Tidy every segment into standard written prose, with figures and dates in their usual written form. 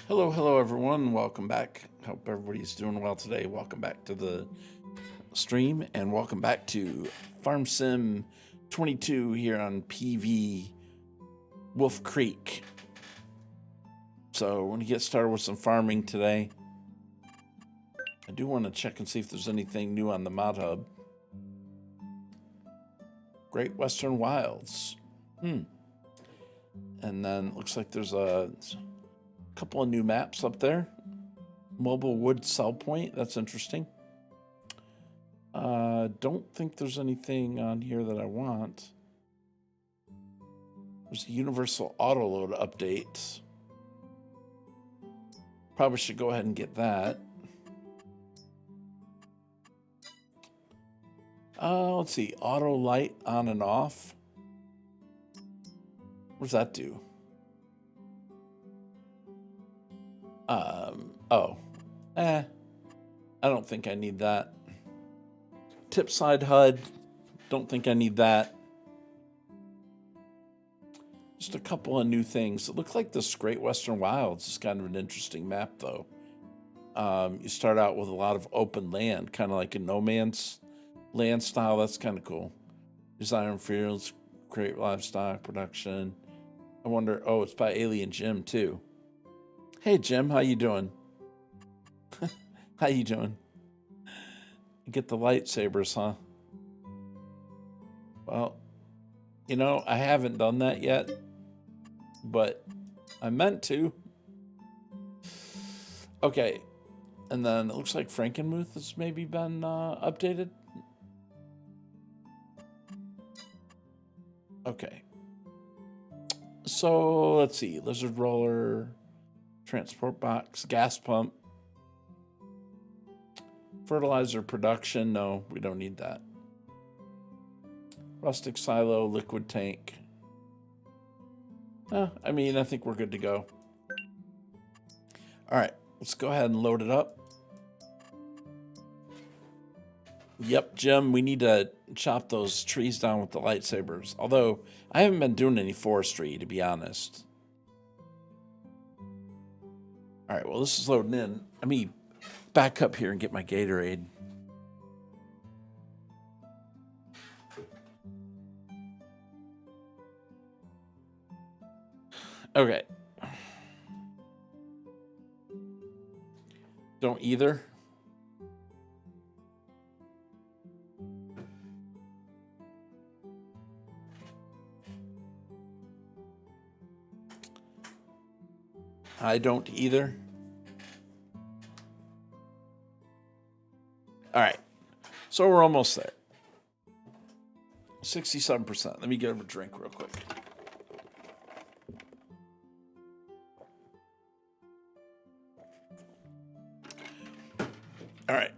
Hello, hello, everyone. Welcome back. Hope everybody's doing well today. Welcome back to the stream, and welcome back to Farm Sim 22 here on PV Wolf Creek. So, we're going to get started with some farming today. I do want to check and see if there's anything new on the mod hub. Great Western Wilds. And then looks like there's a couple of new maps up there. Mobile Wood Sell Point, that's interesting. Don't think there's anything on here that I want. There's a universal auto load update. Probably should go ahead and get that. Let's see. Auto light on and off. What does that do? Oh. I don't think I need that. Tip side HUD. Don't think I need that. Just a couple of new things. It looks like this Great Western Wilds is kind of an interesting map, though. You start out with a lot of open land, kind of like a no man's land style. That's kind of cool. Design fields, great livestock production. I wonder. Oh, it's by Alien Jim too. Hey Jim, how you doing? How you doing? You get the lightsabers, huh? Well, you know, I haven't done that yet, but I meant to. Okay, and then it looks like Frankenmuth has maybe been updated. Okay. So let's see. Lizard roller, transport box, gas pump, fertilizer production. No, we don't need that. Rustic silo, liquid tank. I mean, I think we're good to go. All right, let's go ahead and load it up. Yep, Jim, we need to chop those trees down with the lightsabers. Although, I haven't been doing any forestry, to be honest. All right, well, this is loading in. Let me back up here and get my Gatorade. Okay. Don't either. I don't either. All right. So we're almost there. 67%. Let me get him a drink real quick. All right.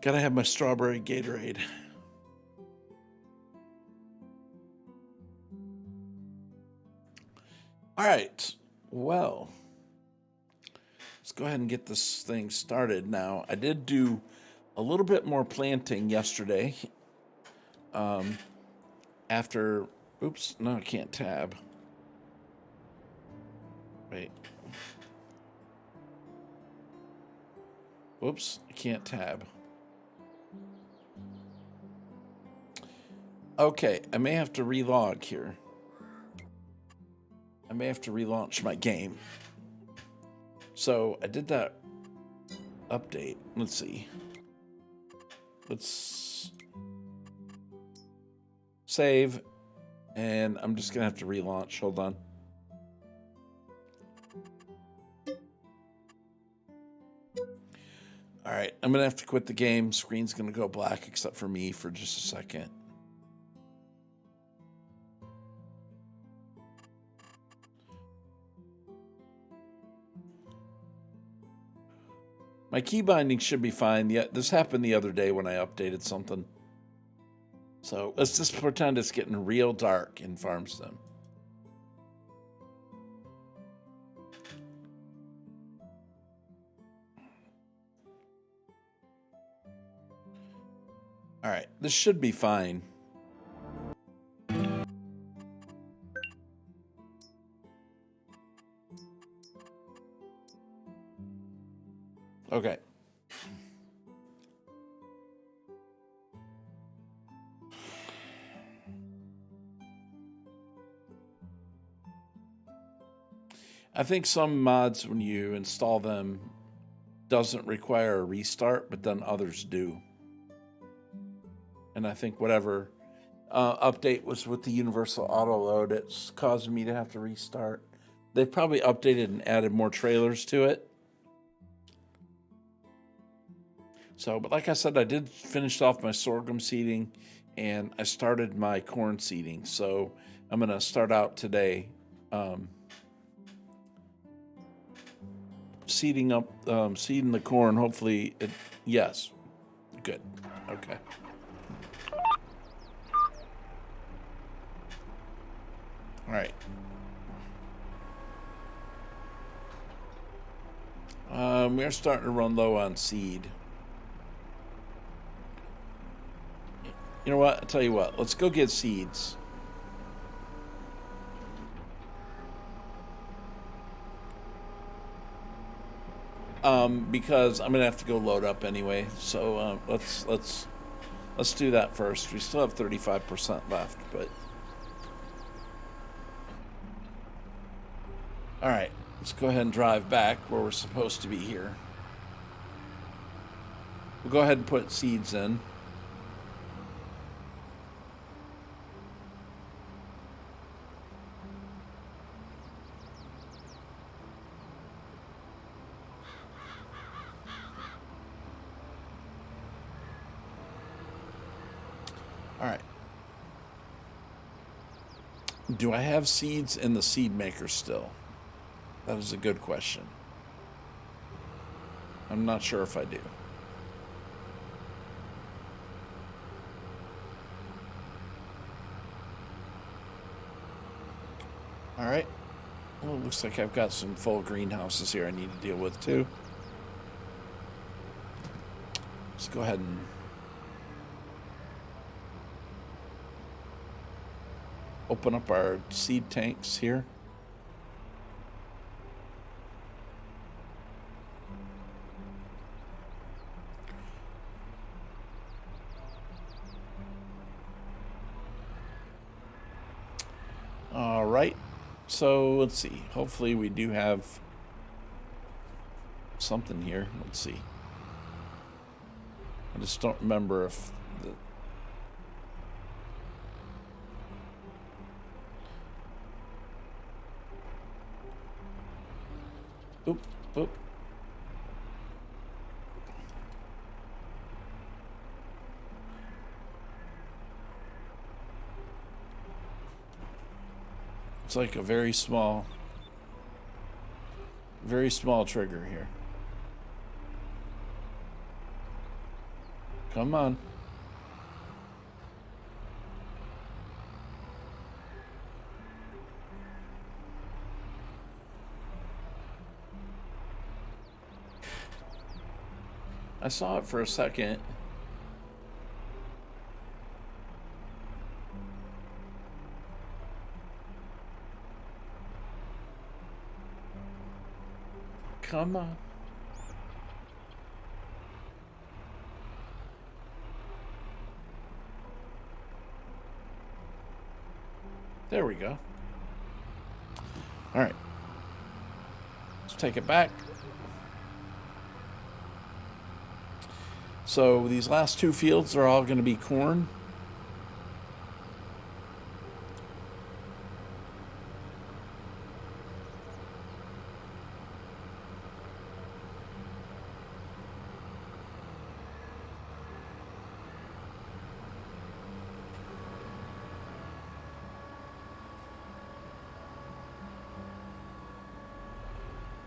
Gotta have my strawberry Gatorade. All right. Well, let's go ahead and get this thing started now. I did do a little bit more planting yesterday. After, oops, no, I can't tab. Wait. Whoops, I can't tab. Okay, I may have to relog here. I may have to relaunch my game. So I did that update. Let's see. Let's save. And I'm just going to have to relaunch. Hold on. All right, I'm going to have to quit the game. Screen's going to go black except for me for just a second. My key binding should be fine. Yeah, this happened the other day when I updated something. So let's just pretend it's getting real dark in Farm Sim. All right, this should be fine. Okay. I think some mods, when you install them, doesn't require a restart, but then others do. And I think whatever update was with the universal auto load, it's caused me to have to restart. They've probably updated and added more trailers to it. So, but like I said, I did finish off my sorghum seeding and I started my corn seeding. So I'm going to start out today seeding the corn. Hopefully yes. Good. Okay. All right. We're starting to run low on seed. You know what? I'll tell you what. Let's go get seeds. Because I'm gonna have to go load up anyway. So let's do that first. We still have 35% left, but all right. Let's go ahead and drive back where we're supposed to be here. We'll go ahead and put seeds in. All right. Do I have seeds in the seed maker still? That is a good question. I'm not sure if I do. All right. Well, it looks like I've got some full greenhouses here I need to deal with too. Let's go ahead and open up our seed tanks here. All right. So let's see. Hopefully we do have something here. Let's see. I just don't remember if the oop. It's like a very small trigger here. Come on. I saw it for a second. Come on. There we go. All right. Let's take it back. So these last two fields are all going to be corn.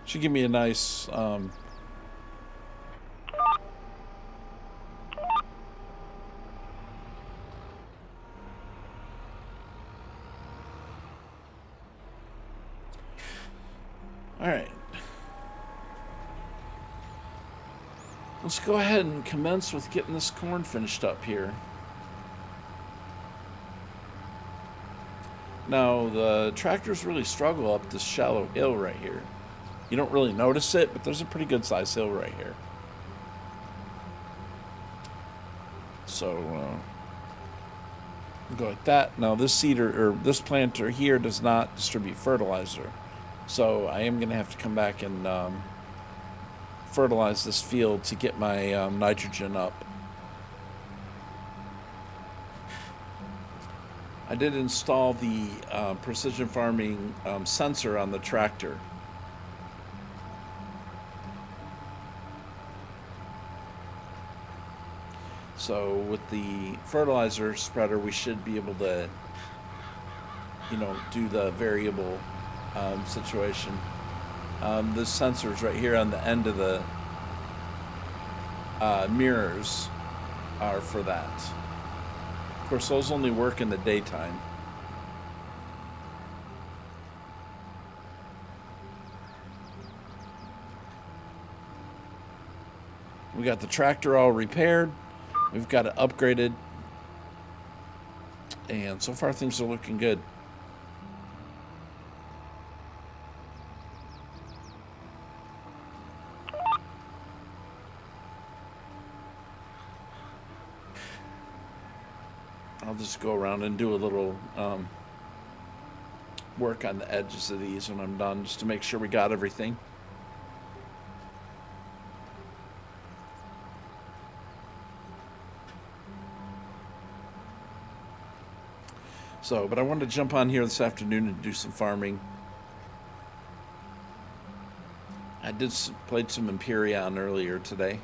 Should give me a nice all right. Let's go ahead and commence with getting this corn finished up here. Now, the tractors really struggle up this shallow hill right here. You don't really notice it, but there's a pretty good sized hill right here. So, go like that. Now, this seeder, or this planter here, does not distribute fertilizer. So, I am going to have to come back and fertilize this field to get my nitrogen up. I did install the precision farming sensor on the tractor. So with the fertilizer spreader, we should be able to, do the variable situation. The sensors right here on the end of the mirrors are for that. Of course, those only work in the daytime. We got the tractor all repaired. We've got it upgraded. And so far, things are looking good. I'll just go around and do a little work on the edges of these when I'm done, just to make sure we got everything. So, but I wanted to jump on here this afternoon and do some farming. I played some Empyrean earlier today.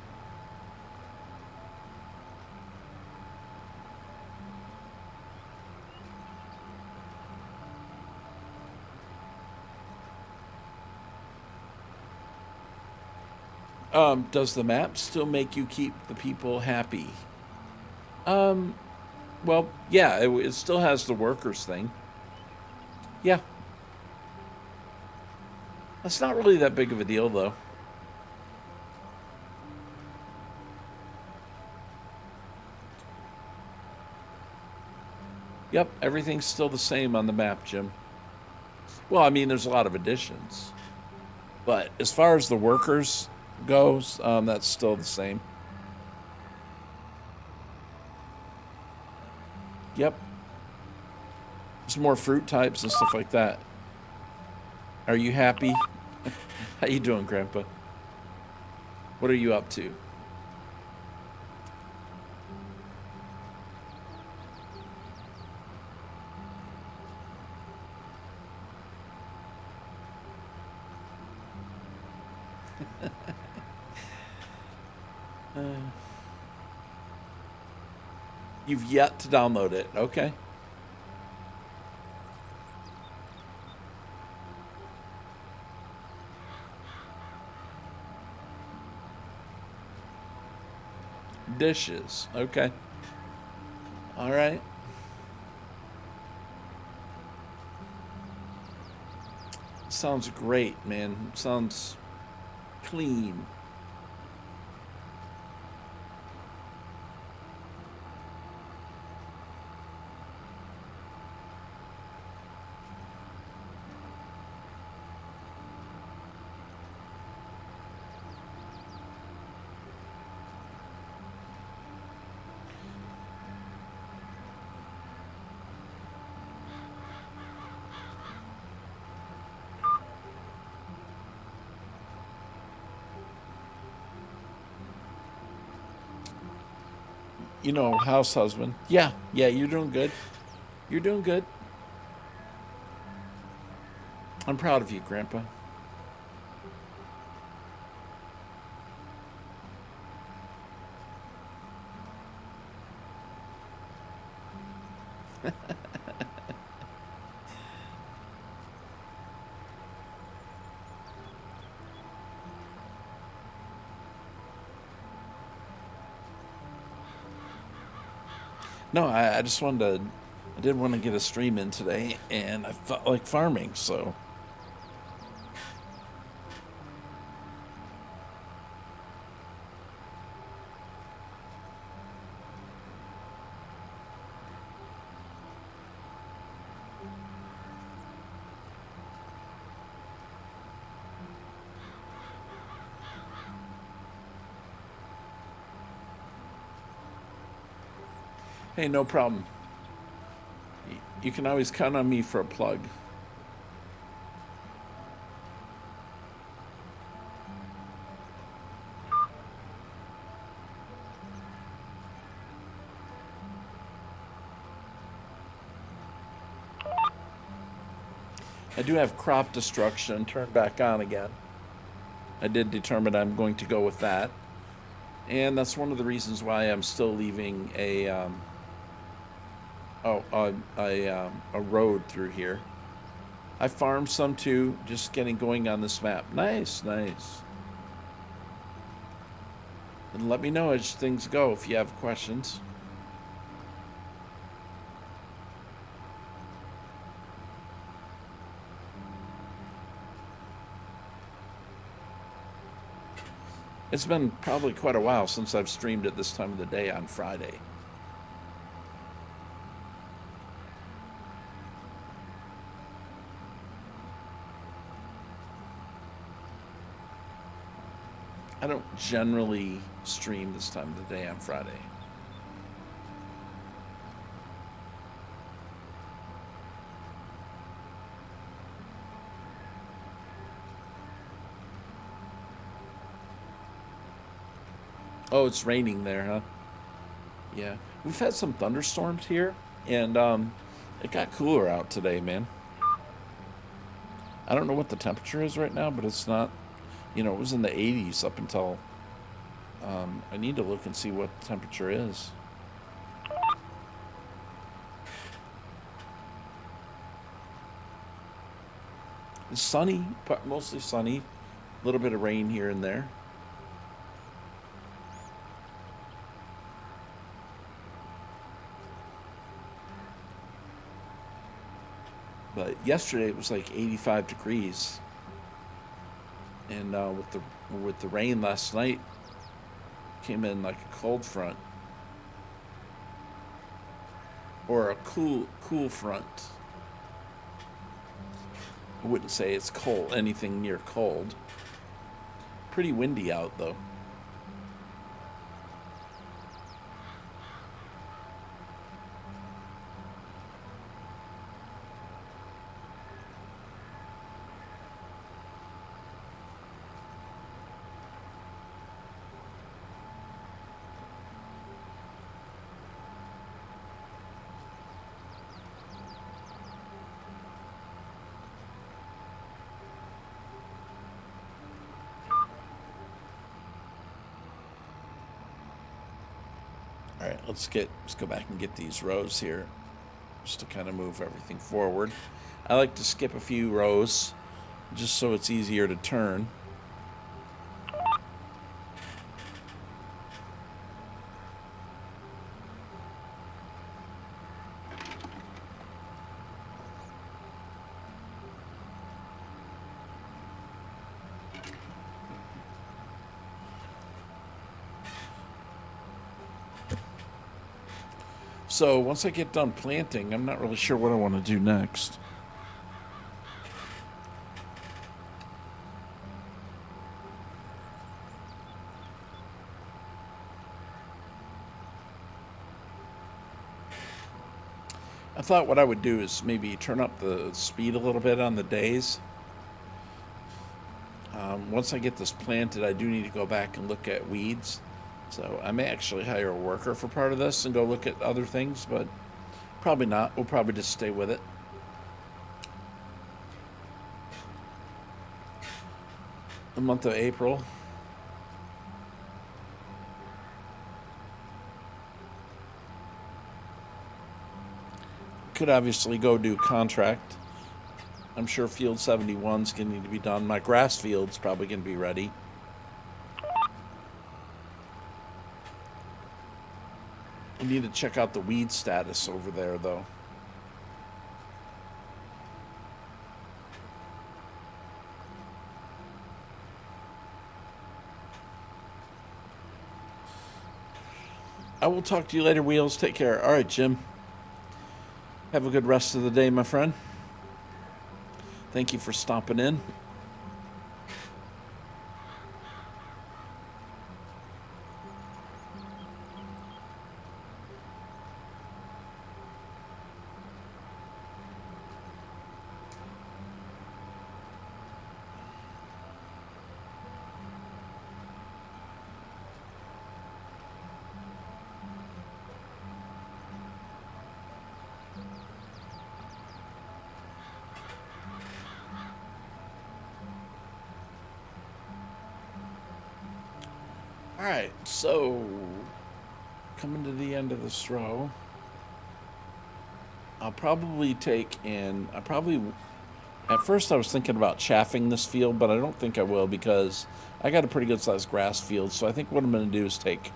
Does the map still make you keep the people happy? Well, yeah, it still has the workers thing. Yeah. That's not really that big of a deal, though. Yep, everything's still the same on the map, Jim. Well, I mean, there's a lot of additions. But as far as the workers goes, that's still the same. Yep. There's more fruit types and stuff like that. Are you happy? How you doing, Grandpa? What are you up to? You've yet to download it. Okay. Dishes. Okay. All right. Sounds great, man. Sounds clean. House husband. Yeah, you're doing good. You're doing good. I'm proud of you, Grandpa. No, I just wanted to. I did want to get a stream in today, and I felt like farming, so. Hey, no problem. You can always count on me for a plug. I do have crop destruction turned back on again. I did determine I'm going to go with that. And that's one of the reasons why I'm still leaving a road through here. I farmed some too, just getting going on this map. Nice, nice. And let me know as things go if you have questions. It's been probably quite a while since I've streamed at this time of the day on Friday. I don't generally stream this time of the day on Friday. Oh, it's raining there, huh? Yeah. We've had some thunderstorms here, and it got cooler out today, man. I don't know what the temperature is right now, but it's not, it was in the 80s up until, I need to look and see what the temperature is. It's sunny, mostly sunny. A little bit of rain here and there. But yesterday it was like 85 degrees, and with the rain last night, came in like a cold front or a cool front. I wouldn't say it's cold, anything near cold. Pretty windy out though. All right, let's go back and get these rows here, just to kind of move everything forward. I like to skip a few rows, just so it's easier to turn. So once I get done planting, I'm not really sure what I want to do next. I thought what I would do is maybe turn up the speed a little bit on the days. Once I get this planted, I do need to go back and look at weeds. So I may actually hire a worker for part of this and go look at other things, but probably not. We'll probably just stay with it. The month of April. Could obviously go do contract. I'm sure field 71's going to need to be done. My grass field's probably going to be ready. We need to check out the weed status over there, though. I will talk to you later, Wheels. Take care. All right, Jim. Have a good rest of the day, my friend. Thank you for stopping in. Alright, so coming to the end of this row, I'll probably at first I was thinking about chaffing this field, but I don't think I will because I got a pretty good sized grass field. So I think what I'm going to do is take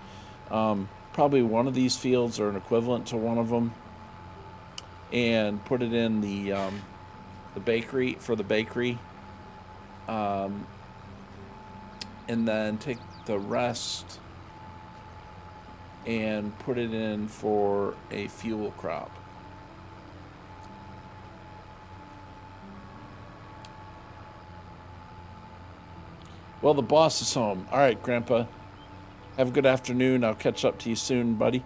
probably one of these fields or an equivalent to one of them and put it in the bakery, for the bakery, and then take the rest and put it in for a fuel crop. Well, the boss is home. All right, Grandpa. Have a good afternoon. I'll catch up to you soon, buddy.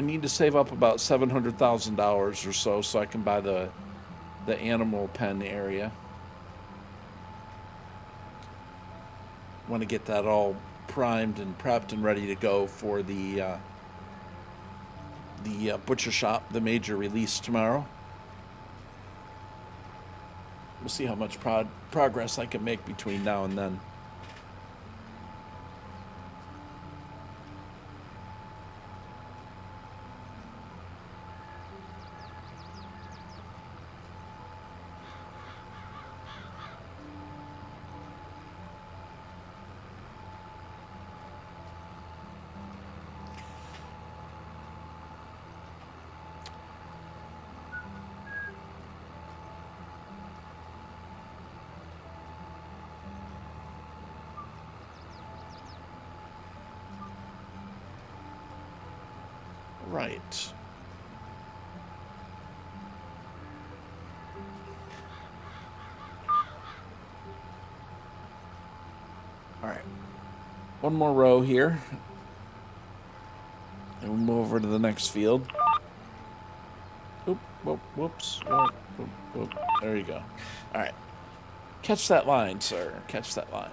I need to save up about $700,000 or so I can buy the animal pen area. Want to get that all primed and prepped and ready to go for the butcher shop, the major release tomorrow. We'll see how much progress I can make between now and then. Right. All right. One more row here. And we'll move over to the next field. Oop, whoop, whoops. Whoop, whoop, whoop. There you go. All right. Catch that line, sir. Catch that line.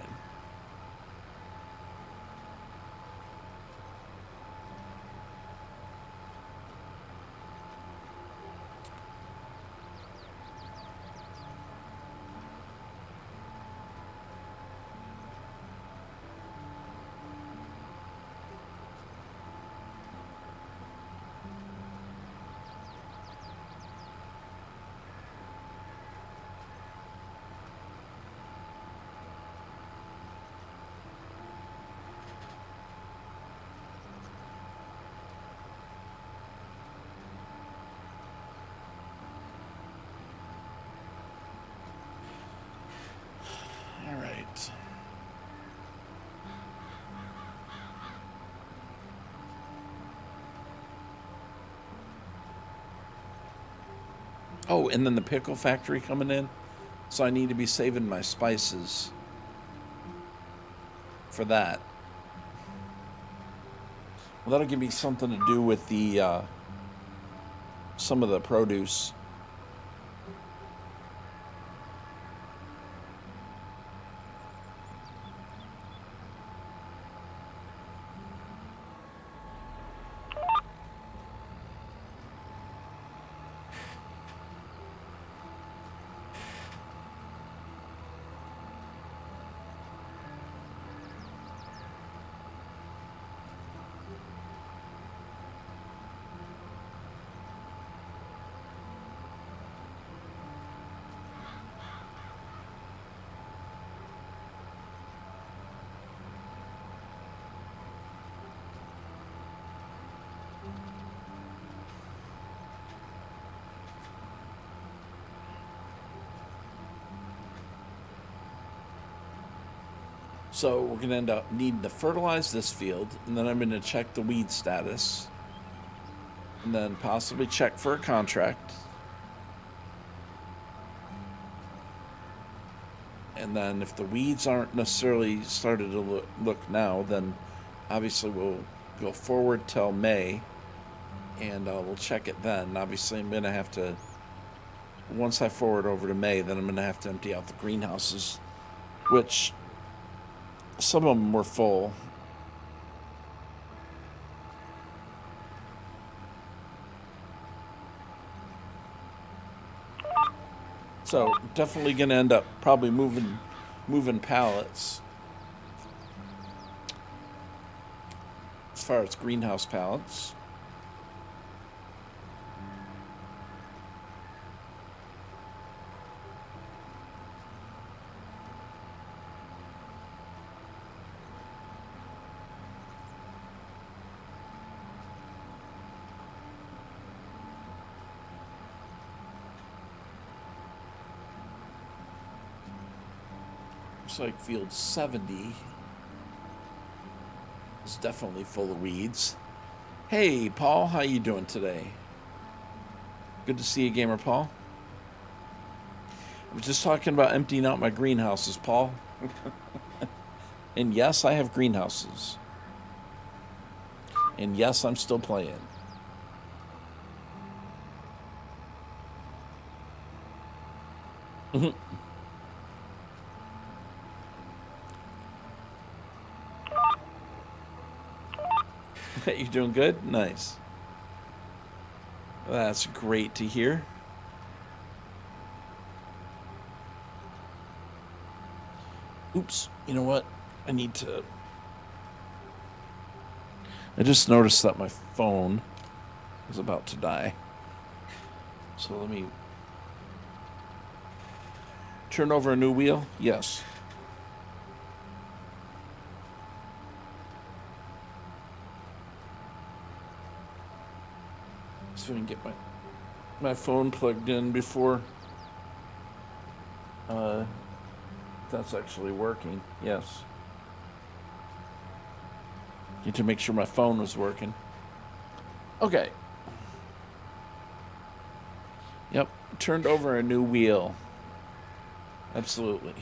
All right. Oh, and then the pickle factory coming in. So I need to be saving my spices for that. Well, that'll give me something to do with the some of the produce. So we're going to end up needing to fertilize this field, and then I'm going to check the weed status, and then possibly check for a contract. And then if the weeds aren't necessarily started to look now, then obviously we'll go forward till May, and we'll check it then. Obviously I'm going to have to once I forward over to May, then I'm going to have to empty out the greenhouses, which some of them were full. So definitely going to end up probably moving pallets as far as greenhouse pallets. Looks like field 70 is definitely full of weeds. Hey, Paul, how you doing today? Good to see you, Gamer Paul. I was just talking about emptying out my greenhouses, Paul. And yes, I have greenhouses. And yes, I'm still playing. You doing good? Nice. That's great to hear. Oops, you know what? I just noticed that my phone is about to die. So let me turn over a new wheel. Yes. So I can get my phone plugged in before that's actually working. Yes. Need to make sure my phone was working. Okay. Yep. Turned over a new wheel. Absolutely.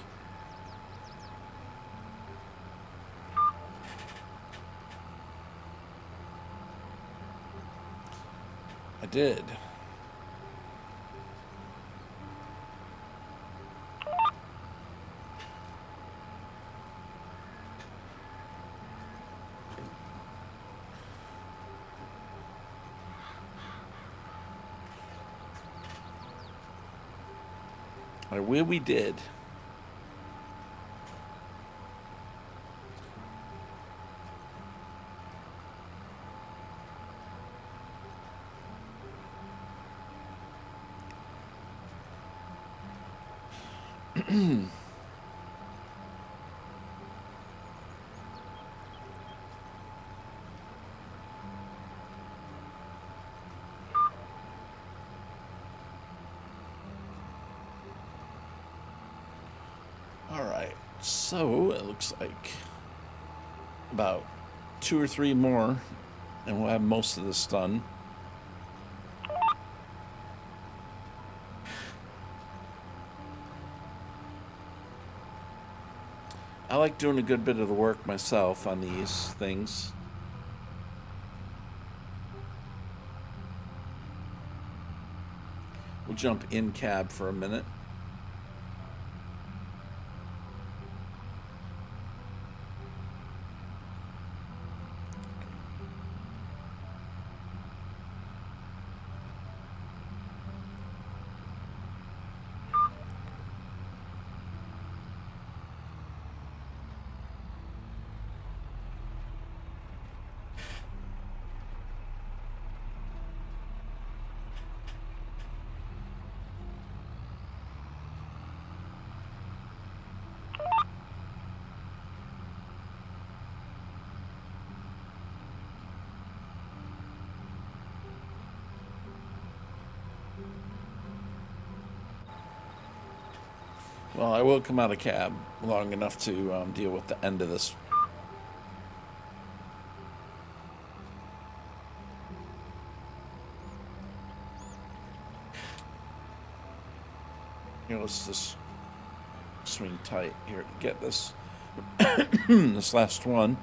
I did. I will. We did. All right. So it looks like about 2 or 3 more, and we'll have most of this done. I like doing a good bit of the work myself on these things. We'll jump in cab for a minute. Well, I will come out of cab long enough to deal with the end of this. Let's just swing tight here to get this this last one.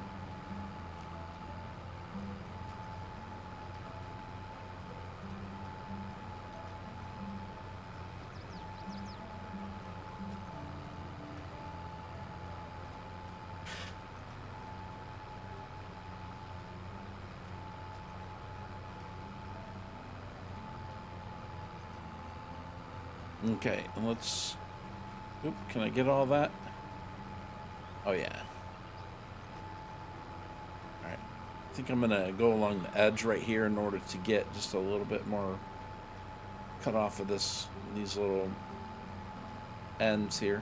Okay, and let's... Oop, can I get all that? Oh, yeah. Alright. I think I'm going to go along the edge right here in order to get just a little bit more cut off of these little ends here.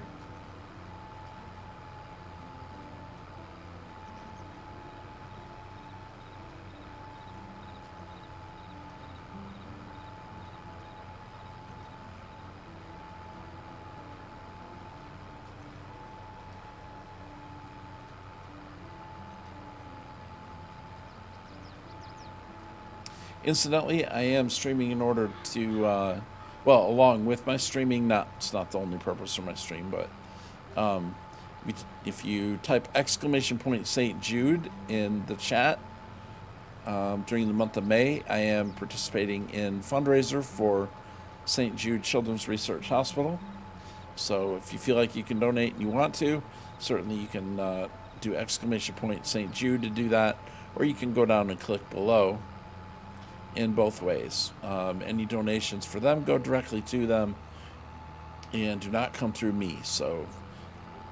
Incidentally, I am streaming in order to, well, along with my streaming, it's not the only purpose for my stream, but if you type exclamation point St. Jude in the chat during the month of May, I am participating in fundraiser for St. Jude Children's Research Hospital. So if you feel like you can donate and you want to, certainly you can do exclamation point St. Jude to do that, or you can go down and click below. In both ways. Any donations for them go directly to them and do not come through me. So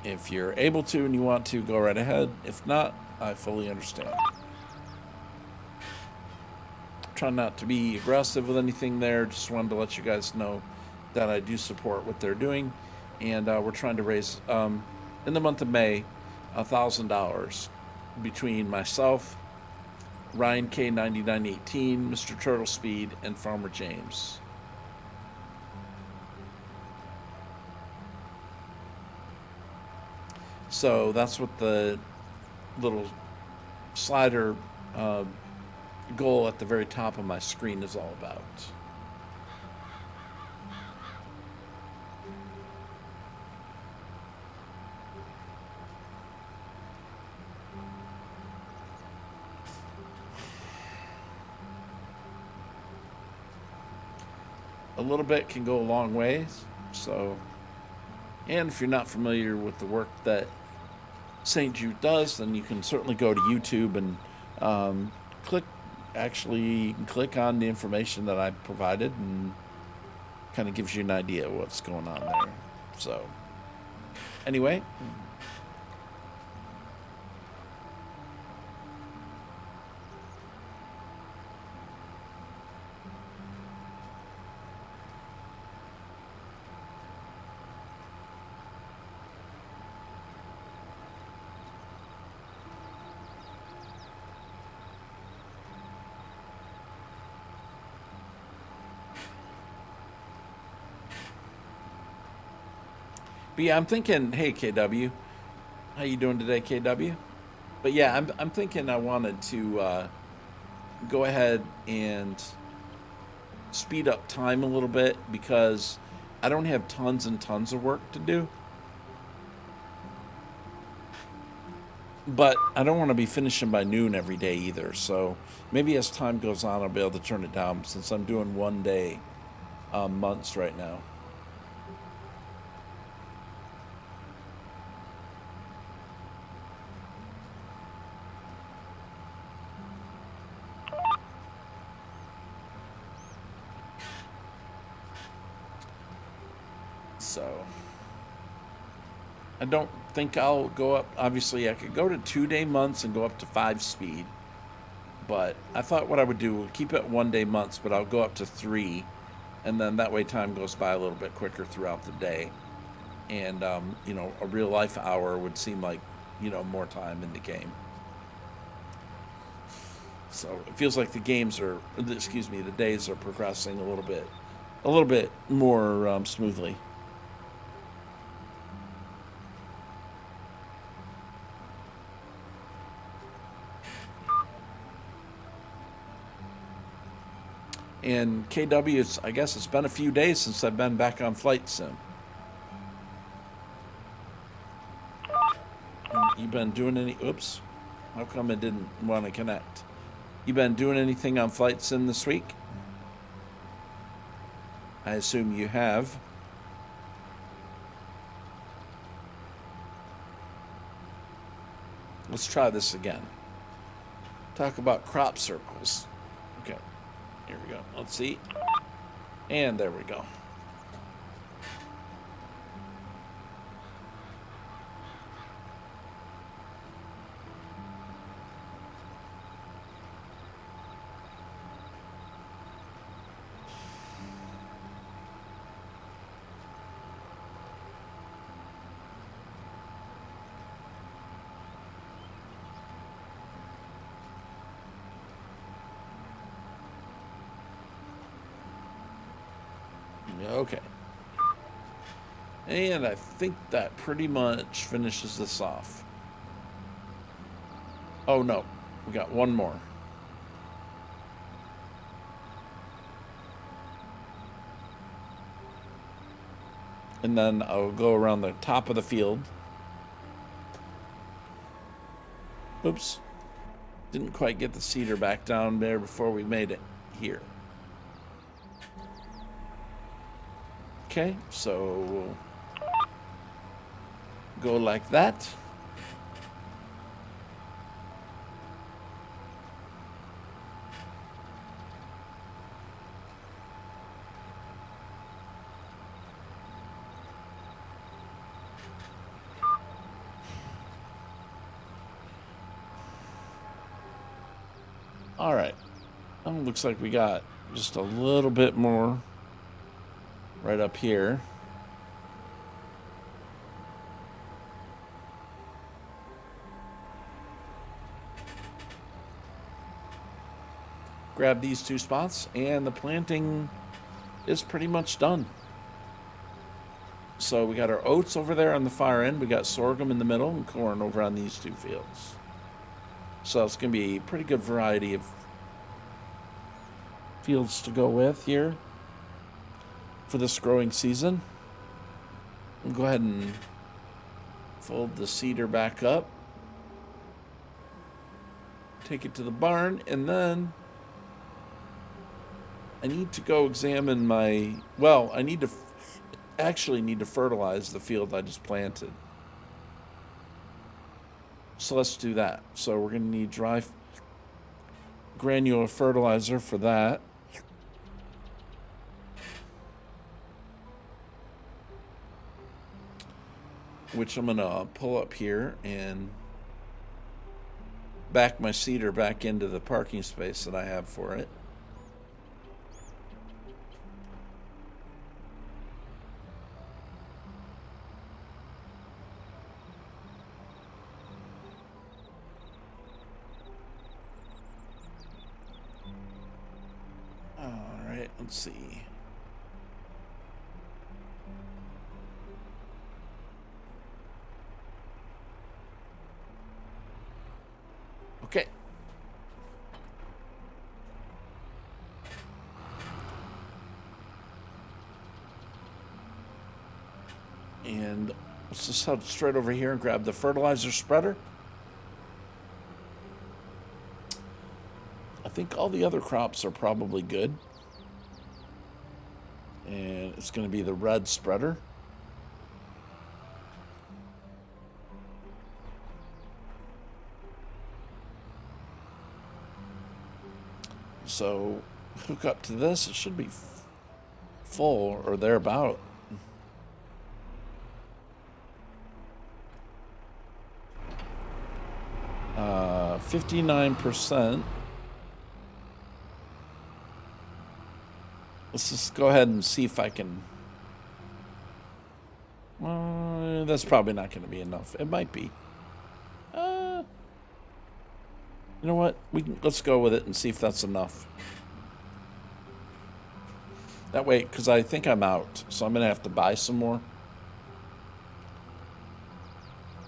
if you're able to and you want to, go right ahead. If not, I fully understand. Try not to be aggressive with anything there. Just wanted to let you guys know that I do support what they're doing. And we're trying to raise, in the month of May, $1,000 between myself, Ryan K9918, Mr. Turtle Speed, and Farmer James. So that's what the little slider goal at the very top of my screen is all about. A little bit can go a long ways. So, and if you're not familiar with the work that St. Jude does, then you can certainly go to YouTube and click on the information that I provided, and kind of gives you an idea of what's going on there. So, anyway. But yeah, I'm thinking, hey KW, how you doing today, KW? But yeah, I'm thinking I wanted to go ahead and speed up time a little bit because I don't have tons and tons of work to do. But I don't want to be finishing by noon every day either. So maybe as time goes on, I'll be able to turn it down since I'm doing one day months right now. So I don't think I'll go up. Obviously, I could go to 2-day months and go up to 5 speed. But I thought what I would do would keep it 1-day months, but I'll go up to 3. And then that way time goes by a little bit quicker throughout the day. And, you know, a real life hour would seem like, you know, more time in the game. So it feels like the days are progressing a little bit more smoothly. And KW, I guess it's been a few days since I've been back on Flight Sim. You been doing any, oops, how come it didn't want to connect? You been doing anything on Flight Sim this week? I assume you have. Let's try this again. Talk about crop circles. Okay, here we go. Let's see. And there we go. Okay. And I think that pretty much finishes this off. Oh no, we got one more. And then I'll go around the top of the field. Oops. Didn't quite get the cedar back down there before we made it here. Okay, so we'll go like that. All right. Looks like we got just a little bit more right up here. Grab these two spots, and the planting is pretty much done. So we got our oats over there on the far end. We got sorghum in the middle and corn over on these two fields. So it's going to be a pretty good variety of fields to go with here for this growing season. We'll go ahead and fold the cedar back up. Take it to the barn, and then I need to go examine my... Well, I need to fertilize the field I just planted. So let's do that. So we're going to need dry granular fertilizer for that. Which I'm going to pull up here and back my cedar back into the parking space that I have for it. Let's see. Okay. And let's just head straight over here and grab the fertilizer spreader. I think all the other crops are probably good. And it's going to be the red spreader. So hook up to this. It should be full or thereabout. Uh, 59%. Let's just go ahead and see if I can... that's probably not going to be enough. It might be. You know what? Let's go with it and see if that's enough. That way, because I think I'm out, so I'm going to have to buy some more.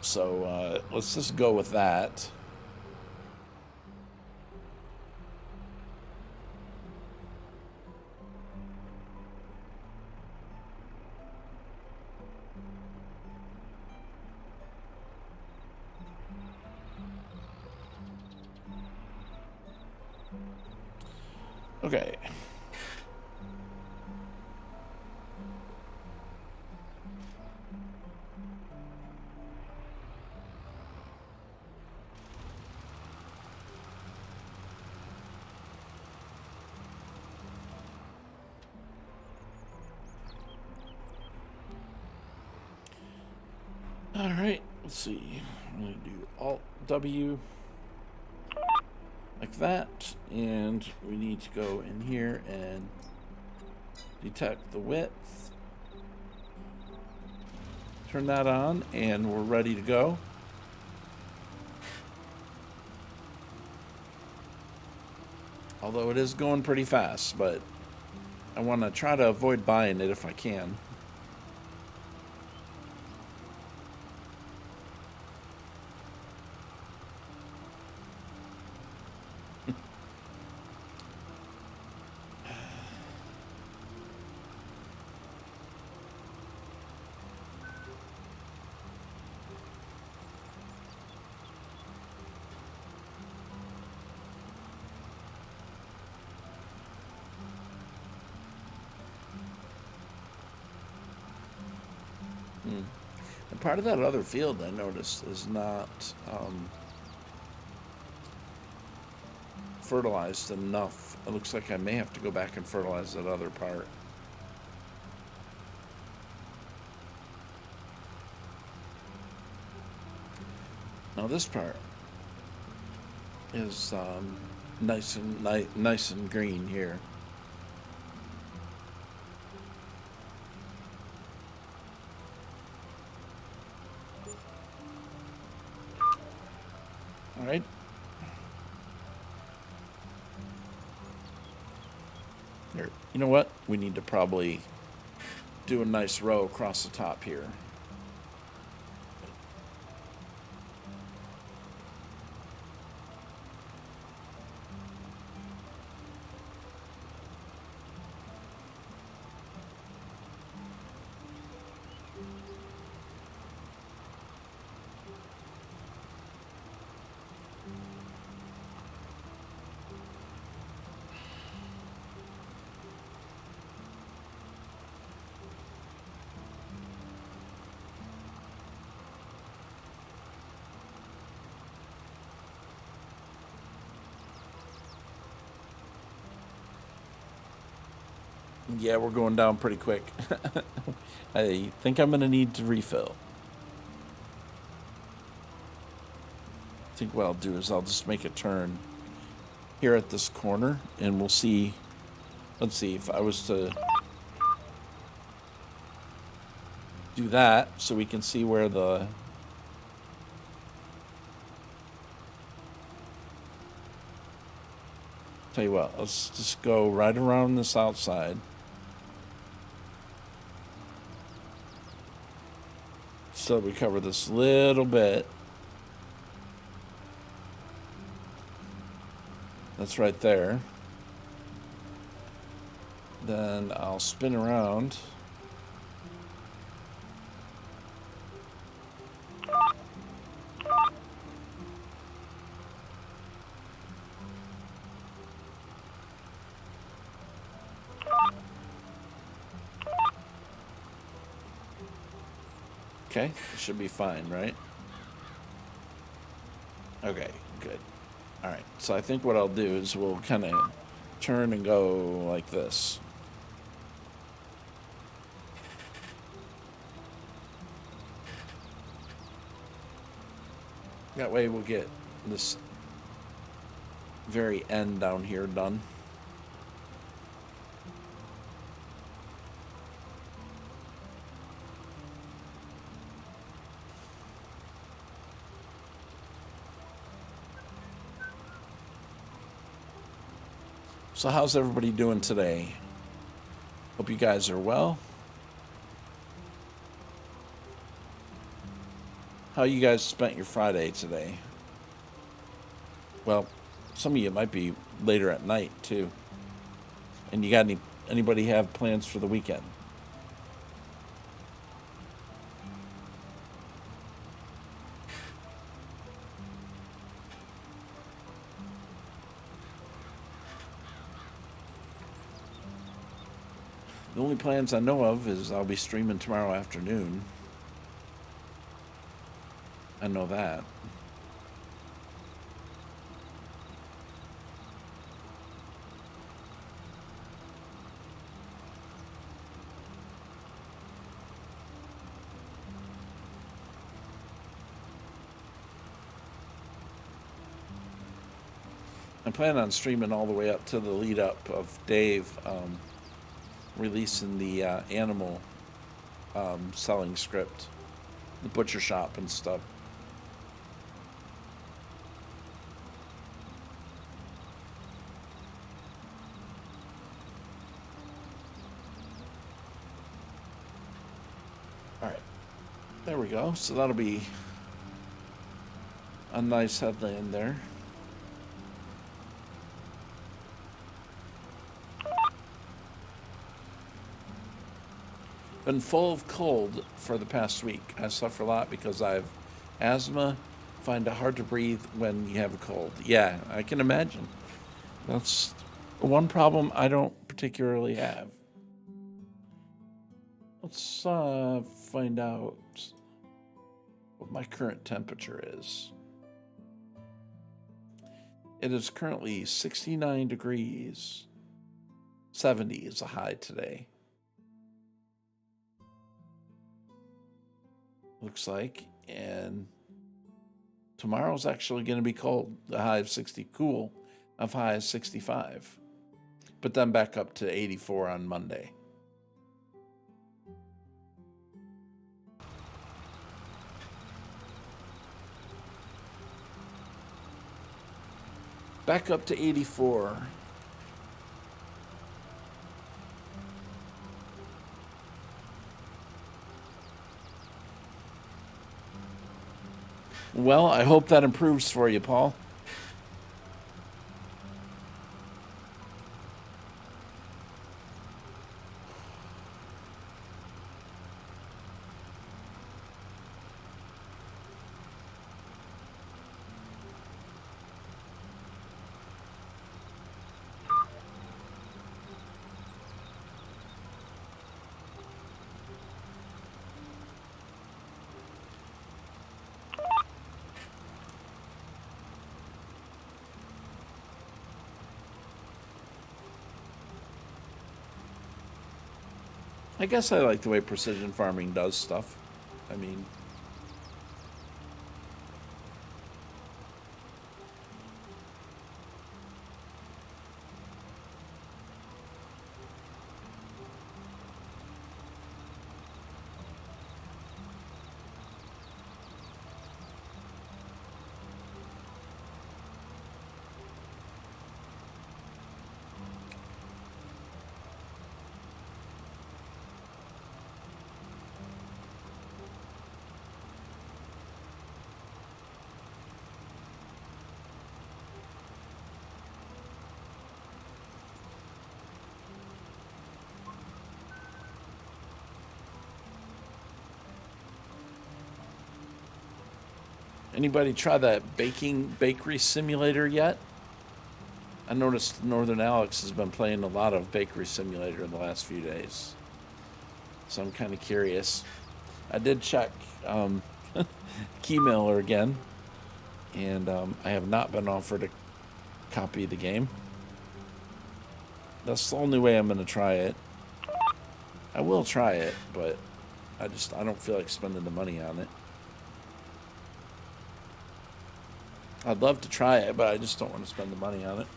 So let's just go with that. Okay. All right, let's see. I'm going to do Alt W like that, and we need to go in here and detect the width. Turn that on, and we're ready to go. Although it is going pretty fast, but I want to try to avoid buying it if I can. And part of that other field I noticed is not fertilized enough. It looks like I may have to go back and fertilize that other part. Now this part is nice and green here. All right. There. You know what? We need to probably do a nice row across the top here. Yeah, we're going down pretty quick. I think I'm going to need to refill. I think what I'll do is I'll just make a turn here at this corner and we'll see. Let's see if I was to do that so we can see where the tell you what, let's just go right around this outside. So we cover this little bit. That's right there. Then I'll spin around. Okay, it should be fine, right? Okay, good. All right, so I think what I'll do is we'll kind of turn and go like this. That way we'll get this very end down here done. So how's everybody doing today? Hope you guys are well. How you guys spent your Friday today? Well, some of you might be later at night too. And you got anybody have plans for the weekend? The only plans I know of is I'll be streaming tomorrow afternoon. I know that. I plan on streaming all the way up to the lead up of Dave releasing the animal selling script, the butcher shop and stuff. All right, there we go. So that'll be a nice headland there. Been full of cold for the past week. I suffer a lot because I have asthma. Find it hard to breathe when you have a cold. Yeah, I can imagine. That's one problem I don't particularly have. Let's find out what my current temperature is. It is currently 69 degrees. 70 is a high today. Looks like. And tomorrow's actually going to be cold. The high of 60, cool. Of high of 65. But then back up to 84 on Monday. Back up to 84. Well, I hope that improves for you, Paul. I guess I like the way precision farming does stuff. I mean, anybody try that bakery simulator yet? I noticed Northern Alex has been playing a lot of bakery simulator in the last few days. So I'm kind of curious. I did check Keymailer again, and I have not been offered a copy of the game. That's the only way I'm going to try it. I will try it, but I don't feel like spending the money on it. I'd love to try it, but I just don't want to spend the money on it.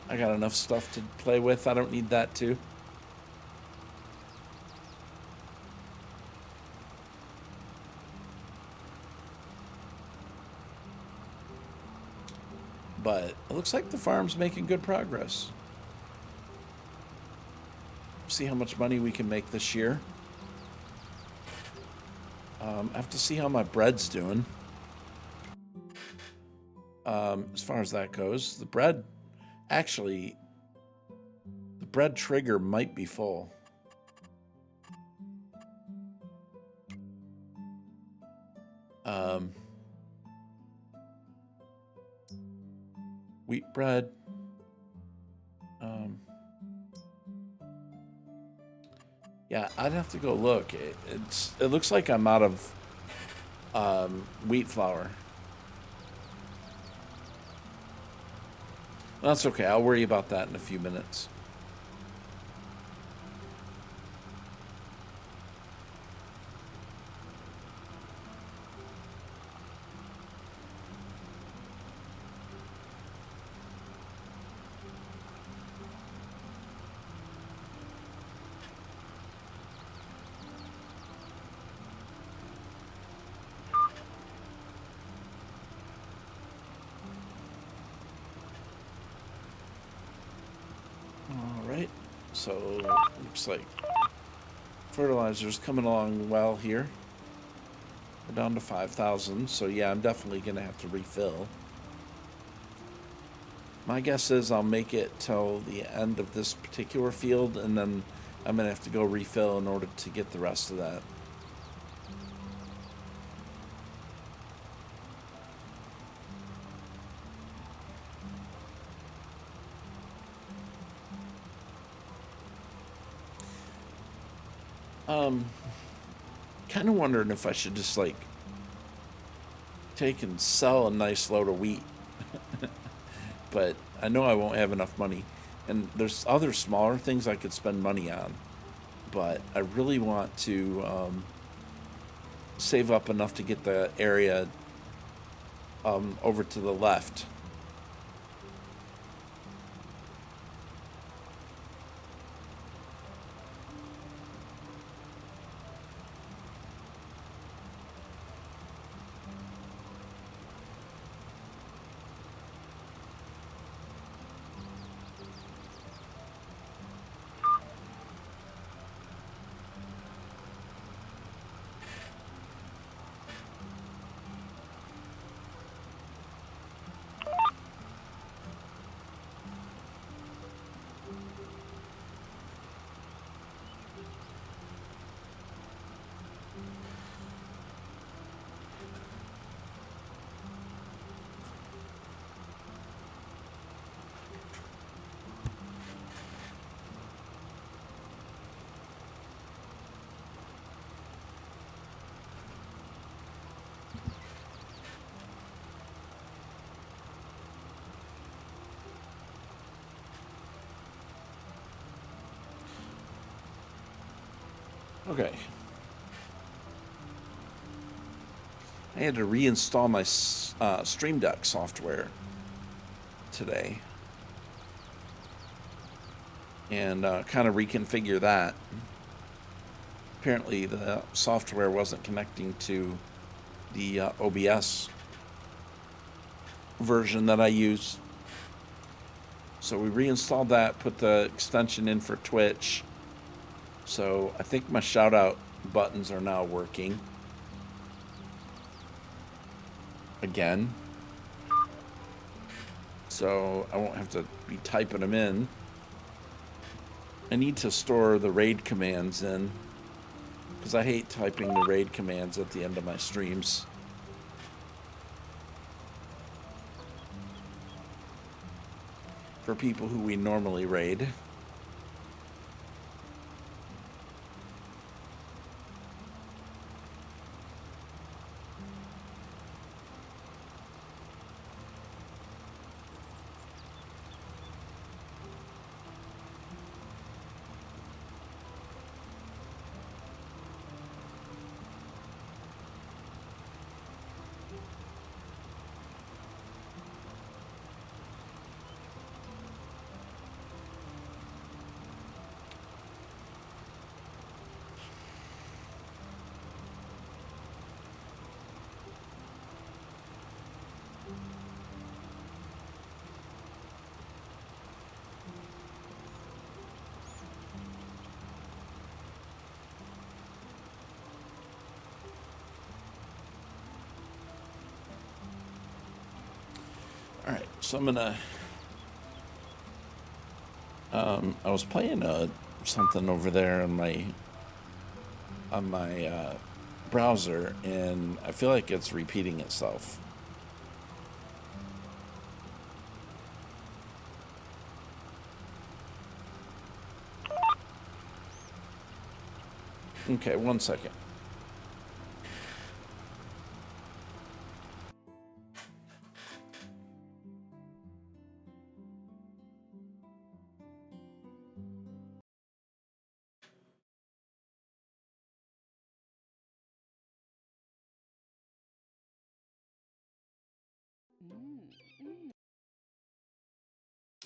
I got enough stuff to play with. I don't need that too. But it looks like the farm's making good progress. See how much money we can make this year. I have to see how my bread's doing. As far as that goes, the bread trigger might be full. Wheat bread. Yeah, I'd have to go look. It looks like I'm out of wheat flour. That's okay. I'll worry about that in a few minutes. So, looks like fertilizer's coming along well here. We're down to 5,000, so yeah, I'm definitely going to have to refill. My guess is I'll make it till the end of this particular field, and then I'm going to have to go refill in order to get the rest of that. Kind of wondering if I should just like take and sell a nice load of wheat, but I know I won't have enough money. And there's other smaller things I could spend money on, but I really want to save up enough to get the area over to the left. Okay. I had to reinstall my Stream Deck software today and kind of reconfigure that. Apparently, the software wasn't connecting to the OBS version that I use. So we reinstalled that, put the extension in for Twitch. So I think my shout out buttons are now working again. So I won't have to be typing them in. I need to store the raid commands in, because I hate typing the raid commands at the end of my streams. For people who we normally raid. All right, so I'm gonna. I was playing something over there on my browser, and I feel like it's repeating itself. Okay, 1 second.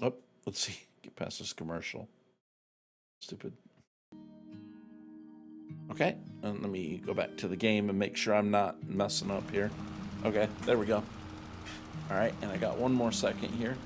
Oh, let's see. Get past this commercial. Stupid. Okay, and let me go back to the game and make sure I'm not messing up here. Okay, there we go. All right, and I got 1 more second here.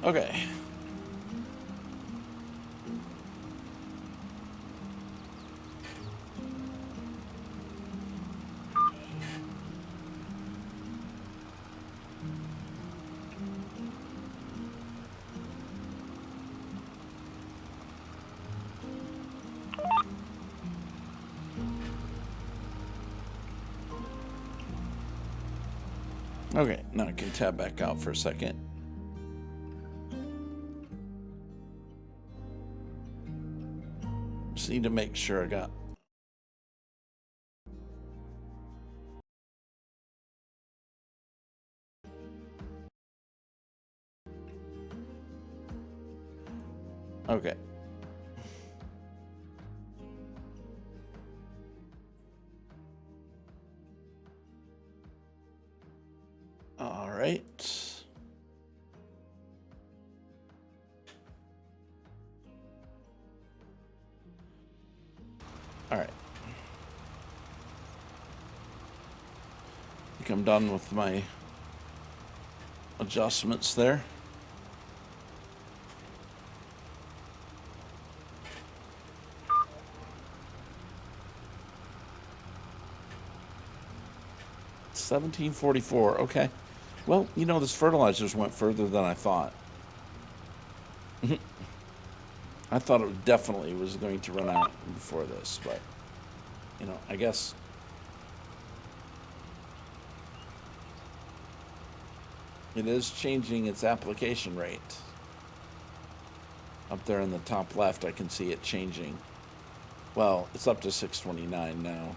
Okay. Okay, now I can tab back out for a second. Just need to make sure I got... Okay. All right. All right. I think I'm done with my adjustments there. $17.44. Okay. Well, you know, this fertilizers went further than I thought. I thought it definitely was going to run out before this, but, you know, I guess it is changing its application rate. Up there in the top left, I can see it changing. Well, it's up to 629 now.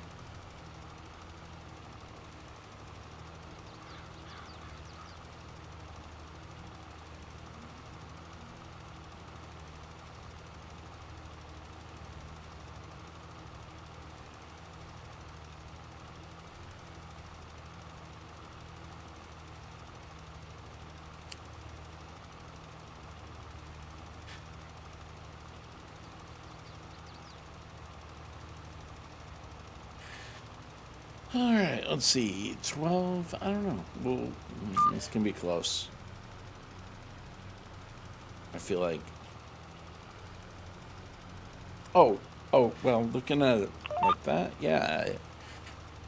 All right, let's see. 12, I don't know. Well, this can be close. I feel like... Oh, well, looking at it like that, yeah,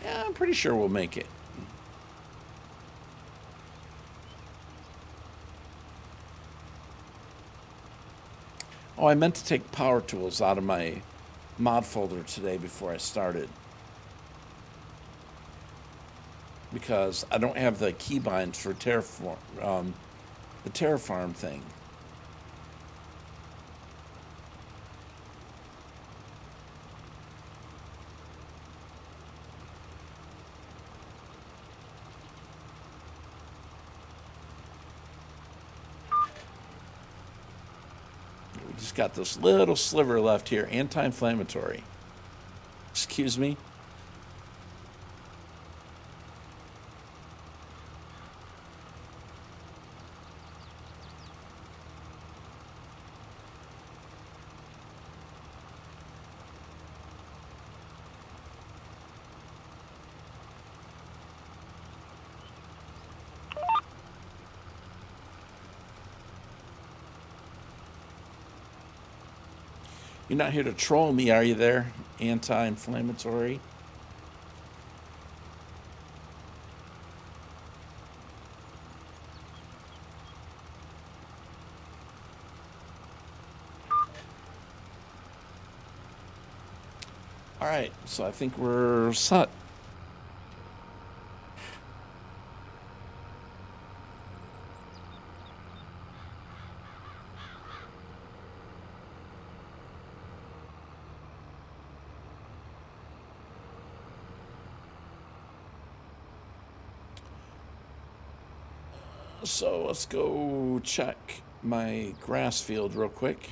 I'm pretty sure we'll make it. Oh, I meant to take power tools out of my mod folder today before I started, because I don't have the keybinds for Terraform, the Terraform thing. We just got this little sliver left here, anti-inflammatory. Excuse me. You're not here to troll me, are you there? Anti-inflammatory. All right, so I think we're set. So let's go check my grass field real quick.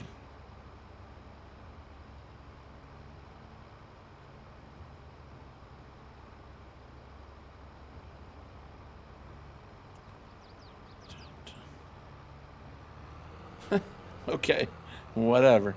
Okay, whatever.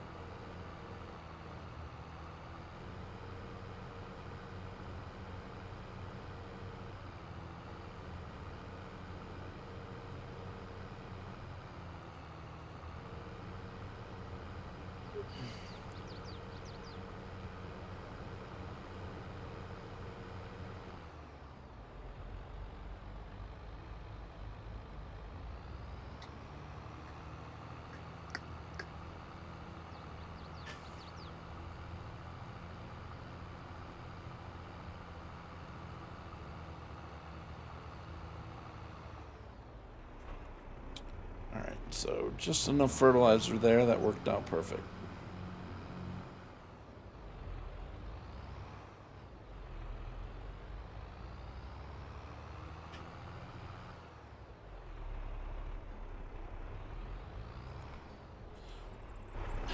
So just enough fertilizer there. That worked out perfect.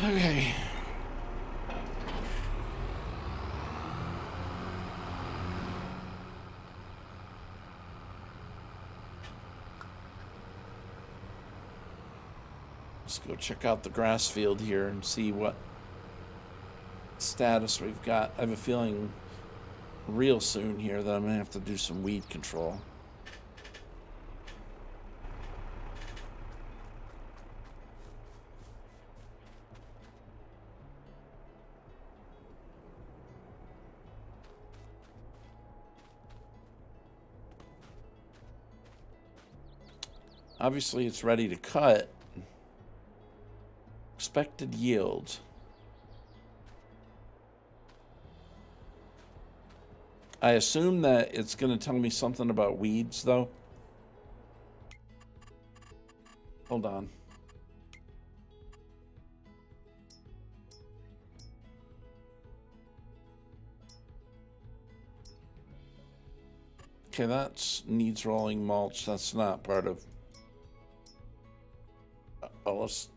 Okay. Let's go check out the grass field here and see what status we've got. I have a feeling real soon here that I'm going to have to do some weed control. Obviously, it's ready to cut. Expected yield. I assume that it's going to tell me something about weeds, though. Hold on. Okay, that needs rolling mulch. That's not part of... Oh, let's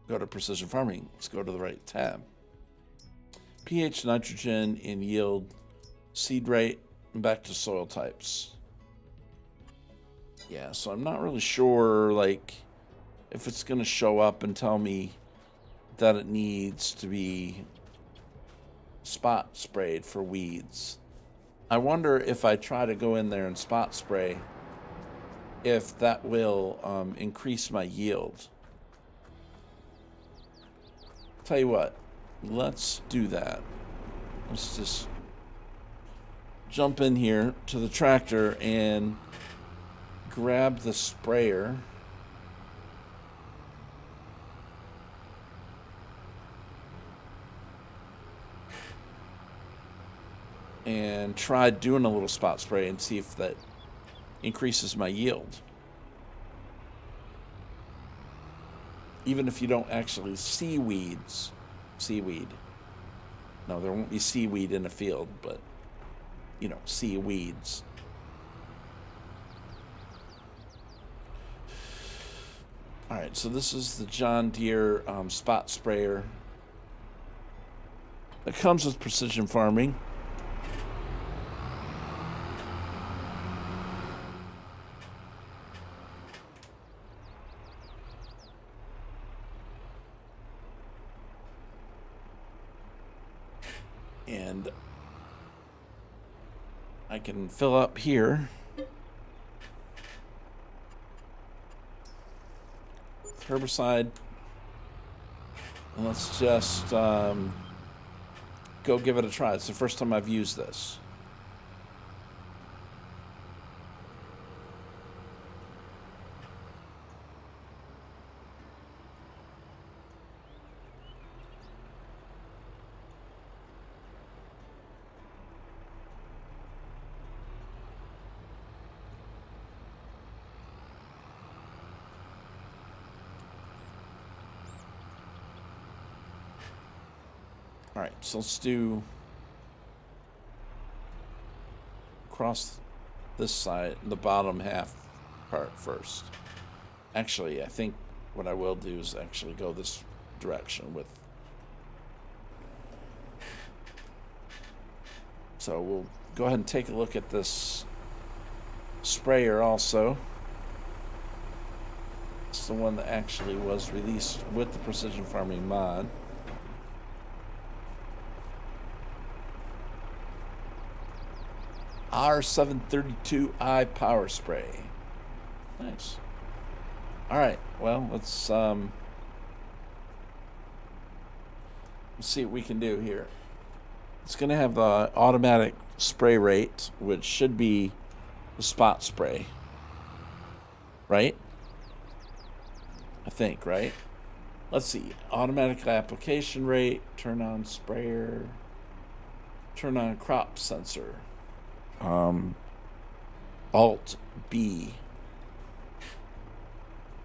go to precision farming. Let's go to the right tab. pH, nitrogen, in yield, seed rate, and back to soil types. Yeah, so I'm not really sure, like, if it's going to show up and tell me that it needs to be spot sprayed for weeds. I wonder if I try to go in there and spot spray, if that will increase my yield. Tell you what, let's do that. Let's just jump in here to the tractor and grab the sprayer. And try doing a little spot spray and see if that increases my yield. Even if you don't actually see weeds, seaweed. No, there won't be seaweed in a field, but, you know, see weeds. All right, so this is the John Deere spot sprayer. It comes with precision farming. And I can fill up here. Herbicide. And let's just go give it a try. It's the first time I've used this. All right, so let's do across this side, the bottom half part first. Actually, I think what I will do is actually go this direction with. So we'll go ahead and take a look at this sprayer also. It's the one that actually was released with the Precision Farming mod. R732i power spray. Nice. All right. Well, let's see what we can do here. It's going to have the automatic spray rate, which should be the spot spray. Right? I think, right? Let's see. Automatic application rate, turn on sprayer, turn on crop sensor. Alt B.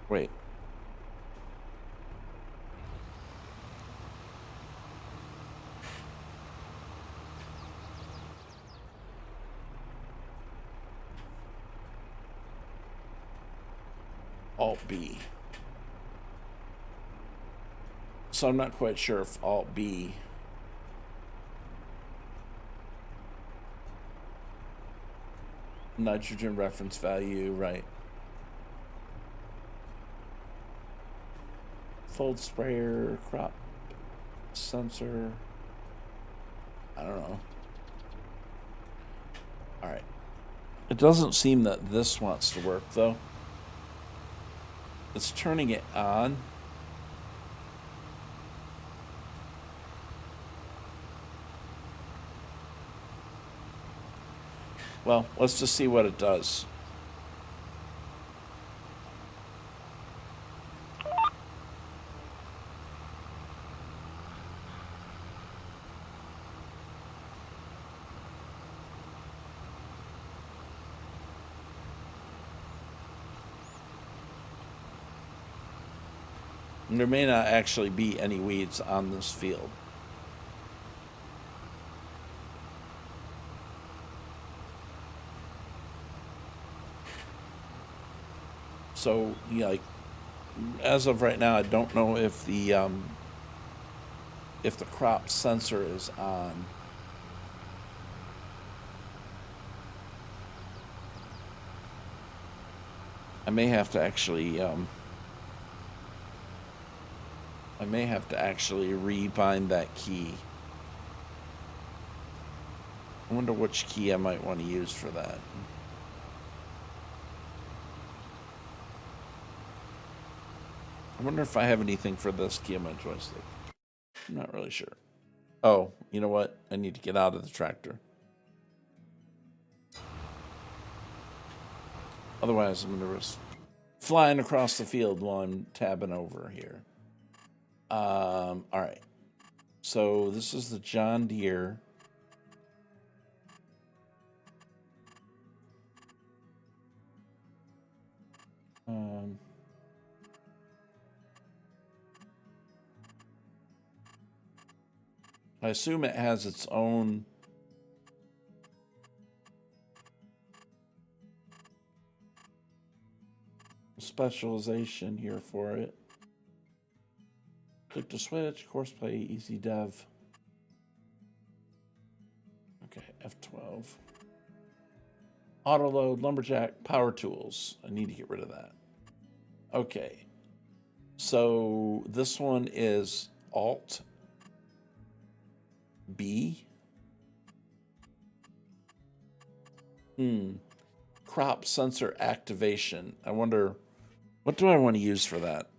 Wait. Alt B. So I'm not quite sure if Alt B nitrogen reference value, right? Fold sprayer, crop sensor. I don't know. All right. It doesn't seem that this wants to work though. It's turning it on. Well, let's just see what it does. And there may not actually be any weeds on this field. So, yeah, like, as of right now, I don't know if the crop sensor is on. I may have to actually rebind that key. I wonder which key I might want to use for that. I wonder if I have anything for this key on my joystick. I'm not really sure. Oh, you know what? I need to get out of the tractor. Otherwise, I'm going to risk flying across the field while I'm tabbing over here. All right. So this is the John Deere. I assume it has its own specialization here for it. Click to switch, course play, easy dev. Okay, F12. Auto load, lumberjack, power tools. I need to get rid of that. Okay. So this one is Alt B. Crop sensor activation. I wonder, what do I want to use for that?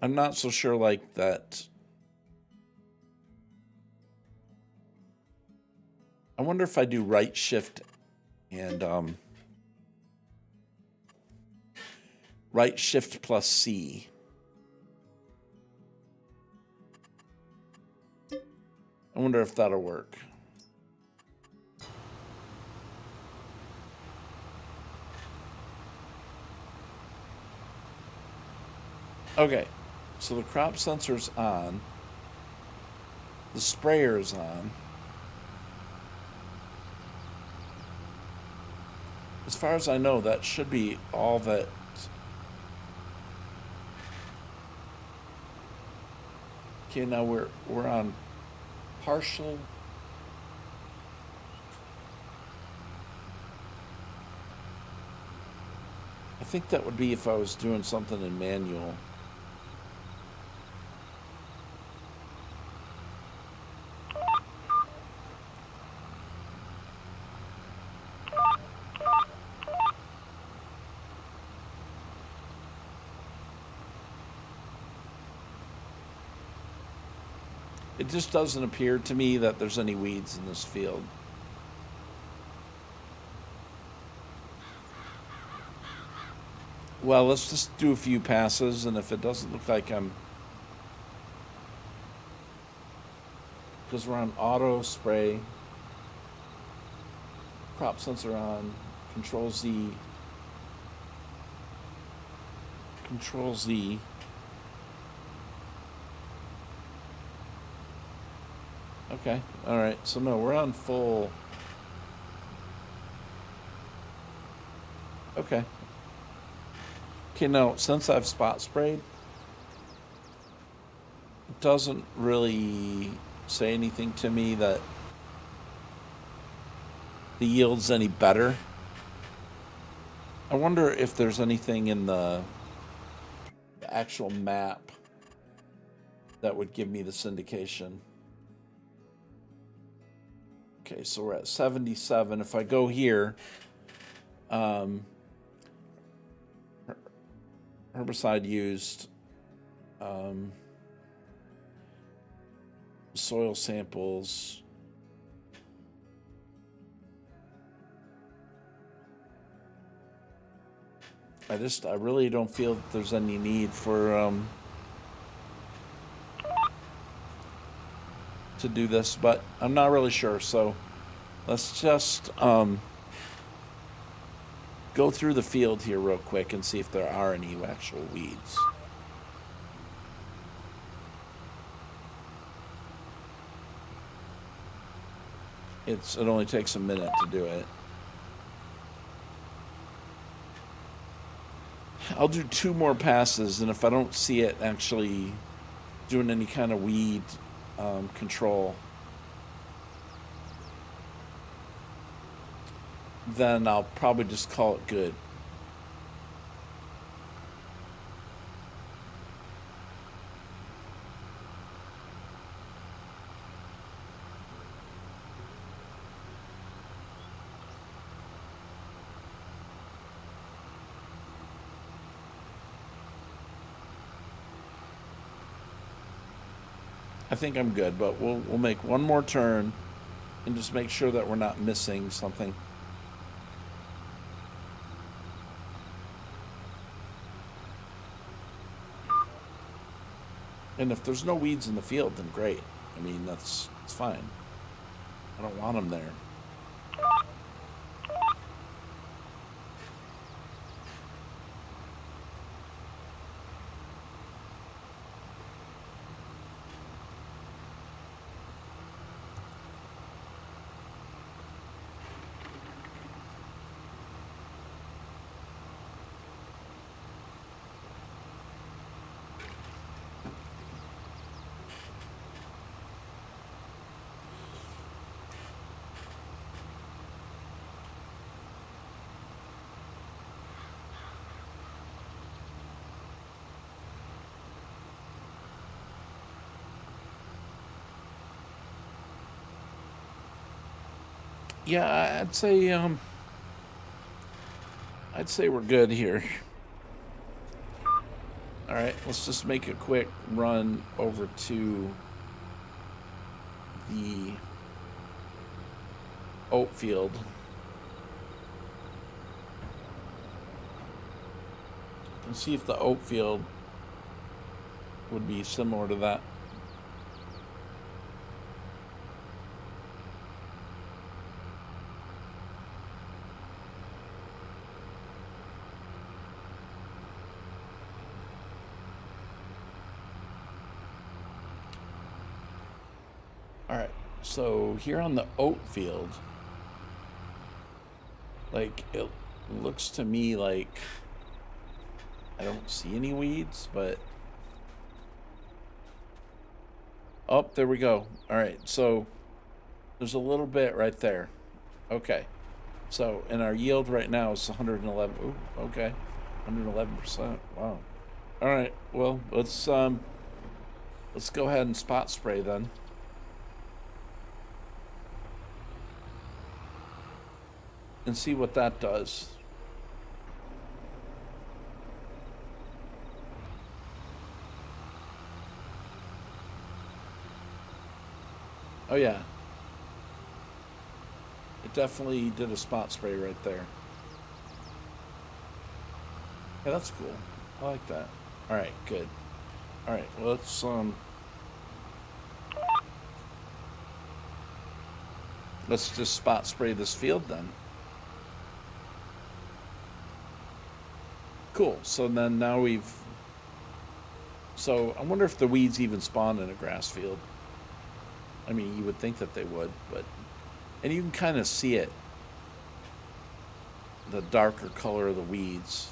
I'm not so sure like that. I wonder if I do right shift and right shift plus C. I wonder if that'll work. Okay, so the crop sensor's on. The sprayer's on. As far as I know, that should be all that. Okay, now we're on partial. I think that would be if I was doing something in manual. It just doesn't appear to me that there's any weeds in this field. Well, let's just do a few passes, and if it doesn't look like I'm... Because we're on auto spray. Crop sensor on. Control Z. Control Z. Okay. All right. So no, we're on full. Okay. Okay. Now, since I've spot sprayed, it doesn't really say anything to me that the yield's any better. I wonder if there's anything in the actual map that would give me this indication. Okay, so we're at 77. If I go here, herbicide used, soil samples. I really don't feel that there's any need for to do this, but I'm not really sure. So let's just go through the field here real quick and see if there are any actual weeds. It only takes a minute to do it. I'll do 2 more passes, and if I don't see it actually doing any kind of weed control, then I'll probably just call it good. I think I'm good, but we'll make one more turn and just make sure that we're not missing something. And if there's no weeds in the field, then great. I mean, it's fine. I don't want them there. Yeah, I'd say we're good here. All right, let's just make a quick run over to the oat field. And see if the oat field would be similar to that. All right, so here on the oat field, like it looks to me like I don't see any weeds, but oh, there we go. All right, so there's a little bit right there. Okay, so and our yield right now is 111. Ooh, okay, 111%. Wow. All right, well let's go ahead and spot spray then. And see what that does. Oh yeah. It definitely did a spot spray right there. Yeah, that's cool. I like that. All right, good. All right, let's just spot spray this field then. Cool. So then now so I wonder if the weeds even spawn in a grass field. I mean, you would think that they would, but and you can kind of see it, the darker color of the weeds.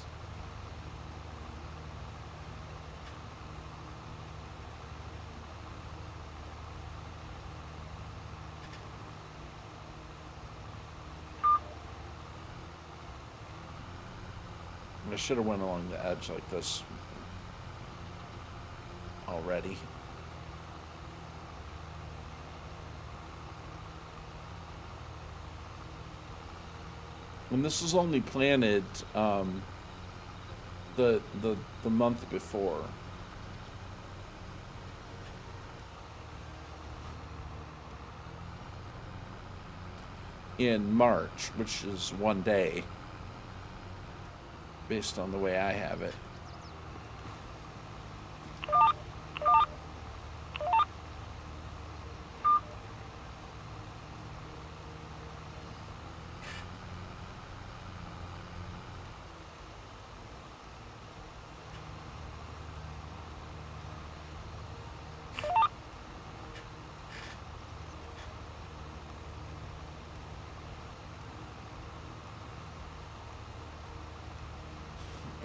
I should have went along the edge like this already. And this was only planted the month before. In March, which is one day, based on the way I have it.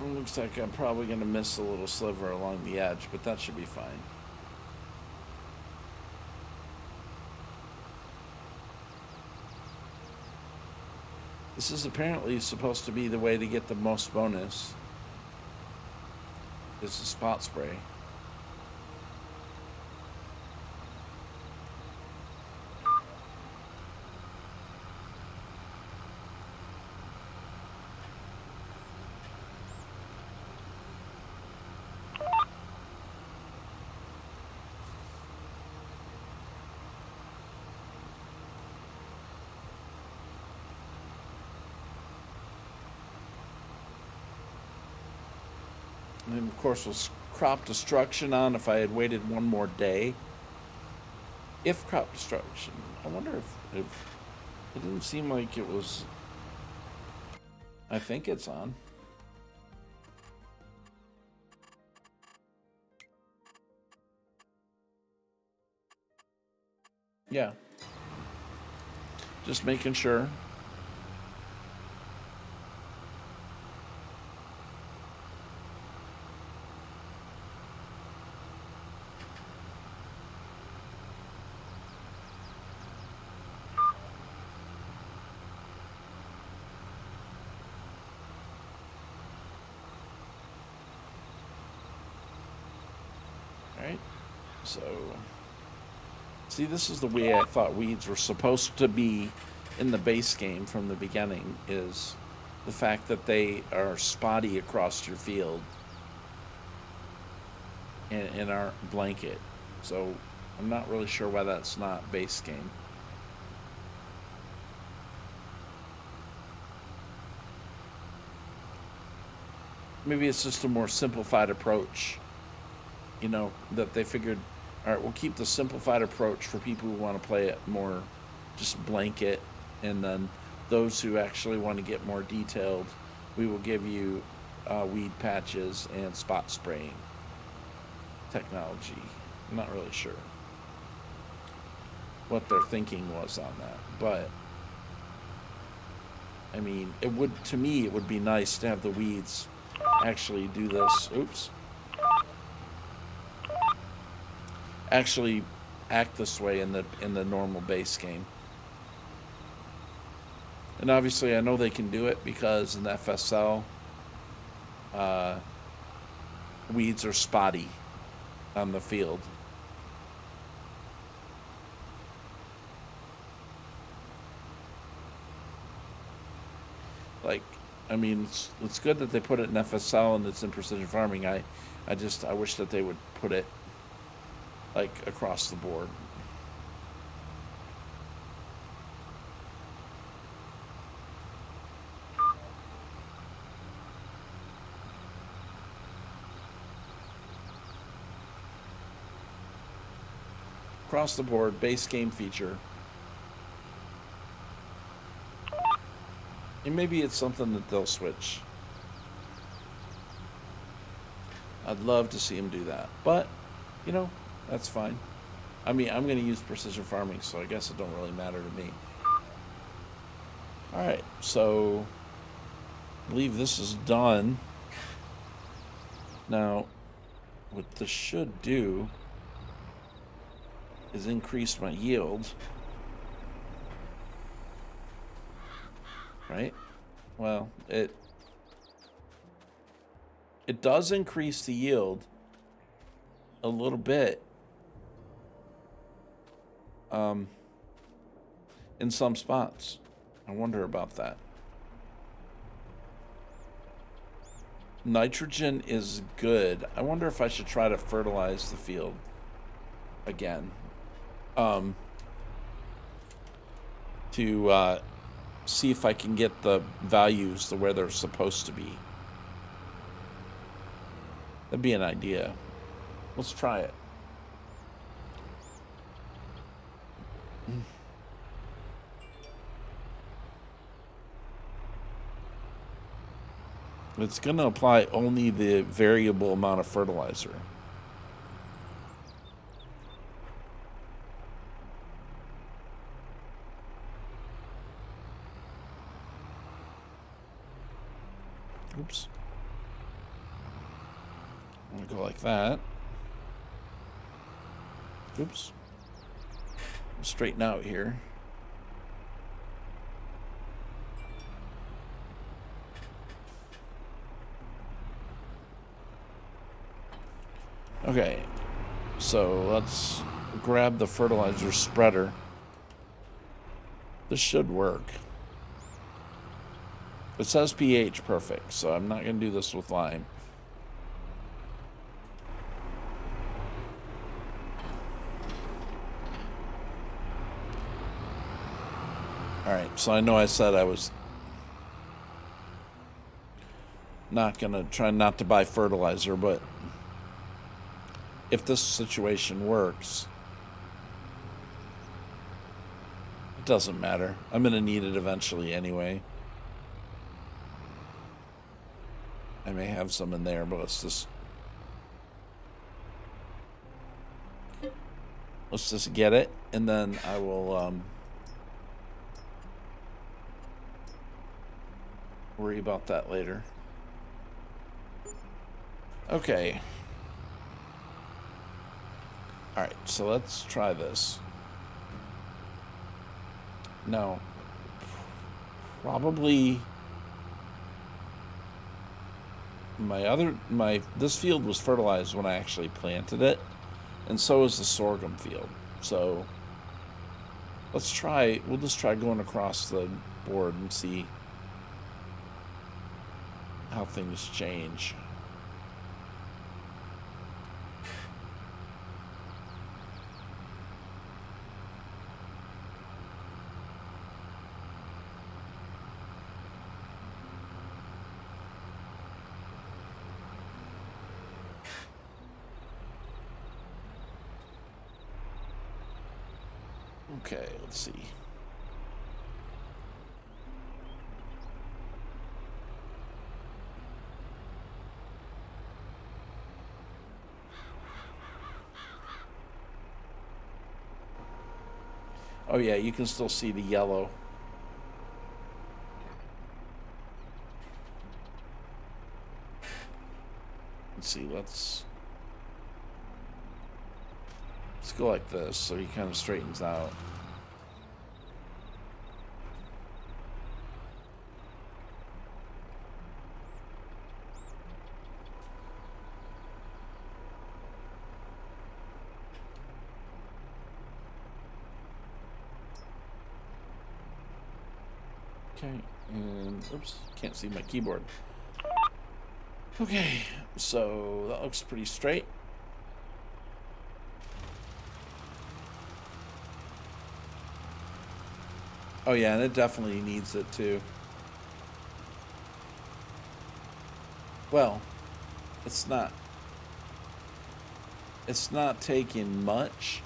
It looks like I'm probably going to miss a little sliver along the edge, but that should be fine. This is apparently supposed to be the way to get the most bonus. Is the spot spray. And then, of course, was crop destruction on if I had waited one more day. If crop destruction, I wonder if it didn't seem like it was. I think it's on. Yeah. Just making sure. Right? So, see, this is the way I thought weeds were supposed to be in the base game from the beginning, is the fact that they are spotty across your field and aren't blanket. So, I'm not really sure why that's not base game. Maybe it's just a more simplified approach, that they figured, all right, we'll keep the simplified approach for people who want to play it more just blanket, and then those who actually want to get more detailed, we will give you weed patches and spot spraying technology. I'm not really sure what their thinking was on that, but I mean, it would, to me, it would be nice to have the weeds actually do this. Oops. Actually act this way in the normal base game. And obviously I know they can do it because in FSL weeds are spotty on the field. Like, I mean, it's good that they put it in FSL and it's in precision farming. I wish that they would put it like across the board. Across the board, base game feature. And maybe it's something that they'll switch. I'd love to see them do that. But, that's fine. I mean, I'm going to use precision farming, so I guess it don't really matter to me. All right, so I believe this is done. Now, what this should do is increase my yield. Right? Well, it does increase the yield a little bit. In some spots. I wonder about that. Nitrogen is good. I wonder if I should try to fertilize the field again. To see if I can get the values to where they're supposed to be. That'd be an idea. Let's try it. It's going to apply only the variable amount of fertilizer. Oops. I'm going to go like that. Oops. Straighten out here. Okay, so let's grab the fertilizer spreader. This should work. It says pH perfect, so I'm not going to do this with lime. Alright, so I know I said I was not going to try not to buy fertilizer, but if this situation works, it doesn't matter. I'm going to need it eventually anyway. I may have some in there, but let's just get it, and then I will worry about that later. Okay. Alright, so let's try this. No. Probably this field was fertilized when I actually planted it, and so is the sorghum field. So we'll just try going across the board and see how things change. Okay, let's see. Oh yeah, you can still see the yellow. Let's see, let's go like this so he kind of straightens out. Okay, and oops, can't see my keyboard. Okay, so that looks pretty straight. Oh yeah, and it definitely needs it too. Well, it's not taking much.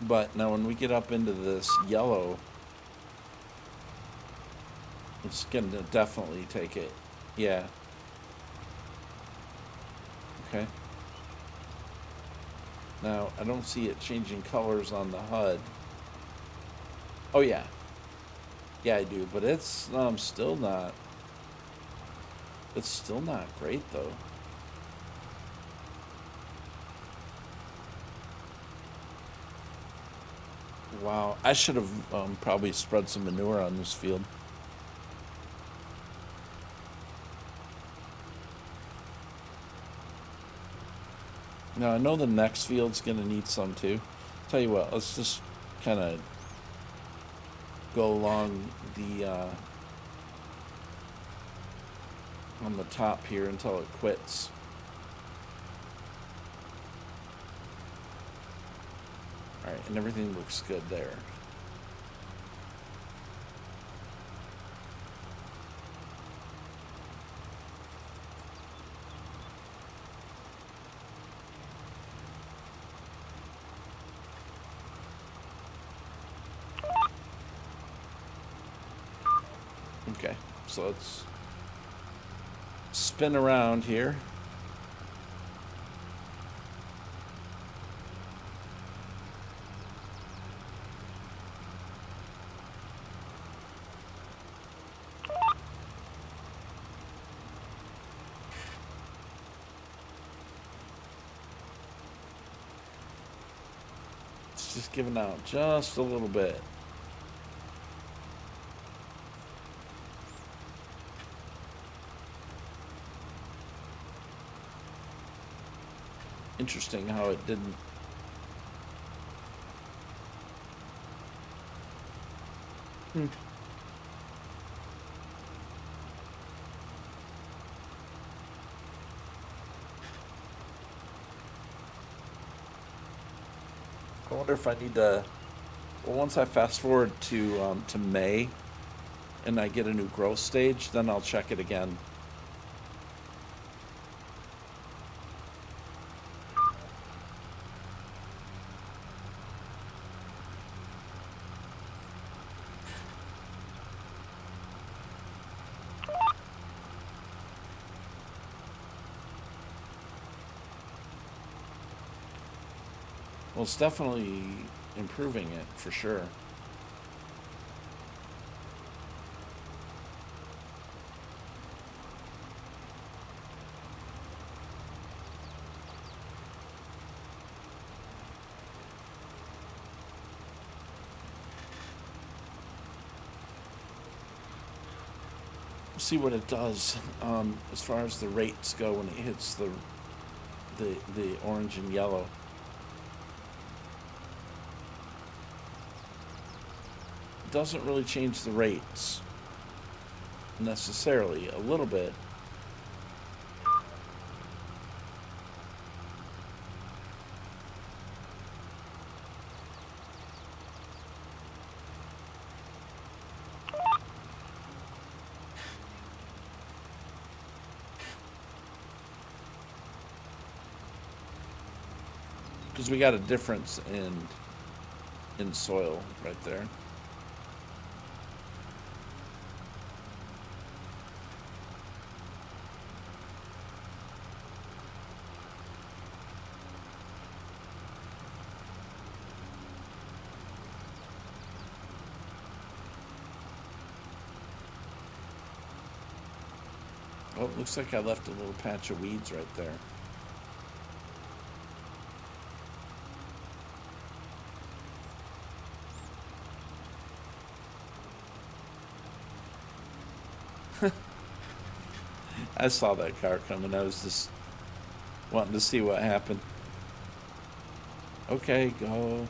But now when we get up into this yellow, it's going to definitely take it. Yeah. Okay. Now, I don't see it changing colors on the HUD. Oh, yeah. Yeah, I do, but it's still not... It's still not great, though. Wow. I should have probably spread some manure on this field. Now, I know the next field's going to need some, too. Tell you what, let's just kind of go along the... on the top here until it quits. Alright, and everything looks good there. Okay, so let's spin around here. It's just giving out just a little bit. Interesting how it didn't. I wonder if I need to. Well, once I fast forward to May, and I get a new growth stage, then I'll check it again. Well, it's definitely improving it for sure. See what it does as far as the rates go when it hits the orange and yellow. It doesn't really change the rates necessarily. A little bit. Because we got a difference in soil right there. Oh, it looks like I left a little patch of weeds right there. I saw that car coming. I was just wanting to see what happened. Okay, go.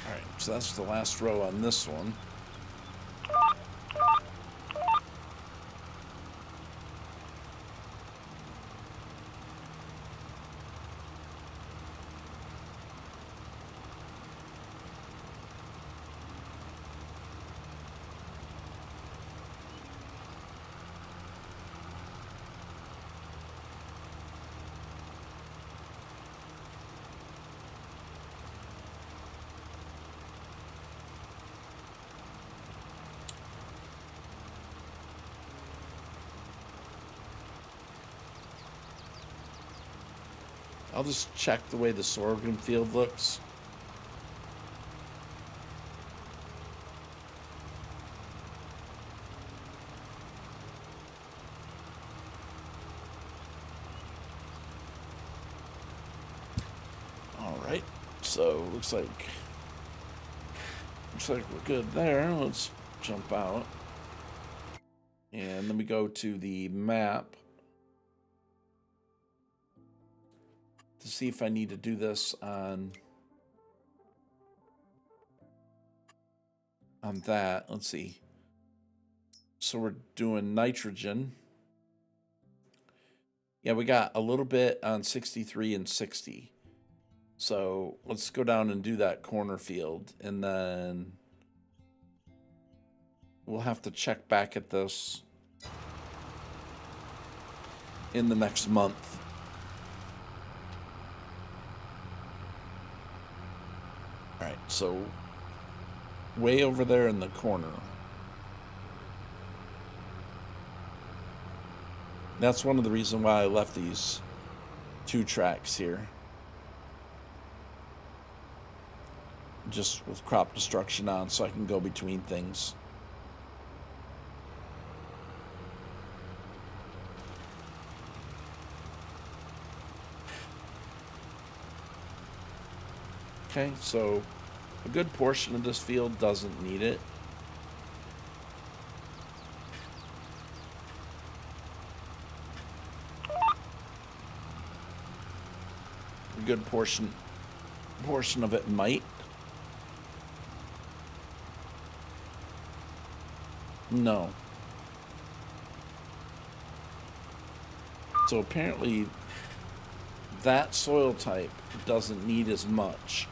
Alright, so that's the last row on this one. I'll just check the way the sorghum field looks. All right, so looks like we're good there. Let's jump out. And then we go to the map to see if I need to do this on that. Let's see. So we're doing nitrogen. Yeah, we got a little bit on 63 and 60. So let's go down and do that corner field, and then we'll have to check back at this in the next month. All right, so way over there in the corner. That's one of the reasons why I left these 2 tracks here. Just with crop destruction on, so I can go between things. Okay, so a good portion of this field doesn't need it. A good portion of it might. No. So apparently that soil type doesn't need as much.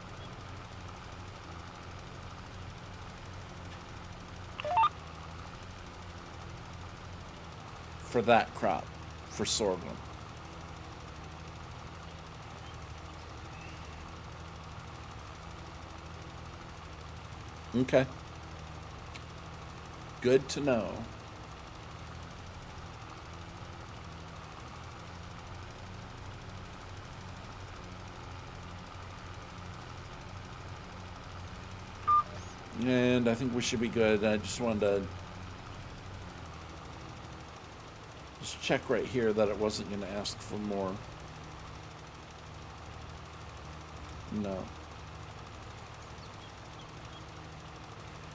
For that crop, for sorghum. Okay. Good to know. And I think we should be good. I just wanted to just check right here that it wasn't going to ask for more. No.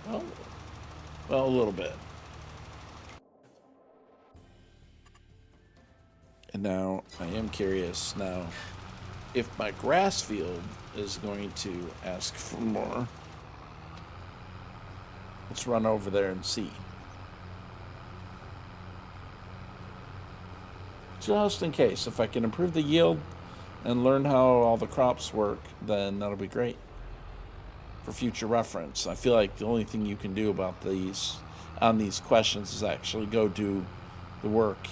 Well, a little bit. And now I am curious now if my grass field is going to ask for more. Let's run over there and see. Just in case, if I can improve the yield and learn how all the crops work, then that'll be great for future reference. I feel like the only thing you can do about these on these questions is actually go do the work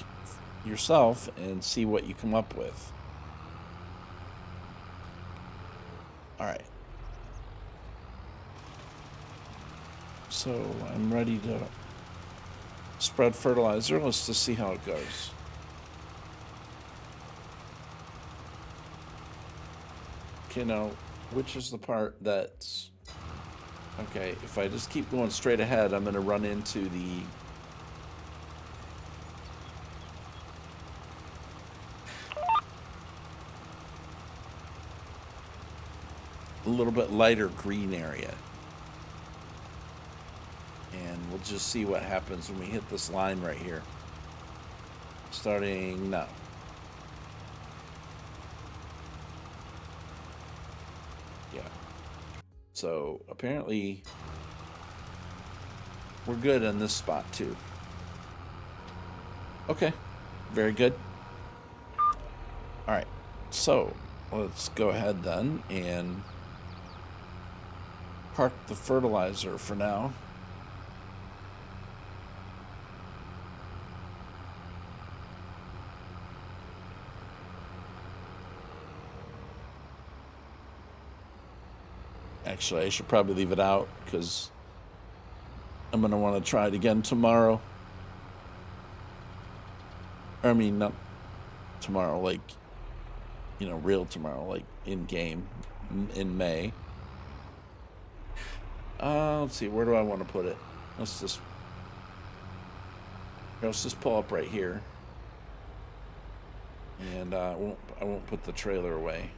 yourself and see what you come up with. All right. So I'm ready to spread fertilizer. Let's just see how it goes. Okay, now, which is the part that's... Okay, if I just keep going straight ahead, I'm going to run into the... a little bit lighter green area. And we'll just see what happens when we hit this line right here. Starting now. Yeah. So apparently we're good in this spot too. Okay, very good. All right, so let's go ahead then and park the fertilizer for now. Actually, I should probably leave it out because I'm going to want to try it again tomorrow. I mean, not tomorrow, like you know, real tomorrow, like in game in May. Let's see, where do I want to put it? Let's just pull up right here, and I won't put the trailer away.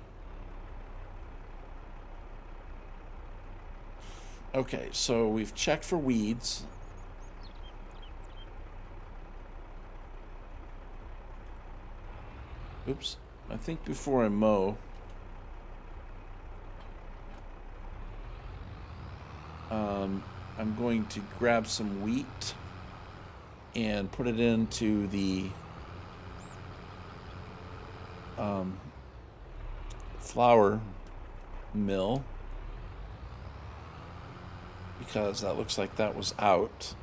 Okay, so we've checked for weeds. Oops, I think before I mow, I'm going to grab some wheat and put it into the flour mill, because that looks like that was out.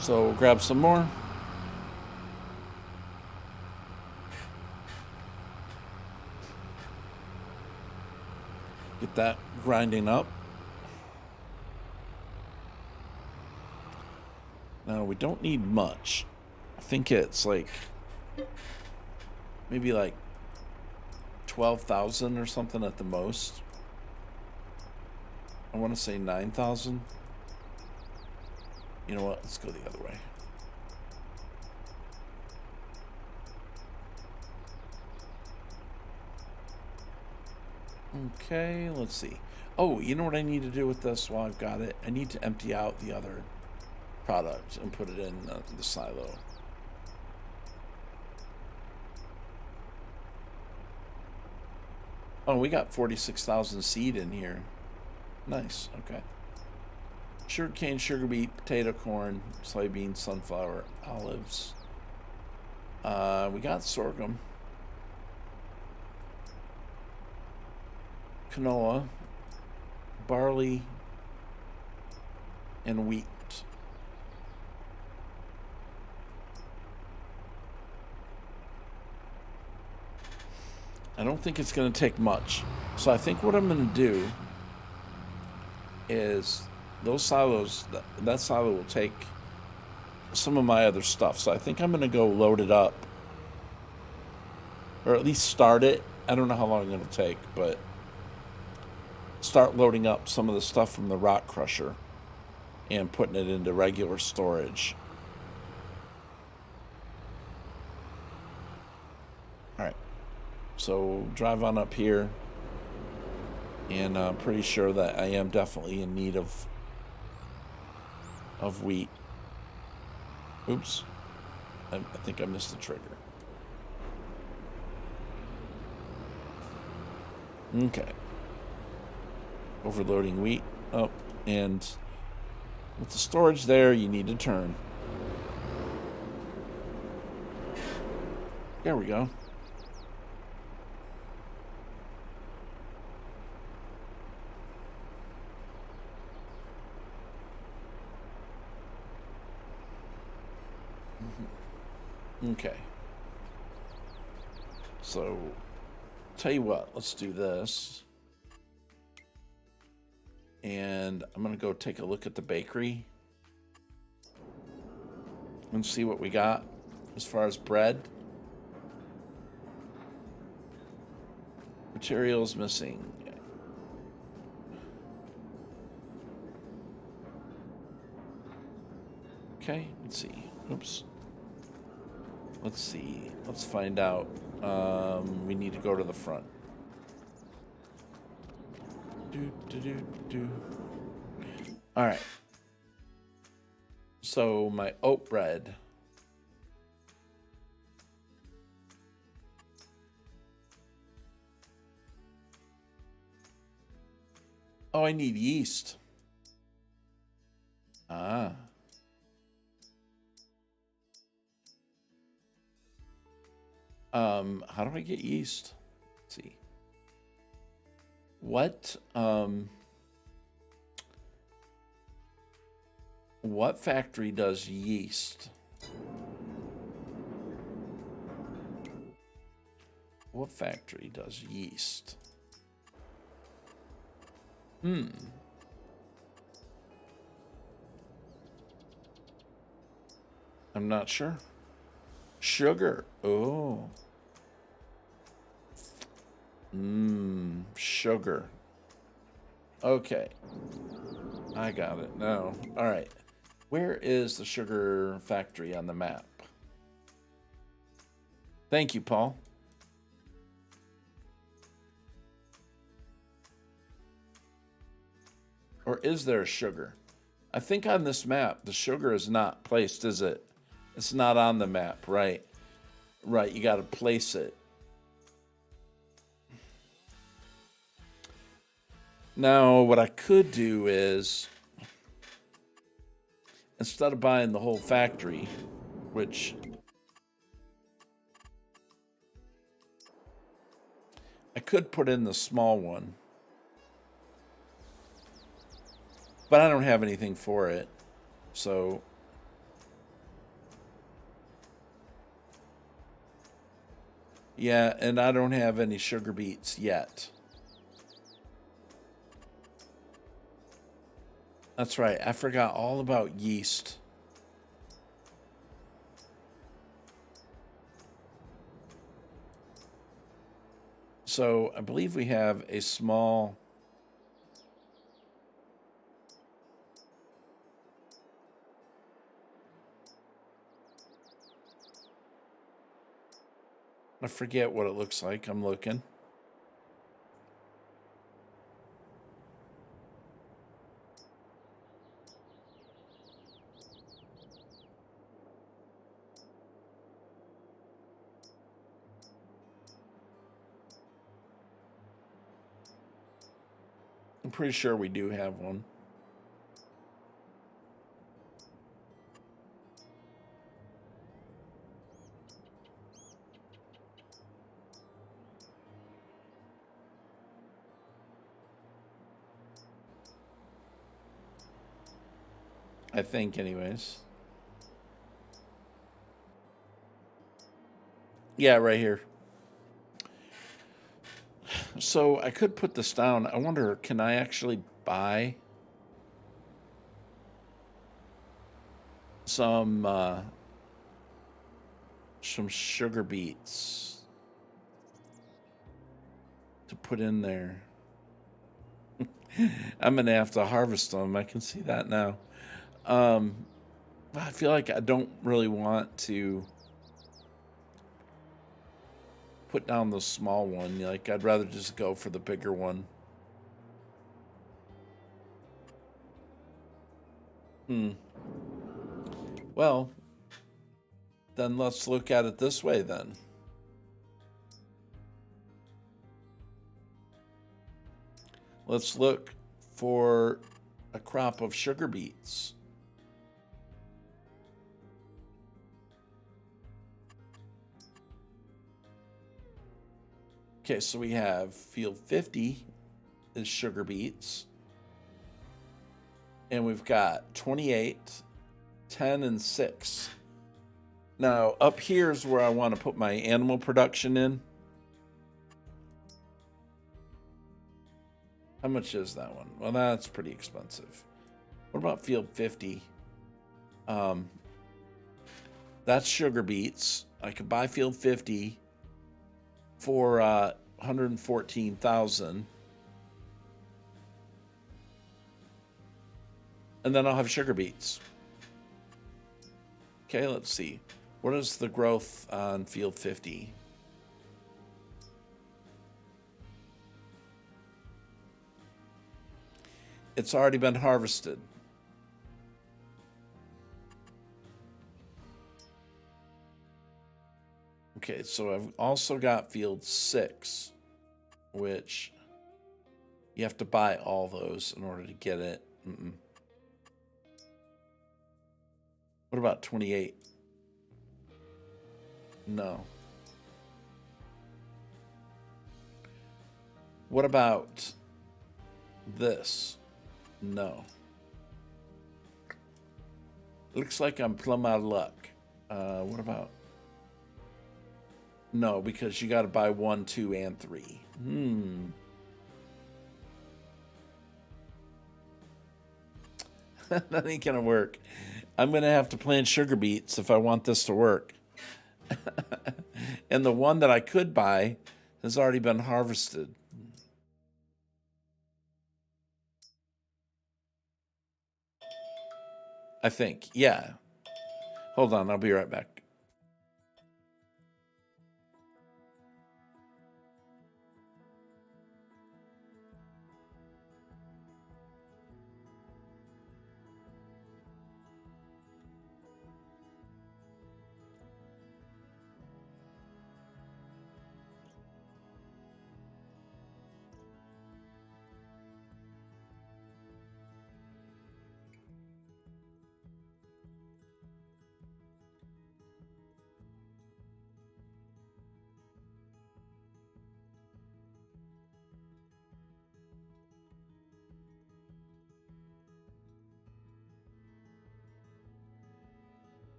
So we'll grab some more. Get that grinding up. Now we don't need much. I think it's like maybe like 12,000 or something at the most. I want to say 9,000. You know what? Let's go the other way. Okay, let's see. Oh, you know what I need to do with this while I've got it? I need to empty out the other product and put it in the silo. Oh, we got 46,000 seed in here. Nice, okay. Sugarcane, sugar beet, potato, corn, soybeans, sunflower, olives. We got sorghum. Canola, barley, and wheat. I don't think it's going to take much. So I think what I'm going to do is those silos, that silo will take some of my other stuff. So I think I'm going to go load it up, or at least start it. I don't know how long it'll take, but start loading up some of the stuff from the rock crusher and putting it into regular storage. All right. So drive on up here, and I'm pretty sure that I am definitely in need of wheat. Oops. I think I missed the trigger. Okay. Overloading wheat. Oh, and with the storage there, you need to turn. There we go. Okay. So, tell you what, let's do this. And I'm going to go take a look at the bakery and see what we got as far as bread. Materials missing. Okay, let's see. Oops. Let's see. Let's find out. We need to go to the front. All right. So my oat bread. Oh, I need yeast. Ah. How do I get yeast? Let's see. What factory does yeast? What factory does yeast? I'm not sure. Sugar. Oh. Sugar. Okay. I got it. No. All right. Where is the sugar factory on the map? Thank you, Paul. Or is there sugar? I think on this map, the sugar is not placed, is it? It's not on the map, right? Right, you got to place it. Now, what I could do is, instead of buying the whole factory, which I could put in the small one, but I don't have anything for it, so yeah, and I don't have any sugar beets yet. That's right, I forgot all about yeast. So I believe we have a small... I forget what it looks like. I'm looking. I'm pretty sure we do have one. I think, anyways. Yeah, right here. So I could put this down. I wonder, can I actually buy some sugar beets to put in there? I'm gonna have to harvest them. I can see that now. I feel like I don't really want to put down the small one. Like, I'd rather just go for the bigger one. Well, then let's look at it this way then. Let's look for a crop of sugar beets. Okay, so we have field 50 is sugar beets. And we've got 28, 10, and 6. Now, up here is where I want to put my animal production in. How much is that one? Well, that's pretty expensive. What about field 50? That's sugar beets. I could buy field 50 for 114,000. And then I'll have sugar beets. Okay, let's see. What is the growth on field 50? It's already been harvested. Okay, so I've also got field 6, which you have to buy all those in order to get it. What about 28? No. What about this? No. Looks like I'm plumb out of luck. What about? No, because you got to buy 1, 2, and 3. That ain't gonna work. I'm going to have to plant sugar beets if I want this to work. And the one that I could buy has already been harvested. I think. Yeah. Hold on, I'll be right back.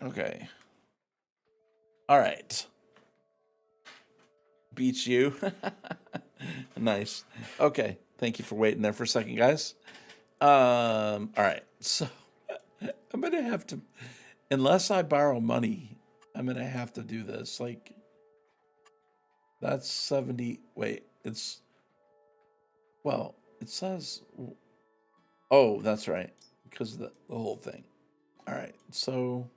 Okay. All right. Beats you. Nice. Okay. Thank you for waiting there for a second, guys. All right. So I'm gonna have to, unless I borrow money, I'm gonna have to do this. Like that's 70. Wait, it's well, it says. Oh, that's right, because of the whole thing. All right. So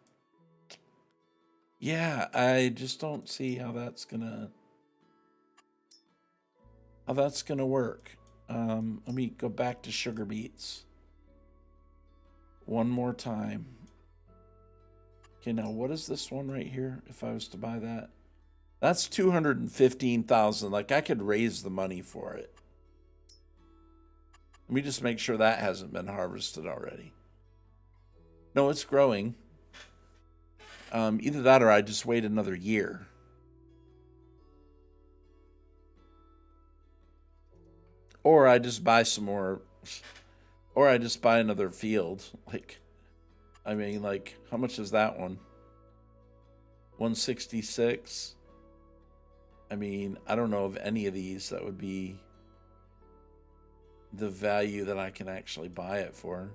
yeah, I just don't see how that's gonna work. Let me go back to sugar beets one more time. Okay, now what is this one right here? If I was to buy that, that's 215,000. Like I could raise the money for it. Let me just make sure that hasn't been harvested already. No, it's growing. Either that or I just wait another year. Or I just buy some more. Or I just buy another field. Like, I mean, like, how much is that one? 166. I mean, I don't know of any of these that would be the value that I can actually buy it for.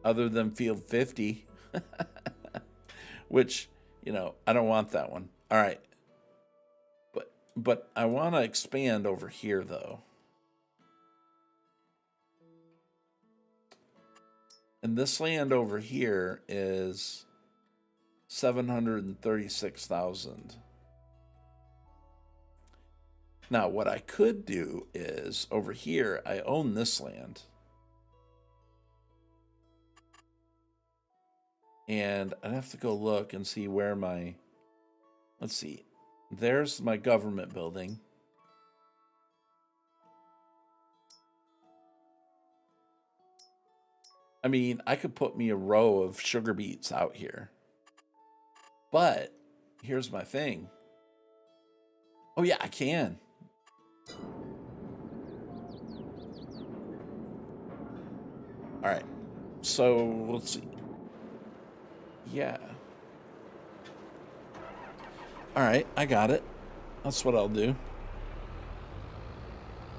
Other than field 50, which, I don't want that one. All right. But I want to expand over here though. And this land over here is 736,000. Now, what I could do is over here, I own this land. And I'd have to go look and see where my, let's see, there's my government building. I mean, I could put me a row of sugar beets out here. But here's my thing. Oh, yeah, I can. All right. So let's see. Yeah. All right, I got it. That's what I'll do.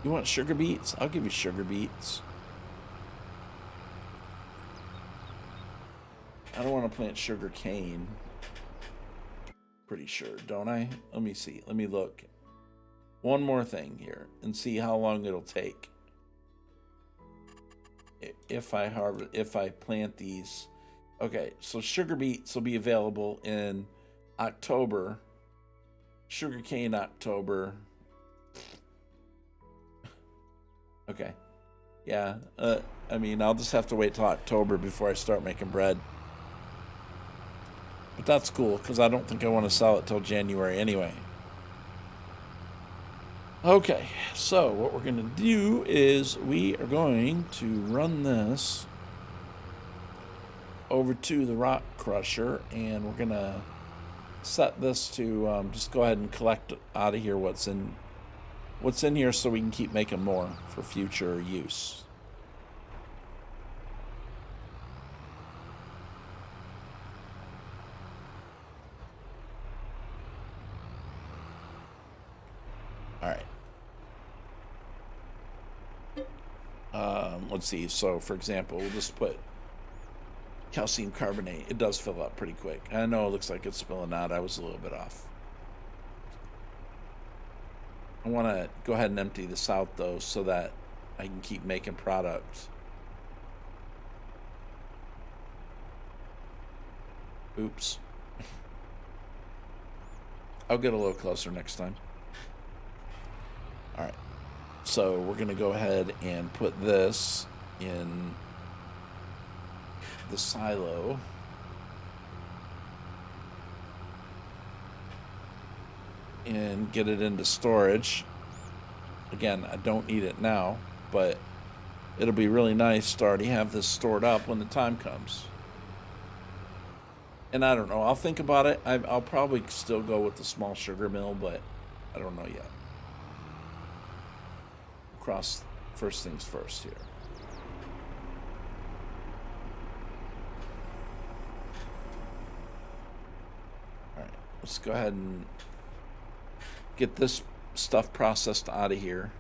You want sugar beets? I'll give you sugar beets. I don't want to plant sugar cane. Pretty sure, don't I? Let me see. Let me look. One more thing here and see how long it'll take. If I plant these. Okay, so sugar beets will be available in October. Sugarcane October. Okay. Yeah, I mean, I'll just have to wait till October before I start making bread. But that's cool, because I don't think I want to sell it till January anyway. Okay, so what we're going to do is we are going to run this over to the rock crusher, and we're going to set this to just go ahead and collect out of here what's in here so we can keep making more for future use. All right. Let's see. So, for example, we'll just put calcium carbonate. It does fill up pretty quick. I know it looks like it's spilling out. I was a little bit off. I want to go ahead and empty this out, though, so that I can keep making products. Oops. I'll get a little closer next time. All right. So we're going to go ahead and put this in the silo. And get it into storage. Again, I don't need it now, but it'll be really nice to already have this stored up when the time comes. And I don't know, I'll think about it. I'll probably still go with the small sugar mill, but I don't know yet. Cross first things first here. All right, let's go ahead and get this stuff processed out of here.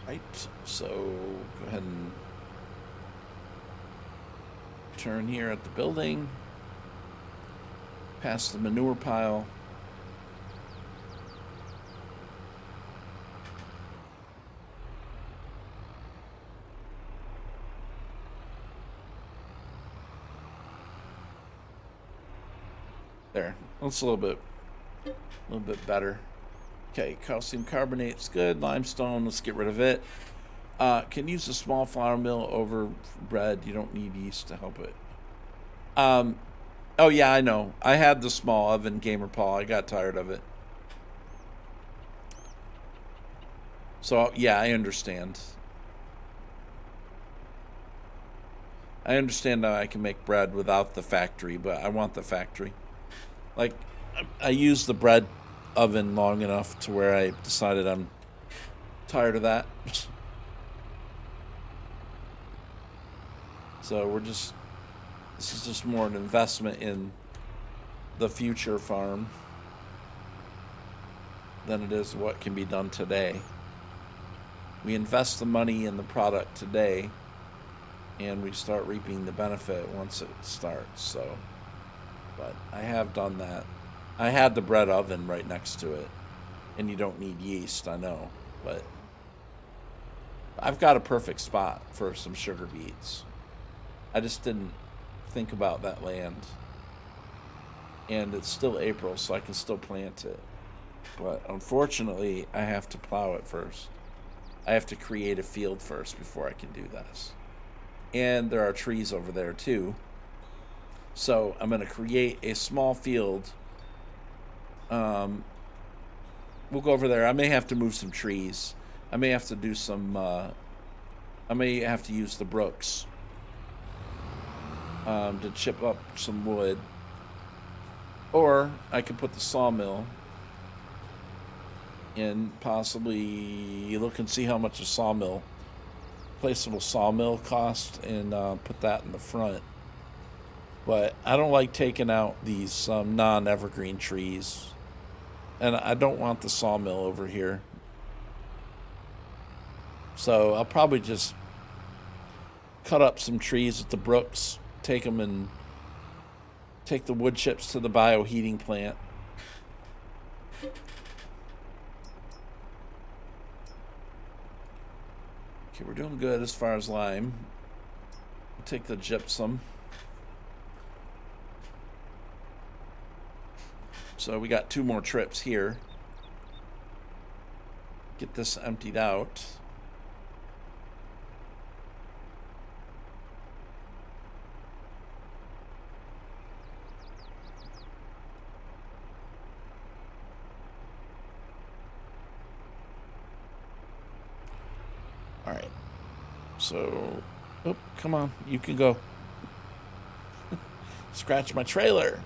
Right, so go ahead and turn here at the building, past the manure pile. There, that's a little bit better. Okay, calcium carbonate's good. Limestone, let's get rid of it. Can use a small flour mill over bread. You don't need yeast to help it. Oh yeah, I know. I had the small oven, Gamer Paul. I got tired of it. So yeah, I understand. I understand that I can make bread without the factory, but I want the factory. Like, I used the bread oven long enough to where I decided I'm tired of that. So this is just more an investment in the future farm than it is what can be done today. We invest the money in the product today, and we start reaping the benefit once it starts. So, but I have done that. I had the bread oven right next to it, and you don't need yeast, I know, but I've got a perfect spot for some sugar beets. I just didn't think about that land. And it's still April, so I can still plant it. But unfortunately, I have to plow it first. I have to create a field first before I can do this. And there are trees over there too. So I'm going to create a small field. We'll go over there. I may have to move some trees. I may have to do some... I may have to use the brooks to chip up some wood. Or I could put the sawmill and possibly look and see how much a sawmill, placeable sawmill costs, and put that in the front. But I don't like taking out these non-evergreen trees. And I don't want the sawmill over here. So I'll probably just cut up some trees at the brooks, take them and take the wood chips to the bioheating plant. Okay, we're doing good as far as lime. I'll take the gypsum. So we got 2 more trips here. Get this emptied out. All right. So, oh, come on, you can go. Scratch my trailer.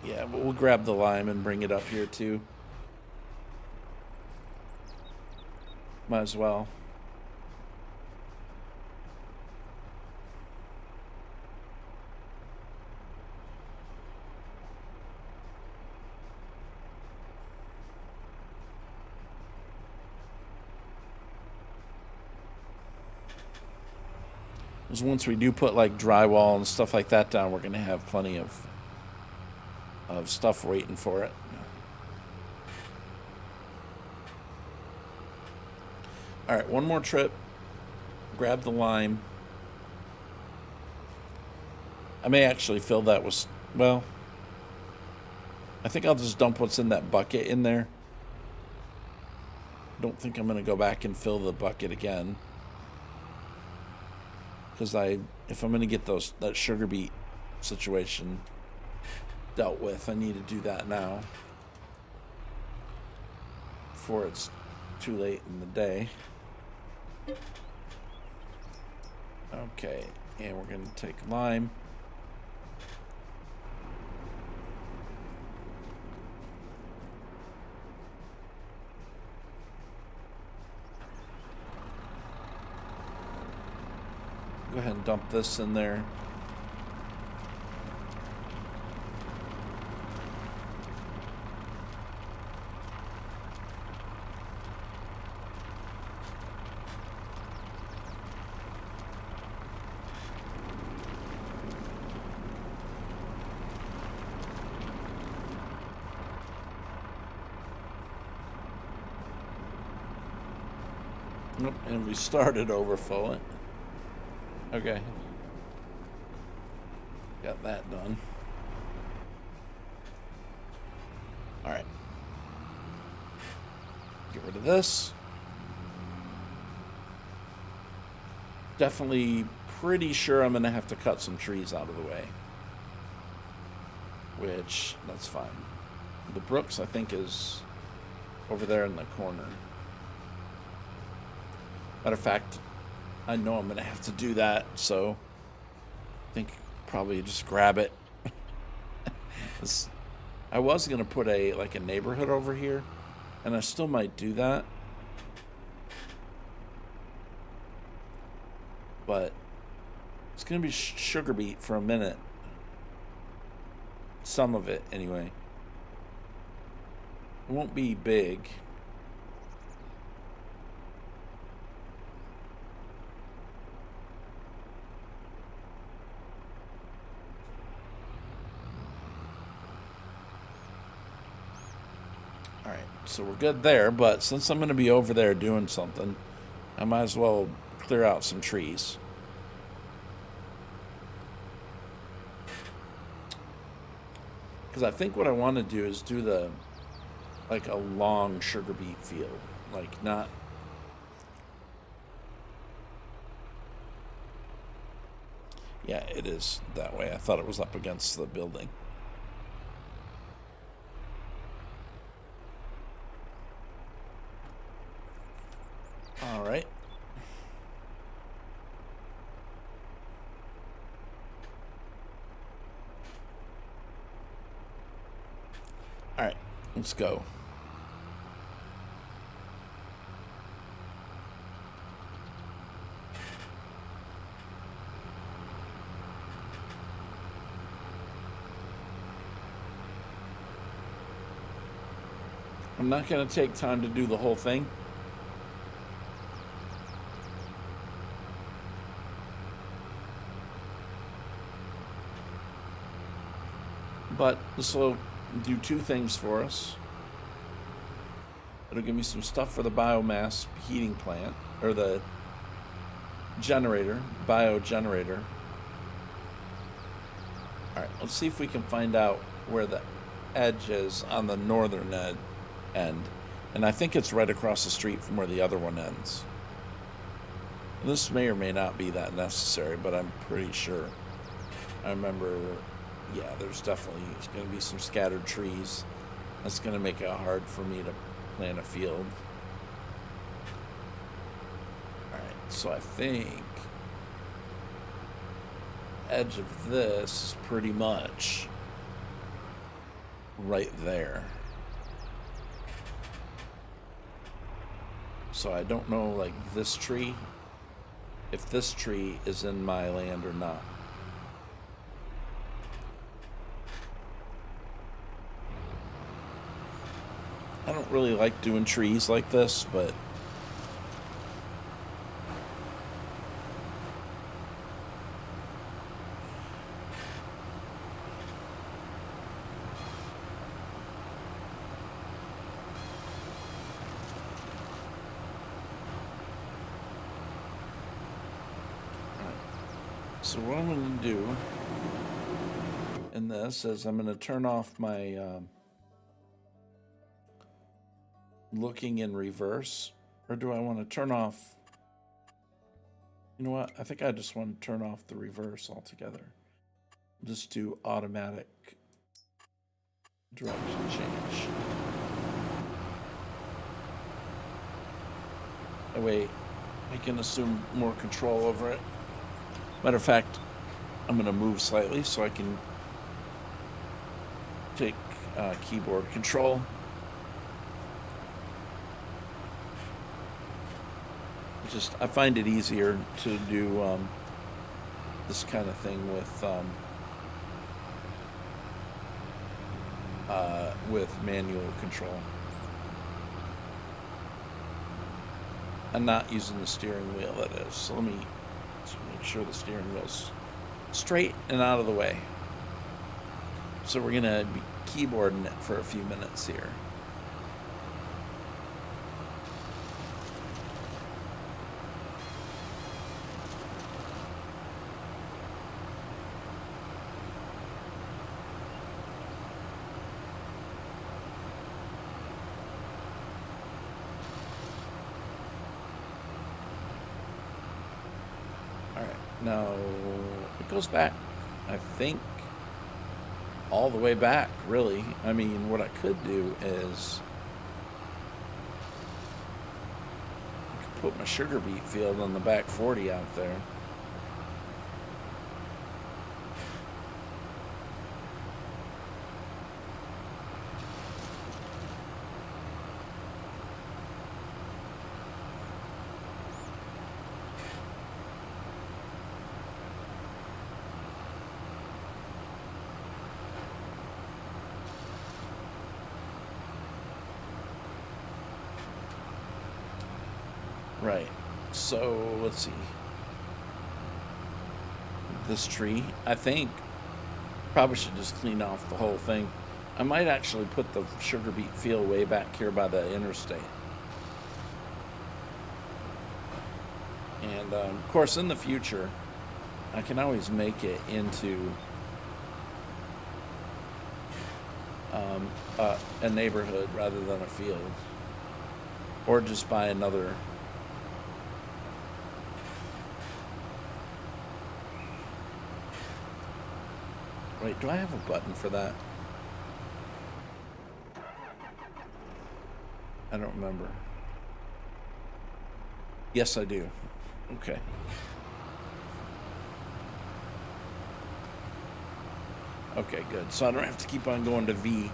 Yeah, but we'll grab the lime and bring it up here too. Might as well. Because once we do put like drywall and stuff like that down, we're going to have plenty of stuff waiting for it. All right, one more trip. Grab the lime. I may actually fill that with, well, I think I'll just dump what's in that bucket in there. Don't think I'm going to go back and fill the bucket again. Because if I'm going to get that sugar beet situation dealt with, I need to do that now before it's too late in the day. Okay, and we're going to take lime. Go ahead and dump this in there. And we started overflowing. Okay. Got that done. Alright. Get rid of this. Definitely pretty sure I'm going to have to cut some trees out of the way. Which, that's fine. The Brooks, I think, is over there in the corner. Matter of fact, I know I'm going to have to do that, so I think Probably just grab it. I was gonna put a neighborhood over here, and I still might do that, but it's gonna be sugar beet for a minute. Some of it, anyway. It won't be big. Alright, so we're good there, but since I'm going to be over there doing something, I might as well clear out some trees. Because I think what I want to do is do a long sugar beet field. Like, not... Yeah, it is that way. I thought it was up against the building. All right. All right, let's go. I'm not going to take time to do the whole thing. But this will do two things for us. It'll give me some stuff for the biomass heating plant, or the generator, biogenerator. Alright, let's see if we can find out where the edge is on the northern end. And I think it's right across the street from where the other one ends. And this may or may not be that necessary, but I'm pretty sure. I remember, yeah, there's definitely going to be some scattered trees. That's going to make it hard for me to plant a field. Alright, so I think edge of this is pretty much right there. So I don't know, like, this tree, if this tree is in my land or not. I don't really like doing trees like this, but so what I'm going to do in this is I'm going to turn off my looking in reverse. Or do I want to turn off... You know what? I think I just want to turn off the reverse altogether. Just do automatic direction change. That way I can assume more control over it. Matter of fact, I'm going to move slightly so I can take keyboard control. I find it easier to do this kind of thing with manual control. I'm not using the steering wheel, that is. So let me make sure the steering wheel's straight and out of the way. So we're going to be keyboarding it for a few minutes here. Now, it goes back, I think, all the way back, really. I mean, what I could do is I could put my sugar beet field on the back 40 out there. Right. So let's see. This tree, I think, probably should just clean off the whole thing. I might actually put the sugar beet field way back here by the interstate. And of course, in the future, I can always make it into a neighborhood rather than a field, or just buy another. Wait, do I have a button for that? I don't remember. Yes, I do. Okay. Okay, good. So I don't have to keep on going to V.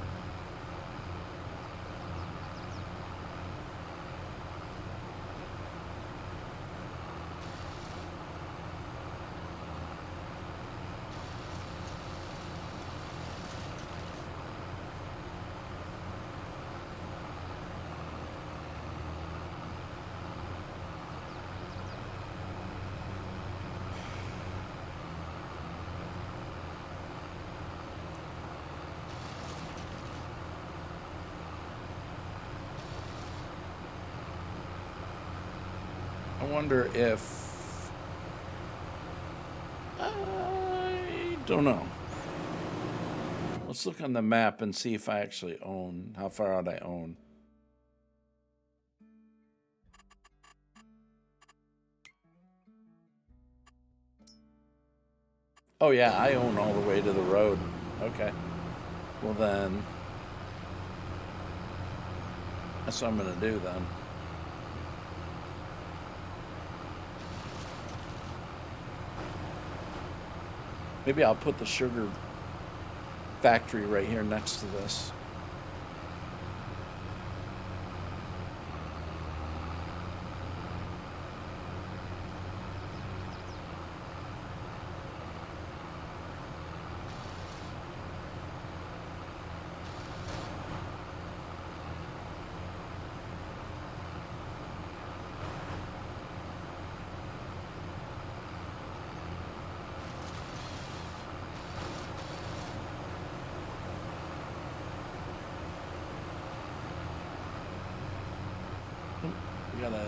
I wonder if... I don't know. Let's look on the map and see if I actually own, how far out I own. Oh yeah, I own all the way to the road. Okay. Well then, that's what I'm gonna do then. Maybe I'll put the sugar factory right here next to this. We gotta...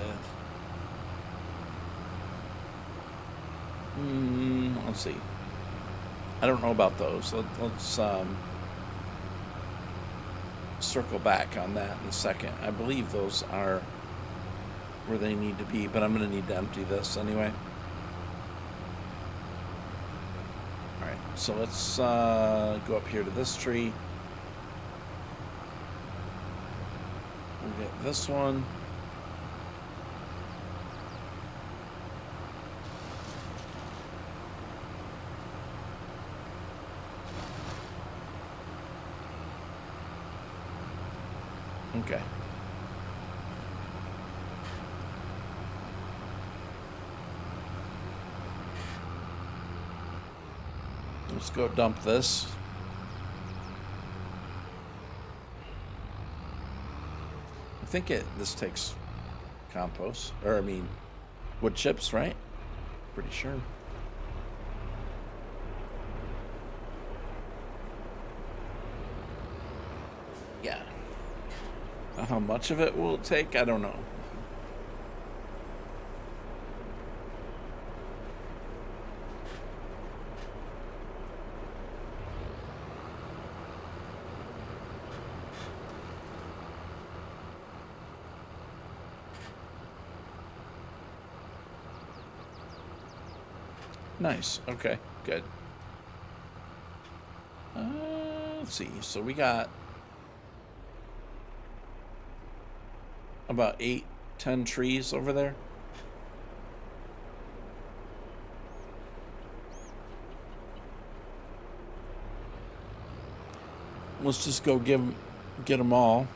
let's see. I don't know about those. Let's circle back on that in a second. I believe those are where they need to be, but I'm going to need to empty this anyway. Alright, so let's go up here to this tree. We'll get this one. Okay. Let's go dump this. I think this takes compost, or I mean, wood chips, right? Pretty sure. Yeah. How much of it will it take? I don't know. Nice. Okay, good. Let's see. So we got about 8-10 trees over there. Let's just go get them all.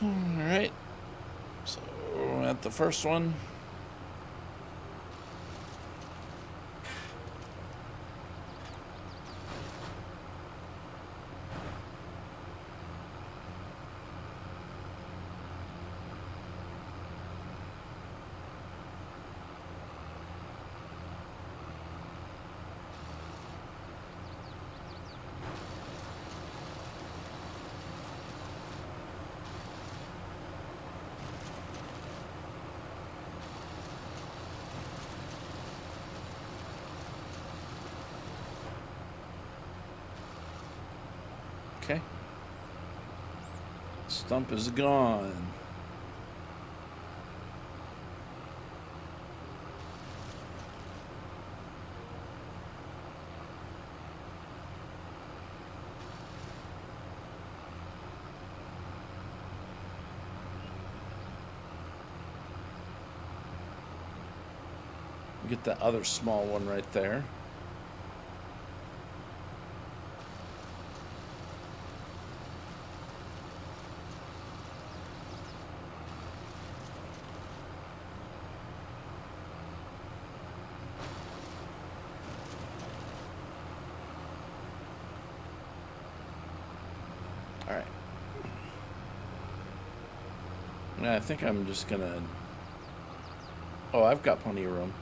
Alright. So, at the first one. Okay. Stump is gone. Get that other small one right there. All right. I think I'm just gonna... Oh, I've got plenty of room.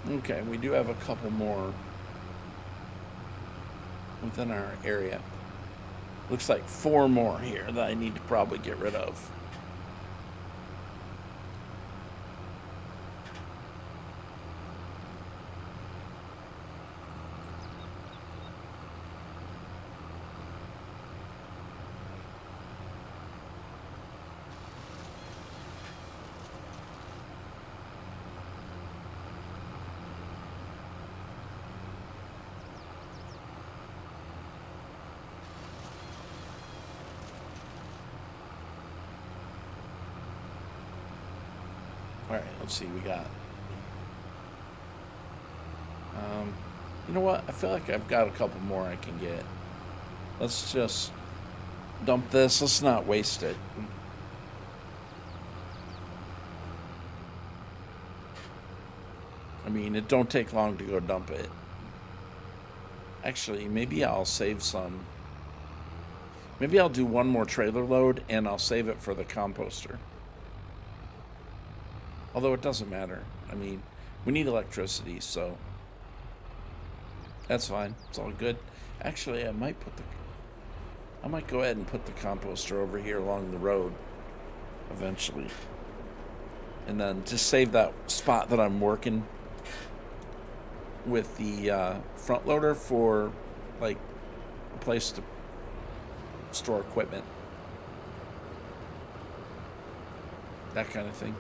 Okay, we do have a couple more within our area. Looks like 4 more here that I need to probably get rid of. All right, let's see. We got. You know what? I feel like I've got a couple more I can get. Let's just dump this. Let's not waste it. I mean, it don't take long to go dump it. Actually, maybe I'll save some. Maybe I'll do one more trailer load and I'll save it for the composter. Although it doesn't matter. I mean, we need electricity, so that's fine. It's all good. Actually, I might go ahead and put the composter over here along the road eventually. And then just save that spot that I'm working with the front loader for like a place to store equipment. That kind of thing.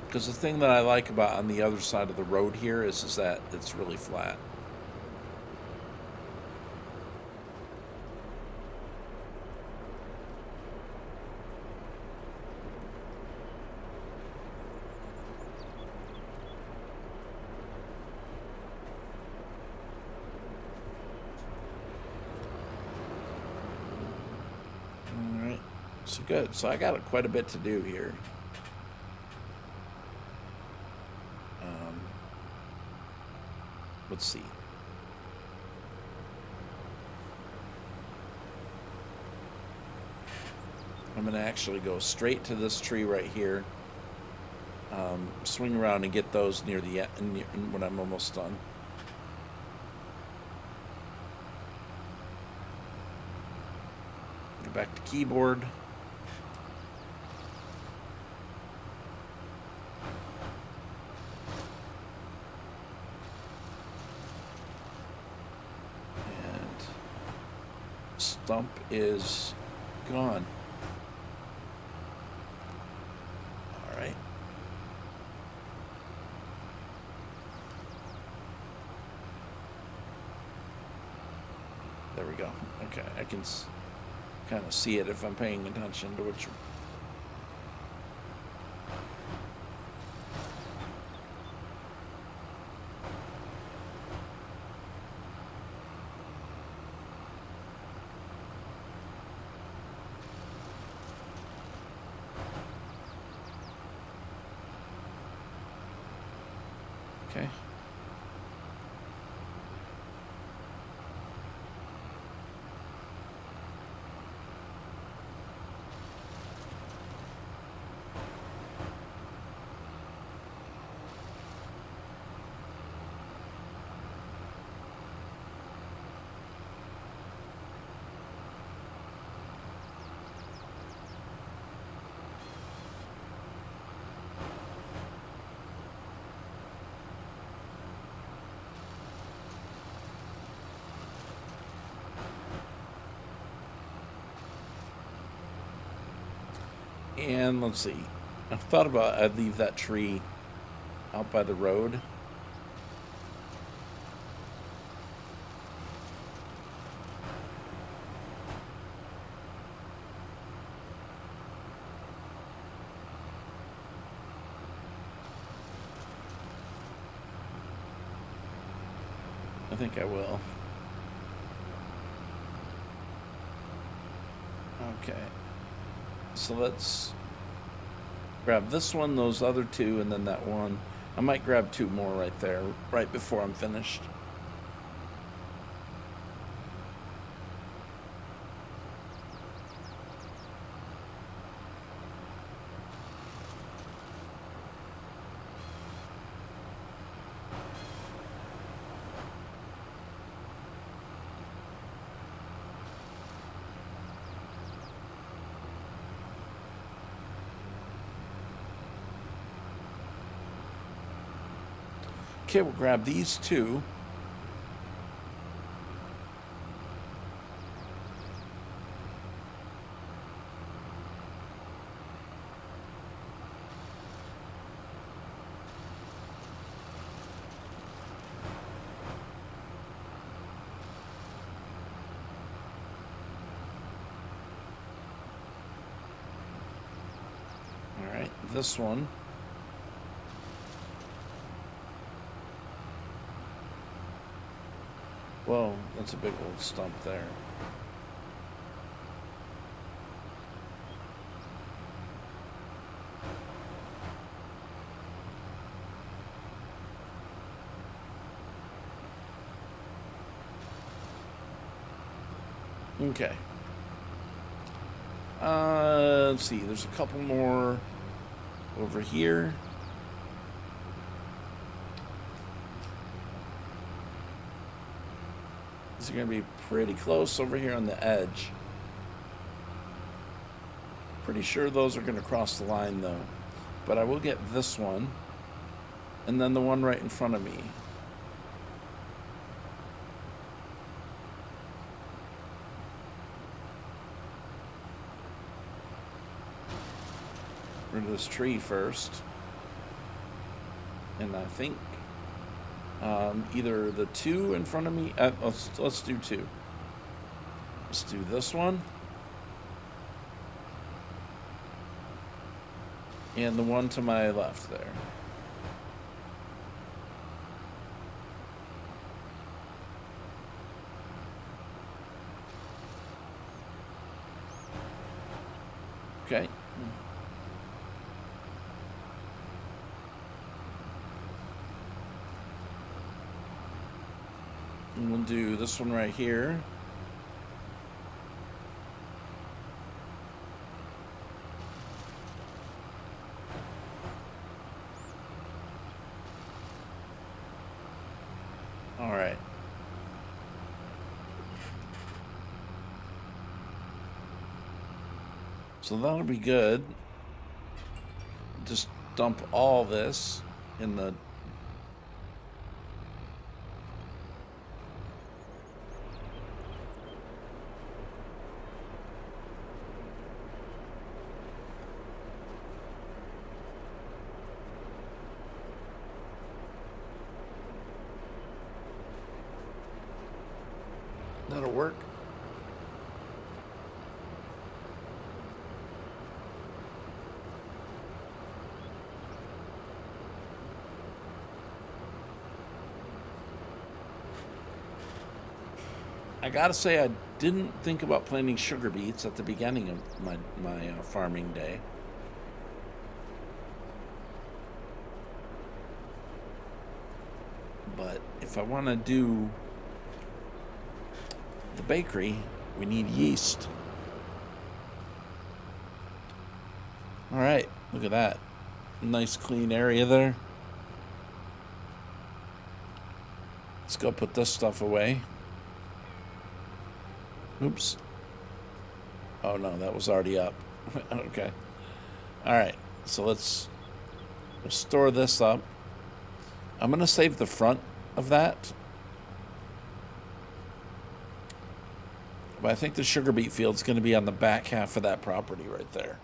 Because the thing that I like about on the other side of the road here is that it's really flat. Alright, so good. So I got quite a bit to do here. Let's see. I'm going to actually go straight to this tree right here. Swing around and get those near the end when I'm almost done. Go back to keyboard. Stump is gone. All right. There we go. Okay, I can kind of see it if I'm paying attention to what you're... Okay. And let's see. I thought about I'd leave that tree out by the road. I think I will. Okay. So let's grab this one, those other two, and then that one. I might grab two more right there, right before I'm finished. Okay, we'll grab these two. All right, this one. Whoa, that's a big old stump there. Okay. Let's see, there's a couple more over here. These are going to be pretty close over here on the edge. Pretty sure those are going to cross the line though. But I will get this one. And then the one right in front of me. Rid of this tree first. And I think either the two in front of me. Let's do two. Let's do this one. And the one to my left there. Okay. And we'll do this one right here. All right. So that'll be good. Just dump all this in the... That'll work. I gotta say, I didn't think about planting sugar beets at the beginning of my farming day. But if I want to do the bakery, we need yeast. All right, look at that. Nice clean area there. Let's go put this stuff away. Oops. Oh no, that was already up. Okay. All right, so let's store this up. I'm going to save the front of that. But I think the sugar beet field's going to be on the back half of that property right there.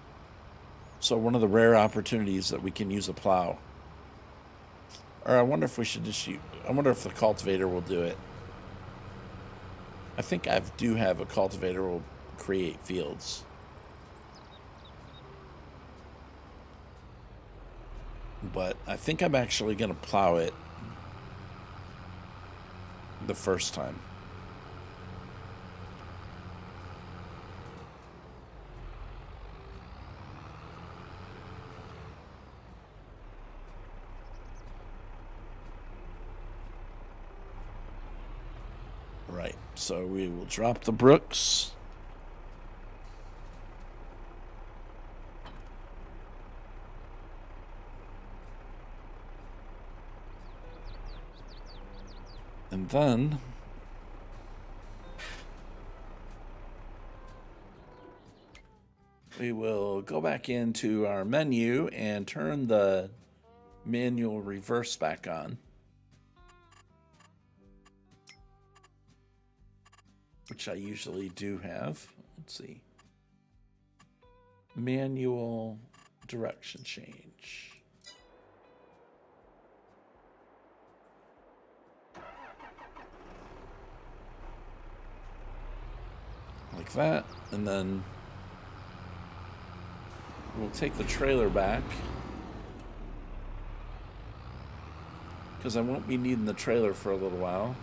So one of the rare opportunities that we can use a plow. Or I wonder if we should just use, I wonder if the cultivator will do it. I think I do have a cultivator will create fields. But I think I'm actually going to plow it the first time. Right, so we will drop the brooks. And then we will go back into our menu and turn the manual reverse back on. Which I usually do have. Let's see. Manual direction change. Like that, and then we'll take the trailer back because I won't be needing the trailer for a little while.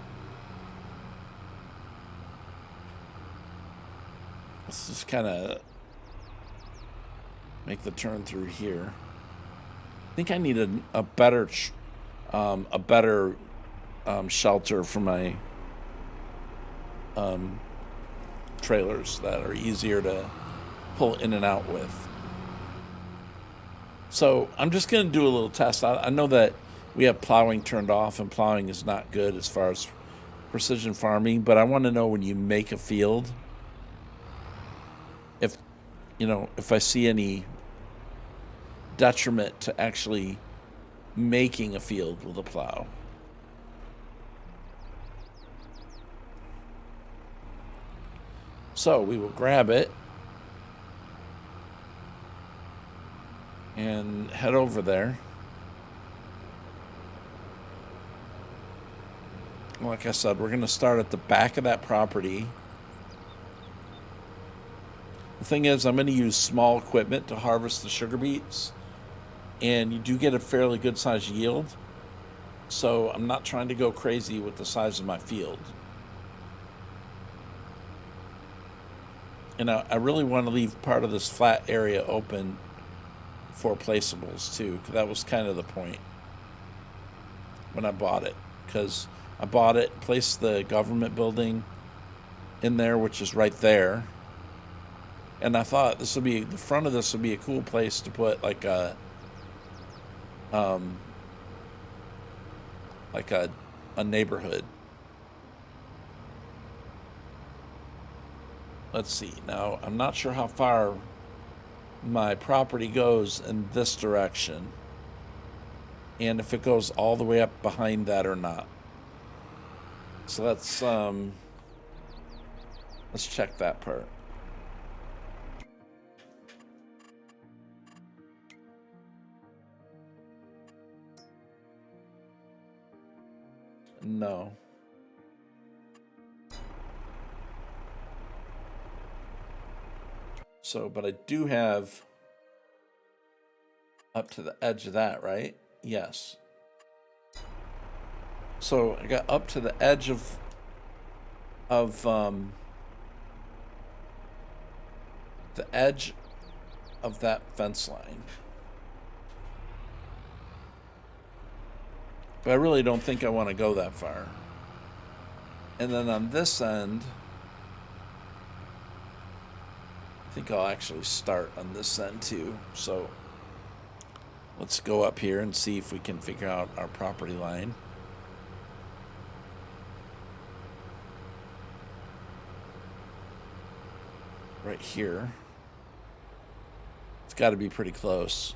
Let's just kind of make the turn through here. I think I need a better shelter for my trailers that are easier to pull in and out with. So I'm just going to do a little test. I know that we have plowing turned off, and plowing is not good as far as precision farming, but I want to know when you make a field, if I see any detriment to actually making a field with a plow. So we will grab it and head over there. Like I said, we're going to start at the back of that property. The thing is, I'm going to use small equipment to harvest the sugar beets, and you do get a fairly good size yield. So I'm not trying to go crazy with the size of my field. And I really want to leave part of this flat area open for placeables too, because that was kind of the point when I bought it. Because I bought it, placed the government building in there, which is right there. And I thought this would be, the front of this would be a cool place to put like a neighborhood. Let's see. Now, I'm not sure how far my property goes in this direction, and if it goes all the way up behind that or not. So let's check that part. No. So, but I do have up to the edge of that, right? Yes. So I got up to the edge of the edge of that fence line. But I really don't think I want to go that far. And then on this end, I think I'll actually start on this end too. So let's go up here and see if we can figure out our property line. Right here. It's got to be pretty close.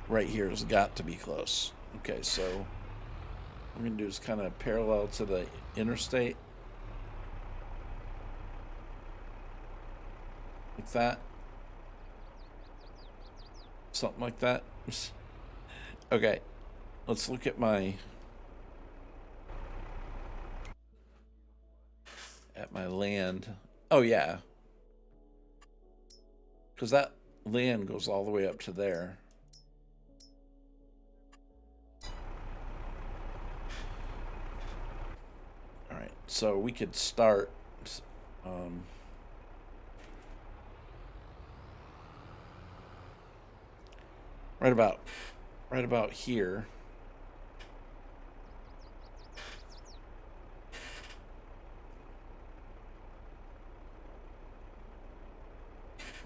Right here has got to be close. Okay, so what we're going to do is kind of parallel to the interstate. Like that. Something like that. Okay, let's look at my land. Oh yeah, because that land goes all the way up to there. All right, so we could start right about here.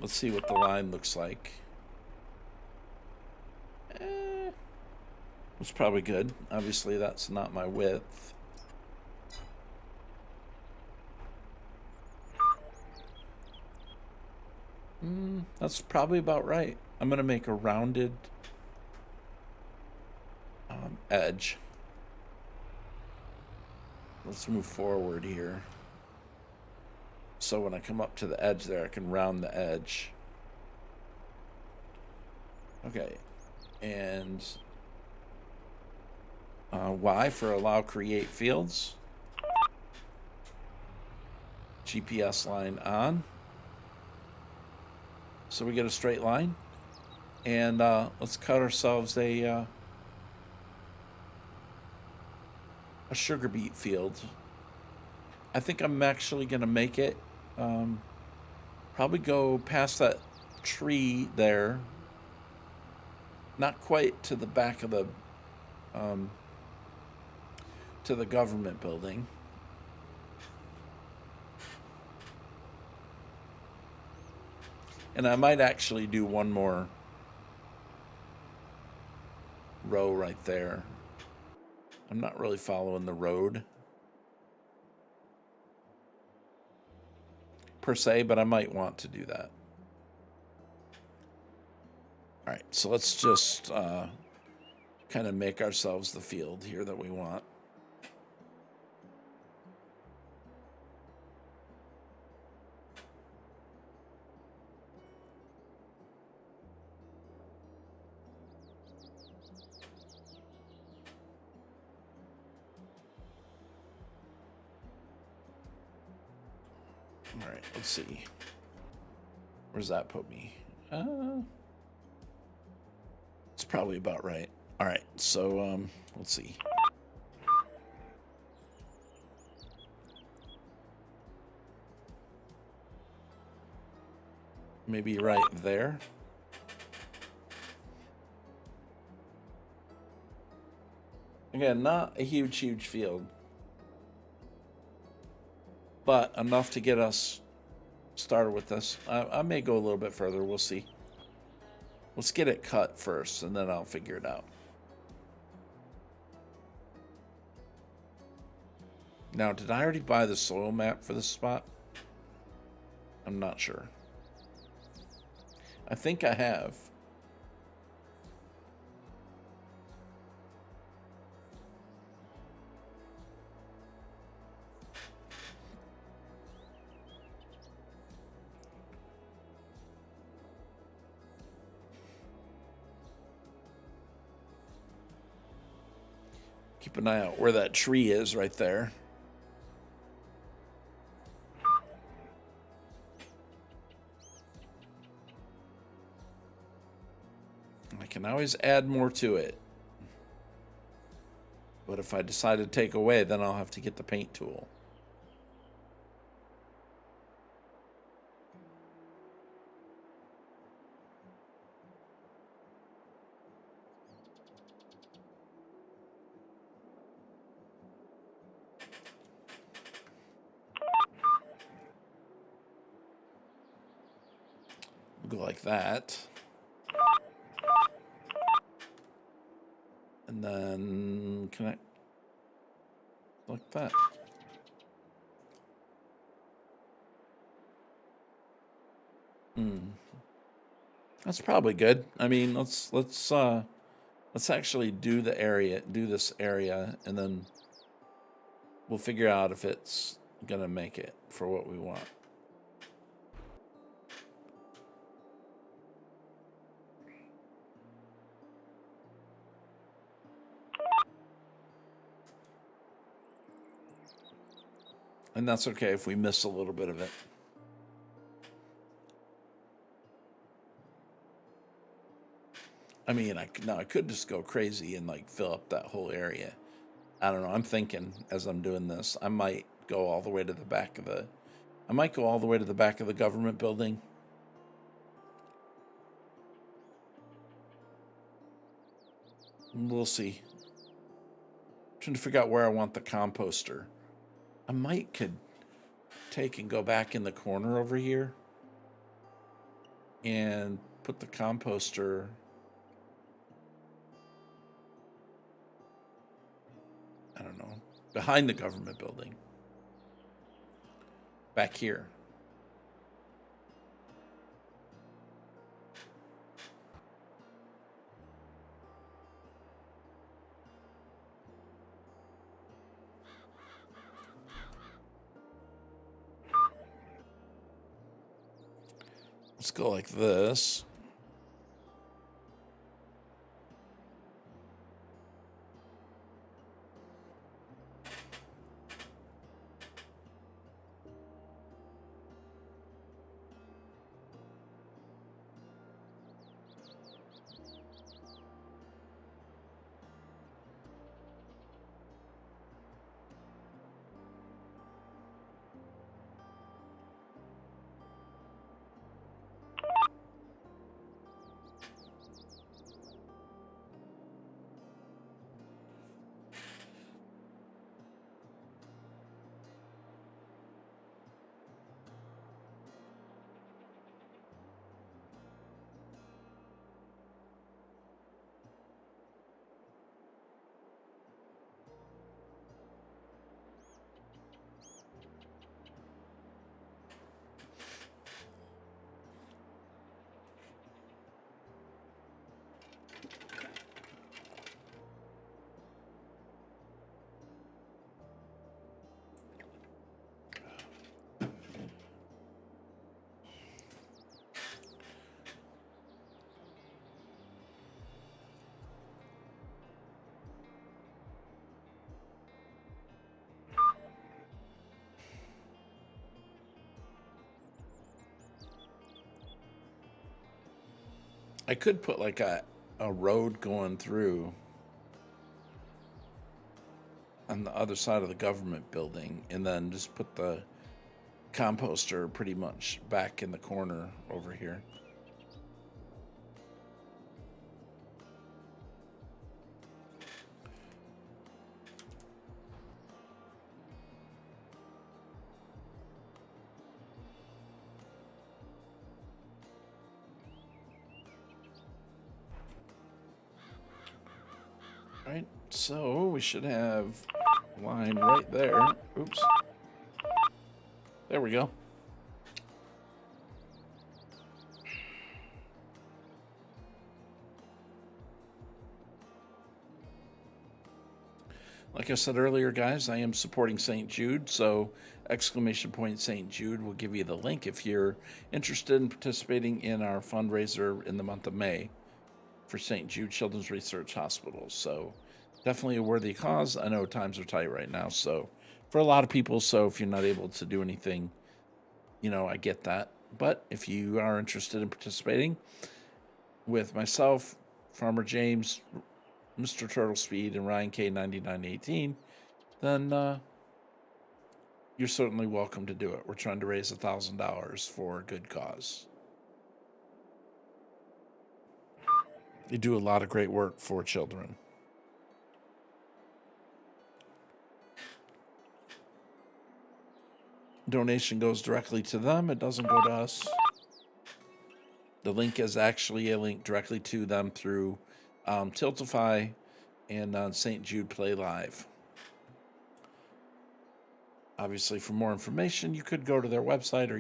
Let's see what the line looks like. It's probably good. Obviously, that's not my width. That's probably about right. I'm going to make a rounded edge. Let's move forward here. So when I come up to the edge there, I can round the edge. Okay. And Y for allow create fields. GPS line on. So we get a straight line. And let's cut ourselves a sugar beet field. I think I'm actually going to make it probably go past that tree there. Not quite to the back of the to the government building. And I might actually do one more row right there. I'm not really following the road per se, but I might want to do that. All right, so let's just kind of make ourselves the field here that we want. All right, let's see. Where's that put me? It's probably about right. All right, so let's see. Maybe right there. Again, not a huge field, but enough to get us started with this. I may go a little bit further. We'll see. Let's get it cut first, and then I'll figure it out. Now, did I already buy the soil map for this spot? I'm not sure. I think I have. Keep an eye out where that tree is right there. I can always add more to it. But if I decide to take away, then I'll have to get the paint tool. We'll go like that. And then connect like that. That's probably good. I mean, let's actually do this area, and then we'll figure out if it's gonna make it for what we want. And that's okay if we miss a little bit of it. I mean, I could just go crazy and like fill up that whole area. I don't know. I'm thinking as I'm doing this, I might go all the way to the back of the. I might go all the way to the back of the government building. We'll see. I'm trying to figure out where I want the composter. I could take and go back in the corner over here and put the composter. I don't know, behind the government building. Back here. Let's go like this. I could put like a road going through on the other side of the government building, and then just put the composter pretty much back in the corner over here. Right, so we should have a line right there. Oops. There we go. Like I said earlier, guys, I am supporting St. Jude, so !St. Jude will give you the link if you're interested in participating in our fundraiser in the month of May for St. Jude Children's Research Hospital. So definitely a worthy cause. I know times are tight right now, so for a lot of people, so if you're not able to do anything, I get that. But if you are interested in participating with myself Farmer James, Mr. Turtle Speed, and Ryan K9918, then you're certainly welcome to do it. We're trying to raise $1,000 for a good cause. You do a lot of great work for children. Donation goes directly to them. It doesn't go to us. The link is actually a link directly to them through Tiltify and St. Jude Play Live. Obviously, for more information, you could go to their website, or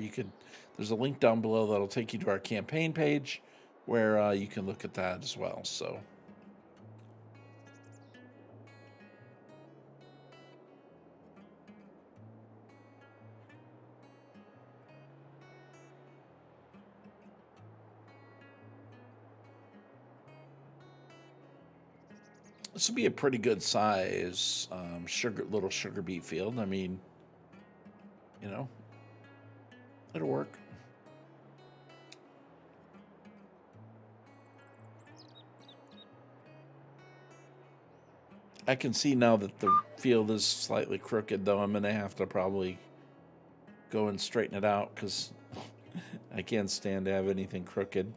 there's a link down below that'll take you to our campaign page where you can look at that as well. So, this would be a pretty good size little sugar beet field. I mean, it'll work. I can see now that the field is slightly crooked, though. I'm going to have to probably go and straighten it out because I can't stand to have anything crooked.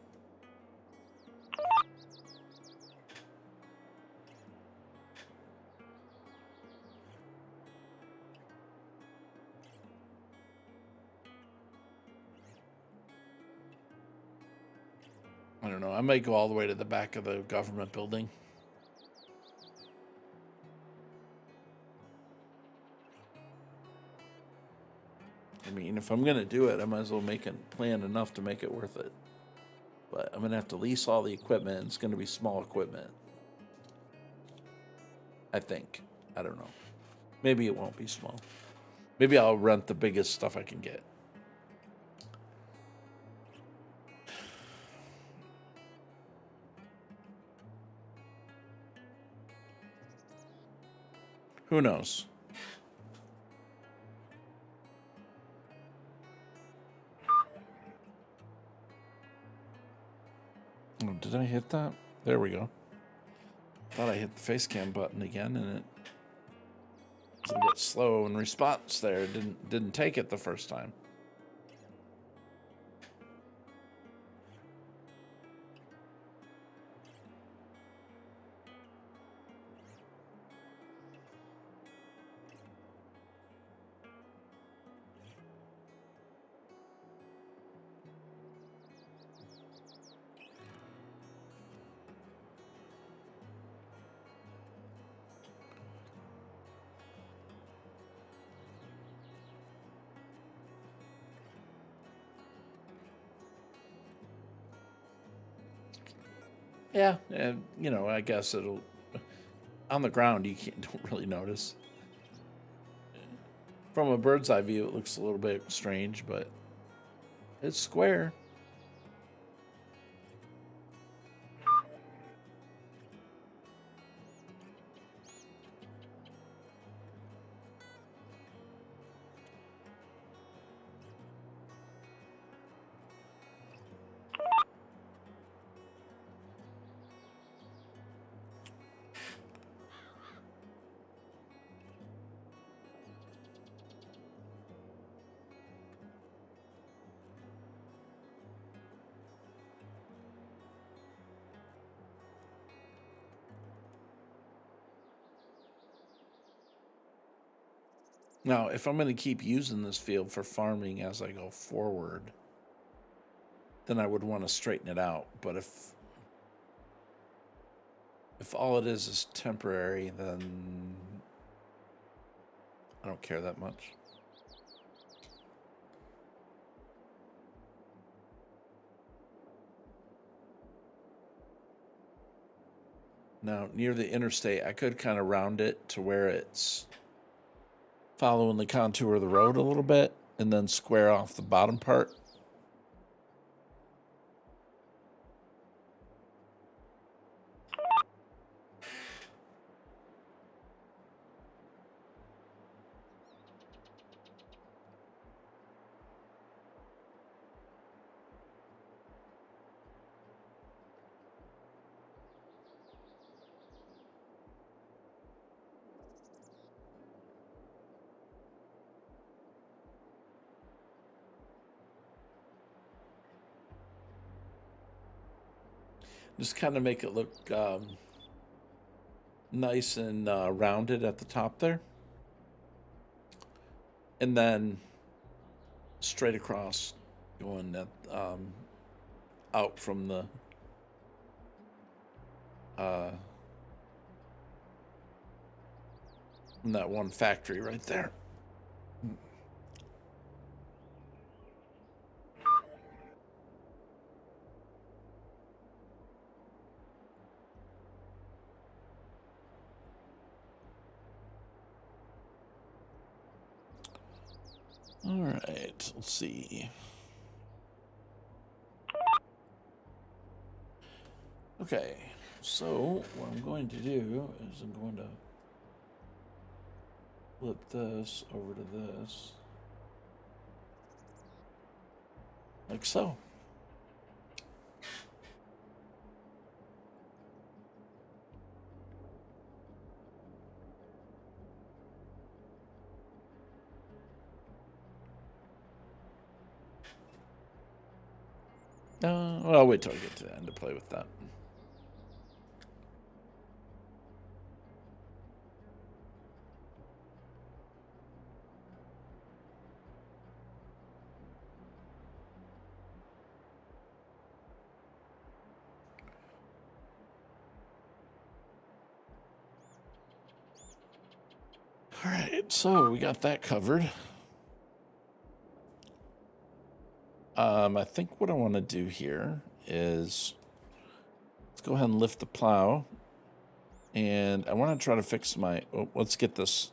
I don't know. I might go all the way to the back of the government building. I mean, if I'm going to do it, I might as well plan enough to make it worth it. But I'm going to have to lease all the equipment. It's going to be small equipment. I think. I don't know. Maybe it won't be small. Maybe I'll rent the biggest stuff I can get. Who knows? Oh, did I hit that? There we go. Thought I hit the face cam button again, and it was a bit slow in response there. It didn't take it the first time. Yeah, and I guess it'll on the ground you don't really notice. From a bird's eye view, it looks a little bit strange, but it's square. Now, if I'm going to keep using this field for farming as I go forward, then I would want to straighten it out. But if all it is temporary, then I don't care that much. Now, near the interstate, I could kind of round it to where it's following the contour of the road a little bit and then square off the bottom part. Just kind of make it look nice and rounded at the top there. And then straight across, going out from the from that one factory right there. All right, let's see. Okay, so what I'm going to do is I'm going to flip this over to this, like so. Well, I'll wait till I get to the end to play with that. All right, so we got that covered. I think what I want to do here is let's go ahead and lift the plow, and I want to try to fix my. Oh, let's get this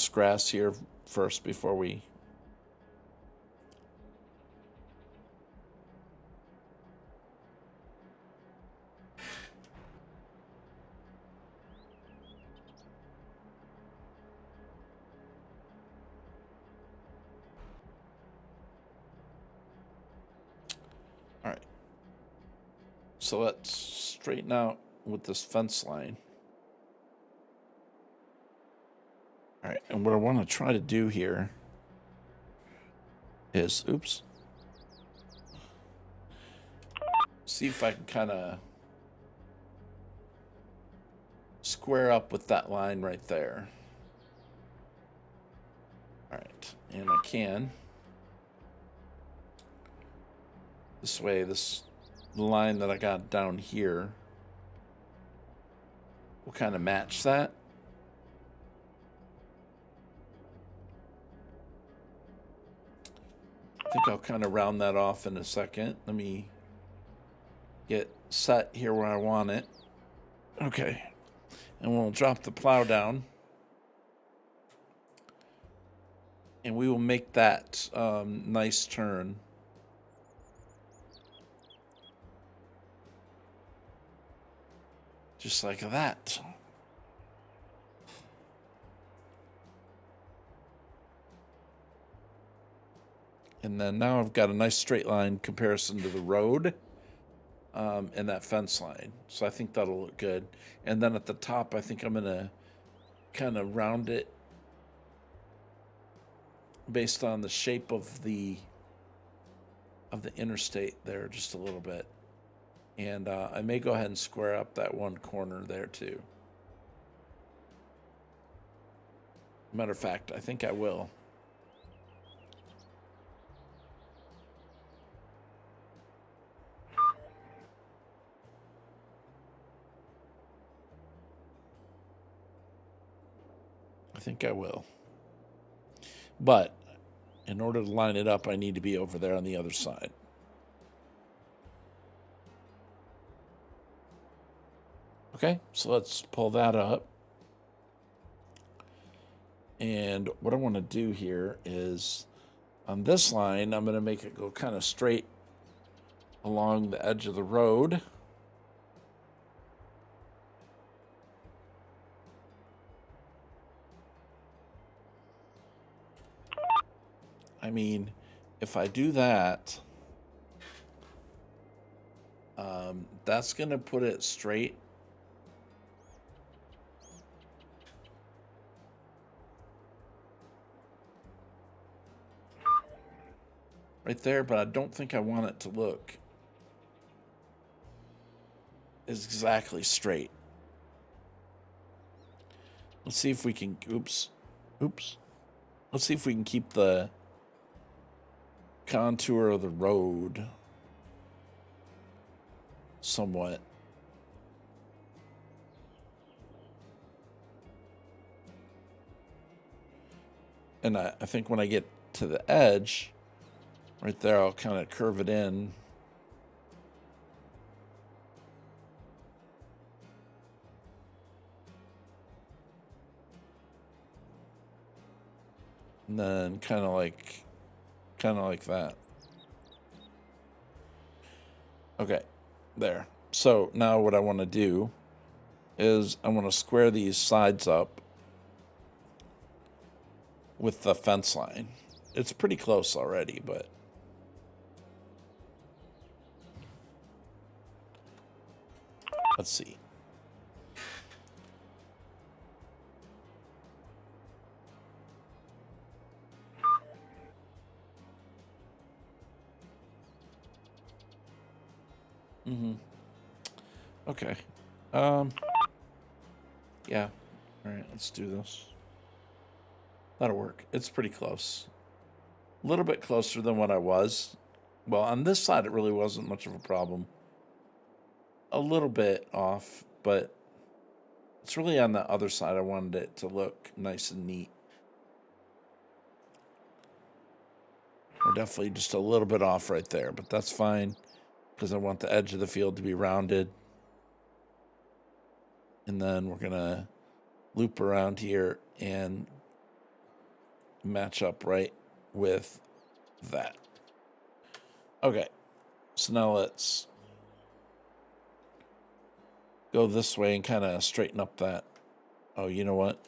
grass here first before we. All right. So let's straighten out with this fence line. All right, and what I want to try to do here is, oops, see if I can kind of square up with that line right there. All right, and I can. This way, this line that I got down here will kind of match that. I think I'll kind of round that off in a second. Let me get set here where I want it. Okay, and we'll drop the plow down. And we will make that nice turn. Just like that. And then now I've got a nice straight line comparison to the road and that fence line. So I think that'll look good. And then at the top, I think I'm going to kind of round it based on the shape of the interstate there just a little bit. And I may go ahead and square up that one corner there too. Matter of fact, I think I will. I think I will. But in order to line it up, I need to be over there on the other side. Okay, so let's pull that up. And what I want to do here is on this line, I'm going to make it go kind of straight along the edge of the road. I mean, if I do that, that's going to put it straight. Right there, but I don't think I want it to look is exactly straight. Let's see if we can, oops. Let's see if we can keep the contour of the road somewhat. And I think when I get to the edge, right there, I'll kind of curve it in. And then kind of like that. Okay, there. So now what I want to do is I want to square these sides up with the fence line. It's pretty close already, but let's see. Okay. Yeah. All right, let's do this. That'll work. It's pretty close. A little bit closer than what I was. Well, on this side, it really wasn't much of a problem. A little bit off, but it's really on the other side. I wanted it to look nice and neat. We're definitely just a little bit off right there, but that's fine because I want the edge of the field to be rounded. And then we're going to loop around here and match up right with that. Okay, so now let's go this way and kind of straighten up that. Oh, you know what?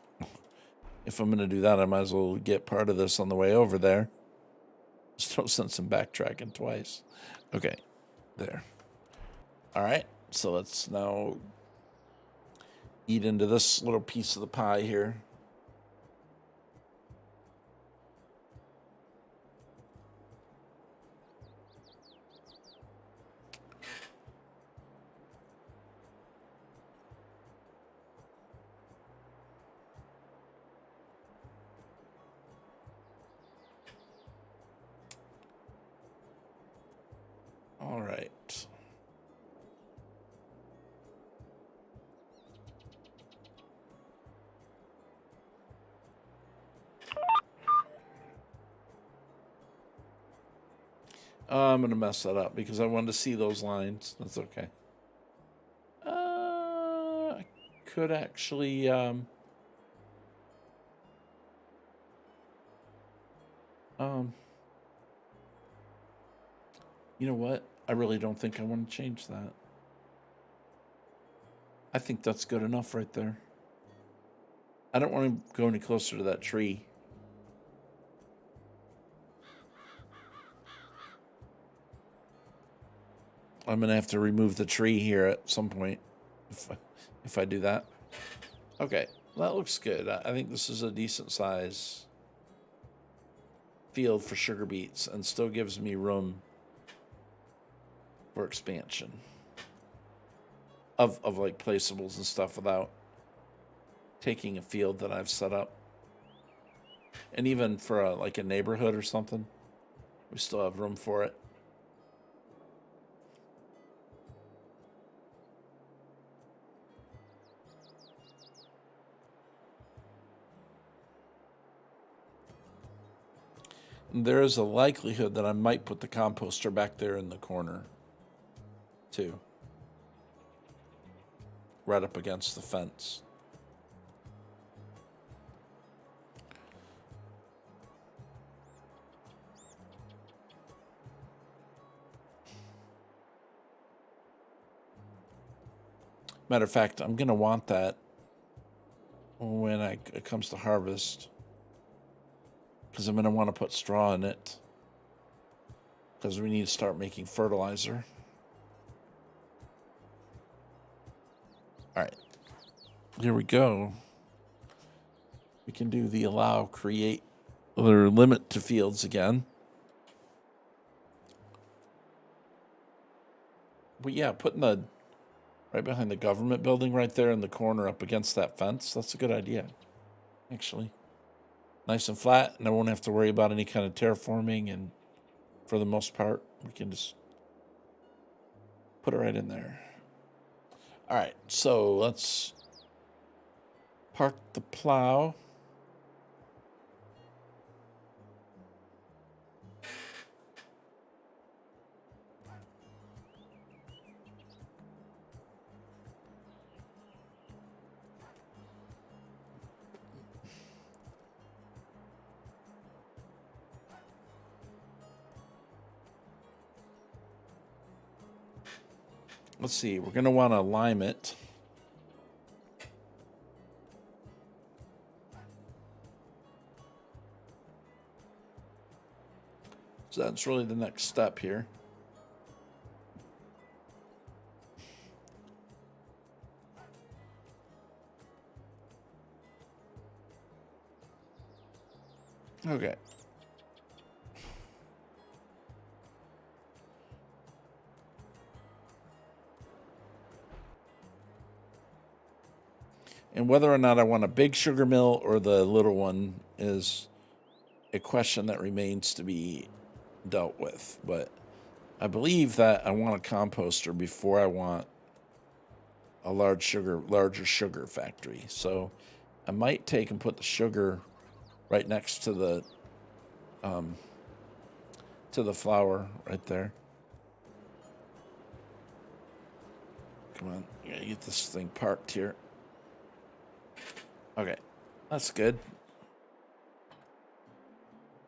If I'm going to do that, I might as well get part of this on the way over there. There's no sense in backtracking twice. Okay, there. All right, so let's now eat into this little piece of the pie here. All right. I'm going to mess that up because I wanted to see those lines. That's okay. I could actually... you know what? I really don't think I want to change that. I think that's good enough right there. I don't want to go any closer to that tree. I'm going to have to remove the tree here at some point if I do that. Okay, that looks good. I think this is a decent size field for sugar beets and still gives me room for expansion of like placeables and stuff without taking a field that I've set up. And even for like a neighborhood or something, we still have room for it. And there is a likelihood that I might put the composter back there in the corner too, right up against the fence. Matter of fact, I'm going to want that when it comes to harvest, because I'm going to want to put straw in it, because we need to start making fertilizer. All right, here we go. We can do the allow, create, or limit to fields again. But yeah, putting the right behind the government building right there in the corner up against that fence. That's a good idea, actually. Nice and flat, and I won't have to worry about any kind of terraforming, and for the most part, we can just put it right in there. All right, so let's park the plow. Let's see, we're going to want to lime it. So that's really the next step here. Okay. And whether or not I want a big sugar mill or the little one is a question that remains to be dealt with. But I believe that I want a composter before I want a larger sugar factory. So I might take and put the sugar right next to the flour right there. Come on, I gotta get this thing parked here. Okay, that's good.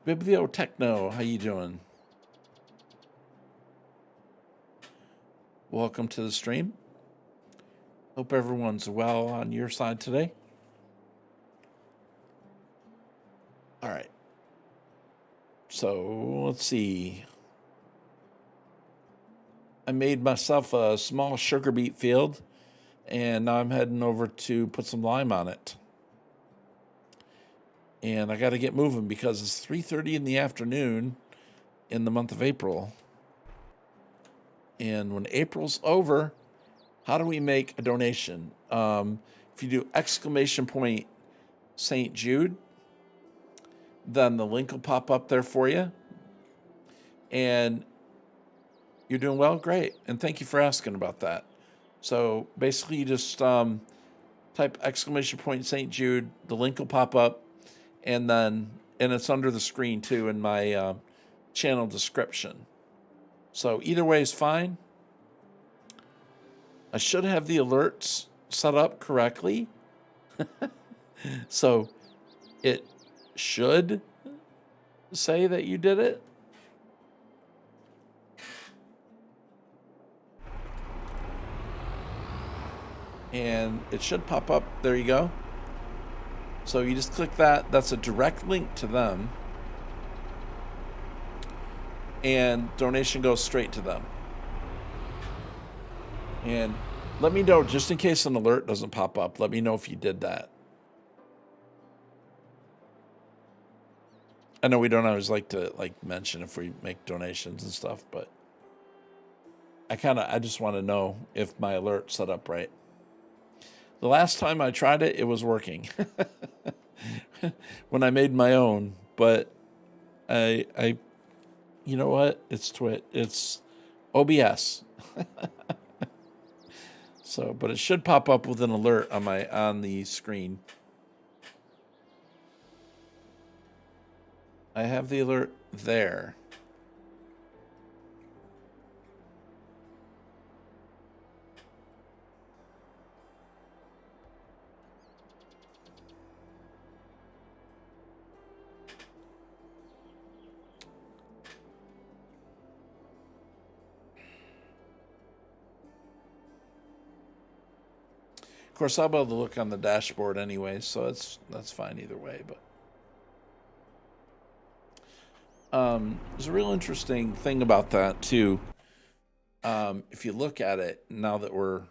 Bibliotechno, how you doing? Welcome to the stream. Hope everyone's well on your side today. All right. So let's see. I made myself a small sugar beet field, and now I'm heading over to put some lime on it. And I got to get moving because it's 3:30 in the afternoon in the month of April. And when April's over, how do we make a donation? If you do exclamation point St. Jude, then the link will pop up there for you. And you're doing well? Great. And thank you for asking about that. So basically, you just type exclamation point St. Jude, the link will pop up, and it's under the screen too in my channel description. So either way is fine. I should have the alerts set up correctly. So it should say that you did it. And it should pop up. There you go. So you just click that. That's a direct link to them. And donation goes straight to them. And let me know, just in case an alert doesn't pop up, let me know if you did that. I know we don't always like to mention if we make donations and stuff, but I just want to know if my alert's set up right. The last time I tried it, it was working when I made my own, but I you know what? It's OBS. So, but it should pop up with an alert on the screen. I have the alert there. Of course, I'll be able to look on the dashboard anyway, so that's fine either way. But there's a real interesting thing about that too. If you look at it now that we're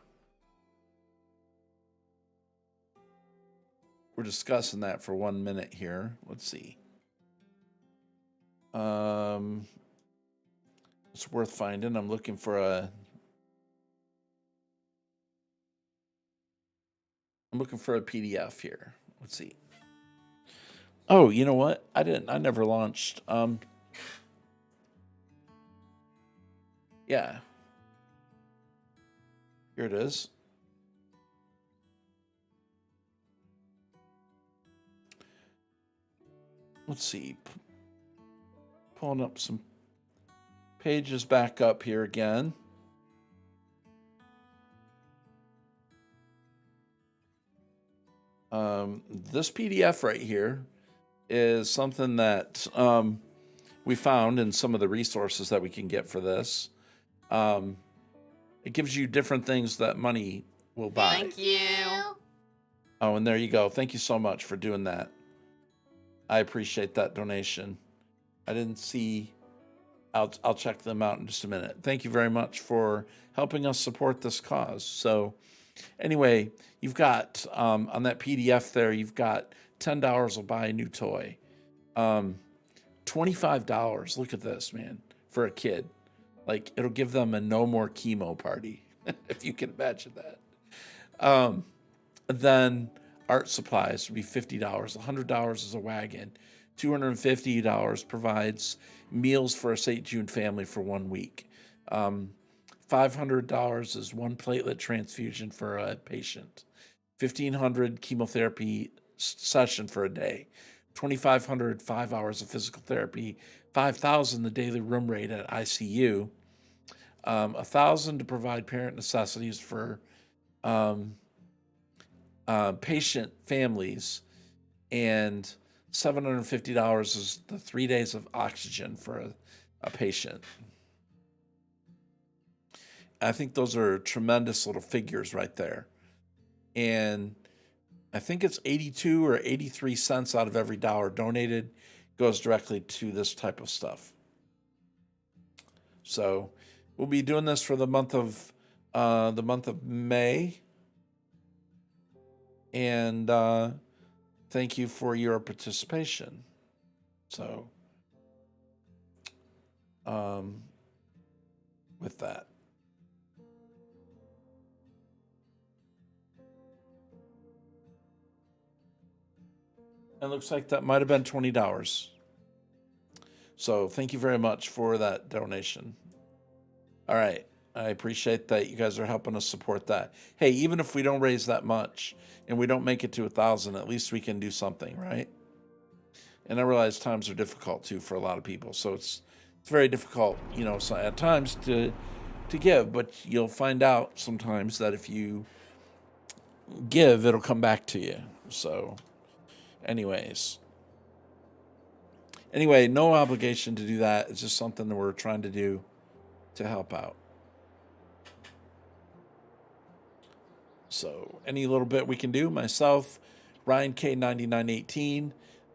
discussing that for 1 minute here, let's see. It's worth finding. I'm looking for I'm looking for a PDF here. Let's see. Oh, you know what? I never launched. Yeah. Here it is. Let's see. Pulling up some pages back up here again. This PDF right here is something that we found in some of the resources that we can get for this. It gives you different things that money will buy. Thank you. Oh, and there you go. Thank you so much for doing that. I appreciate that donation. I didn't see. I'll check them out in just a minute. Thank you very much for helping us support this cause. So, anyway, you've got on that PDF there, you've got $10 will buy a new toy. $25. Look at this, man, for a kid. Like, it'll give them a no more chemo party, if you can imagine that. Then art supplies would be $50. $100 is a wagon. $250 provides meals for a St. Jude family for 1 week. $500 is one platelet transfusion for a patient. $1,500 chemotherapy session for a day. $2,500 5 hours of physical therapy. $5,000 the daily room rate at ICU. $1,000 to provide parent necessities for patient families, and $750 is the 3 days of oxygen for a patient. I think those are tremendous little figures right there. And I think it's 82 or 83 cents out of every dollar donated goes directly to this type of stuff. So we'll be doing this for the month of May. And thank you for your participation. So, with that. It looks like that might have been $20. So thank you very much for that donation. All right. I appreciate that you guys are helping us support that. Hey, even if we don't raise that much and we don't make it to 1,000, at least we can do something, right? And I realize times are difficult too for a lot of people. So it's very difficult, so at times to give, but you'll find out sometimes that if you give, it'll come back to you. So anyway, no obligation to do that. It's just something that we're trying to do to help out. So any little bit we can do, myself, Ryan K9918,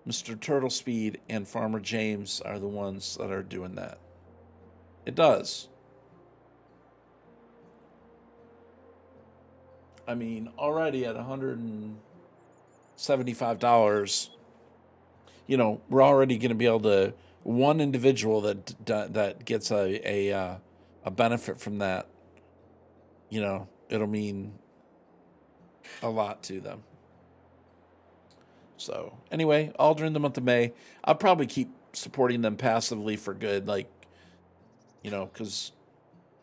Mr. Turtle Speed, and Farmer James are the ones that are doing that. It does. I mean, already at $175, we're already going to be able to, one individual that gets a benefit from that, it'll mean a lot to them. So anyway, all during the month of May, I'll probably keep supporting them passively for good, because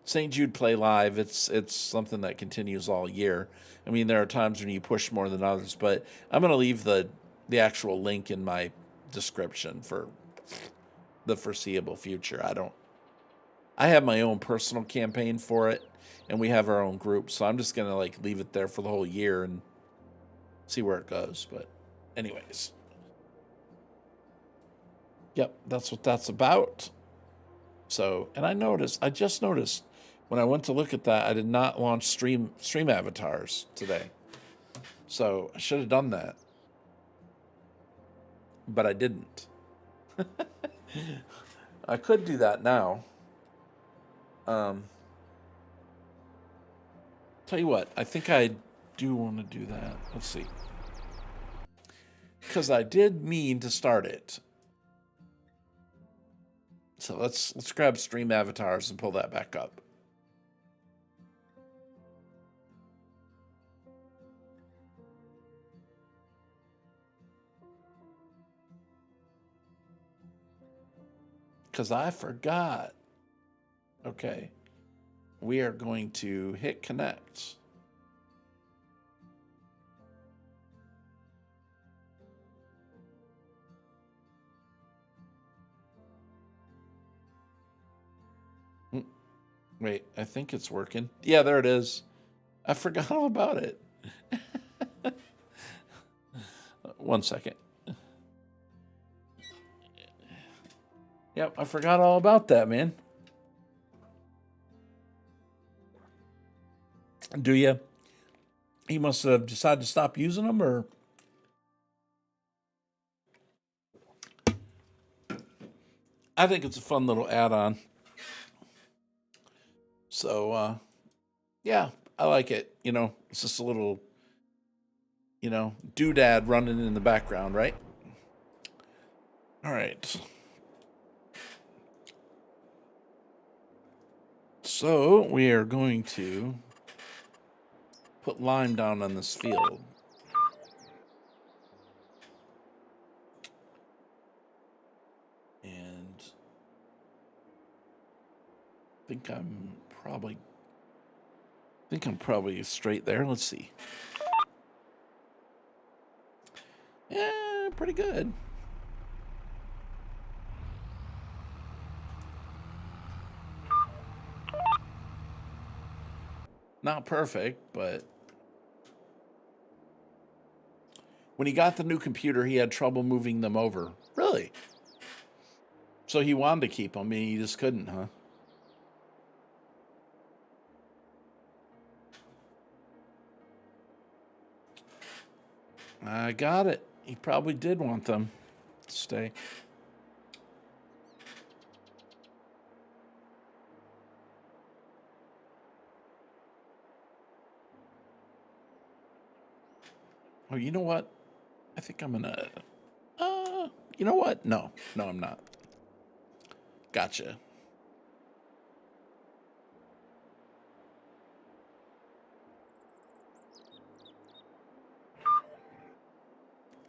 St. Jude Play Live, it's something that continues all year. I mean, there are times when you push more than others, but I'm going to leave the actual link in my description for the foreseeable future. I have my own personal campaign for it, and we have our own group, so I'm just going to leave it there for the whole year and see where it goes. But anyways, yep, that's what that's about. So, and I just noticed when I went to look at that, I did not launch stream avatars today. So I should have done that, but I didn't. I could do that now. Tell you what, I think I do want to do that. Let's see. Because I did mean to start it. So let's grab stream avatars and pull that back up. because I forgot. Okay. We are going to hit connect. Wait, I think it's working. Yeah, there it is. I forgot all about it. 1 second. Yep, I forgot all about that, man. Do you? He must have decided to stop using them, or I think it's a fun little add-on. So, yeah, I like it. You know, it's just a little, doodad running in the background, right? All right. So we are going to put lime down on this field. And I think I'm probably straight there. Let's see. Yeah, pretty good. Not perfect, but when he got the new computer, he had trouble moving them over. Really? So he wanted to keep them, and he just couldn't, huh? I got it. He probably did want them to stay. Oh, you know what? I think I'm gonna. You know what? No, I'm not. Gotcha.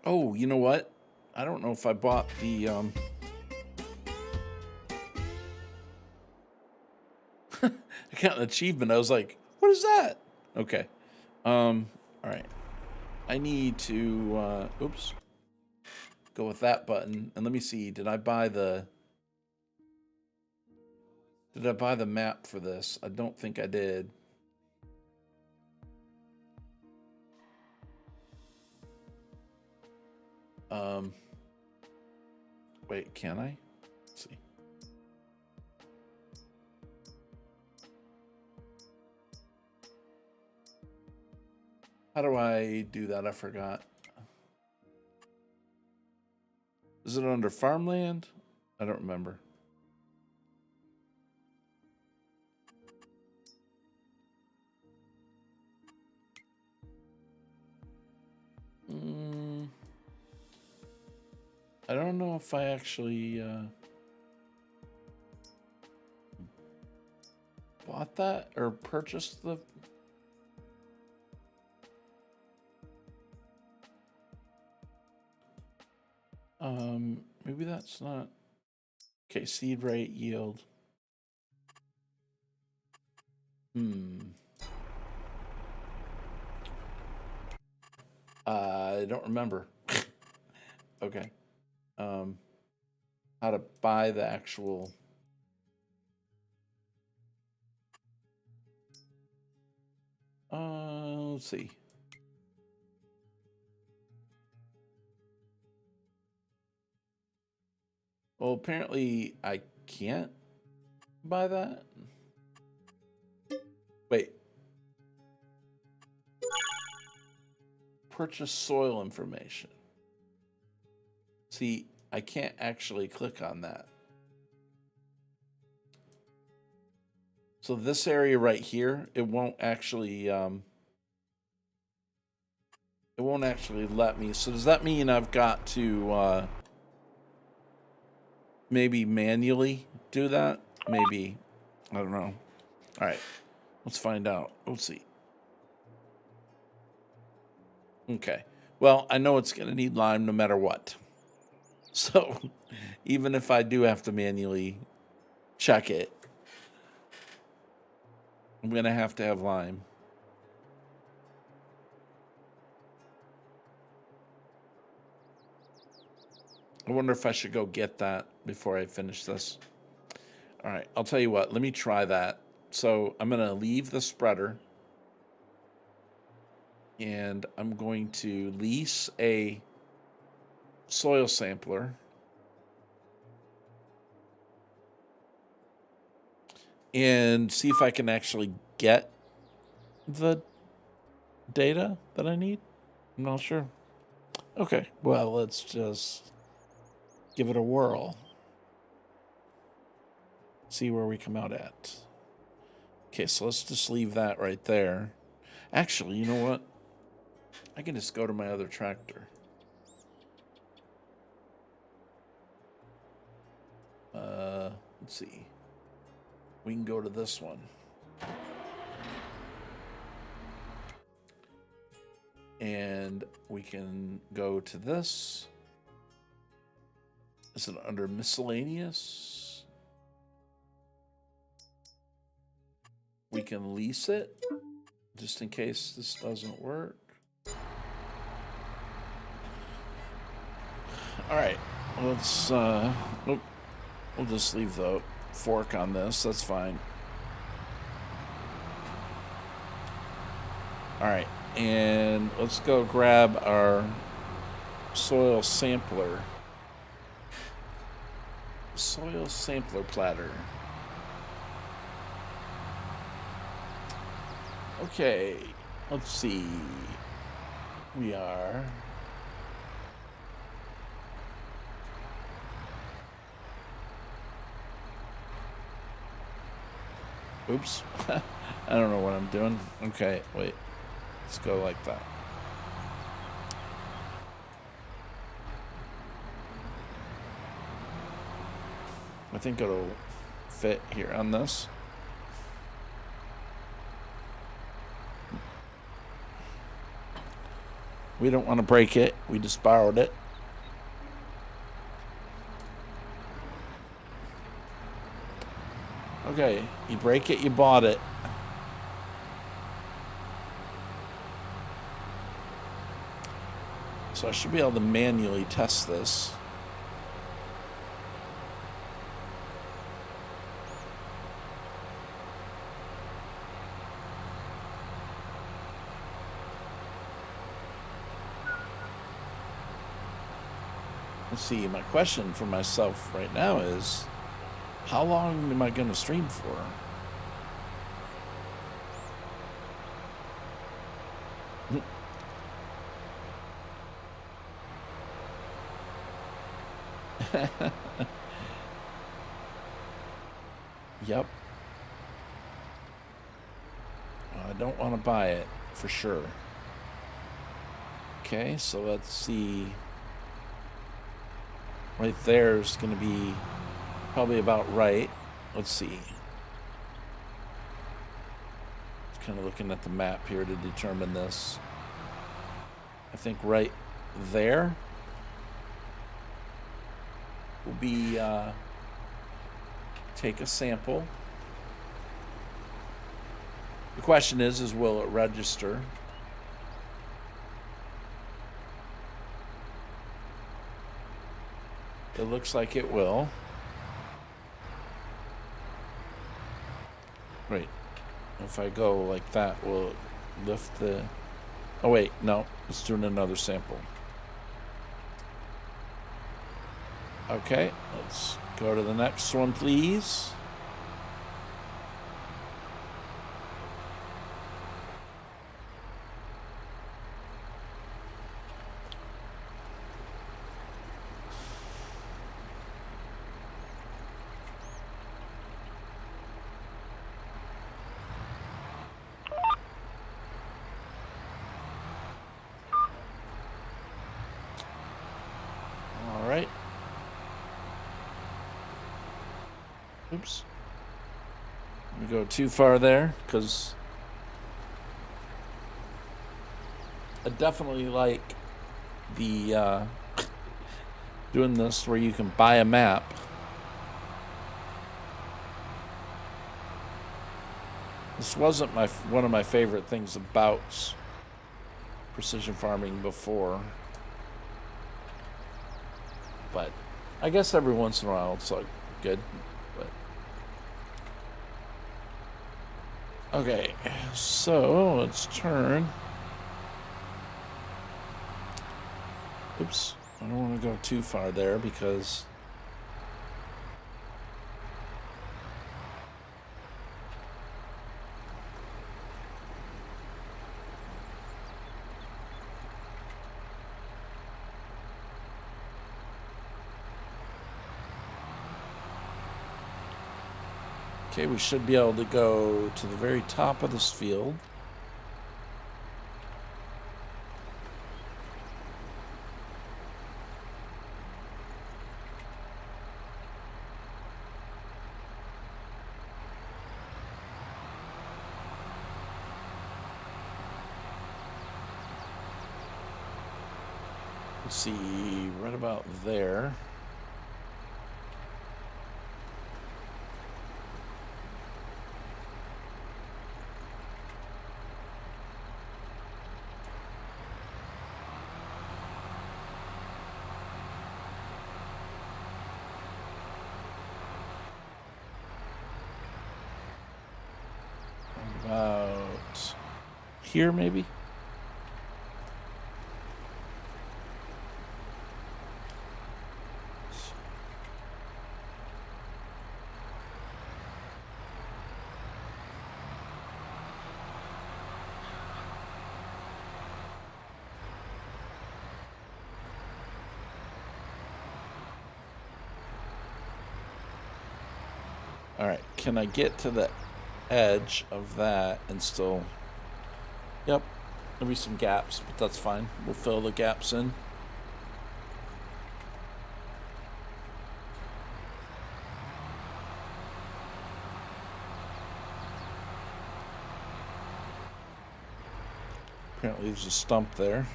Oh, you know what? I don't know if I bought the. I got an achievement. I was like, what is that? Okay. All right. I need to. Oops. Go with that button, and let me see. Did I buy the map for this? I don't think I did. Um. Wait, can I? Let's see. How do I do that? I forgot. Is it under farmland? I don't remember. I don't know if I actually bought that or purchased the. Maybe that's not. Okay, seed rate, yield. I don't remember. Okay. How to buy the actual. Let's see. Well, apparently I can't buy that. Wait. Purchase soil information. See, I can't actually click on that. So this area right here, it won't actually let me. So does that mean I've got to maybe manually do that? Maybe. I don't know. All right. Let's find out. Let's see. Okay. Well, I know it's going to need lime no matter what. So even if I do have to manually check it, I'm going to have lime. I wonder if I should go get that before I finish this. All right, I'll tell you what. Let me try that. So I'm going to leave the spreader. And I'm going to lease a soil sampler. And see if I can actually get the data that I need. I'm not sure. Okay, well, let's just give it a whirl. See where we come out at. Okay, so let's just leave that right there. Actually, you know what? I can just go to my other tractor. Let's see. We can go to this one. And we can go to this. Is it under miscellaneous? We can lease it just in case this doesn't work. All right, let's we'll just leave the fork on this. That's fine. All right, and let's go grab our soil sampler. Soil sampler platter. Okay, let's see. We are... Oops. I don't know what I'm doing. Okay, wait. Let's go like that. I think it'll fit here on this. We don't want to break it. We just borrowed it. Okay, you break it, you bought it. So I should be able to manually test this. Let's see, my question for myself right now is, how long am I going to stream for? Yep. I don't want to buy it for sure. Okay, so let's see. Right there is going to be probably about right. Let's see. Just kind of looking at the map here to determine this. I think right there will be take a sample. The question is will it register? It looks like it will. Right. If I go like that, will it lift the... Oh, wait. No. It's doing another sample. Okay. Let's go to the next one, please. Oops. We go too far there because I definitely like the doing this where you can buy a map. This wasn't one of my favorite things about precision farming before, but I guess every once in a while it's like good. But okay, so let's turn. Oops, I don't want to go too far there because okay, we should be able to go to the very top of this field. Let's see, right about there. About here, maybe? All right, can I get to the edge of that and still... Yep, there'll be some gaps, but that's fine. We'll fill the gaps in. Apparently there's a stump there.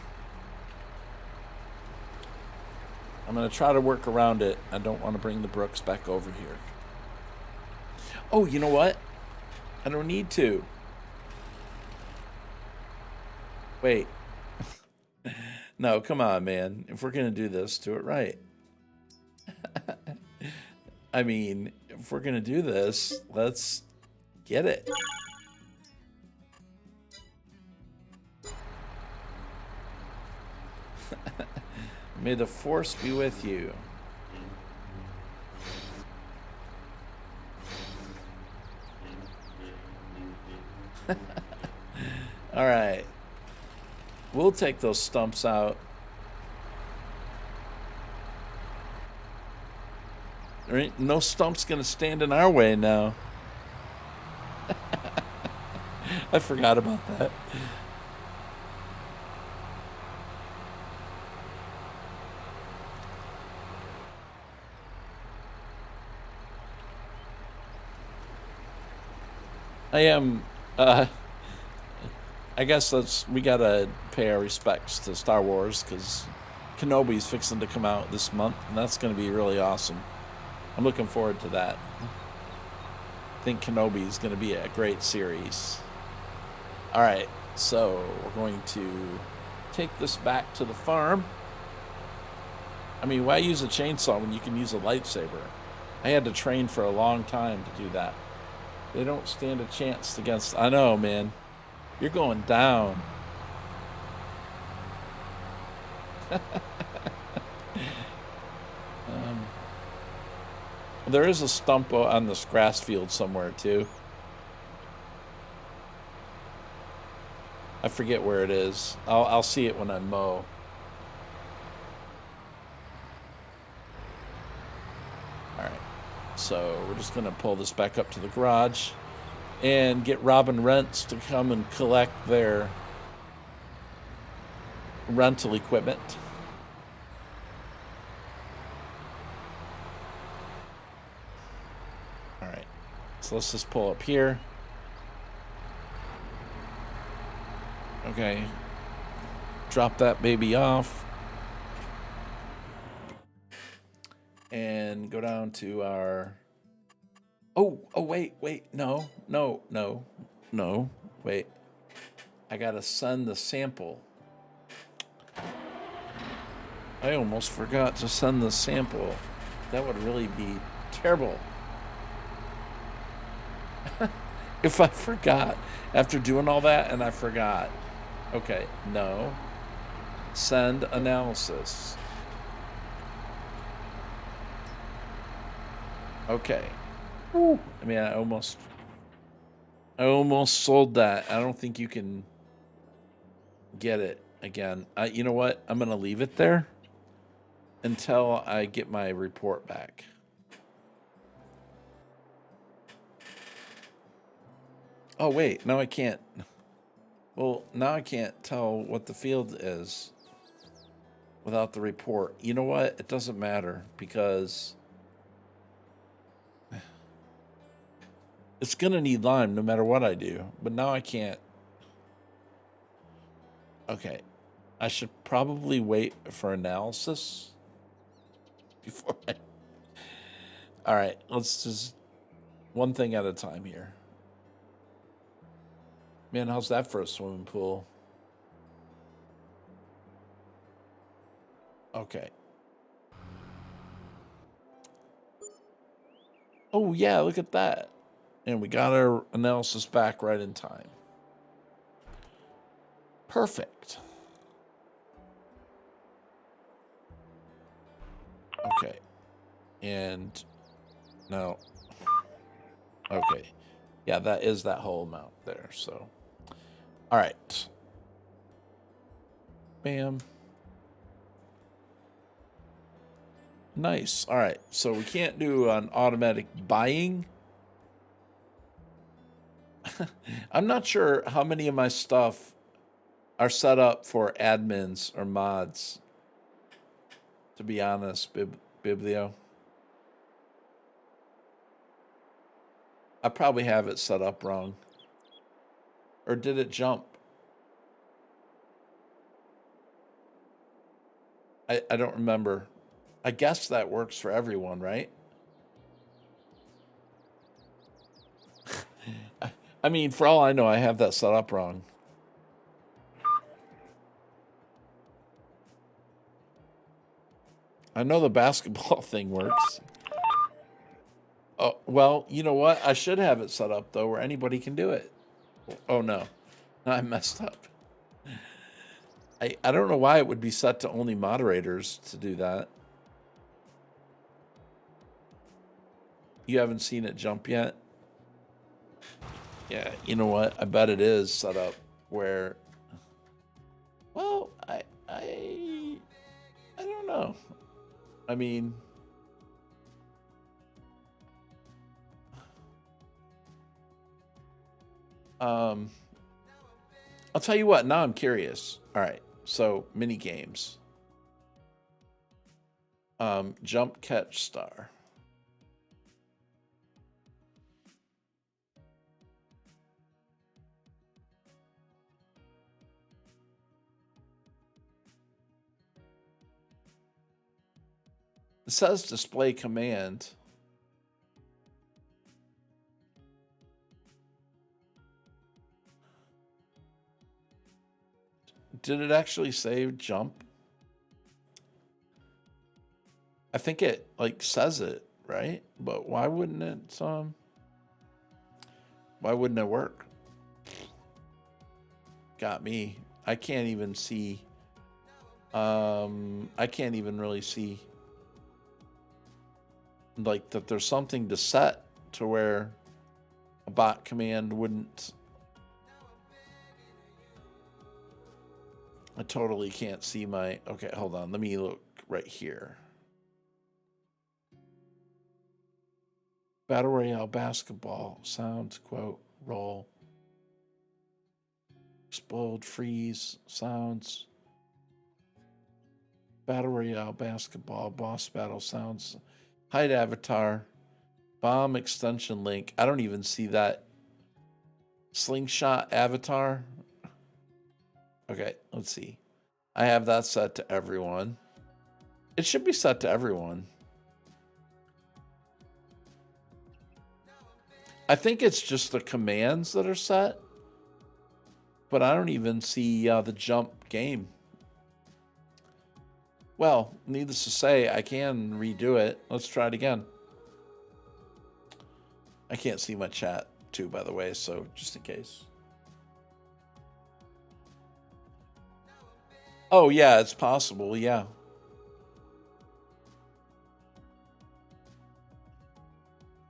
I'm going to try to work around it. I don't want to bring the brooks back over here. Oh, you know what? I don't need to. Wait. No, come on, man. If we're going to do this, do it right. I mean, if we're going to do this, let's get it. May the force be with you. All right. We'll take those stumps out. There ain't no stumps gonna stand in our way now. I forgot about that. I am, I guess we gotta pay our respects to Star Wars because Kenobi's fixing to come out this month, and that's gonna be really awesome. I'm looking forward to that. I think Kenobi is gonna be a great series. All right, so we're going to take this back to the farm. I mean, why use a chainsaw when you can use a lightsaber? I had to train for a long time to do that. They don't stand a chance against... I know, man. You're going down. There is a stump on this grass field somewhere, too. I forget where it is. I'll see it when I mow. Alright. So we're just going to pull this back up to the garage and get Robin Rents to come and collect their rental equipment. Alright. So let's just pull up here. Okay. Drop that baby off. then go down to our... wait, no, wait. I gotta send the sample. I almost forgot to send the sample. That would really be terrible. If I forgot after doing all that and I forgot. Okay, no. Send analysis. Okay. Woo. I mean, I almost sold that. I don't think you can get it again. You know what? I'm going to leave it there until I get my report back. Oh, wait. No, I can't. Well, now I can't tell what the field is without the report. You know what? It doesn't matter because it's going to need lime no matter what I do. But now I can't. Okay. I should probably wait for analysis before I... All right. Let's just one thing at a time here. Man, how's that for a swimming pool? Okay. Oh, yeah, look at that. And we got our analysis back right in time. Perfect. Okay. And no. Okay. Yeah, that is that whole amount there. So, all right. Bam. Nice. All right. So we can't do an automatic buying. I'm not sure how many of my stuff are set up for admins or mods, to be honest, Biblio. I probably have it set up wrong. Or did it jump? I don't remember. I guess that works for everyone, right? I mean, for all I know, I have that set up wrong. I know the basketball thing works. Oh, well, you know what? I should have it set up, though, where anybody can do it. Oh, no. I messed up. I don't know why it would be set to only moderators to do that. You haven't seen it jump yet? Yeah, you know what? I bet it is set up where... Well, I don't know. I mean... I'll tell you what, now I'm curious. All right, so mini games. Jump, catch, star. It says display command. Did it actually say jump? I think it like says it, right? But why wouldn't it why wouldn't it work? Got me. I can't even see I can't even really see like that there's something to set to where a bot command wouldn't. I totally can't see my... Okay, hold on. Let me look right here. Battle Royale basketball. Sounds, quote, roll. Explode, freeze, sounds. Battle Royale basketball, boss battle sounds. Hide avatar. Bomb extension link. I don't even see that. Slingshot avatar. Okay, let's see. I have that set to everyone. It should be set to everyone. I think it's just the commands that are set, but I don't even see the jump game. Well, needless to say, I can redo it. Let's try it again. I can't see my chat too, by the way, so just in case. Oh, yeah, it's possible, yeah.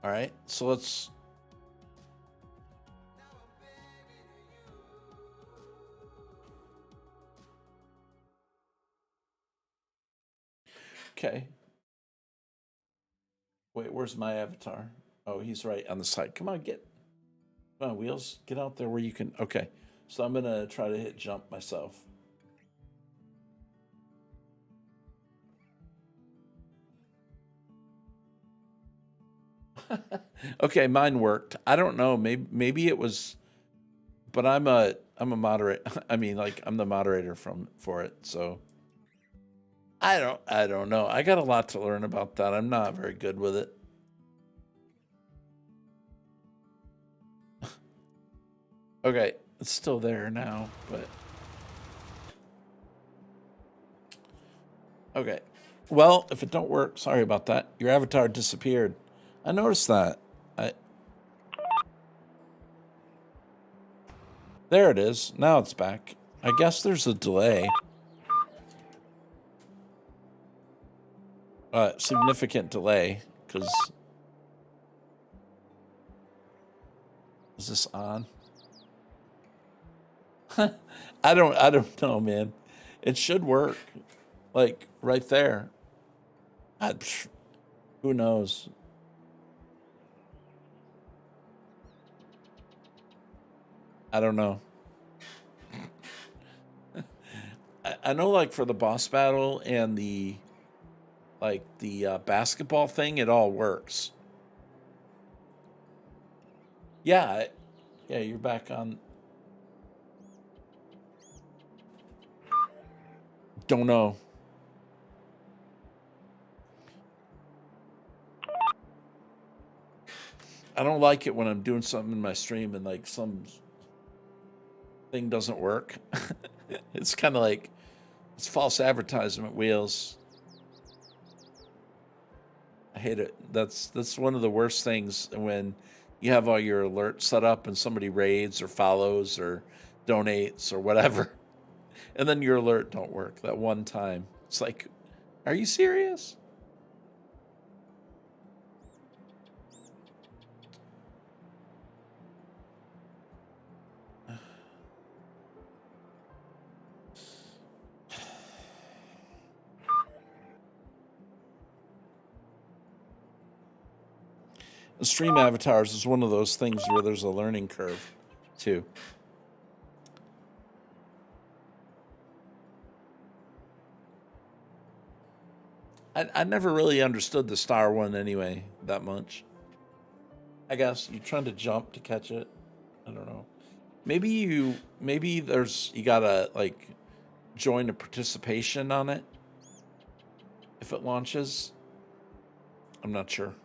All right, so let's... Okay. Wait, where's my avatar? Oh, he's right on the side. Come on, come on, Wheels. Get out there where you can... Okay, so I'm going to try to hit jump myself. Okay, mine worked. I don't know. Maybe it was, but I'm a moderator. I mean, like I'm the moderator for it. So I don't know. I got a lot to learn about that. I'm not very good with it. Okay, it's still there now, but okay. Well, if it don't work, sorry about that. Your avatar disappeared. I noticed that. There it is. Now it's back. I guess there's a delay. Significant delay, because... Is this on? I don't know, man. It should work. Like, right there. Who knows? I don't know. I know, like, for the boss battle and the basketball thing, it all works. Yeah, yeah, you're back on. Don't know. I don't like it when I'm doing something in my stream and like some thing doesn't work. It's kind of like it's false advertisement, Wheels. I hate it. That's one of the worst things when you have all your alerts set up and somebody raids or follows or donates or whatever, and then your alert don't work that one time. It's like, are you serious? Stream avatars is one of those things where there's a learning curve, too. I never really understood the star one anyway that much. I guess you're trying to jump to catch it. I don't know. Maybe you gotta like join a participation on it if it launches. I'm not sure.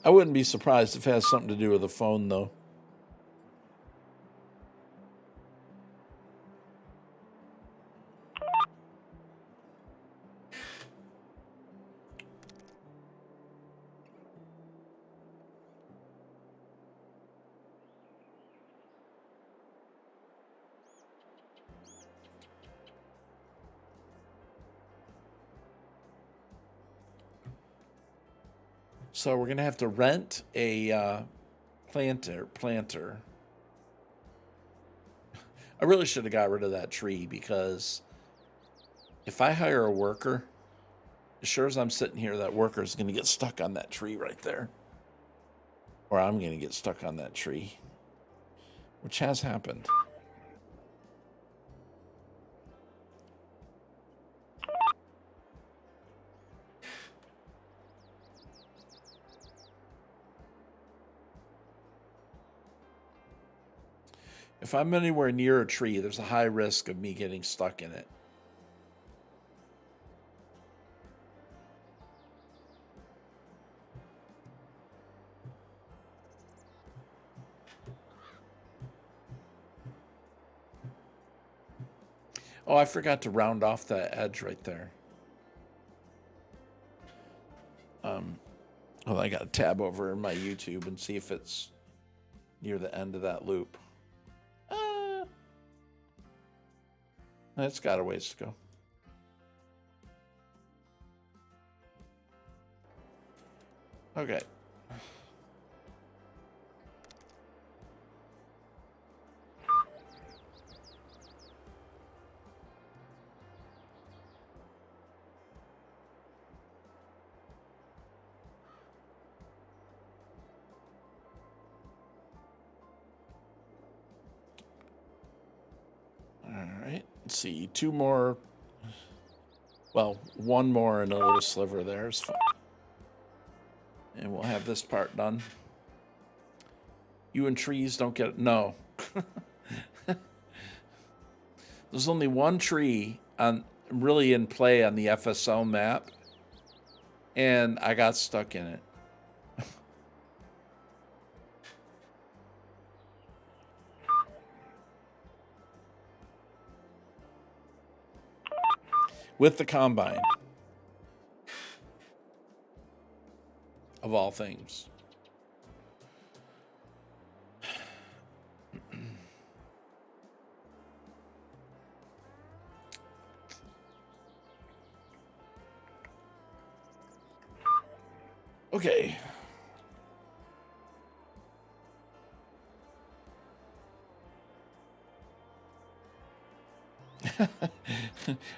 I wouldn't be surprised if it has something to do with the phone, though. So we're gonna have to rent a planter. I really should have got rid of that tree because if I hire a worker, as sure as I'm sitting here, that worker is going to get stuck on that tree right there. Or I'm going to get stuck on that tree, which has happened. If I'm anywhere near a tree, there's a high risk of me getting stuck in it. Oh, I forgot to round off that edge right there. Well, I got to tab over in my YouTube and see if it's near the end of that loop. It's got a ways to go. Okay. All right. Let's see. Two more. Well, one more and a little sliver there is fine. And we'll have this part done. You and trees don't get it. No. There's only one tree on really in play on the FSL map, and I got stuck in it. With the combine. Of all things. Okay.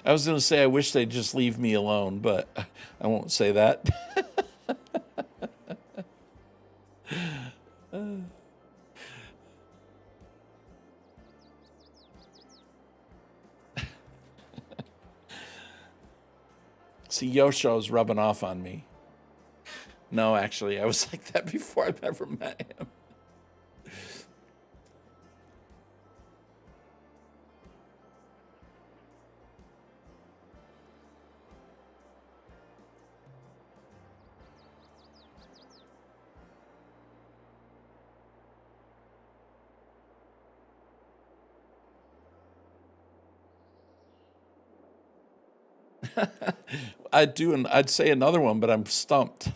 I was going to say I wish they'd just leave me alone, but I won't say that. See, Yosho's rubbing off on me. No, actually, I was like that before I've ever met him. I'd say another one, but I'm stumped.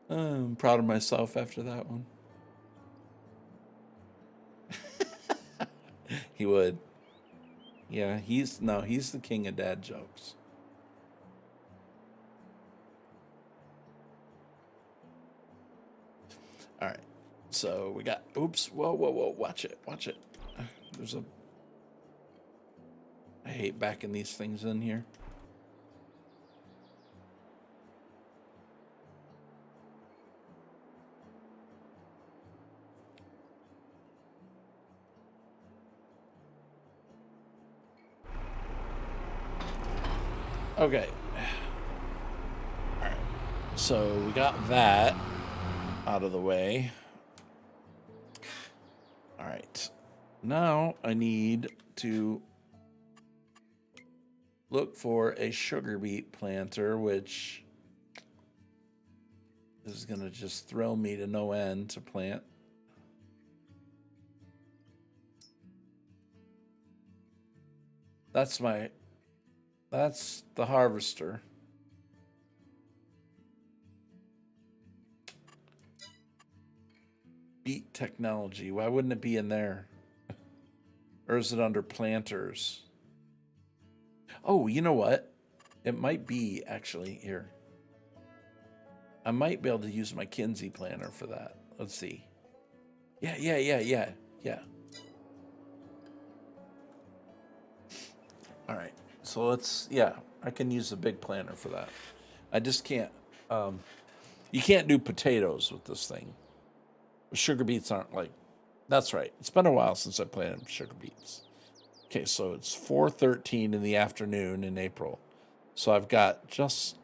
I'm proud of myself after that one. He would. Yeah, he's the king of dad jokes. All right. So we got, oops, whoa, watch it. I hate backing these things in here. Okay. All right. So we got that out of the way. All right. Now I need to look for a sugar beet planter, which is going to just thrill me to no end to plant. That's the harvester. Beet technology. Why wouldn't it be in there? Or is it under planters? Oh, you know what? It might be actually here. I might be able to use my Kinsey planter for that. Let's see. Yeah. All right. So I can use the big planter for that. I just can't. You can't do potatoes with this thing. Sugar beets aren't like. That's right. It's been a while since I planted sugar beets. Okay, so it's 4:13 in the afternoon in April. So I've got just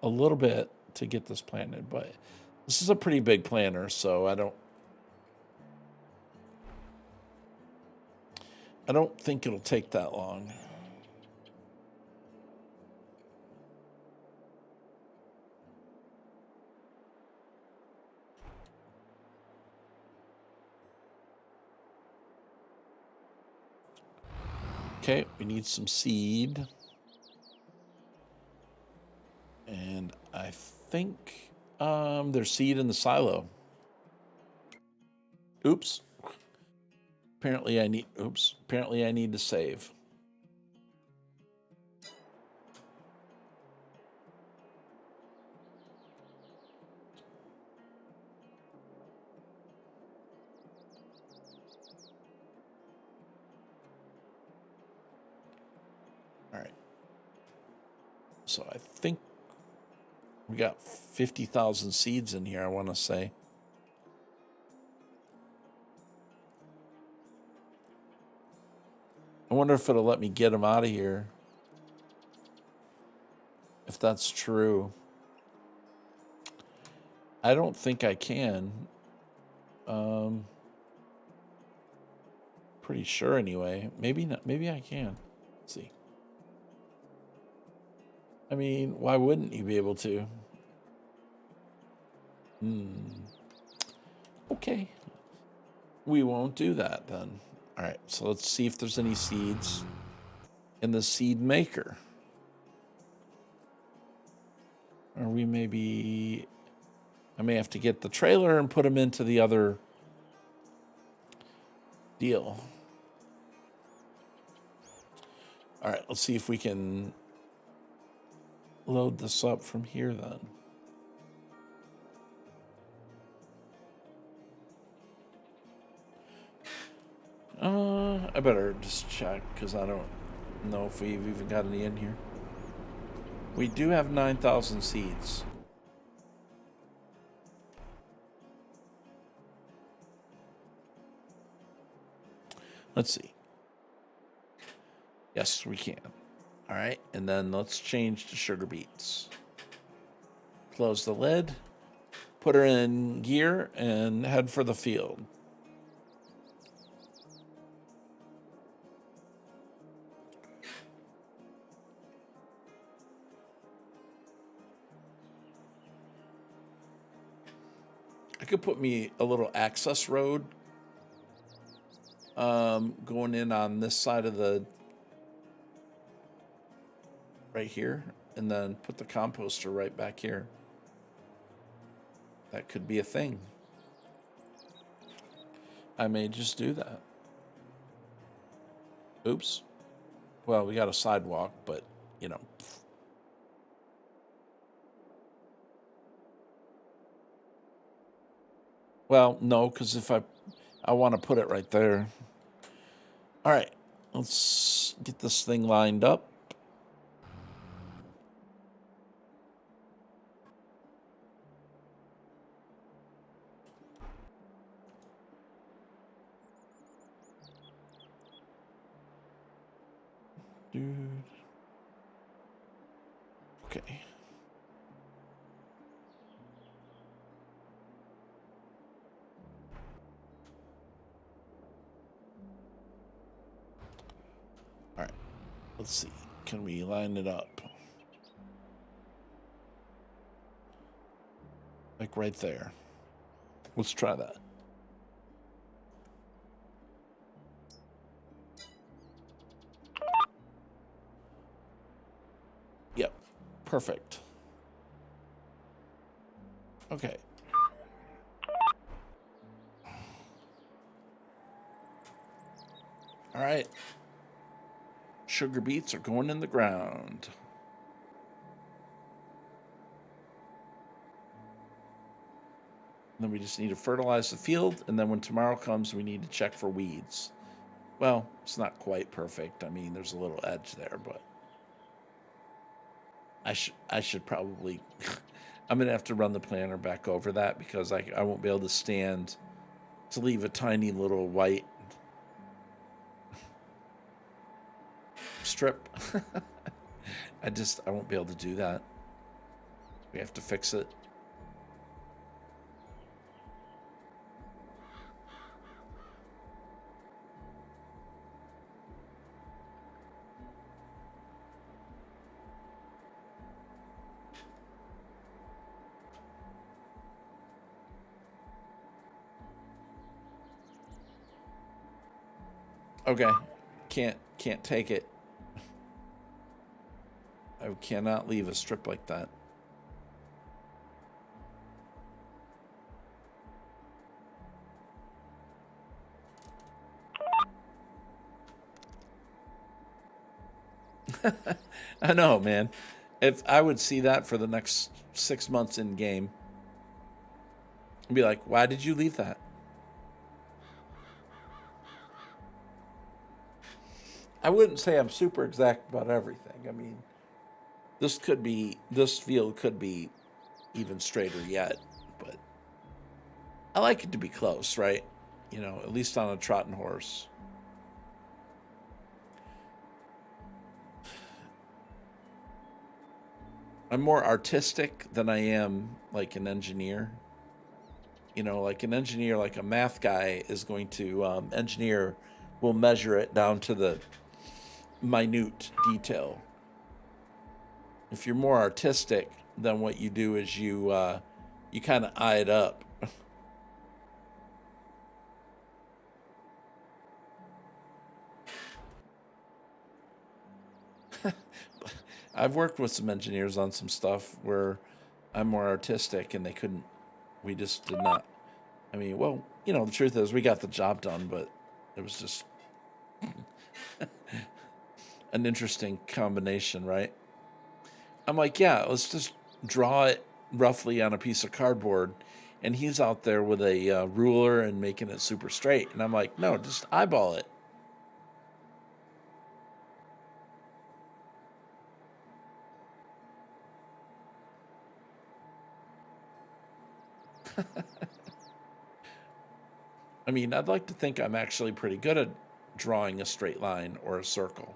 a little bit to get this planted, but this is a pretty big planter, so I don't think it'll take that long. Okay, we need some seed. And I think there's seed in the silo. Oops. Apparently I need to save. All right. So I think we got 50,000 seeds in here, I want to say. I wonder if it'll let me get them out of here. If that's true. I don't think I can. Pretty sure anyway. Maybe not. Maybe I can. Let's see. I mean, why wouldn't you be able to? Okay. We won't do that then. All right, so let's see if there's any seeds in the seed maker. Or we maybe... I may have to get the trailer and put them into the other deal. All right, let's see if we can load this up from here then. I better just check because I don't know if we've even got any in here. We do have 9,000 seeds. Let's see. Yes, we can. All right, and then let's change to sugar beets. Close the lid, put her in gear, and head for the field. I could put me a little access road going in on this side of the right here, and then put the composter right back here. That could be a thing. I may just do that. Oops. Well, we got a sidewalk, but you know. Well, no, because if I want to put it right there. All right, let's get this thing lined up. Dude. Okay. All right. Let's see. Can we line it up? Like right there. Let's try that. Yep. Perfect. Okay. All right. Sugar beets are going in the ground. And then we just need to fertilize the field, and then when tomorrow comes, we need to check for weeds. Well, it's not quite perfect. I mean, there's a little edge there, but I should probably I'm gonna have to run the planner back over that because I won't be able to stand to leave a tiny little white. strip. I won't be able to do that. We have to fix it. Okay. Can't take it. I cannot leave a strip like that. I know, man. If I would see that for the next 6 months in game, I'd be like, why did you leave that? I wouldn't say I'm super exact about everything. I mean, this field could be even straighter yet, but I like it to be close, right? You know, at least on a trotting horse. I'm more artistic than I am like an engineer. You know, like an engineer, like a math guy is going to will measure it down to the minute detail. If you're more artistic, then what you do is you kind of eye it up. I've worked with some engineers on some stuff where I'm more artistic and we just did not. I mean, well, you know, the truth is we got the job done, but it was just an interesting combination, right? I'm like, yeah, let's just draw it roughly on a piece of cardboard. And he's out there with a ruler and making it super straight. And I'm like, no, just eyeball it. I mean, I'd like to think I'm actually pretty good at drawing a straight line or a circle.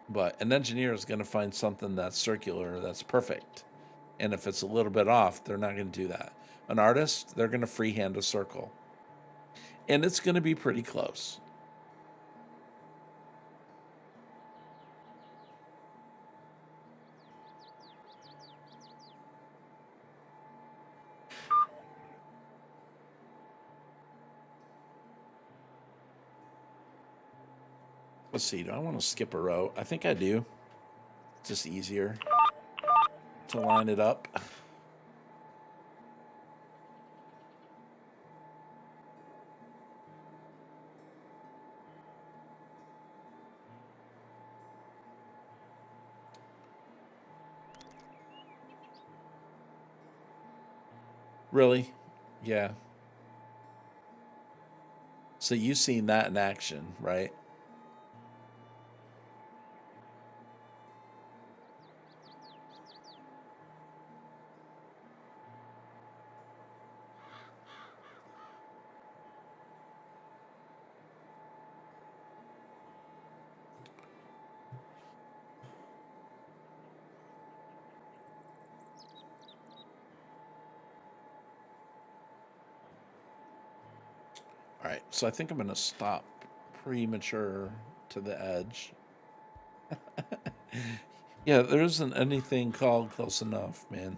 But an engineer is going to find something that's circular, that's perfect. And if it's a little bit off, they're not going to do that. An artist, they're going to freehand a circle. And it's going to be pretty close. Let's see, do I want to skip a row? I think I do. It's just easier to line it up. Really? Yeah. So you've seen that in action, right? All right, so I think I'm going to stop premature to the edge. Yeah, there isn't anything called close enough, man.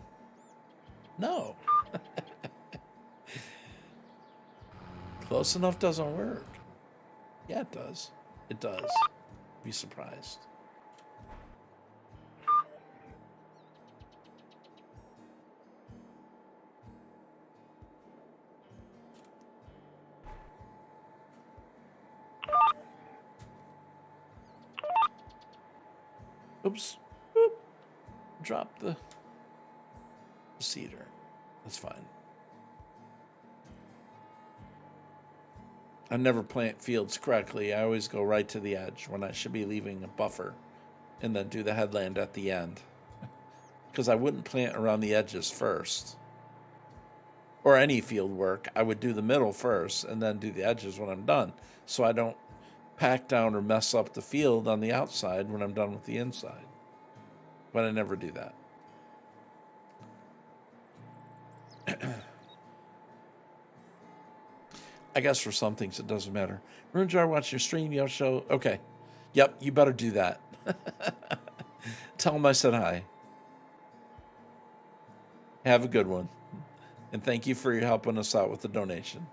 No. Close enough doesn't work. Yeah, it does. It does. Be surprised. Oops. Oop. Drop the cedar. That's fine. I never plant fields correctly. I always go right to the edge when I should be leaving a buffer and then do the headland at the end. Because I wouldn't plant around the edges first. Or any field work. I would do the middle first and then do the edges when I'm done. So I don't pack down or mess up the field on the outside when I'm done with the inside. But I never do that. I guess for some things it doesn't matter. Runejar, watch your stream, yo show. Okay. Yep, you better do that. Tell them I said hi. Have a good one. And thank you for your helping us out with the donation.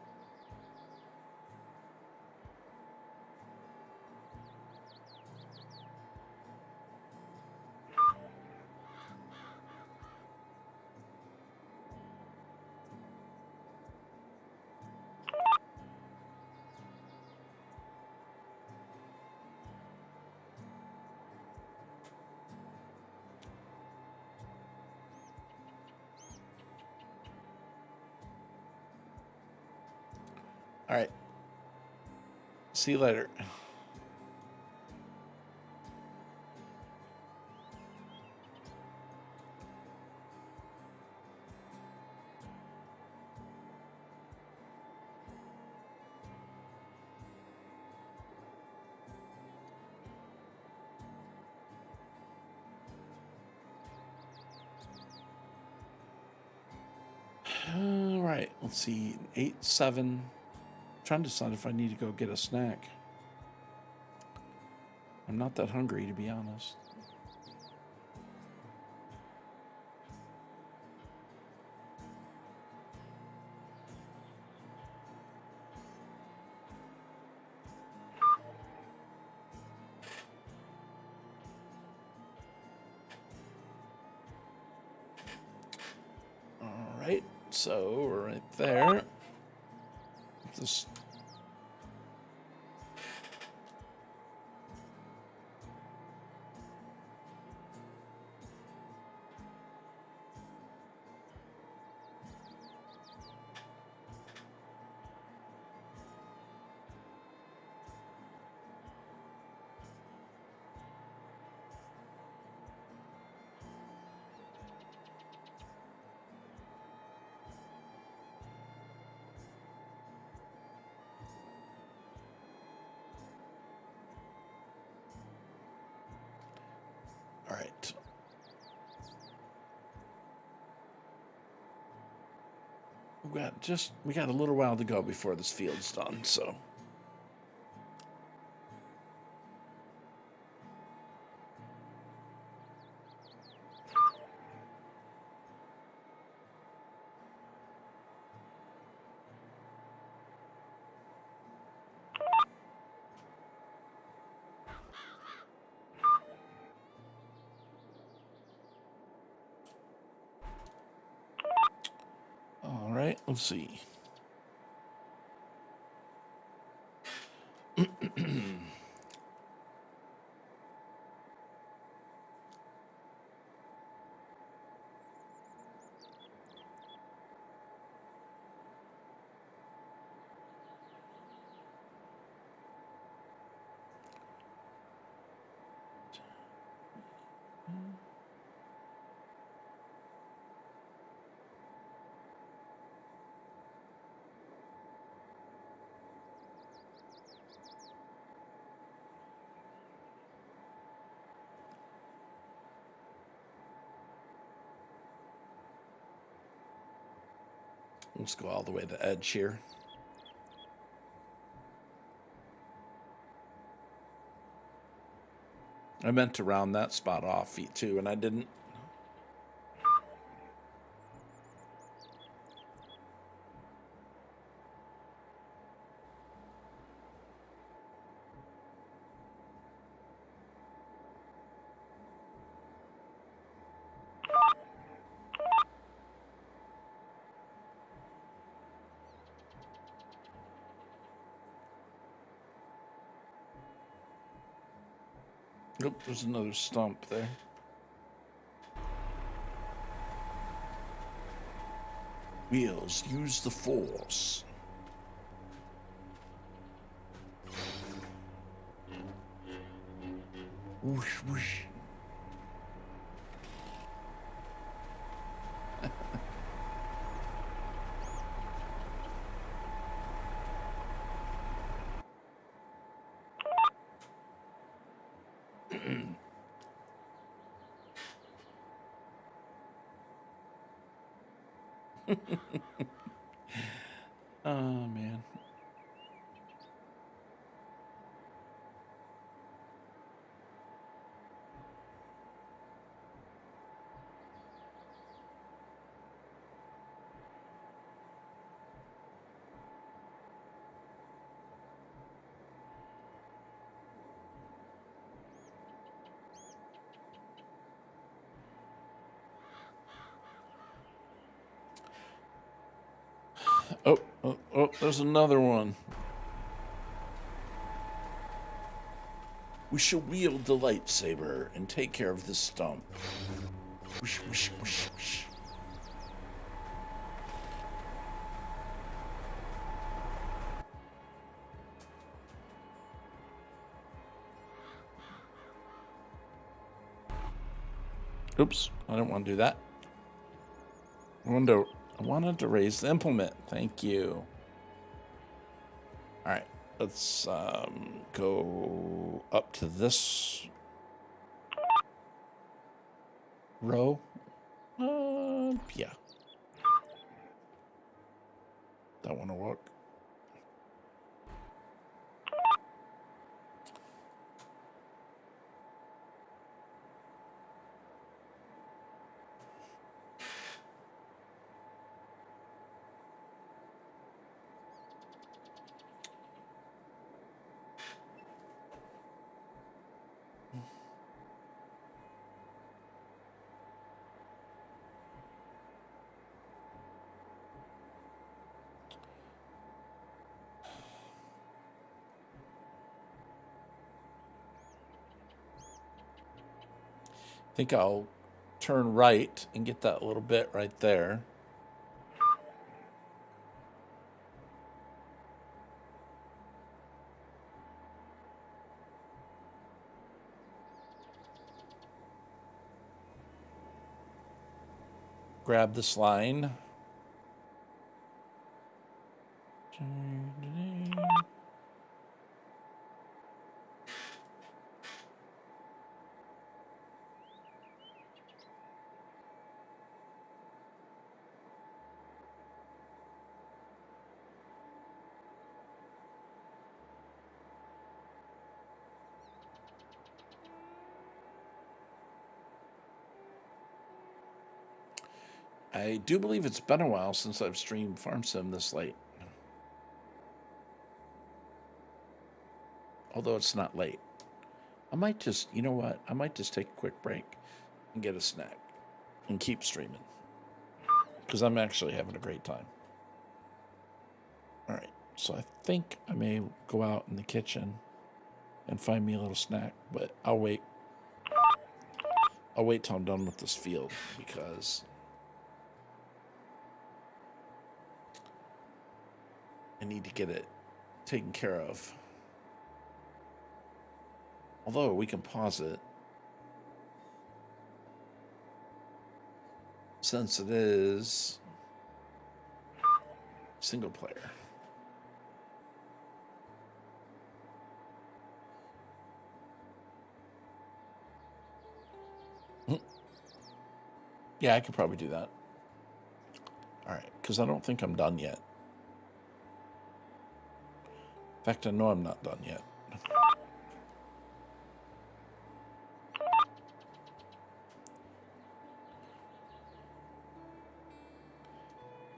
All right. See you later. All right. Let's see. 8, 7. Trying to decide if I need to go get a snack. I'm not that hungry, to be honest. All right. So we're right there. This. All right. We got a little while to go before this field's done, so. All right, let's see. Let's go all the way to edge here. I meant to round that spot off too, and I didn't. Nope, there's another stump there. Wheels, use the force. Whoosh, whoosh. Oh, man. Oh, there's another one. We shall wield the lightsaber and take care of this stump. Whoosh, whoosh, whoosh, whoosh. Oops, I didn't want to do that. I wanted to raise the implement. Thank you. All right, let's go up to this row. Yeah, that one will work. I think I'll turn right and get that little bit right there. Grab this line. I do believe it's been a while since I've streamed Farm Sim this late. Although it's not late. I might just, you know what? I might just take a quick break and get a snack and keep streaming. Because I'm actually having a great time. All right. So I think I may go out in the kitchen and find me a little snack, but I'll wait. I'll wait till I'm done with this field because I need to get it taken care of. Although we can pause it since it is single player. Yeah, I could probably do that. All right, because I don't think I'm done yet. In fact, I know I'm not done yet.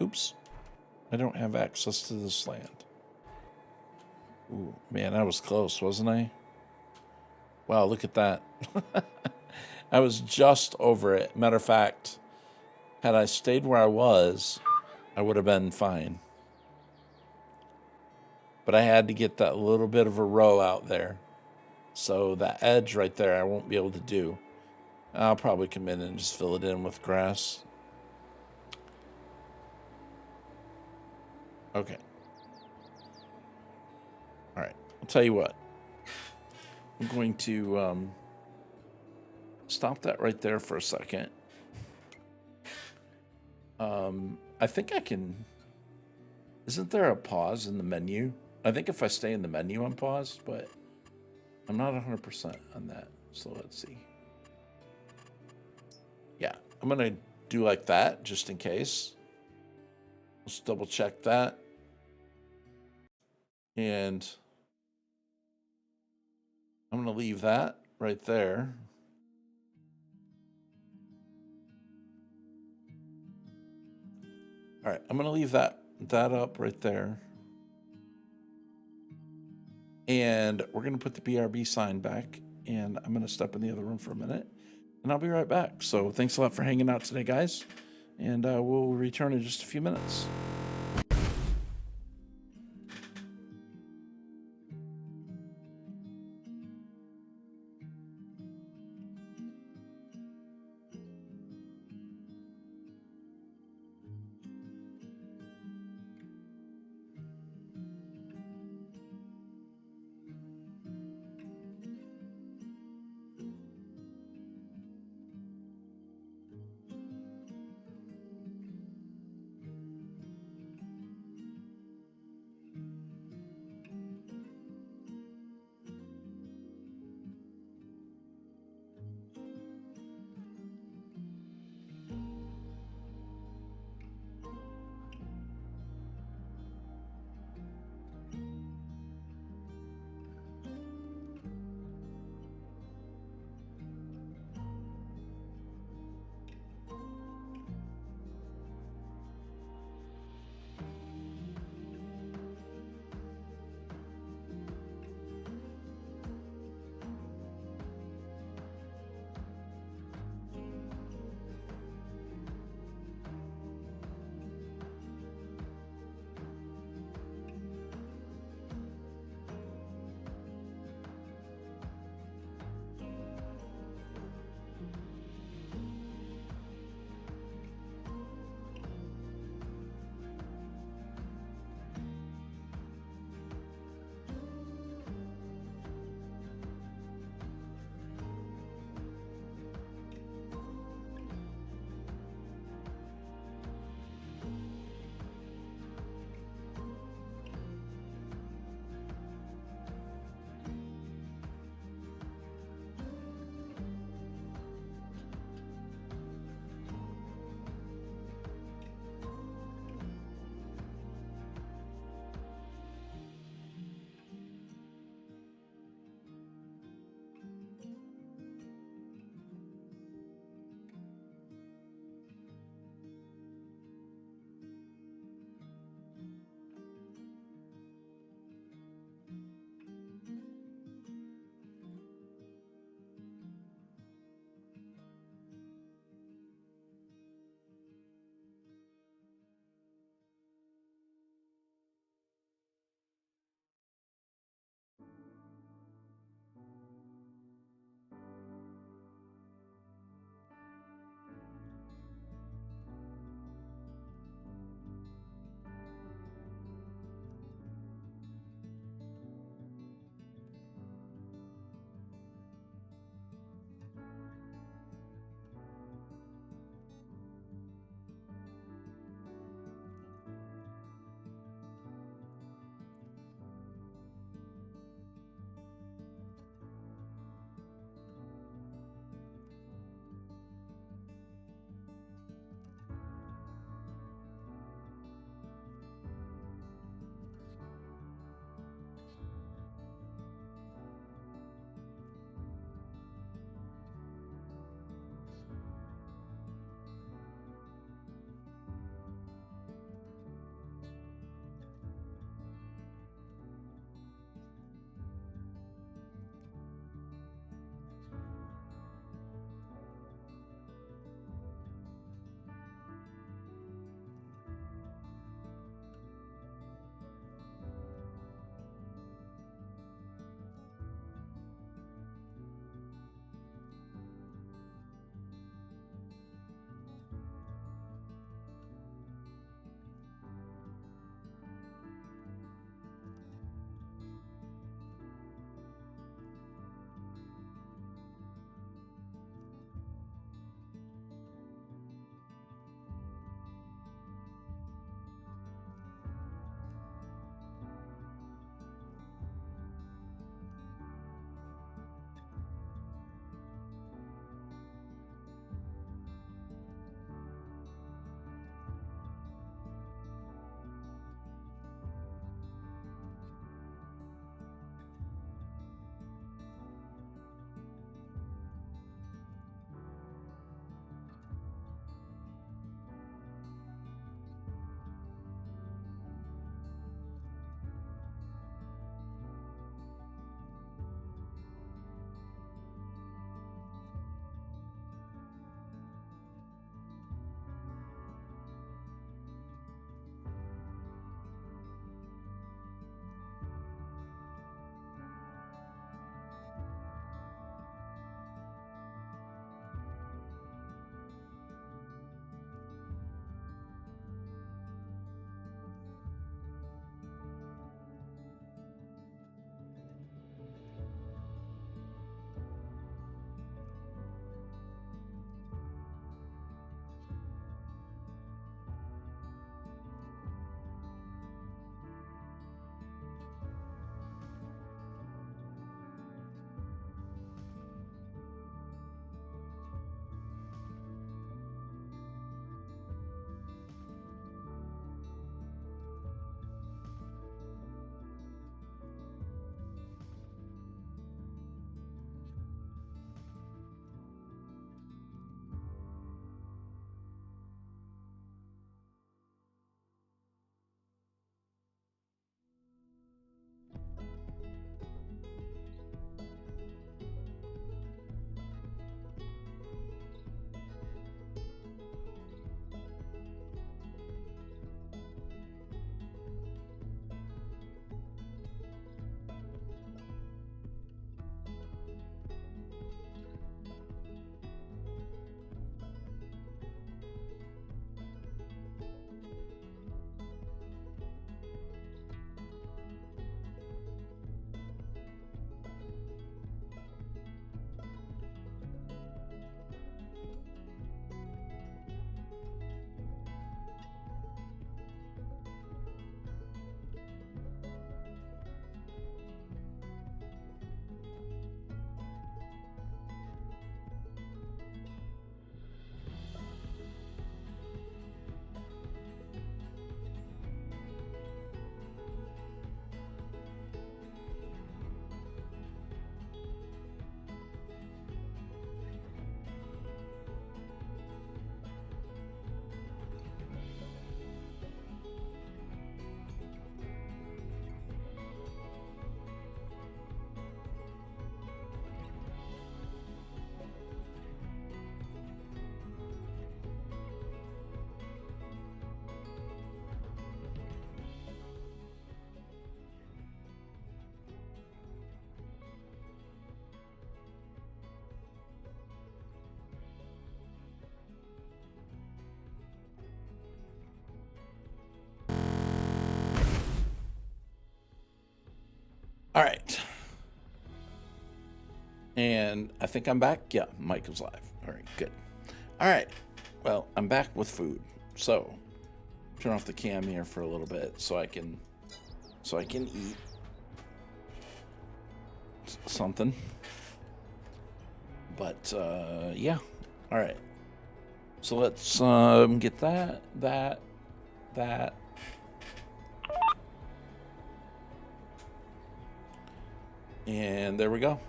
Oops. I don't have access to this land. Ooh, man, I was close, wasn't I? Wow, look at that. I was just over it. Matter of fact, had I stayed where I was, I would have been fine. But I had to get that little bit of a row out there. So that edge right there, I won't be able to do. I'll probably come in and just fill it in with grass. Okay. All right. I'll tell you what. I'm going to stop that right there for a second. I think I can. Isn't there a pause in the menu? I think if I stay in the menu, I'm paused, but I'm not 100% on that. So let's see. Yeah, I'm going to do like that just in case. Let's double check that. And I'm going to leave that right there. All right, I'm going to leave that up right there. And we're going to put the BRB sign back. And I'm going to step in the other room for a minute. And I'll be right back. So thanks a lot for hanging out today, guys. And we'll return in just a few minutes. All right. And I think I'm back. Yeah, Mike is live. All right, good. All right. Well, I'm back with food. So, turn off the cam here for a little bit so I can eat something. But yeah. All right. So let's get that. And there we go.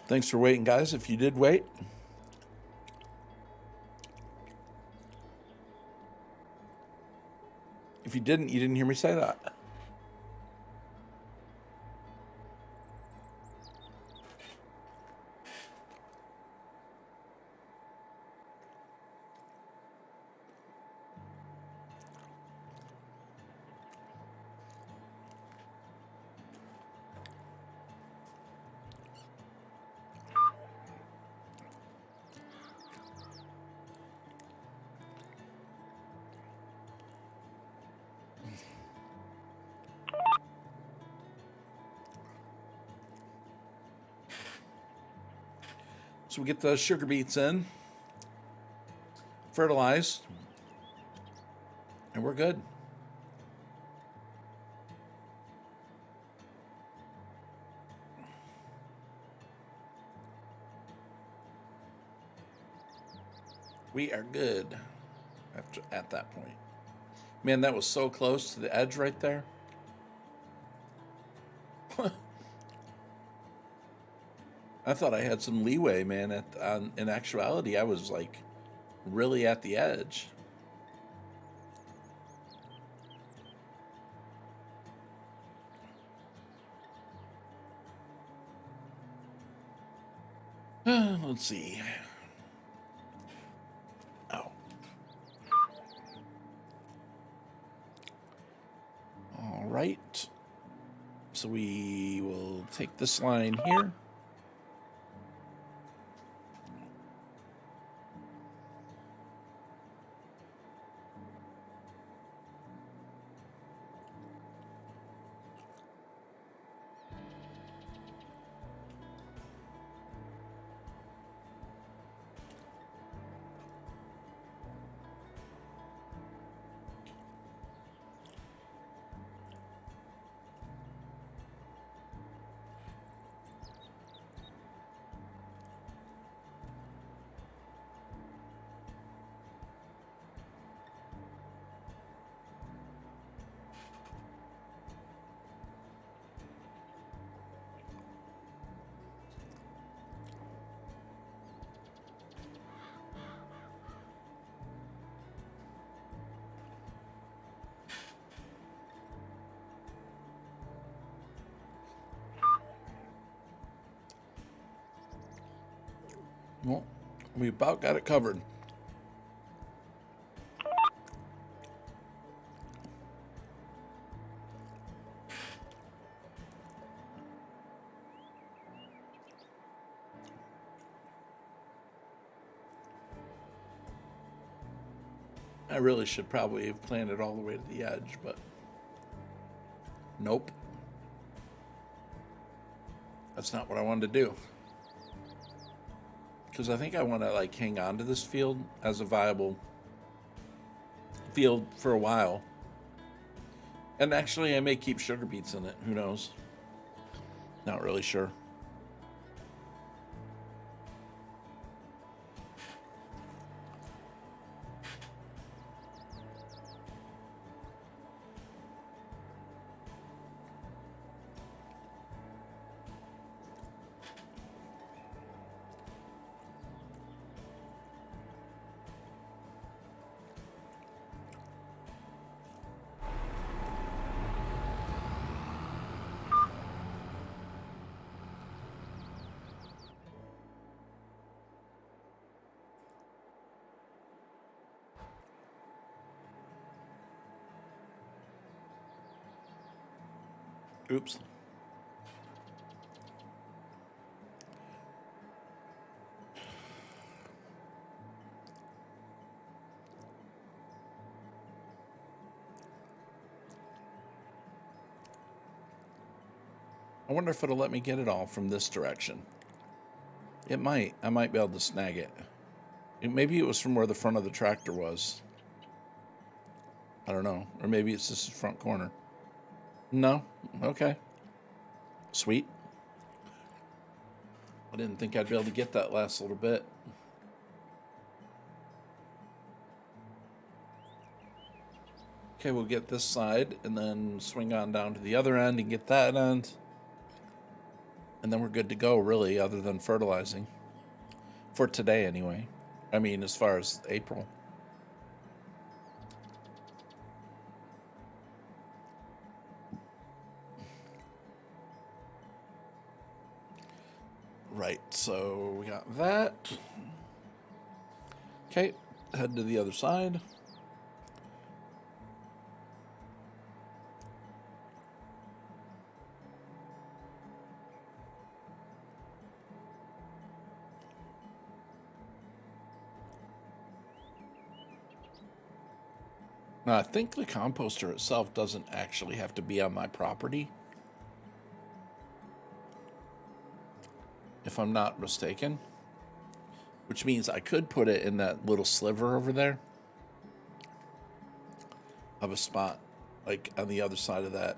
Thanks for waiting, guys, if you did wait. If you didn't hear me say that. So we get the sugar beets in, fertilized, and we're good. We are good at that point. Man, that was so close to the edge right there. I thought I had some leeway, man. In actuality, I was like really at the edge. Let's see. Oh. All right. So we will take this line here. Well, we about got it covered. I really should probably have planted all the way to the edge, but nope. That's not what I wanted to do. Because I think I want to like hang on to this field as a viable field for a while. And actually I may keep sugar beets in it. Who knows? Not really sure. Oops. I wonder if it'll let me get it all from this direction. It might. I might be able to snag it. Maybe it was from where the front of the tractor was. I don't know. Or maybe it's just the front corner. No? Okay. Sweet. I didn't think I'd be able to get that last little bit. Okay, we'll get this side and then swing on down to the other end and get that end. And then we're good to go, really, other than fertilizing. For today, anyway. I mean, as far as April. Right, so we got that. Okay, head to the other side. Now, I think the composter itself doesn't actually have to be on my property, if I'm not mistaken. Which means I could put it in that little sliver over there of a spot, like on the other side of that.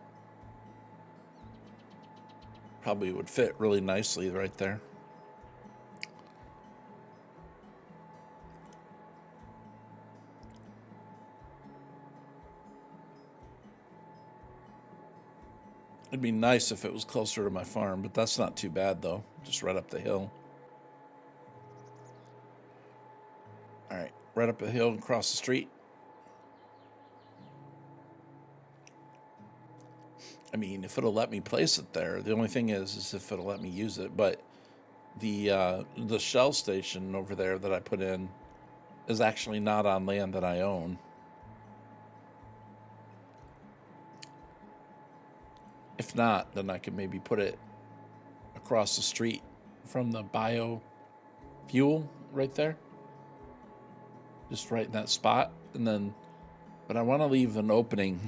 Probably would fit really nicely right there. It'd be nice if it was closer to my farm, but that's not too bad, though. Just right up the hill. All right, right up the hill and across the street. I mean, if it'll let me place it there. The only thing is if it'll let me use it. But the Shell station over there that I put in is actually not on land that I own. If not, then I could maybe put it across the street from the biofuel right there. Just right in that spot. And then, but I want to leave an opening.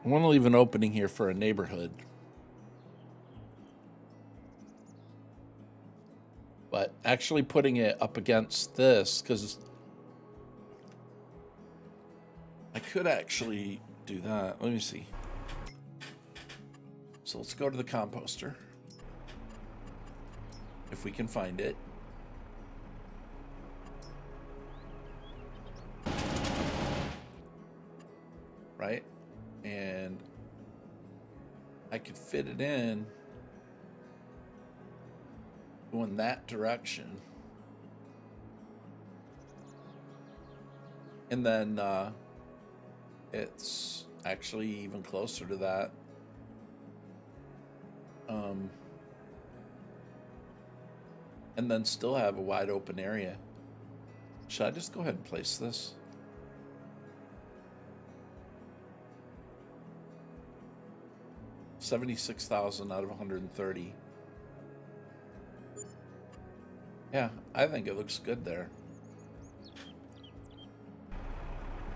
I want to leave an opening here for a neighborhood. But actually putting it up against this, because I could actually do that. Let me see. So let's go to the composter. If we can find it. Right? And I could fit it in going that direction. And then it's actually even closer to that. And then still have a wide open area. Should I just go ahead and place this? $76,000 out of 130. Yeah, I think it looks good there.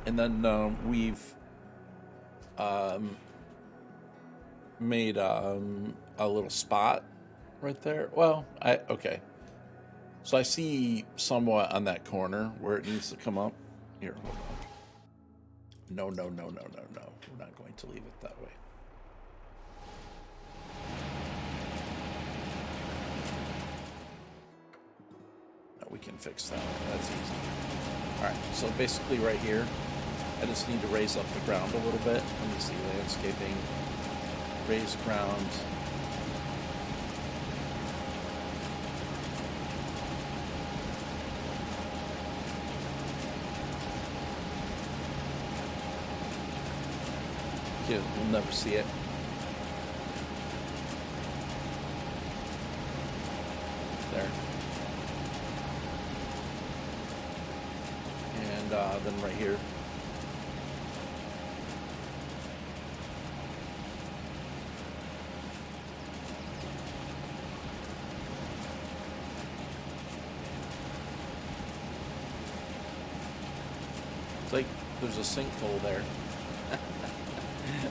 And then we've made a little spot right there. Well, okay. So I see somewhat on that corner where it needs to come up. Here, hold on. No. We're not going to leave it that way. No, we can fix that. That's easy. All right, so basically right here, I just need to raise up the ground a little bit. Let me see, landscaping, raise ground. You'll never see it. There. And then right here. like there's a sinkhole there.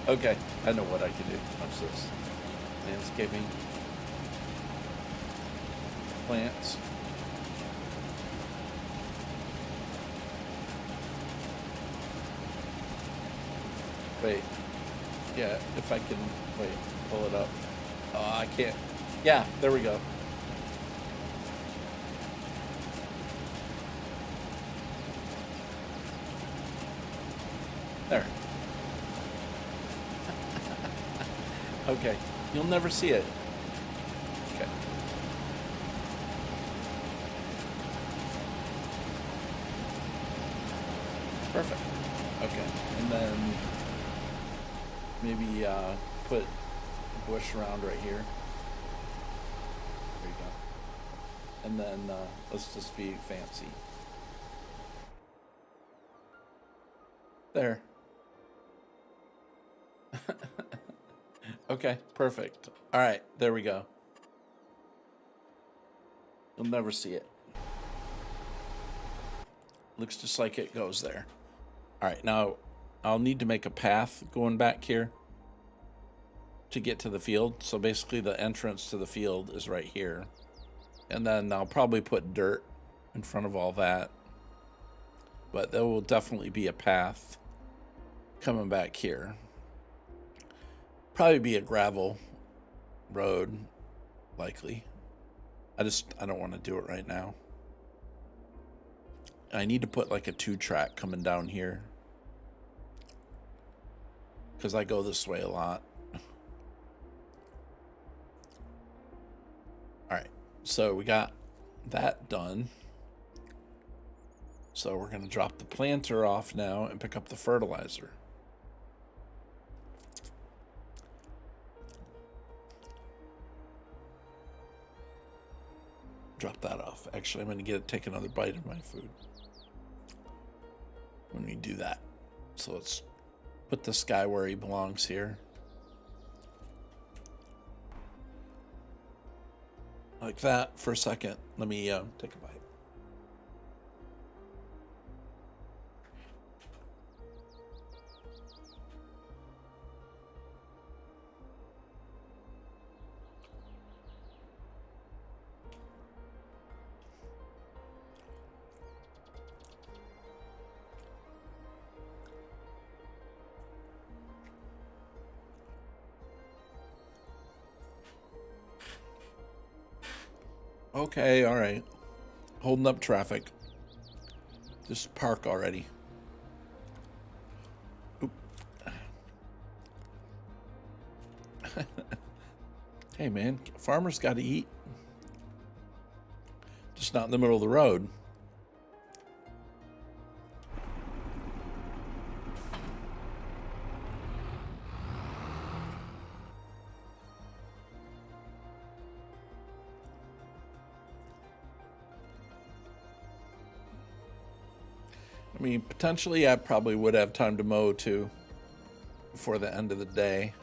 Okay, I know what I can do. Watch this. Landscaping. Plants. Wait. Yeah, if I can, wait, pull it up. Oh, I can't. Yeah, there we go. There. Okay, you'll never see it. Okay. Perfect. Okay, and then maybe put a bush around right here. There you go. And then let's just be fancy. There. Okay, perfect. All right, there we go. You'll never see it. Looks just like it goes there. All right, now I'll need to make a path going back here to get to the field. So basically the entrance to the field is right here. And then I'll probably put dirt in front of all that. But there will definitely be a path coming back here. Probably be a gravel road, likely. I don't want to do it right now. I need to put like a 2-track coming down here, because I go this way a lot. All right, so we got that done. So we're going to drop the planter off now and pick up the fertilizer. Drop that off. Actually, I'm going to take another bite of my food when we do that. So let's put this guy where he belongs here. Like that for a second. Let me take a bite. Okay, all right. Holding up traffic. Just park already. Oop. Hey, man, farmers got to eat. Just not in the middle of the road. I mean, potentially I probably would have time to mow too before the end of the day.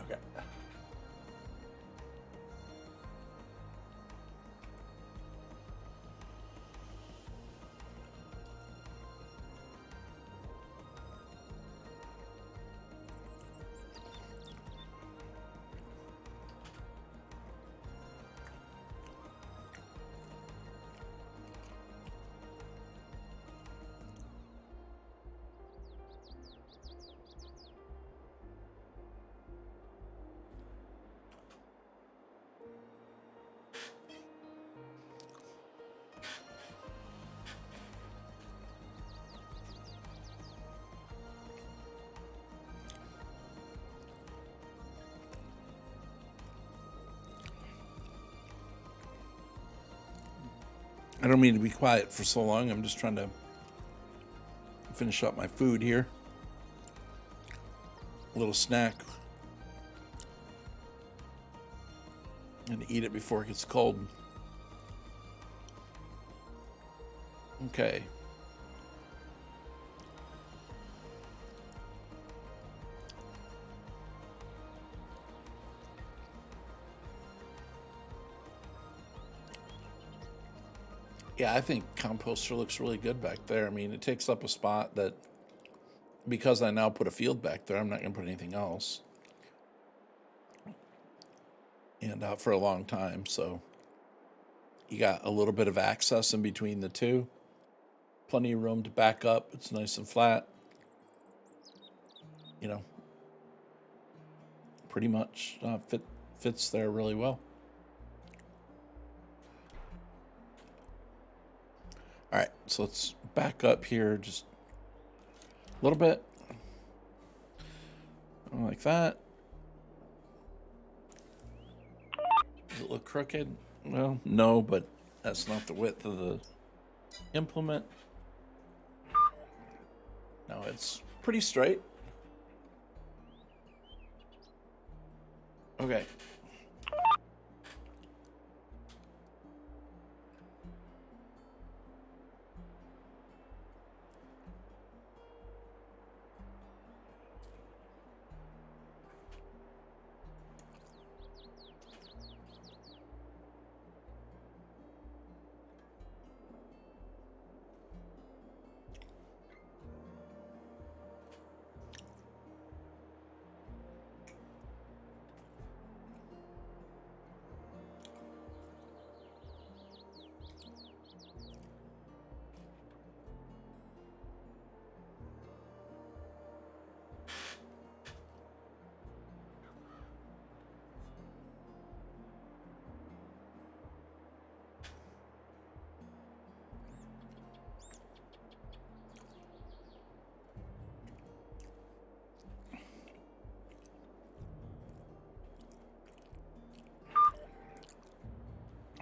Okay. I don't mean to be quiet for so long. I'm just trying to finish up my food here. A little snack. And eat it before it gets cold. Okay. Yeah, I think composter looks really good back there. I mean, it takes up a spot that, because I now put a field back there, I'm not going to put anything else. And out for a long time, so you got a little bit of access in between the two. Plenty of room to back up. It's nice and flat. You know, pretty much fits there really well. All right, so let's back up here just a little bit. Like that. Does it look crooked? Well, no, but that's not the width of the implement. No, it's pretty straight. Okay.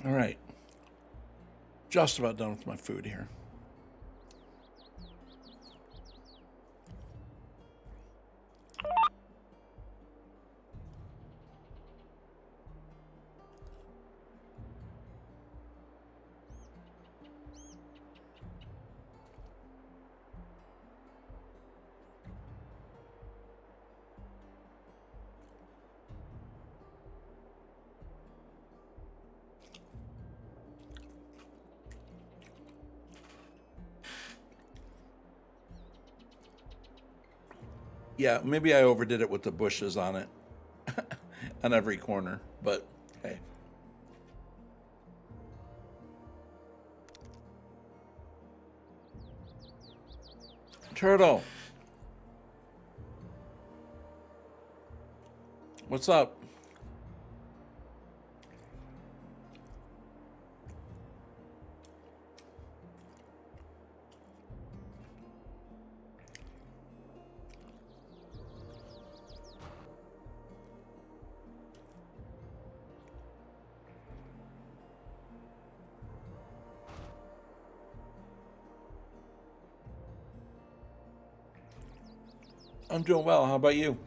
All right. Just about done with my food here. Yeah, maybe I overdid it with the bushes on it, on every corner, but hey. Turtle, what's up? I'm doing well. How about you?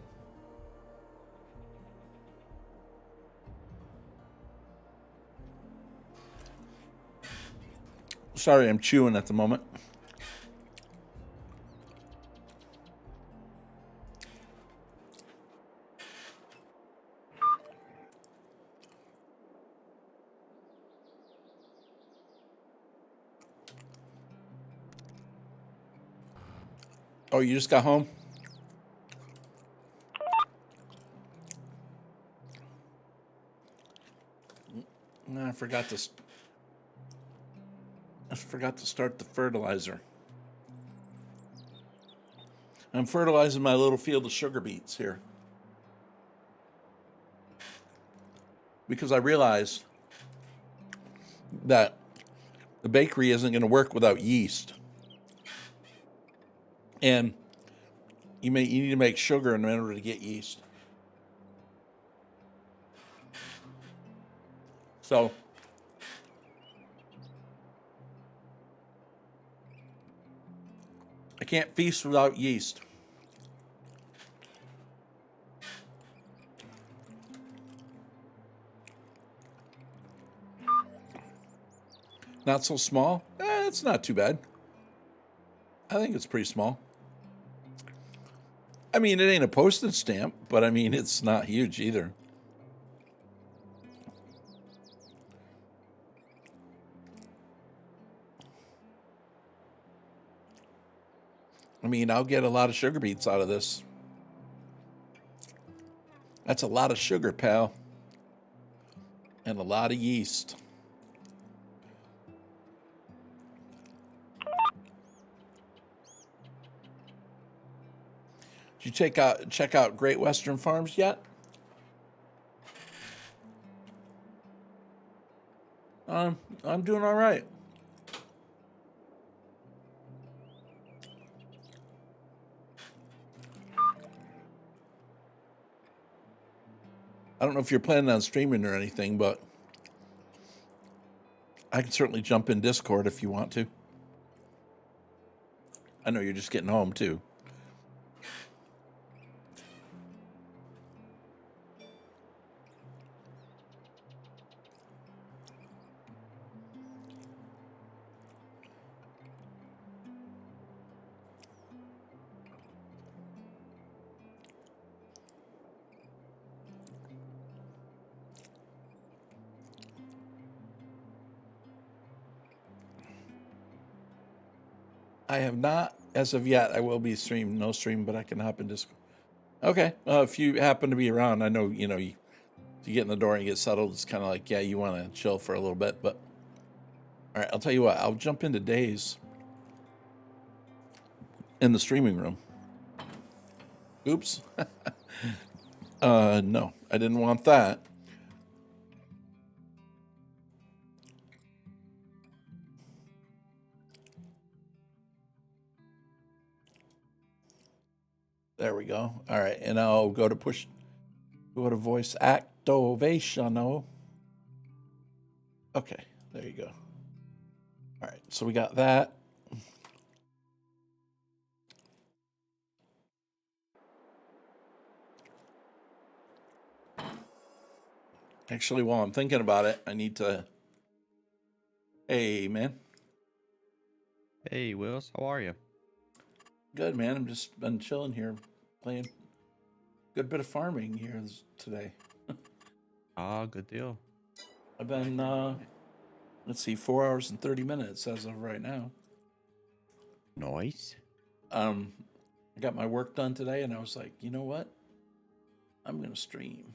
Sorry, I'm chewing at the moment. Oh, you just got home? No, I forgot to. I forgot to start the fertilizer. I'm fertilizing my little field of sugar beets here because I realized that the bakery isn't going to work without yeast, and you need to make sugar in order to get yeast. So I can't feast without yeast. Not so small? It's not too bad. I think it's pretty small. I mean, it ain't a postage stamp, but I mean, it's not huge either. I mean, I'll get a lot of sugar beets out of this. That's a lot of sugar, pal. And a lot of yeast. Did you check out Great Western Farms yet? I'm doing all right. I don't know if you're planning on streaming or anything, but I can certainly jump in Discord if you want to. I know you're just getting home too. I have not, as of yet. I will be no stream, but I can hop in Discord. Okay. If you happen to be around, I know, you get in the door and you get settled, it's kind of like, yeah, you want to chill for a little bit. But all right, I'll tell you what, I'll jump into Days in the streaming room. Oops. No, I didn't want that. There we go. All right, and I'll go to voice activation. Okay, there you go. All right, so we got that. Actually, while I'm thinking about it, I need to. Hey, man. Hey, Wills, how are you? Good, man. I'm just been chilling here, playing good bit of farming here today. Good deal. I've been, let's see, 4 hours and 30 minutes as of right now. Nice. I got my work done today, and I was like, you know what? I'm gonna stream.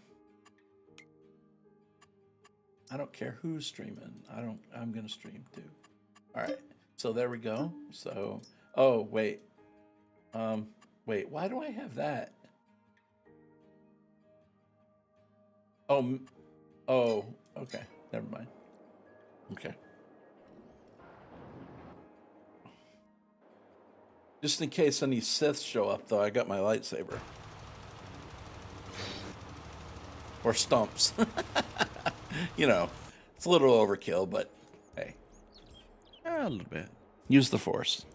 I don't care who's streaming. I'm gonna stream too. All right. So there we go. So, oh wait, wait. Why do I have that? Oh, okay. Never mind. Okay. Just in case any Siths show up, though, I got my lightsaber. Or stumps. It's a little overkill, but hey. A little bit. Use the Force.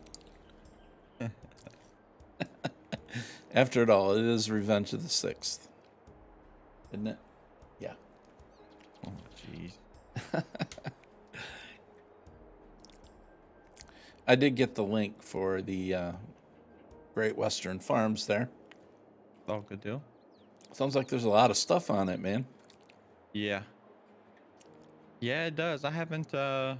After it all, it is Revenge of the Sixth. Isn't it? Yeah. Oh, jeez. I did get the link for the Great Western Farms there. Oh, good deal. Sounds like there's a lot of stuff on it, man. Yeah. Yeah, it does. I haven't, I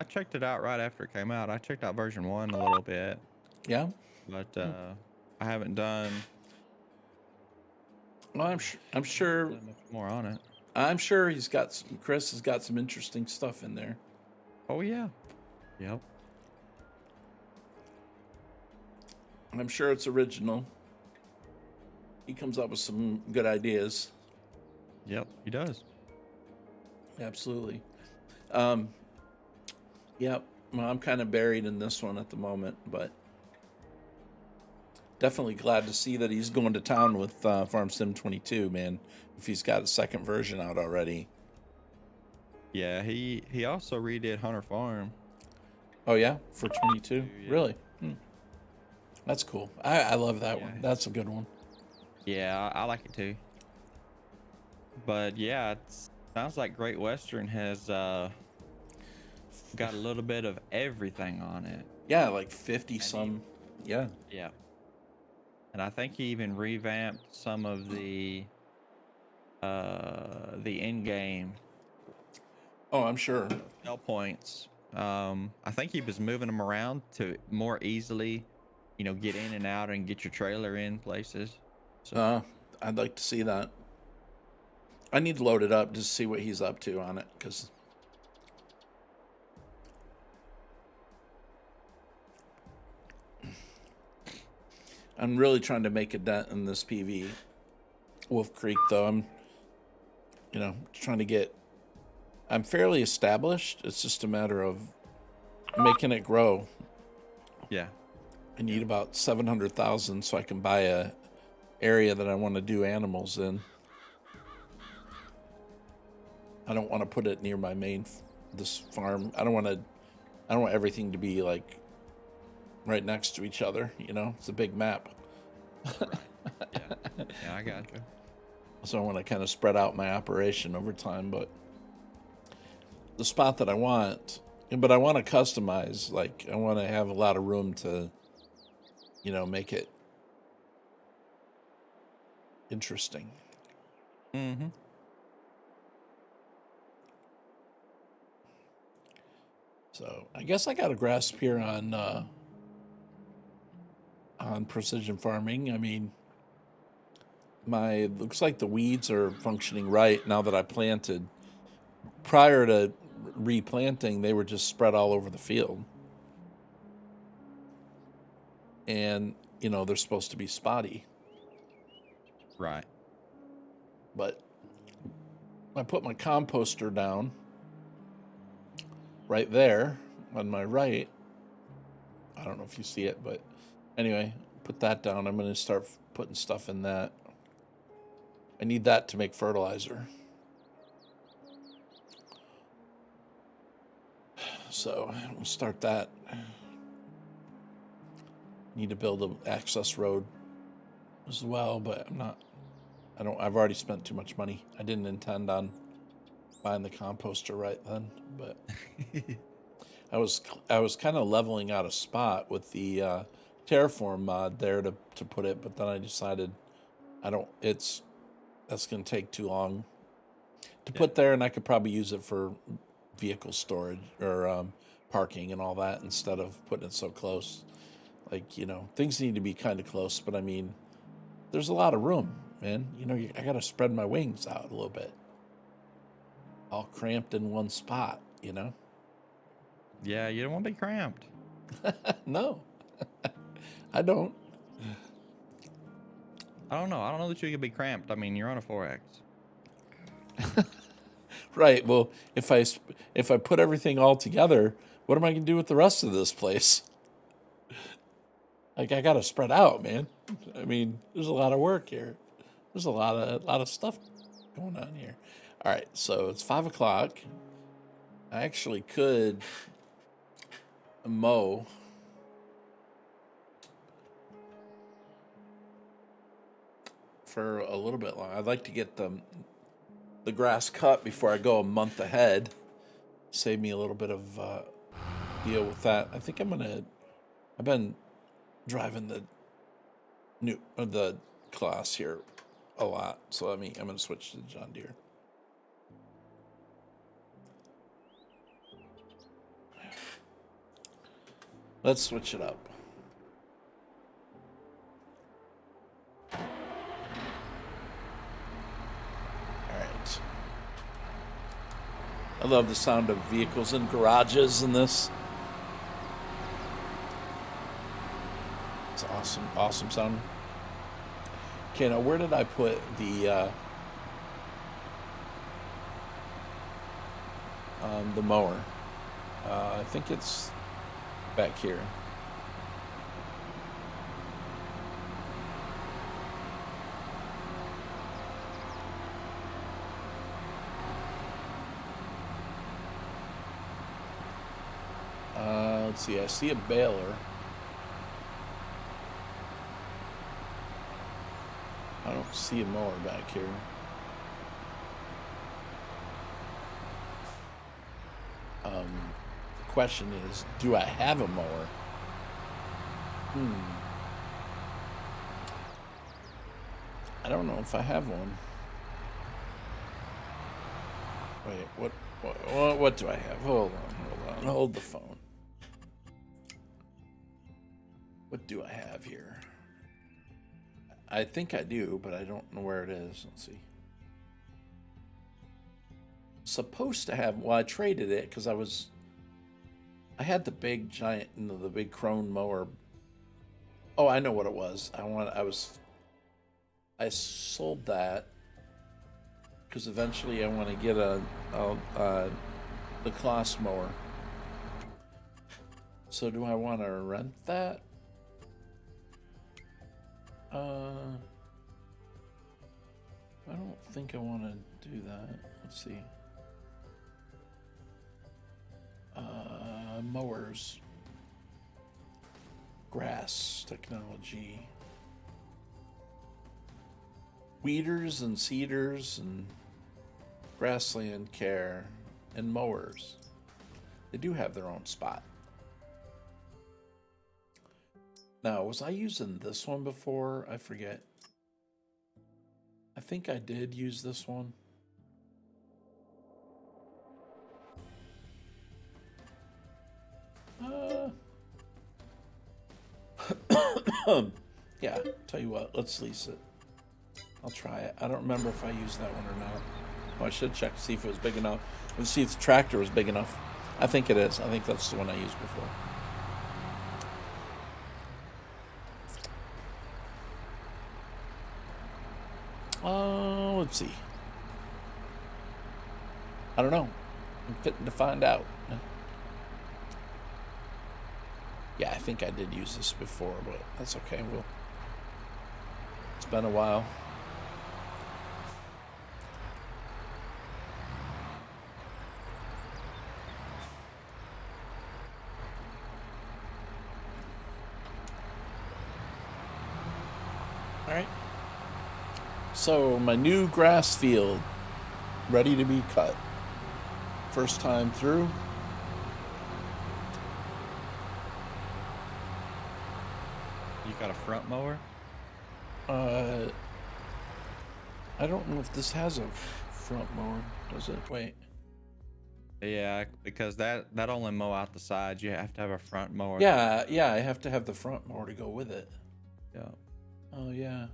checked it out right after it came out. I checked out version 1 a little bit. Yeah? But, I haven't done... Well, I'm sure much more on it. I'm sure Chris has got some interesting stuff in there. Oh, yeah. Yep. I'm sure it's original. He comes up with some good ideas. Yep, he does. Absolutely. Yep. Well, I'm kind of buried in this one at the moment, but definitely glad to see that he's going to town with Farm Sim 22, man. If he's got a second version out already. Yeah, he also redid Hunter Farm. Oh, yeah? For 22? Yeah. Really? That's cool. I love that one. That's a good one. Yeah, I like it too. But yeah, it sounds like Great Western has Got a little bit of everything on it. Yeah, like 50 And some. Yeah. yeah. And I think he even revamped some of the in-game Oh, I'm sure. sell points. I think he was moving them around to more easily, get in and out and get your trailer in places. So Uh, I'd like to see that. I need to load it up just to see what he's up to on it, because I'm really trying to make a dent in this PV. Wolf Creek, though, I'm, trying to get. I'm fairly established. It's just a matter of making it grow. yeah, I need about 700,000 so I can buy a area that I want to do animals in. I don't want to put it near my this farm. I don't want everything to be like right next to each other. It's a big map. right. Yeah, I got you. So I want to kind of spread out my operation over time, but the spot that I want, but I want to customize. Like, I want to have a lot of room to, make it interesting. Mm-hmm. So I guess I got a grasp here on precision farming. I mean, looks like the weeds are functioning right now that I planted. Prior to replanting, they were just spread all over the field. And, they're supposed to be spotty. Right. But I put my composter down right there on my right. I don't know if you see it, but anyway, put that down. I'm going to start putting stuff in that. I need that to make fertilizer. So we'll start that. Need to build an access road as well, but I've already spent too much money. I didn't intend on buying the composter right then, but I was kind of leveling out a spot with the terraform mod there to put it, but then I decided that's going to take too long to put there, and I could probably use it for vehicle storage or parking and all that instead of putting it so close. Like, things need to be kind of close, but I mean, there's a lot of room, man. I got to spread my wings out a little bit. All cramped in one spot, Yeah, you don't want to be cramped. No, I don't. I don't know. I don't know that you could be cramped. I mean, you're on a 4X. Right. Well, if I put everything all together, what am I going to do with the rest of this place? Like, I got to spread out, man. I mean, there's a lot of work here. There's a lot of stuff going on here. All right, so it's 5:00. I actually could mow for a little bit long. I'd like to get the grass cut before I go a month ahead. Save me a little bit of deal with that. I think I've been driving the class here a lot, so I'm going to switch to John Deere. Let's switch it up. All right. I love the sound of vehicles in garages in this. It's awesome sound. Okay, now where did I put the mower? I think it's back here. Let's see, I see a baler. I don't see a mower back here. question is, do I have a mower? I don't know if I have one. Wait, what do I have? Hold on. Hold the phone. What do I have here? I think I do, but I don't know where it is. Let's see. Supposed to have, well, I traded it because I had the big giant, the big Crone mower. Oh, I know what it was. I sold that because eventually I want to get the Claas mower. So do I want to rent that? I don't think I want to do that. Let's see. Mowers. Grass technology. Weeders and seeders and grassland care and mowers. They do have their own spot. Now, was I using this one before? I forget. I think I did use this one. Yeah, tell you what, let's lease it. I'll try it. I don't remember if I used that one or not. Oh, I should check to see if it was big enough. Let's see if the tractor was big enough. I think it is. I think that's the one I used before. Let's see. I don't know. I'm fitting to find out. Yeah, I think I did use this before, but that's okay. It's been a while. All right. So my new grass field, ready to be cut. First time through. You got a front mower? I don't know if this has a front mower. Does it? Wait. Yeah, because that only mow out the sides. You have to have a front mower. Yeah, I have to have the front mower to go with it. Yeah. Oh yeah.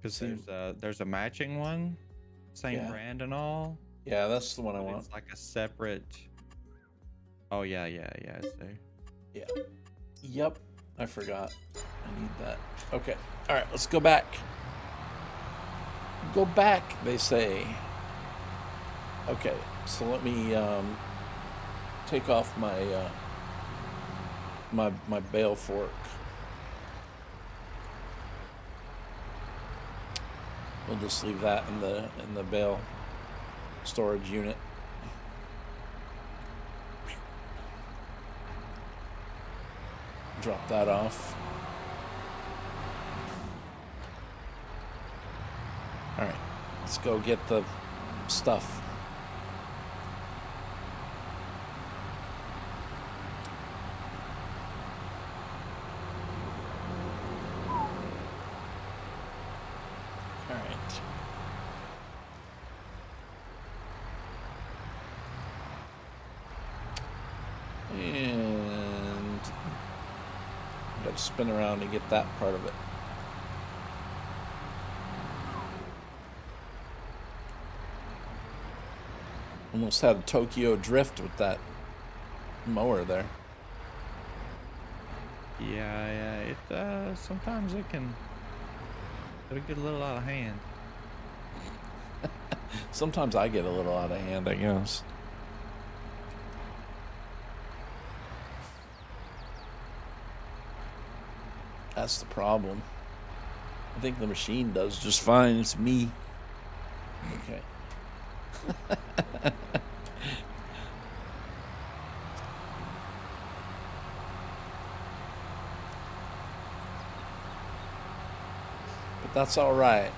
Because there's a matching one, same brand and all. Yeah, that's the one I want. It's like a separate. Oh yeah. I see. Yeah. Yep. I forgot. I need that. Okay. All right. Let's go back. Go back, they say. Okay. So let me take off my my bale fork. We'll just leave that in the bale storage unit. Drop that off. All right, let's go get the stuff. All right. And got to spin around to get that part of it. Almost had a Tokyo drift with that mower there. Yeah. It sometimes it'll get a little out of hand. Sometimes I get a little out of hand, I guess. That's the problem. I think the machine does just fine. It's me. Okay. But that's all right.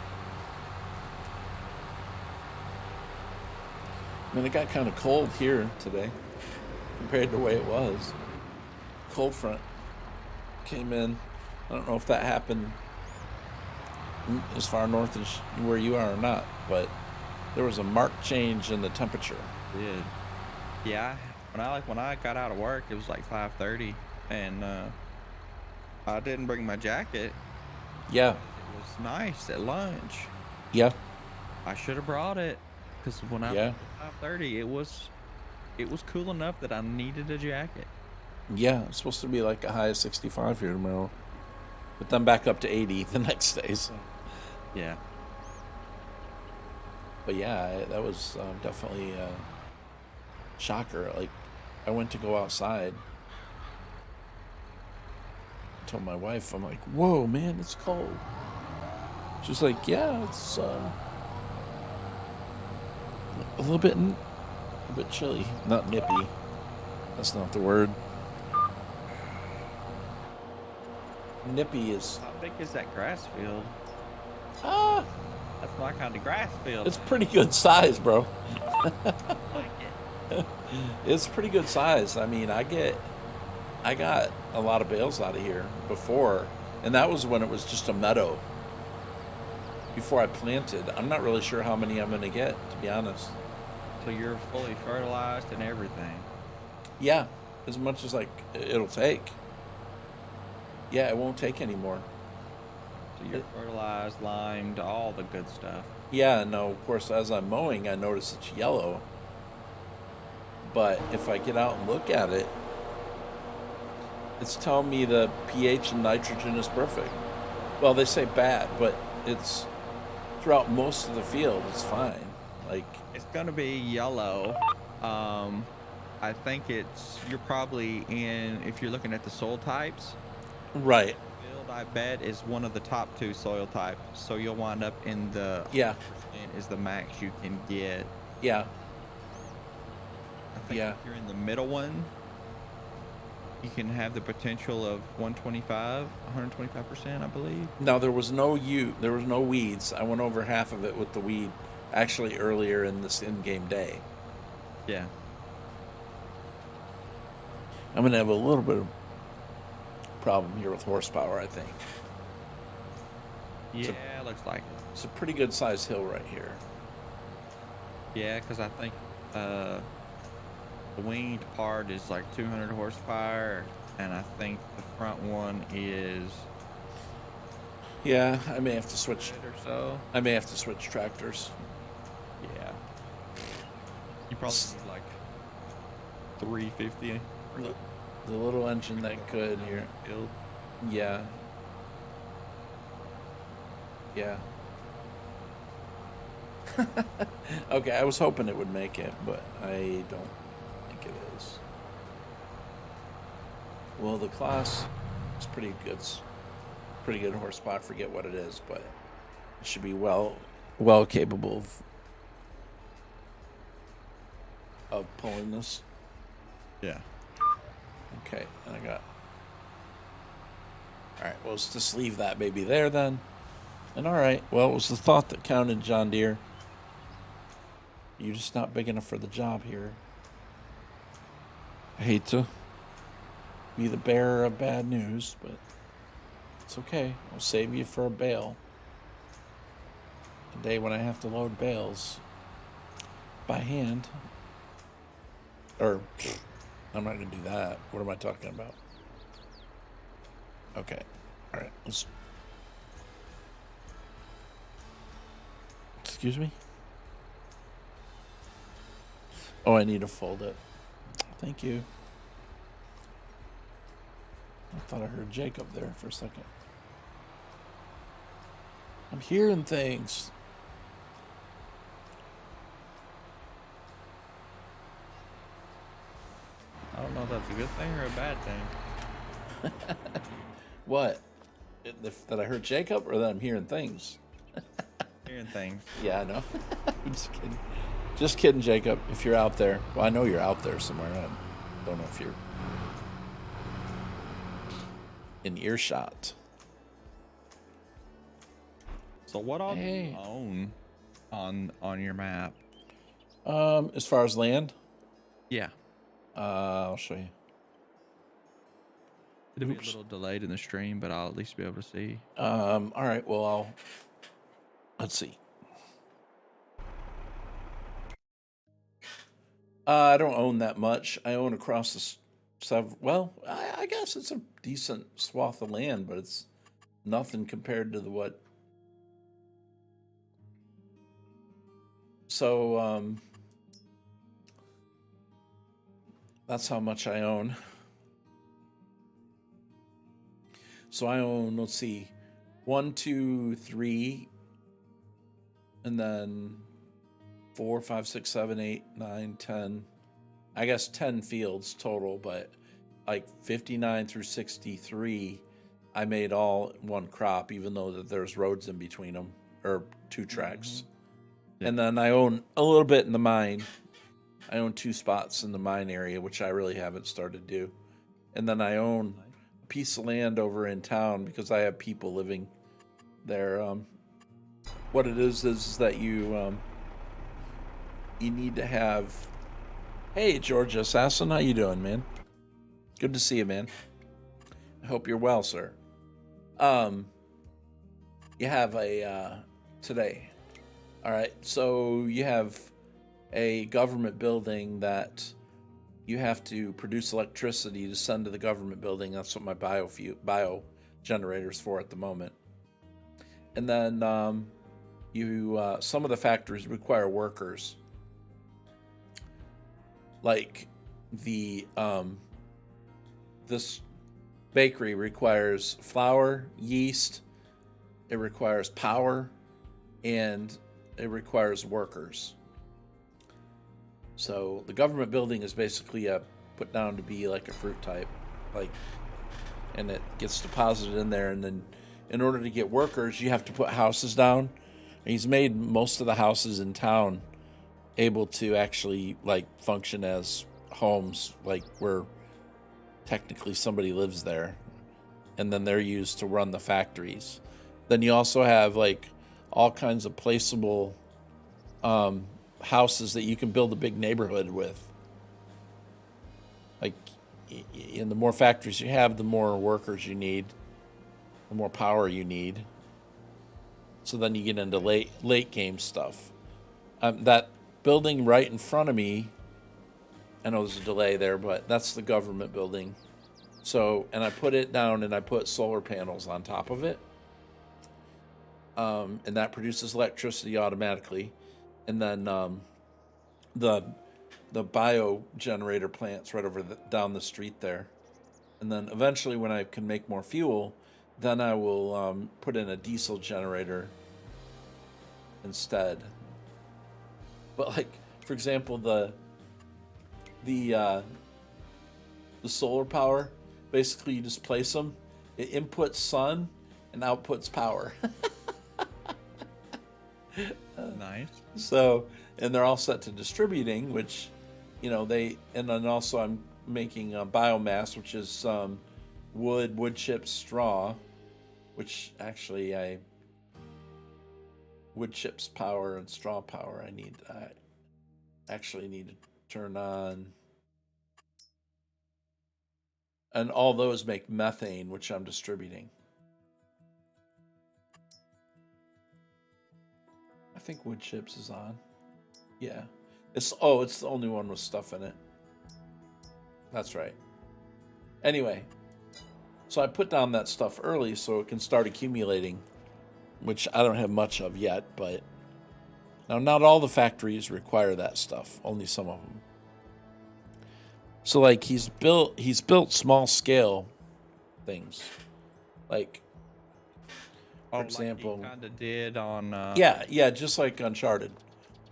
I mean, it got kind of cold here today. compared to the way it was. Cold front came in. I don't know if that happened as far north as where you are or not, but there was a marked change in the temperature. Did. Yeah. When I got out of work, it was like 5:30, and I didn't bring my jacket. Yeah, It was nice at lunch. yeah, I should have brought it because when I yeah, left at 5:30, it was cool enough that I needed a jacket. yeah. It's supposed to be like a high of 65 here tomorrow, but then back up to 80 the next day. So. Yeah. But yeah, that was definitely a shocker. Like, I went to go outside. I told my wife, I'm like, "Whoa, man, it's cold." She's like, "Yeah, it's a bit chilly, not nippy. That's not the word. Nippy is How big is that grass field? ah, That's my kind of grass field. it's pretty good size, bro. Like it. It's pretty good size. I mean, I got a lot of bales out of here before, and that was when it was just a meadow. Before I planted, I'm not really sure how many I'm gonna get, to be honest. So you're fully fertilized and everything. Yeah, as much as like it'll take. Yeah, it won't take anymore. So you're fertilized, limed, all the good stuff. Yeah, no, of course, as I'm mowing, I notice it's yellow. But if I get out and look at it, it's telling me the pH and nitrogen is perfect. Well, they say bad, but it's throughout most of the field, it's fine. Like, It's gonna be yellow. I think you're probably in, if you're looking at the soil types, right. field, I bet, is one of the top two soil types. So you'll wind up in the Yeah, 100% is the max you can get. yeah, I think yeah. if you're in the middle one, you can have the potential of 125%, I believe. Now there was no weeds. I went over half of it with the weed, actually earlier in this in-game day. Yeah. I'm gonna have a little bit of problem here with horsepower, I think. Yeah, looks like it. It's a pretty good sized hill right here. Yeah, because I think the winged part is like 200 horsepower, and I think the front one is Yeah, I may have to switch. or so. I may have to switch tractors. Yeah. You probably need like 350 The little engine that could here. build. Yeah. Yeah. Okay, I was hoping it would make it, but I don't think it is. Well, the class is pretty good. Pretty good horsepower. I forget what it is, but it should be well capable of pulling this. Yeah. Okay, and I got. All right, well, let's just leave that baby there then. And all right, well, it was the thought that counted, John Deere. You're just not big enough for the job here. I hate to be the bearer of bad news, but it's okay. I'll save you for a bale. A day when I have to load bales by hand. Or, I'm not going to do that. What am I talking about? Okay. All right. Let's. Excuse me? Oh, I need to fold it. Thank you. I thought I heard Jacob there for a second. I'm hearing things. I don't know if that's a good thing or a bad thing. What? That I heard Jacob or that I'm hearing things? Hearing things. Yeah, I know. I'm just kidding. Just kidding, Jacob. If you're out there. Well, I know you're out there somewhere. I don't know if you're in earshot. So what all do you Hey. own on your map? As far as land, Yeah. I'll show you. It'll be a Oops. little delayed in the stream, but I'll at least be able to see. All right. Well, let's see. I don't own that much. I own across the several. Well, I guess it's a decent swath of land, but it's nothing compared to the what. So that's how much I own. So I own, let's see, 1, 2, 3, and then 4, 5, 6, 7, 8, 9, 10. I guess 10 fields total, but like 59 through 63, I made all one crop, even though that there's roads in between them, or 2 tracks. Yeah. And then I own a little bit in the mine. I own 2 spots in the mine area, which I really haven't started to do. And then I own a piece of land over in town because I have people living there. What it is that you need to have. Hey, Georgia Assassin, how you doing, man? Good to see you, man. I hope you're well, sir. You have a today. All right, so you have a government building that you have to produce electricity to send to the government building. That's what my bio generator's for at the moment. And then some of the factories require workers. Like the this bakery requires flour, yeast, it requires power, and it requires workers. So the government building is basically put down to be like a fruit type, and it gets deposited in there, and then in order to get workers, you have to put houses down. And he's made most of the houses in town able to actually function as homes, like where technically somebody lives there, and then they're used to run the factories. Then you also have all kinds of placeable houses that you can build a big neighborhood with. And the more factories you have, the more workers you need, the more power you need. So then you get into late game stuff. That building right in front of me, I know there's a delay there, but that's the government building. So, and I put it down and I put solar panels on top of it. And that produces electricity automatically. And then the bio generator plant's right over down the street there. And then eventually when I can make more fuel, then I will put in a diesel generator instead. But for example, the solar power, basically you just place them, it inputs sun and outputs power. Nice. So, and they're all set to distributing, which, and then also I'm making biomass, which is wood chips, straw, which actually wood chips power and straw power I actually need to turn on. And all those make methane, which I'm distributing. I think wood chips is on. Yeah. It's the only one with stuff in it. That's right. Anyway, so I put down that stuff early so it can start accumulating, which I don't have much of yet, but now not all the factories require that stuff, only some of them. So he's built small scale things. For example, like he kind of did on yeah, just like Uncharted.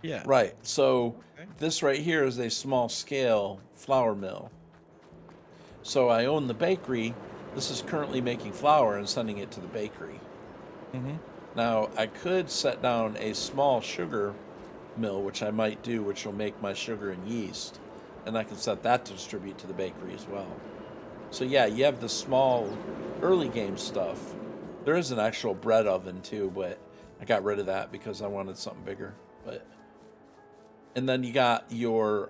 Yeah. Right. So Okay. this right here is a small scale flour mill. So I own the bakery. This is currently making flour and sending it to the bakery. Mm-hmm. Now I could set down a small sugar mill, which I might do, which will make my sugar and yeast, and I can set that to distribute to the bakery as well. So yeah, you have the small early game stuff. There is an actual bread oven too, but I got rid of that because I wanted something bigger. And then you got your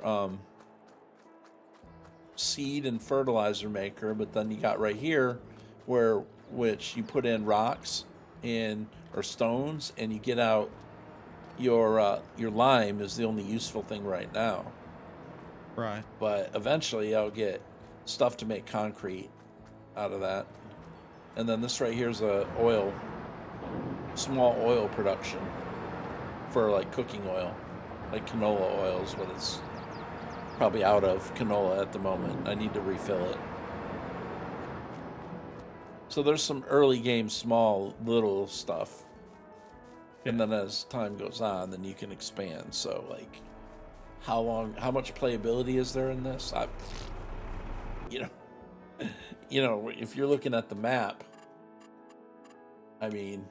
seed and fertilizer maker, but then you got right here which you put in rocks and or stones, and you get out your lime is the only useful thing right now. Right. But eventually I'll get stuff to make concrete out of that. And then this right here is small oil production for like cooking oil, like canola oil is what it's probably out of canola at the moment. I need to refill it. So there's some early game, small little stuff, and then as time goes on, then you can expand. So like, how much playability is there in this? You know, if you're looking at the map, I mean,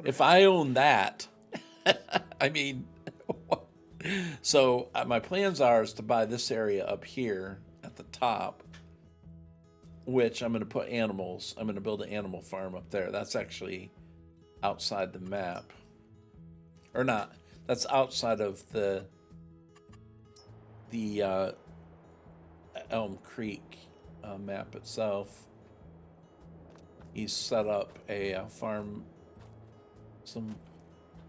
if I own that, I mean, so my plans is to buy this area up here at the top, which I'm going to put animals. I'm going to build an animal farm up there. That's actually outside the map, or not. That's outside of the Elm Creek map itself. He's set up a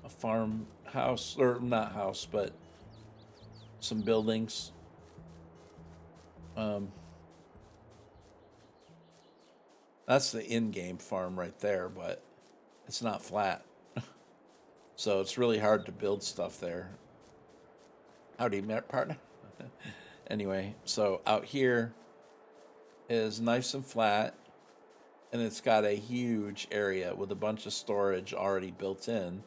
farmhouse, or not house, but some buildings. That's the in-game farm right there, but it's not flat. So it's really hard to build stuff there. Howdy, partner. Anyway, so out here is nice and flat, and it's got a huge area with a bunch of storage already built in.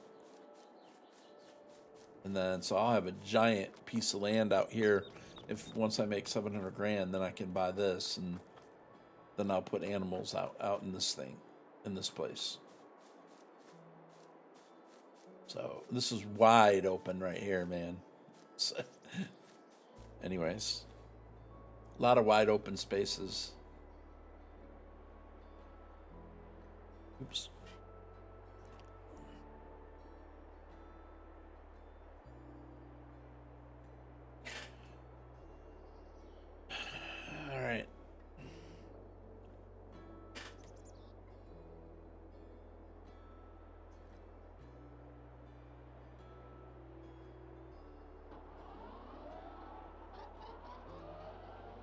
And then, so I'll have a giant piece of land out here. Once I make 700 grand, then I can buy this, and then I'll put animals out in this place. So this is wide open right here, man. So, anyways, a lot of wide open spaces. Oops. All right.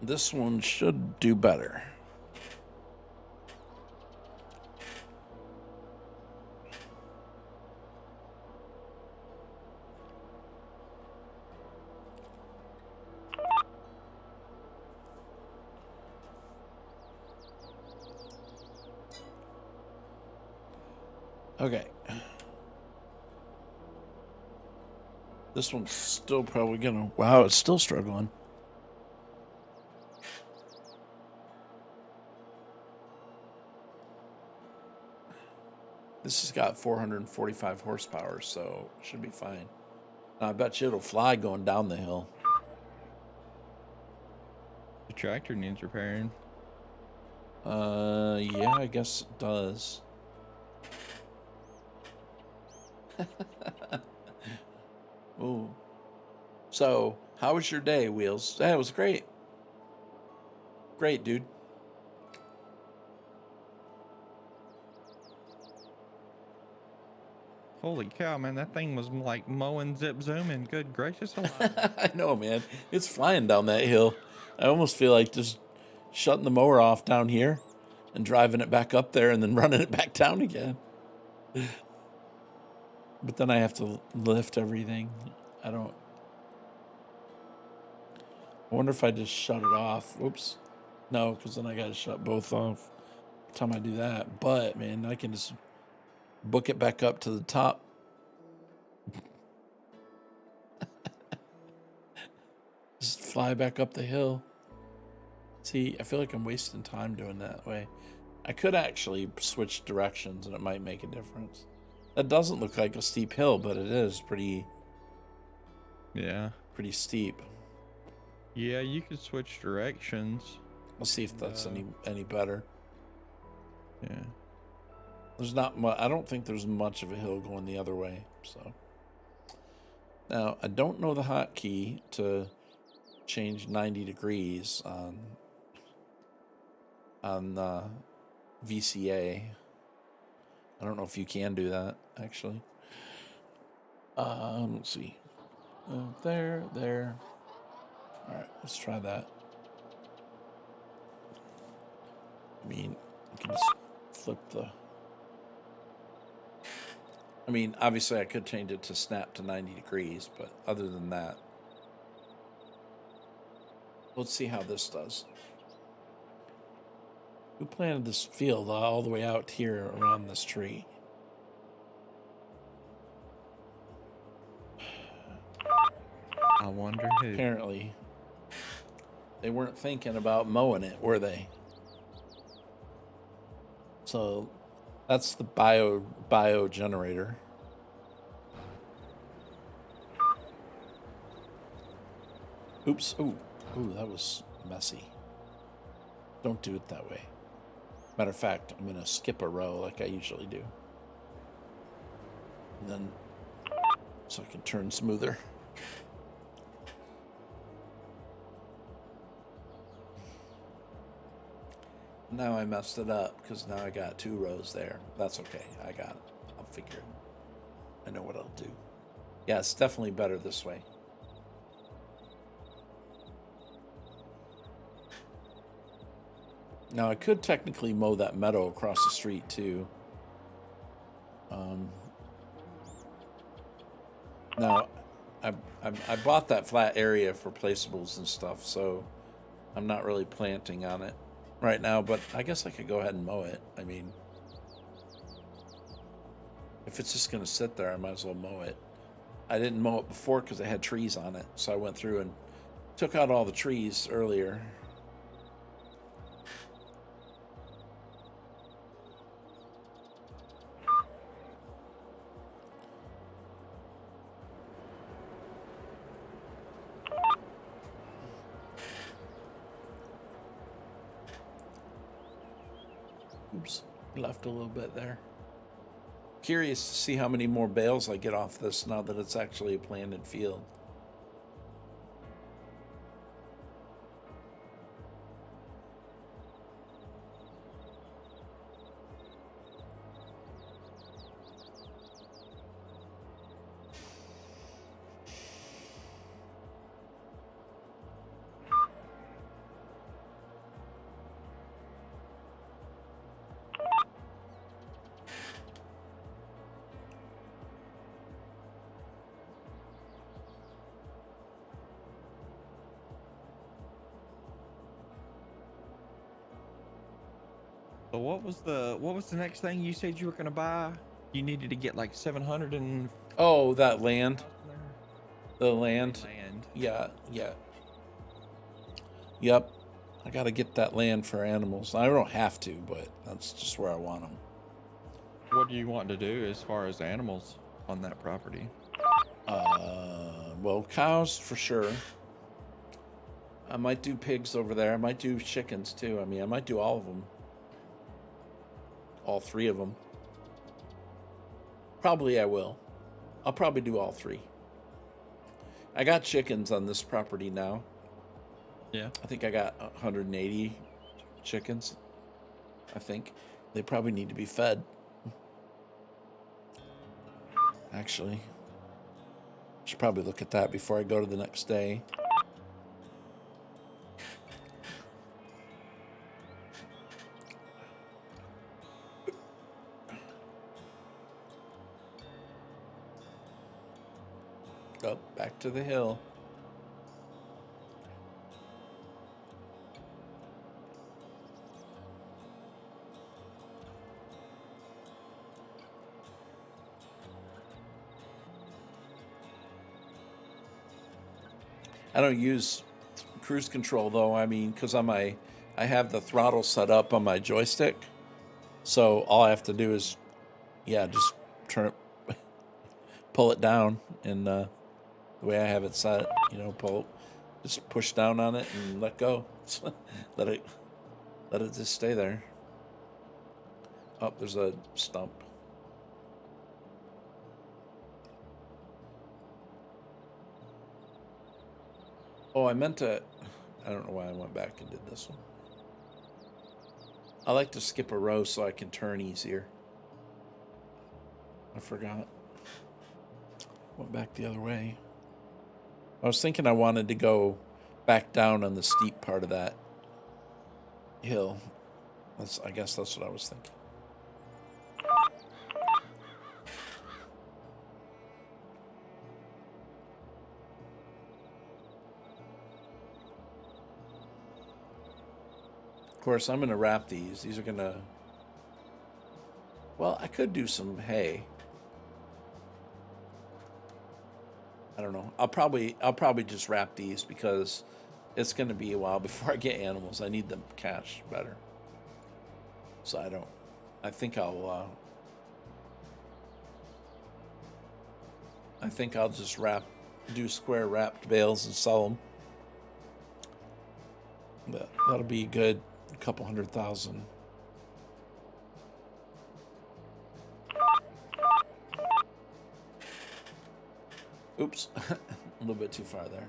This one should do better. Okay. This one's still probably gonna... Wow, it's still struggling. This has got 445 horsepower, so it should be fine. I bet you it'll fly going down the hill. The tractor needs repairing. Yeah, I guess it does. Ooh. So, how was your day, Wheels? Yeah, it was great. Great, dude. Holy cow, man, that thing was like mowing, zip, zooming. Good gracious alive. I know, man. It's flying down that hill. I almost feel like just shutting the mower off down here and driving it back up there and then running it back down again. But then I have to lift everything. I wonder if I just shut it off. Oops. No, because then I got to shut both off by the time I do that. But, man, I can just book it back up to the top. Just fly back up the hill. See, I feel like I'm wasting time doing that way. I could actually switch directions and it might make a difference. That doesn't look like a steep hill, but it is pretty... Yeah. Pretty steep. Yeah, you could switch directions. Let's see if that's any better. Yeah. There's not much. I don't think there's much of a hill going the other way. So now I don't know the hotkey to change 90 degrees on VCA. I don't know if you can do that, actually. Let's see. There. All right, let's try that. I mean, you can just flip the... I mean, obviously I could change it to snap to 90 degrees, but other than that, let's see how this does. Who planted this field all the way out here around this tree? I wonder who. Apparently, they weren't thinking about mowing it, were they? So that's the bio generator. Oops. Ooh, that was messy. Don't do it that way. Matter of fact, I'm gonna skip a row like I usually do. And then so I can turn smoother. Now I messed it up because now I got 2 rows there. That's okay. I got it. I'll figure it. I know what I'll do. Yeah, it's definitely better this way. Now I could technically mow that meadow across the street too. Now I bought that flat area for placeables and stuff, so I'm not really planting on it right now, but I guess I could go ahead and mow it. I mean, if it's just going to sit there, I might as well mow it. I didn't mow it before because I had trees on it, so I went through and took out all the trees earlier. Oops, left a little bit there. Curious to see how many more bales I get off this now that it's actually a planted field. So what was the next thing you said you were gonna buy? You needed to get like 700 and Oh, that land. The land. land. Yeah. Yep. I got to get that land for animals. I don't have to, but that's just where I want them. What do you want to do as far as animals on that property? Well, cows for sure. I might do pigs over there. I might do chickens too. I mean, I might do all of them. All 3 of them. Probably I will. I'll probably do all 3. I got chickens on this property now. Yeah. I think I got 180 chickens. I think they probably need to be fed. Actually, should probably look at that before I go to the next day. Oh, back to the hill. I don't use cruise control though. I mean, because I have the throttle set up on my joystick, so all I have to do is, just turn it, pull it down, and the way I have it set, just push down on it and let go. let it just stay there. Oh, there's a stump. Oh, I meant to. I don't know why I went back and did this one. I like to skip a row so I can turn easier. I forgot. Went back the other way. I was thinking I wanted to go back down on the steep part of that hill. I guess that's what I was thinking. Of course, I'm going to wrap these. These are going to... Well, I could do some hay. I don't know. I'll probably just wrap these because it's going to be a while before I get animals. I need them cash better. So I think I'll just do square wrapped bales and sell them. That'll be good. A couple 100,000. Oops, a little bit too far there.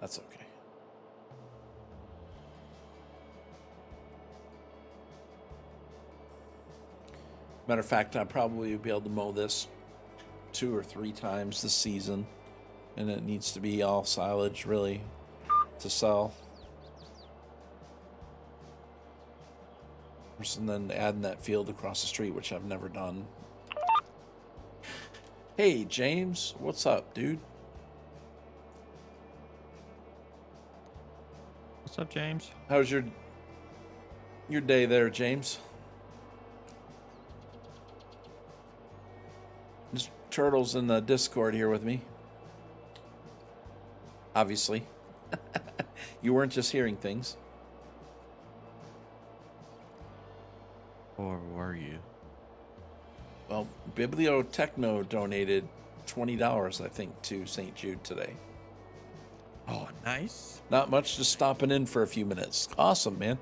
That's okay. Matter of fact, I probably will be able to mow this 2 or 3 times this season, and it needs to be all silage really to sell. And then adding that field across the street, which I've never done. Hey, James, what's up, dude? What's up, James? How's your day there, James? This Turtle's in the Discord here with me. Obviously. You weren't just hearing things. Or were you? Well, Bibliotechno donated $20, I think, to St. Jude today. Oh, nice. Not much, just stopping in for a few minutes. Awesome, man.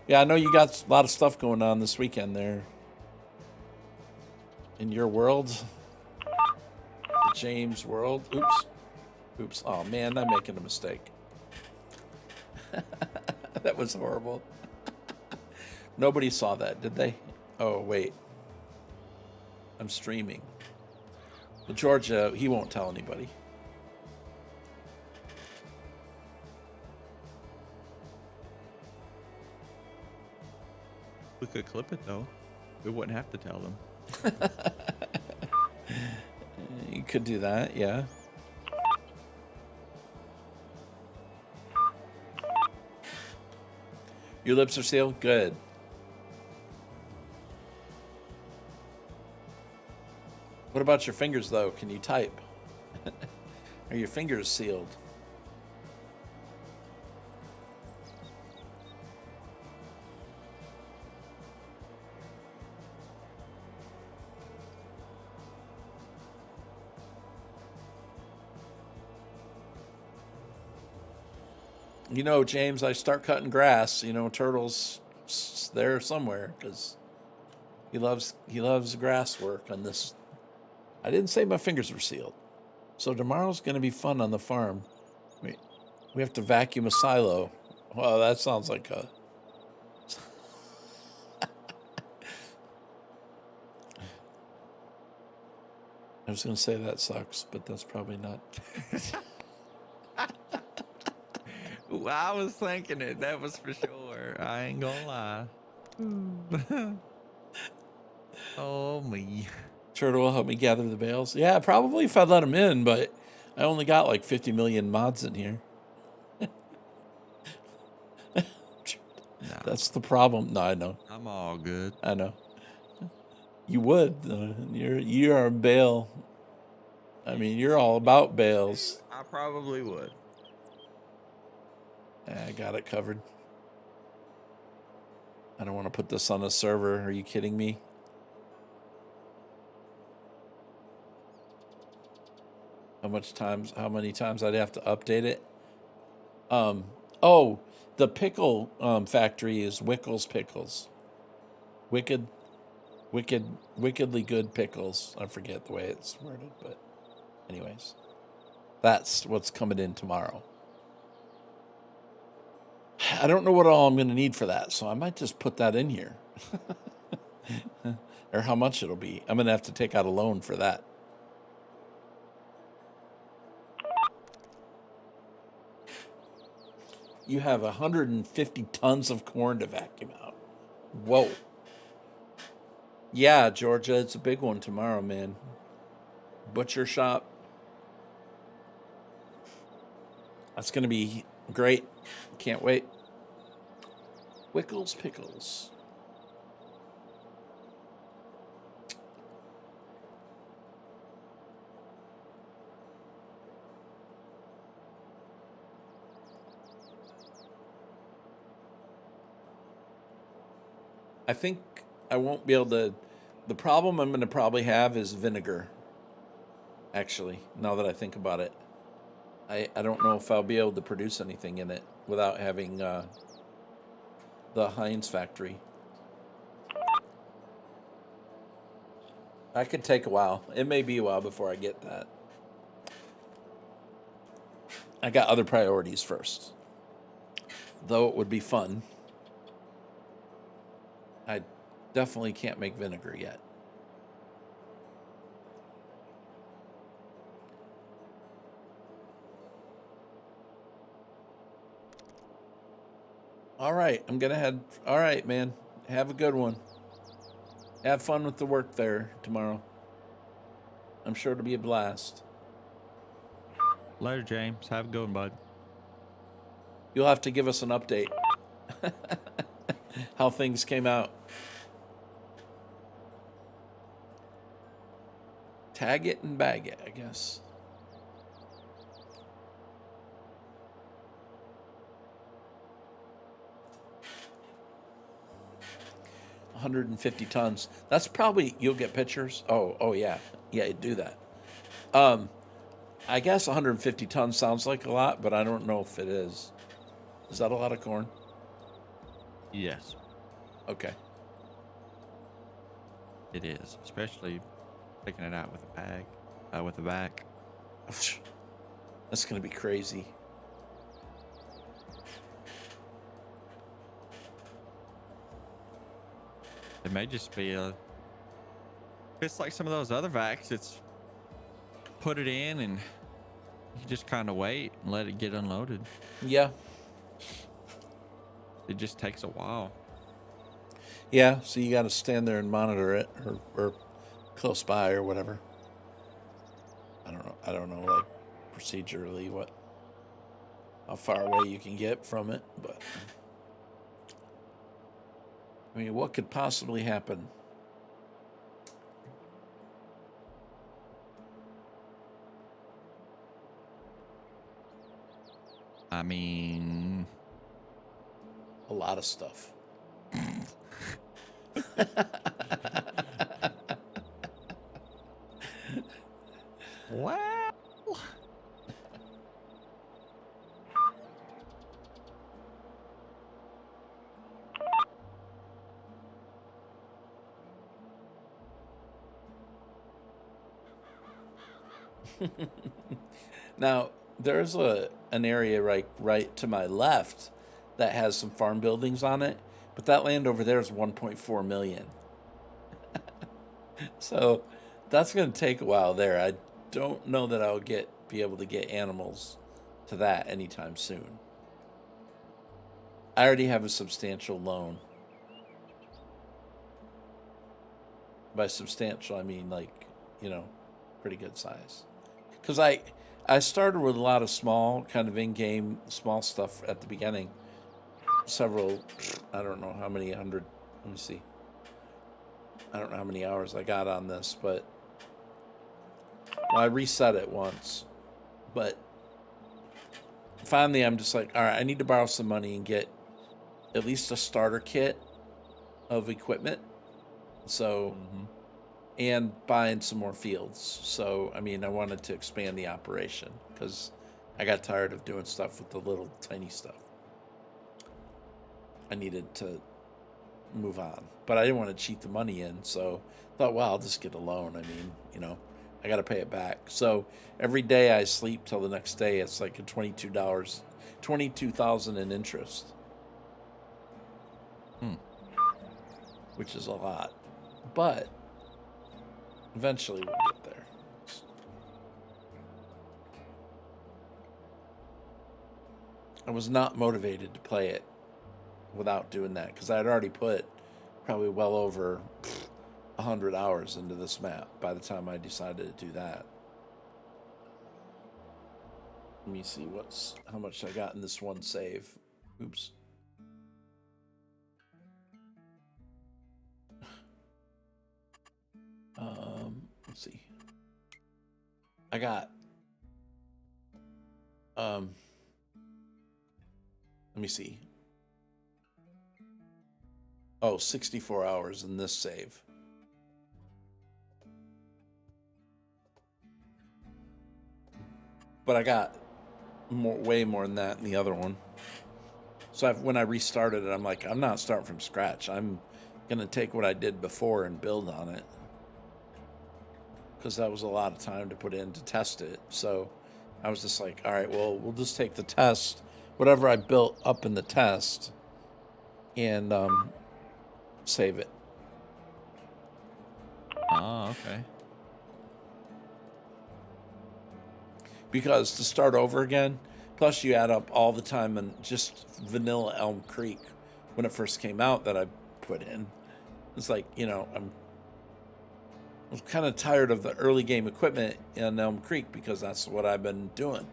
Yeah, I know you got a lot of stuff going on this weekend there. In your world. The James world. Oops. Oh, man, I'm making a mistake. That was horrible. Nobody saw that, did they? Oh, wait. I'm streaming. Well, Georgia, he won't tell anybody. We could clip it, though. We wouldn't have to tell them. You could do that, yeah. Your lips are sealed? Good. What about your fingers, though? Can you type? Are your fingers sealed? You know, James, I start cutting grass. You know, Turtle's there somewhere because he loves grass work on this. I didn't say my fingers were sealed. So tomorrow's going to be fun on the farm. We have to vacuum a silo. Well, that sounds like a... I was going to say that sucks, but that's probably not... Well, I was thinking it. That was for sure. I ain't gonna lie. Oh, me. Turtle will help me gather the bales. Yeah, probably if I let him in, but I only got like 50 million mods in here. Nah, That's the problem. No, I know. I'm all good. I know. You would. You're a bale. I mean, you're all about bales. I probably would. I got it covered. I don't want to put this on a server. Are you kidding me? How many times I'd have to update it? Oh, the pickle factory is Wickles Pickles. Wickedly good pickles. I forget the way it's worded, but Anyways, that's what's coming in tomorrow. I don't know what all I'm going to need for that, so I might just put that in here. Or how much it'll be. I'm going to have to take out a loan for that. You have 150 tons of corn to vacuum out. Whoa. Yeah, Georgia, it's a big one tomorrow, man. Butcher shop. That's going to be great. Can't wait. Wickles Pickles. I think I won't be able to. The problem I'm going to probably have is vinegar. Actually, now that I think about it, I don't know if I'll be able to produce anything in it without having the Heinz factory. That could take a while. It may be a while before I get that. I got other priorities first. Though it would be fun, I definitely can't make vinegar yet. All right, I'm going to head. All right, man. Have a good one. Have fun with the work there tomorrow. I'm sure it'll be a blast. Later, James. Have a good one, bud. You'll have to give us an update. How things came out. Tag it and bag it, I guess. $150 tons. That's probably, you'll get pictures. Oh yeah. Yeah, do that. I guess 150 tons sounds like a lot, but I don't know if it is. Is that a lot of corn? Yes, Okay. it is. Especially taking it out with a bag, with the back. That's going to be crazy. It may just be a. It's like some of those other vacs. It's put it in and you just kind of wait and let it get unloaded. Yeah. It just takes a while. Yeah, so you got to stand there and monitor it or close by or whatever. I don't know like procedurally how far away you can get from it, but I mean, what could possibly happen? I mean, A lot of stuff. well, Now, there's an area right to my left that has some farm buildings on it, but that land over there is 1.4 million. So that's going to take a while there. I don't know that I'll be able to get animals to that anytime soon. I already have a substantial loan. By substantial, I mean like, pretty good size. Because I started with a lot of small, kind of in-game, small stuff at the beginning. Several, I don't know how many hundred, let me see. I don't know how many hours I got on this, but I reset it once. But finally, I'm just like, all right, I need to borrow some money and get at least a starter kit of equipment. So, and buying some more fields. So, I mean, I wanted to expand the operation because I got tired of doing stuff with the little tiny stuff. I needed to move on, but I didn't want to cheat the money in. So I thought, well, I'll just get a loan. I mean, I got to pay it back. So every day I sleep till the next day, it's like a $22, 22,000 in interest, Hmm. which is a lot. But eventually we'll get there. I was not motivated to play it without doing that because I had already put probably well over 100 hours into this map by the time I decided to do that. Let me see how much I got in this one save. Oops. Let's see. I got let me see. Oh, 64 hours in this save. But I got way more than that in the other one. So when I restarted it, I'm like, I'm not starting from scratch. I'm going to take what I did before and build on it. Because that was a lot of time to put in to test it. So I was just like, all right, well, we'll just take the test, whatever I built up in the test, and save it. Oh, okay. Because to start over again, plus you add up all the time and just vanilla Elm Creek when it first came out that I put in. It's like, I was kind of tired of the early game equipment in Elm Creek because that's what I've been doing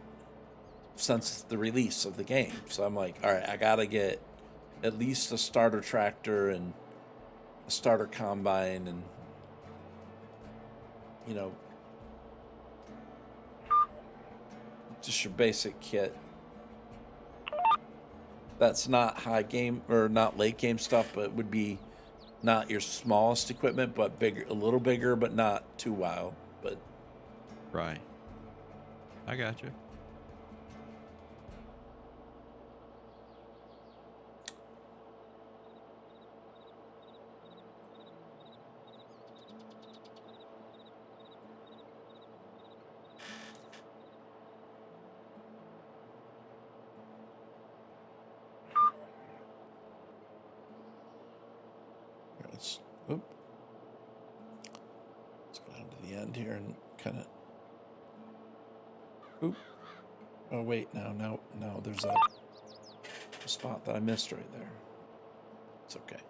since the release of the game. So I'm like, all right, I got to get at least a starter tractor and a starter combine and, just your basic kit. That's not high game or not late game stuff, but would be not your smallest equipment, but bigger, a little bigger, but not too wild. But Right. I got you. let's, let's go down to the end here and kind of. Oop. Oh wait, no. There's a spot that I missed right there. It's okay.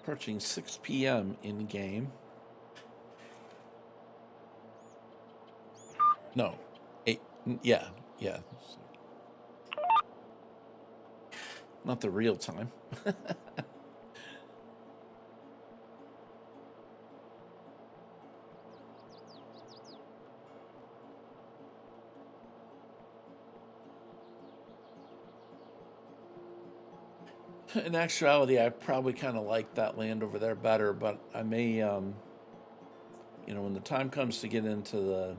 Approaching 6 p.m. in game. No, 8. Yeah. Not the real time. In actuality, I probably kind of like that land over there better, but I may, when the time comes to get into the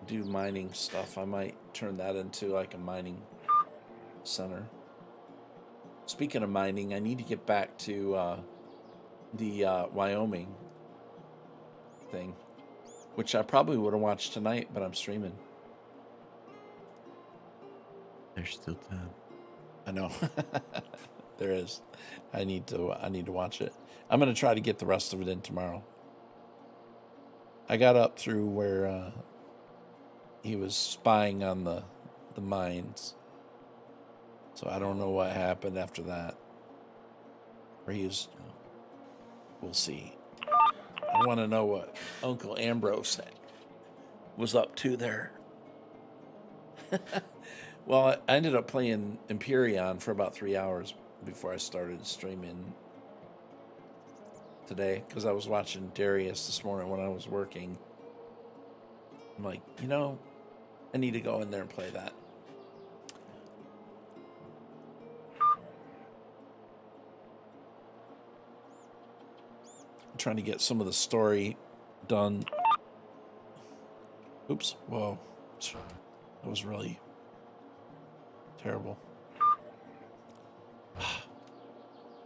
do mining stuff, I might turn that into like a mining center. Speaking of mining, I need to get back to the Wyoming thing, which I probably would have watched tonight, but I'm streaming. There's still time. I know. There is. I need to watch it. I'm going to try to get the rest of it in tomorrow. I got up through where he was spying on the mines. So I don't know what happened after that. Where he was. We'll see. I want to know what Uncle Ambrose was up to there. Well, I ended up playing Empyrean for about 3 hours before I started streaming today because I was watching Darius this morning when I was working. I'm like, I need to go in there and play that. I'm trying to get some of the story done Oops. Whoa. That was really terrible.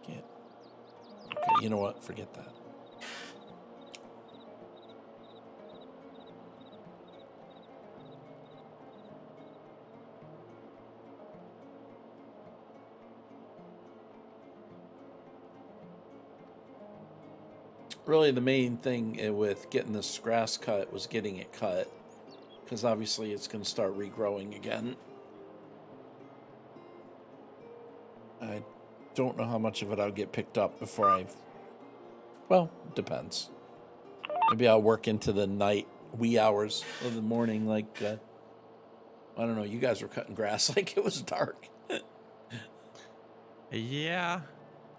Can't. Okay, you know what? Forget that. Really, the main thing with getting this grass cut was getting it cut, because obviously it's going to start regrowing again. I don't know how much of it I'll get picked up before well, depends. Maybe I'll work into the night, wee hours of the morning, like, I don't know, you guys were cutting grass like it was dark. Yeah.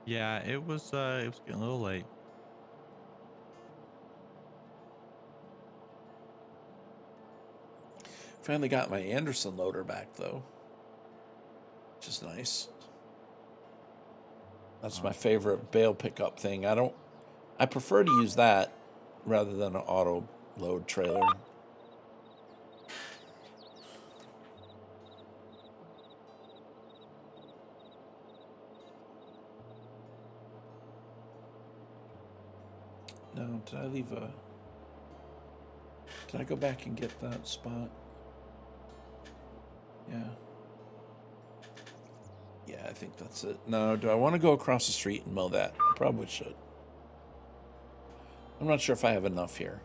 Yeah, it was getting a little late. Finally got my Anderson loader back, though, which is nice. That's my favorite bale pickup thing. I prefer to use that rather than an auto load trailer. No, did I go back and get that spot? Yeah. Yeah, I think that's it. No, do I want to go across the street and mow that? I probably should. I'm not sure if I have enough here.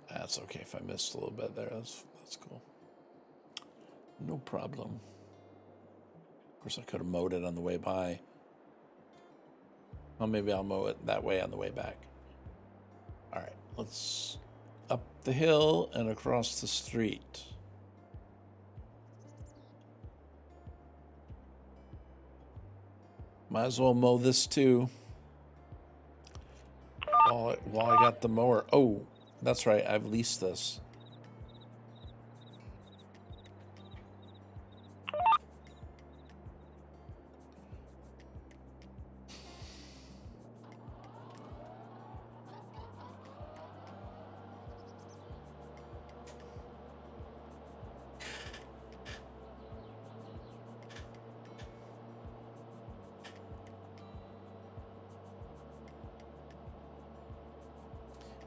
That's okay if I missed a little bit there. That's cool. No problem. Of course, I could have mowed it on the way by. Well, maybe I'll mow it that way on the way back. All right, let's up the hill and across the street. Might as well mow this too. While I got the mower. Oh, that's right. I've leased this.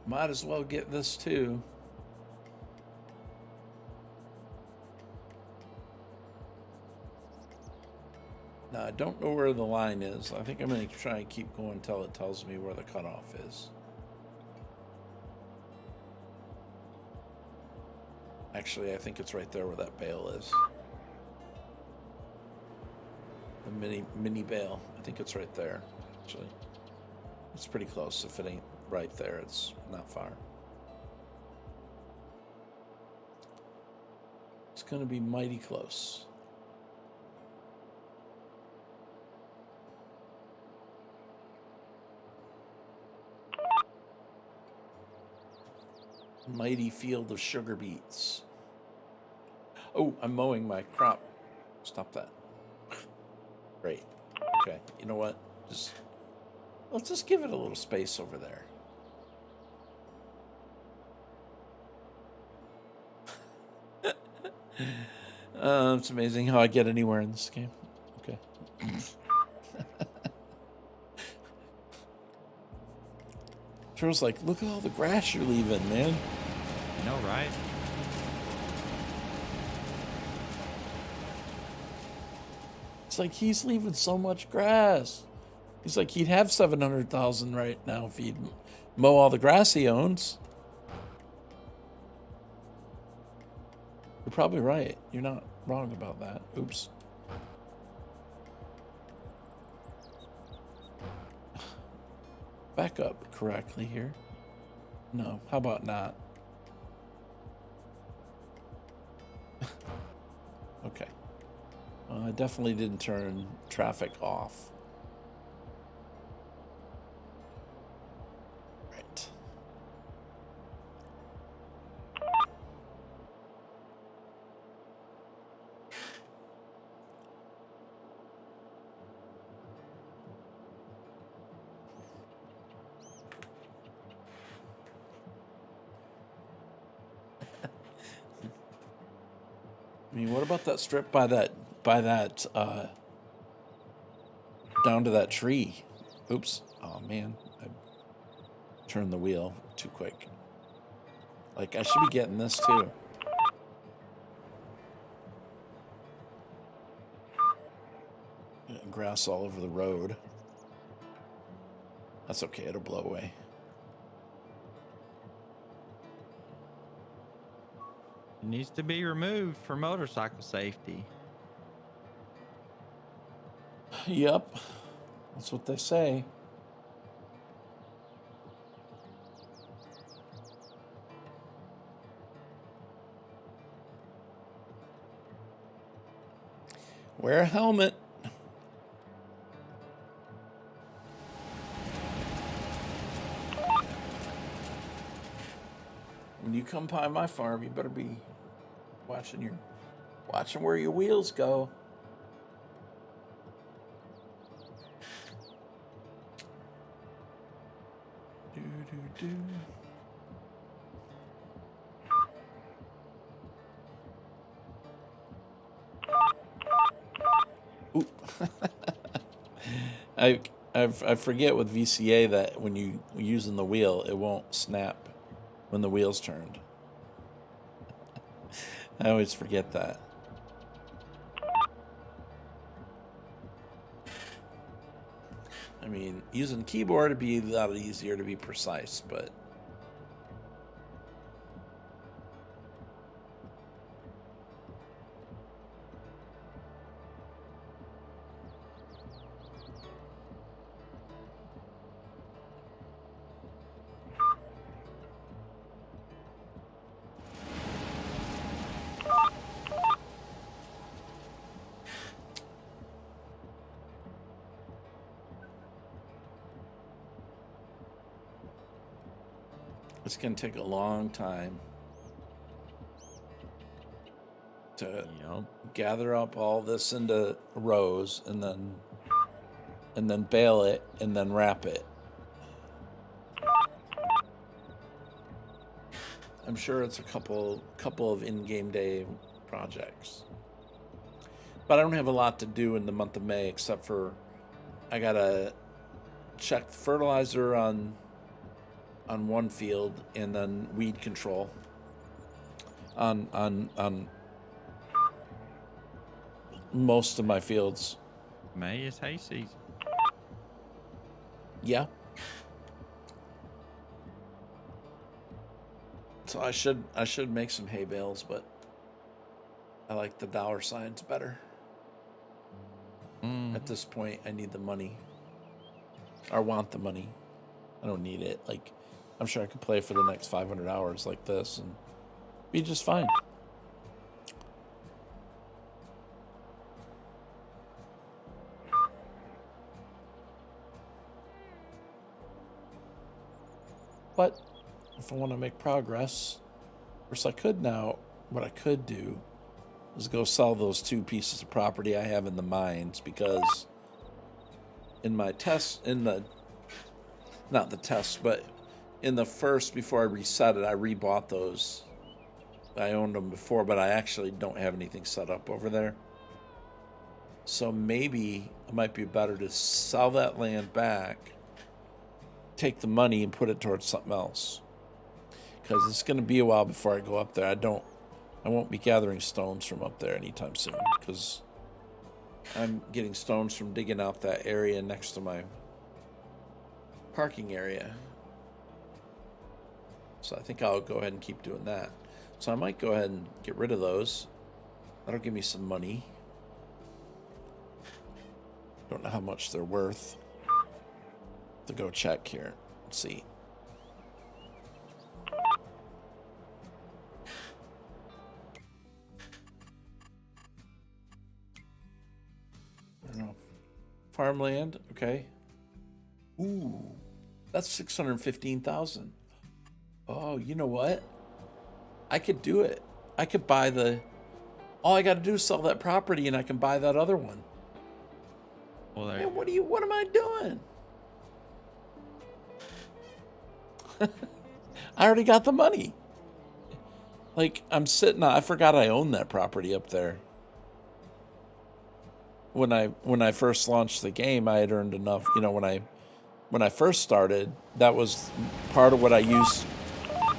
Might as well get this too. Now, I don't know where the line is. I think I'm going to try and keep going until it tells me where the cutoff is. Actually, I think it's right there where that bale is. The mini bale. I think it's right there, actually. It's pretty close. If it ain't right there, it's not far. It's going to be mighty close. Mighty field of sugar beets. Oh, I'm mowing my crop. Stop that. Great. Okay, you know what? Let's just give it a little space over there. It's amazing how I get anywhere in this game. Okay. Turtle's like, look at all the grass you're leaving, man. You know, right? It's like he's leaving so much grass. He's like, he'd have 700,000 right now if he'd mow all the grass he owns. You're probably right. You're not wrong about that. Oops. Back up correctly here. No, how about not? Okay. I definitely didn't turn traffic off. Right. I mean, what about that strip by that down to that tree? Oops. Oh man, I turned the wheel too quick. Like I should be getting this too. Grass all over the road. That's okay, it'll blow away. It needs to be removed for motorcycle safety. Yep. That's what they say. Wear a helmet. When you come by my farm, you better be watching where your wheels go. Do do do. Ooh. I forget with VCA that when you using the wheel, it won't snap when the wheel's turned. I always forget that. I mean, using keyboard would be a lot easier to be precise, but it's going to take a long time to gather up all this into rows and then bale it and then wrap it. I'm sure it's a couple of in-game day projects. But I don't have a lot to do in the month of May except for I got to check the fertilizer on one field and then weed control on most of my fields. May is hay season. Yeah. So I should make some hay bales, but I like the dollar signs better. At this point, I need the money. Or want the money. I don't need it. Like, I'm sure I could play for the next 500 hours like this and be just fine. But if I want to make progress, of course I could now, what I could do is go sell those 2 pieces of property I have in the mines, because in my test, not the test, but in the first, before I reset it, I rebought those. I owned them before, but I actually don't have anything set up over there. So maybe it might be better to sell that land back, take the money and put it towards something else. Because it's going to be a while before I go up there. I won't be gathering stones from up there anytime soon, because I'm getting stones from digging out that area next to my parking area. So I think I'll go ahead and keep doing that. So I might go ahead and get rid of those. That'll give me some money. Don't know how much they're worth. To go check here. Let's see. I don't know. Farmland, okay. Ooh, that's 615,000. Oh, you know what? I could do it. I could buy all I got to do is sell that property and I can buy that other one. Well, Man, what am I doing? I already got the money. Like, I forgot I owned that property up there. When I first launched the game, I had earned enough, when I first started, that was part of what I used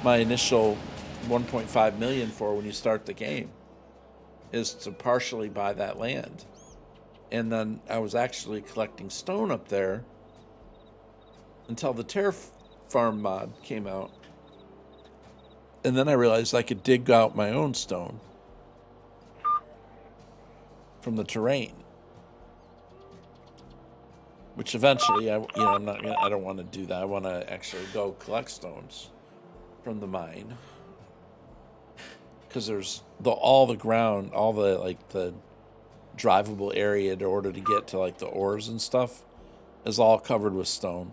my initial 1.5 million for when you start the game, is to partially buy that land. And then I was actually collecting stone up there until the Terraform mod came out. And then I realized I could dig out my own stone from the terrain, which eventually I don't want to do that. I want to actually go collect stones from the mine, because there's all the ground, all the like the drivable area in order to get to like the ores and stuff is all covered with stone.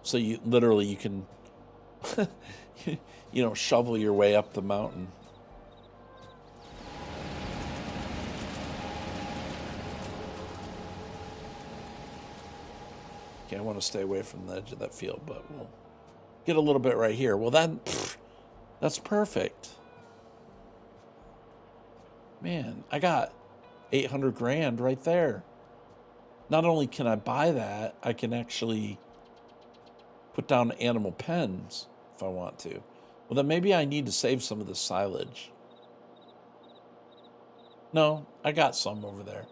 So you can shovel your way up the mountain. Okay, I want to stay away from the edge of that field, but we'll get a little bit right here. Well, that's perfect. Man, I got 800 grand right there. Not only can I buy that, I can actually put down animal pens if I want to. Well, then maybe I need to save some of the silage. No, I got some over there.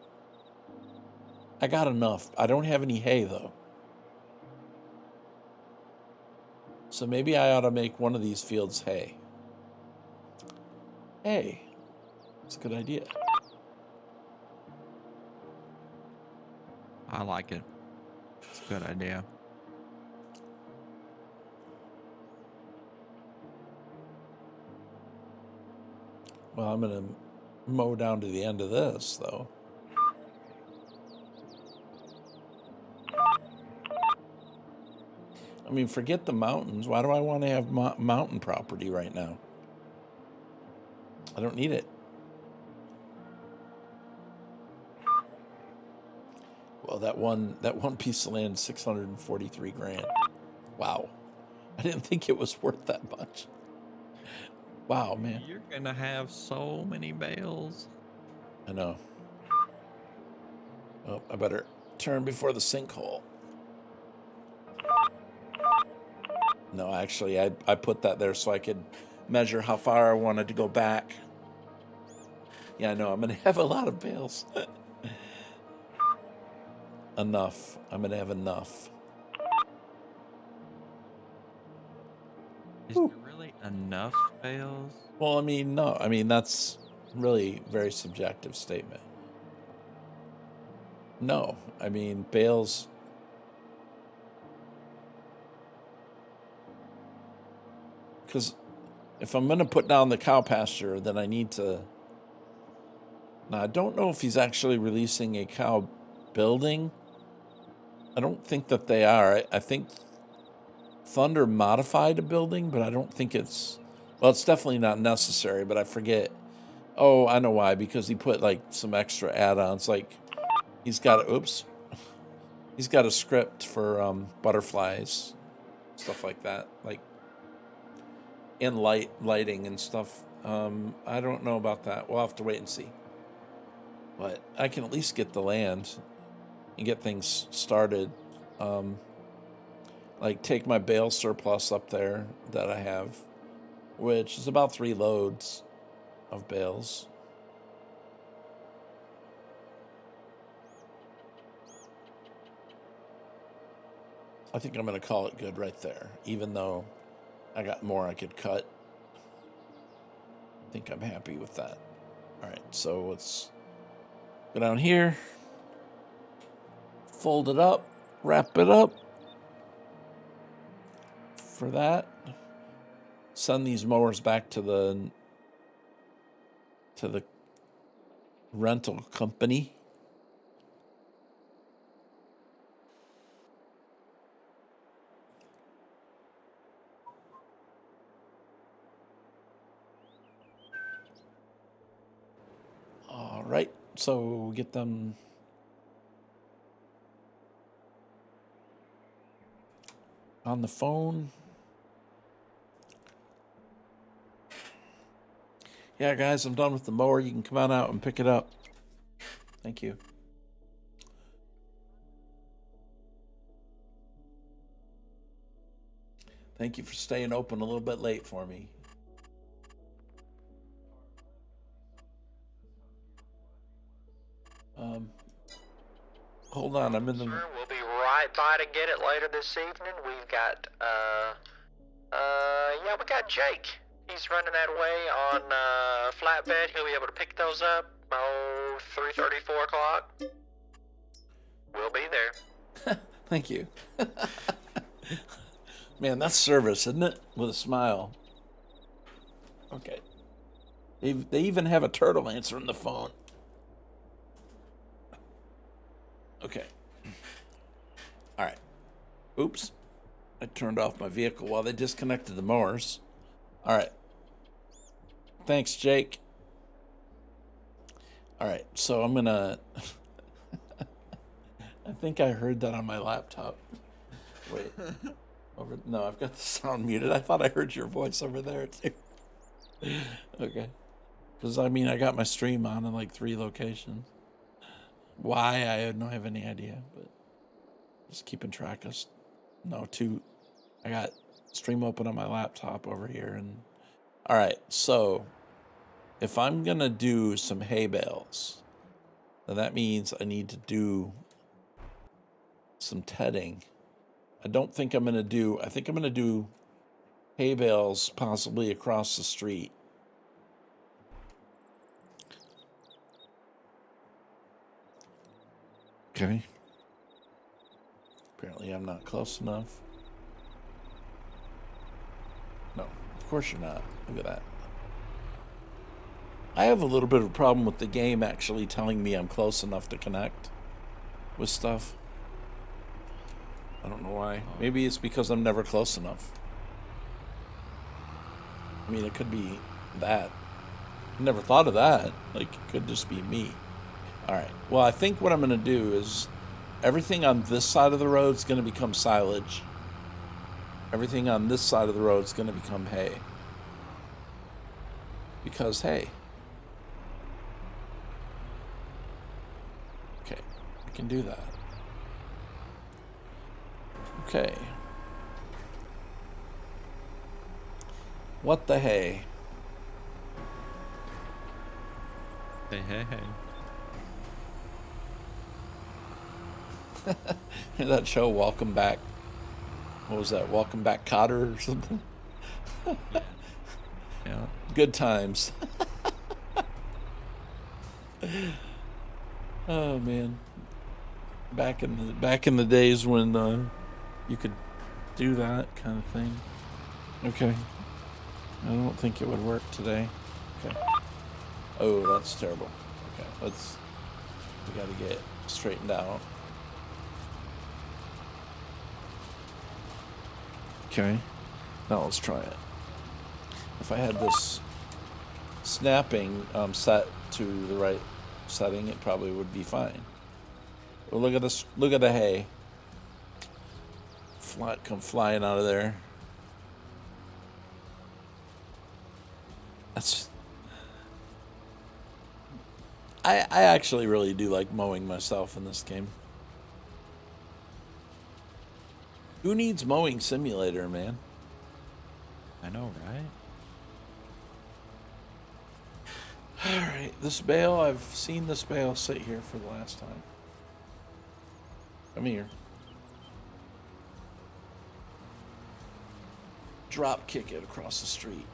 I got enough. I don't have any hay, though. So maybe I ought to make one of these fields hay. Hey, it's a good idea. I like it. It's a good idea. Well, I'm going to mow down to the end of this, though. I mean, forget the mountains. Why do I want to have mountain property right now? I don't need it. Well, that one piece of land, 643 grand. Wow. I didn't think it was worth that much. Wow, man. You're gonna have so many bales. I know. Well, I better turn before the sinkhole. No, actually, I put that there so I could measure how far I wanted to go back. Yeah, I know. I'm going to have a lot of bales. Enough. I'm going to have enough. Is there really enough bales? Well, I mean, no. I mean, that's really a very subjective statement. No. I mean, bales... Because if I'm going to put down the cow pasture, then I need to... Now, I don't know if he's actually releasing a cow building. I don't think that they are. I think Thunder modified a building, but I don't think it's... Well, it's definitely not necessary, but I forget. Oh, I know why. Because he put, like, some extra add-ons. Like, he's got... Oops. He's got a script for butterflies. Stuff like that. Like, and lighting and stuff. I don't know about that. We'll have to wait and see. But I can at least get the land and get things started. Like, take my bale surplus up there that I have, which is about 3 loads of bales. I think I'm going to call it good right there, even though I got more I could cut. I think I'm happy with that. All right, so let's go down here, fold it up, wrap it up. For that, send these mowers back to the rental company. All right, so get them on the phone. Yeah, guys, I'm done with the mower. You can come on out and pick it up. Thank you. Thank you for staying open a little bit late for me. Hold on, I'm in the... Sir, we'll be right by to get it later this evening. We've got, yeah, we got Jake. He's running that way on, flatbed. He'll be able to pick those up, 3:30, 4 o'clock. We'll be there. Thank you. Man, that's service, isn't it? With a smile. Okay. They even have a turtle answering the phone. Okay. All right. Oops. I turned off my vehicle while they disconnected the mowers. All right. Thanks, Jake. All right. So I'm going to... I think I heard that on my laptop. Wait. No, I've got the sound muted. I thought I heard your voice over there, too. Okay. Because, I mean, I got my stream on in like 3 locations. Why? I don't have any idea, but just keeping track of... No, 2. I got stream open on my laptop over here. And all right, so if I'm going to do some hay bales, then that means I need to do some tedding. I don't think I'm going to do... I think I'm going to do hay bales possibly across the street. Okay. Apparently I'm not close enough. No, of course you're not. Look at that. I have a little bit of a problem with the game actually telling me I'm close enough to connect with stuff. I don't know why. Maybe it's because I'm never close enough. I mean, it could be that. I never thought of that. Like, it could just be me. All right. Well, I think what I'm going to do is everything on this side of the road is going to become silage. Everything on this side of the road is going to become hay. Because hay. Okay, I can do that. Okay. What the hay? Hey, hey, hey. That show, Welcome Back. What was that? Welcome Back, Cotter or something? Yeah. Good times. Oh man. Back in the days when you could do that kind of thing. Okay. I don't think it would work today. Okay. Oh, that's terrible. Okay, we gotta get straightened out. Okay. Now let's try it. If I had this snapping set to the right setting, it probably would be fine. Well, look at this. Look at the hay. Come flying out of there. That's... I actually really do like mowing myself in this game. Who needs mowing simulator, man? I know, right? Alright, this bale, I've seen this bale sit here for the last time. Come here. Drop kick it across the street.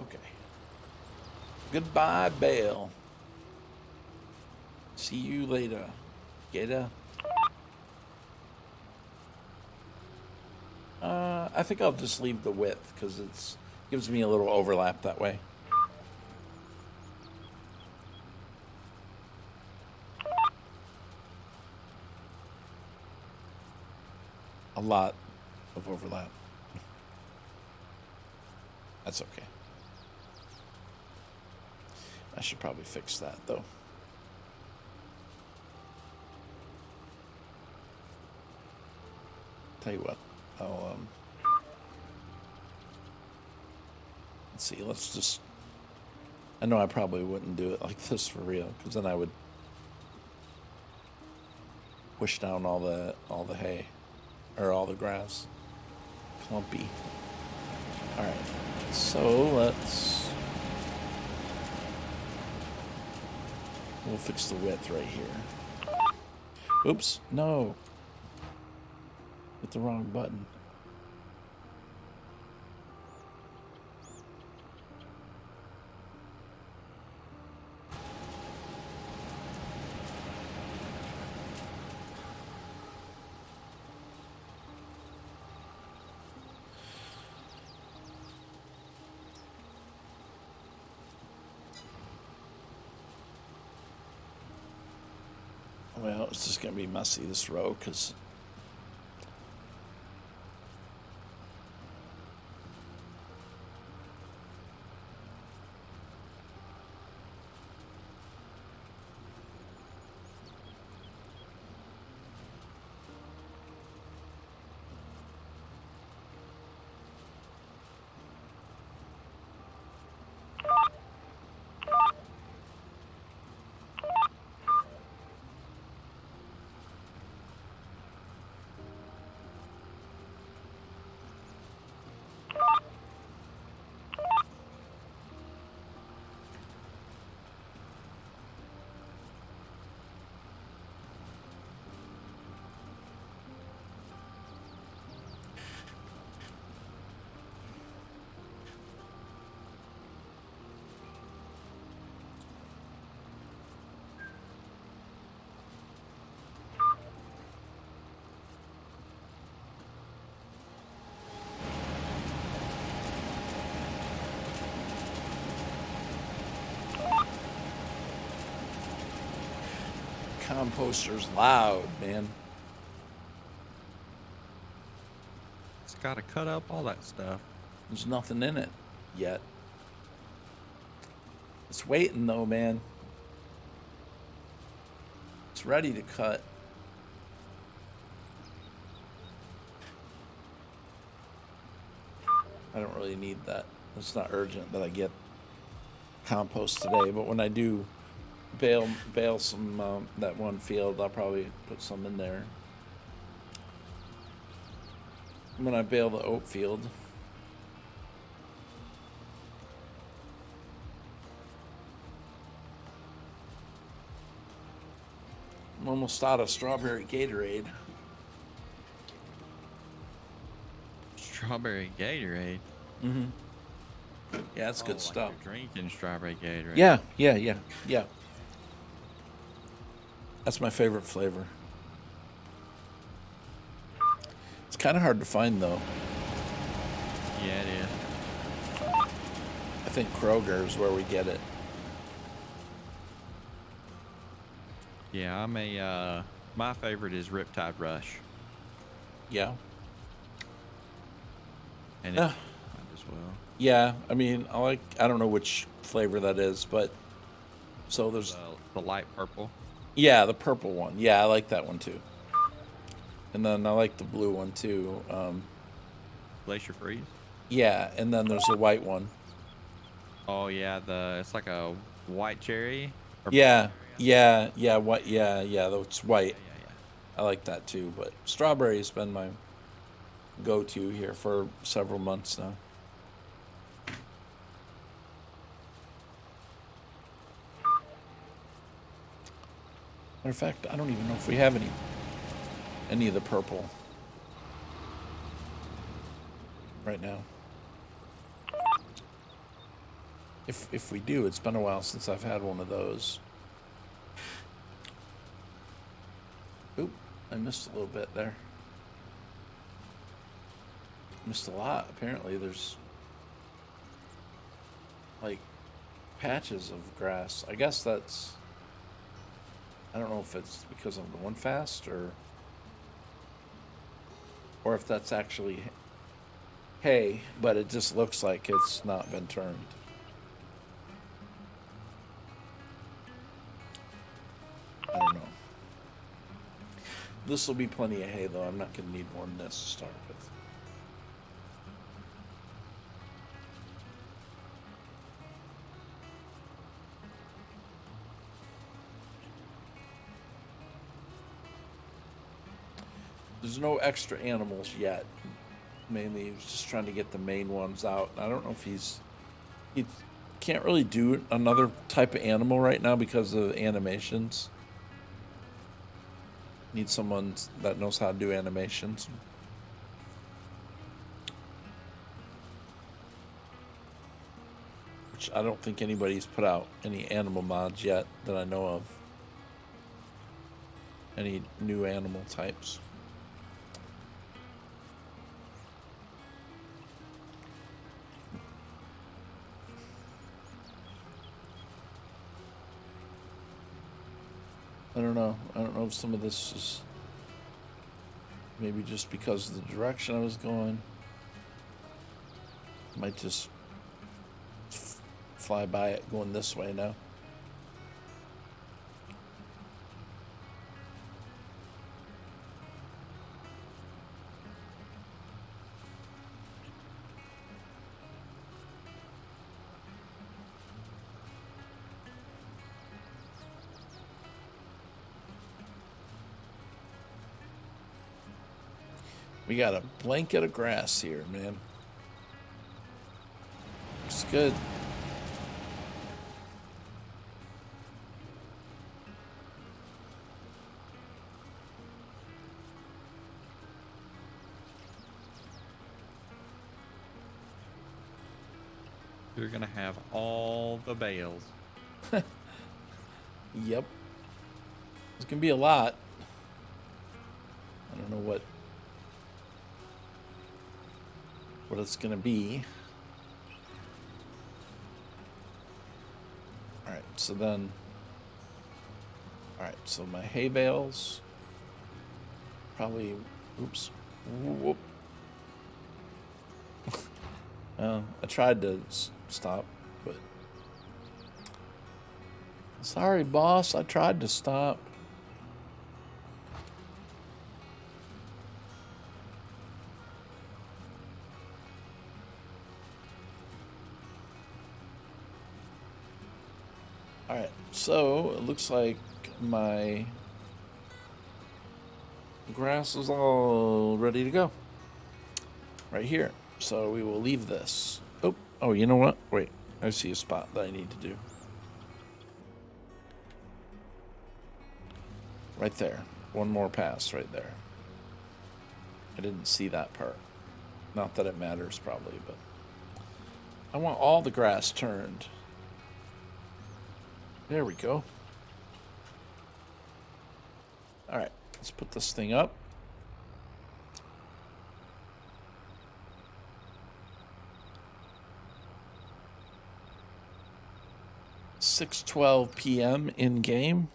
Okay. Goodbye, bale. See you later, gator. I think I'll just leave the width because it gives me a little overlap that way. A lot of overlap. That's okay. I should probably fix that though. Tell you what, I'll let's see. Let's just. I know I probably wouldn't do it like this for real, because then I would push down all the hay, or all the grass. Clumpy. All right. So we'll fix the width right here. Oops, no. Hit the wrong button. Well, it's just going to be messy this row, because composter's loud, man. It's got to cut up all that stuff. There's nothing in it yet. It's waiting though, man. It's ready to cut. I don't really need that. It's not urgent that I get compost today, but when I do bale some that one field, I'll probably put some in there. When I bale the oat field. I'm almost out of strawberry Gatorade. Strawberry Gatorade. Mm-hmm. Yeah, that's good like stuff. You're drinking strawberry Gatorade. Yeah. That's my favorite flavor. It's kind of hard to find, though. Yeah, it is. I think Kroger is where we get it. Yeah, my favorite is Riptide Rush. Yeah. And Yeah. it's as well. Yeah, I mean, I don't know which flavor that is, but so there's The light purple. yeah, the purple one. Yeah, I like that one too. And then I like the blue one too. Glacier Freeze. Yeah, and then there's the white one. Oh yeah, it's like a white cherry. Or Yeah, blackberry, yeah, though it's white. yeah. I like that too, but strawberry has been my go-to here for several months now. Matter of fact, I don't even know if we have any of the purple right now. If we do, it's been a while since I've had one of those. Oop, I missed a little bit there. Missed a lot. Apparently there's like patches of grass. I guess that's, I don't know if it's because I'm going fast or if that's actually hay, but it just looks like it's not been turned. I don't know. This will be plenty of hay, though. I'm not going to need more than this to start with. There's no extra animals yet. Mainly, he was just trying to get the main ones out. I don't know if he can't really do another type of animal right now because of animations. Need someone that knows how to do animations. Which I don't think anybody's put out any animal mods yet that I know of. Any new animal types. I don't know. I don't know if some of this is maybe just because of the direction I was going. Might just fly by it going this way now. We got a blanket of grass here, man. Looks good. You're gonna have all the bales. Yep. It's gonna be a lot. I don't know what it's gonna be. Alright, so then alright, so my hay bales probably oops. Whoop. I tried to stop, but sorry, boss. I tried to stop. All right, so it looks like my grass is all ready to go right here. So we will leave this. Oh, you know what? Wait, I see a spot that I need to do. Right there. One more pass right there. I didn't see that part. Not that it matters probably, but I want all the grass turned. There we go. All right, let's put this thing up. $6:12 p.m. in game.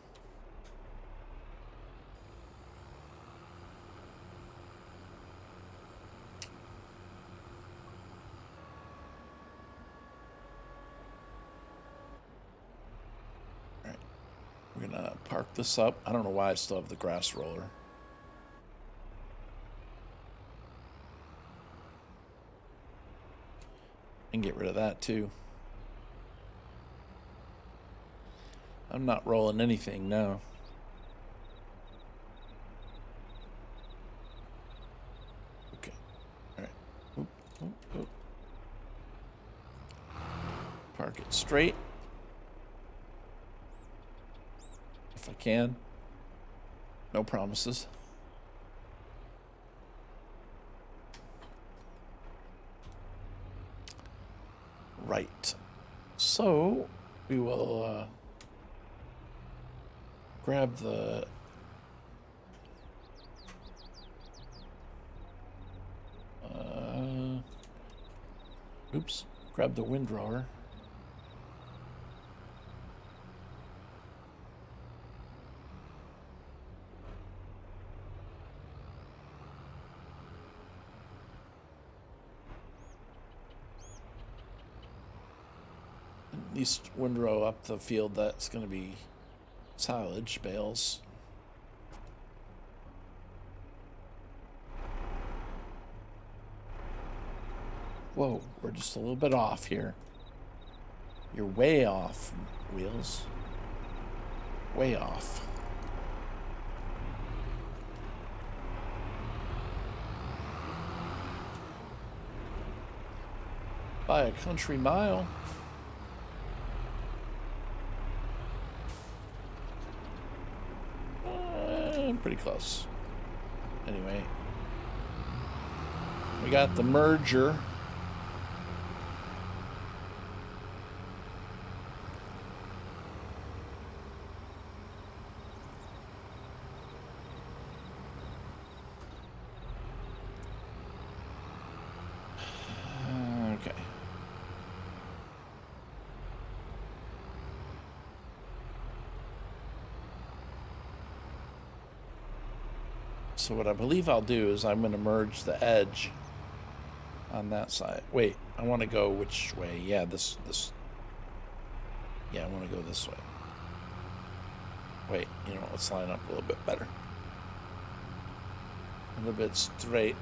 All right, we're gonna park this up. I don't know why I still have the grass roller. And get rid of that too. I'm not rolling anything now. Okay. All right. Oop, oop, oop. Park it straight. If I can. No promises. Right. So we will grab the grab the windrower. At least windrow up the field that's going to be silage bales. Whoa, we're just a little bit off here. You're way off, Wheels. Way off. By a country mile. Pretty close. Anyway, we got the merger. Okay. So what I believe I'll do is I'm going to merge the edge on that side. Wait, I want to go which way? Yeah, this. Yeah, I want to go this way. Wait, you know, let's line up a little bit better. A little bit straight.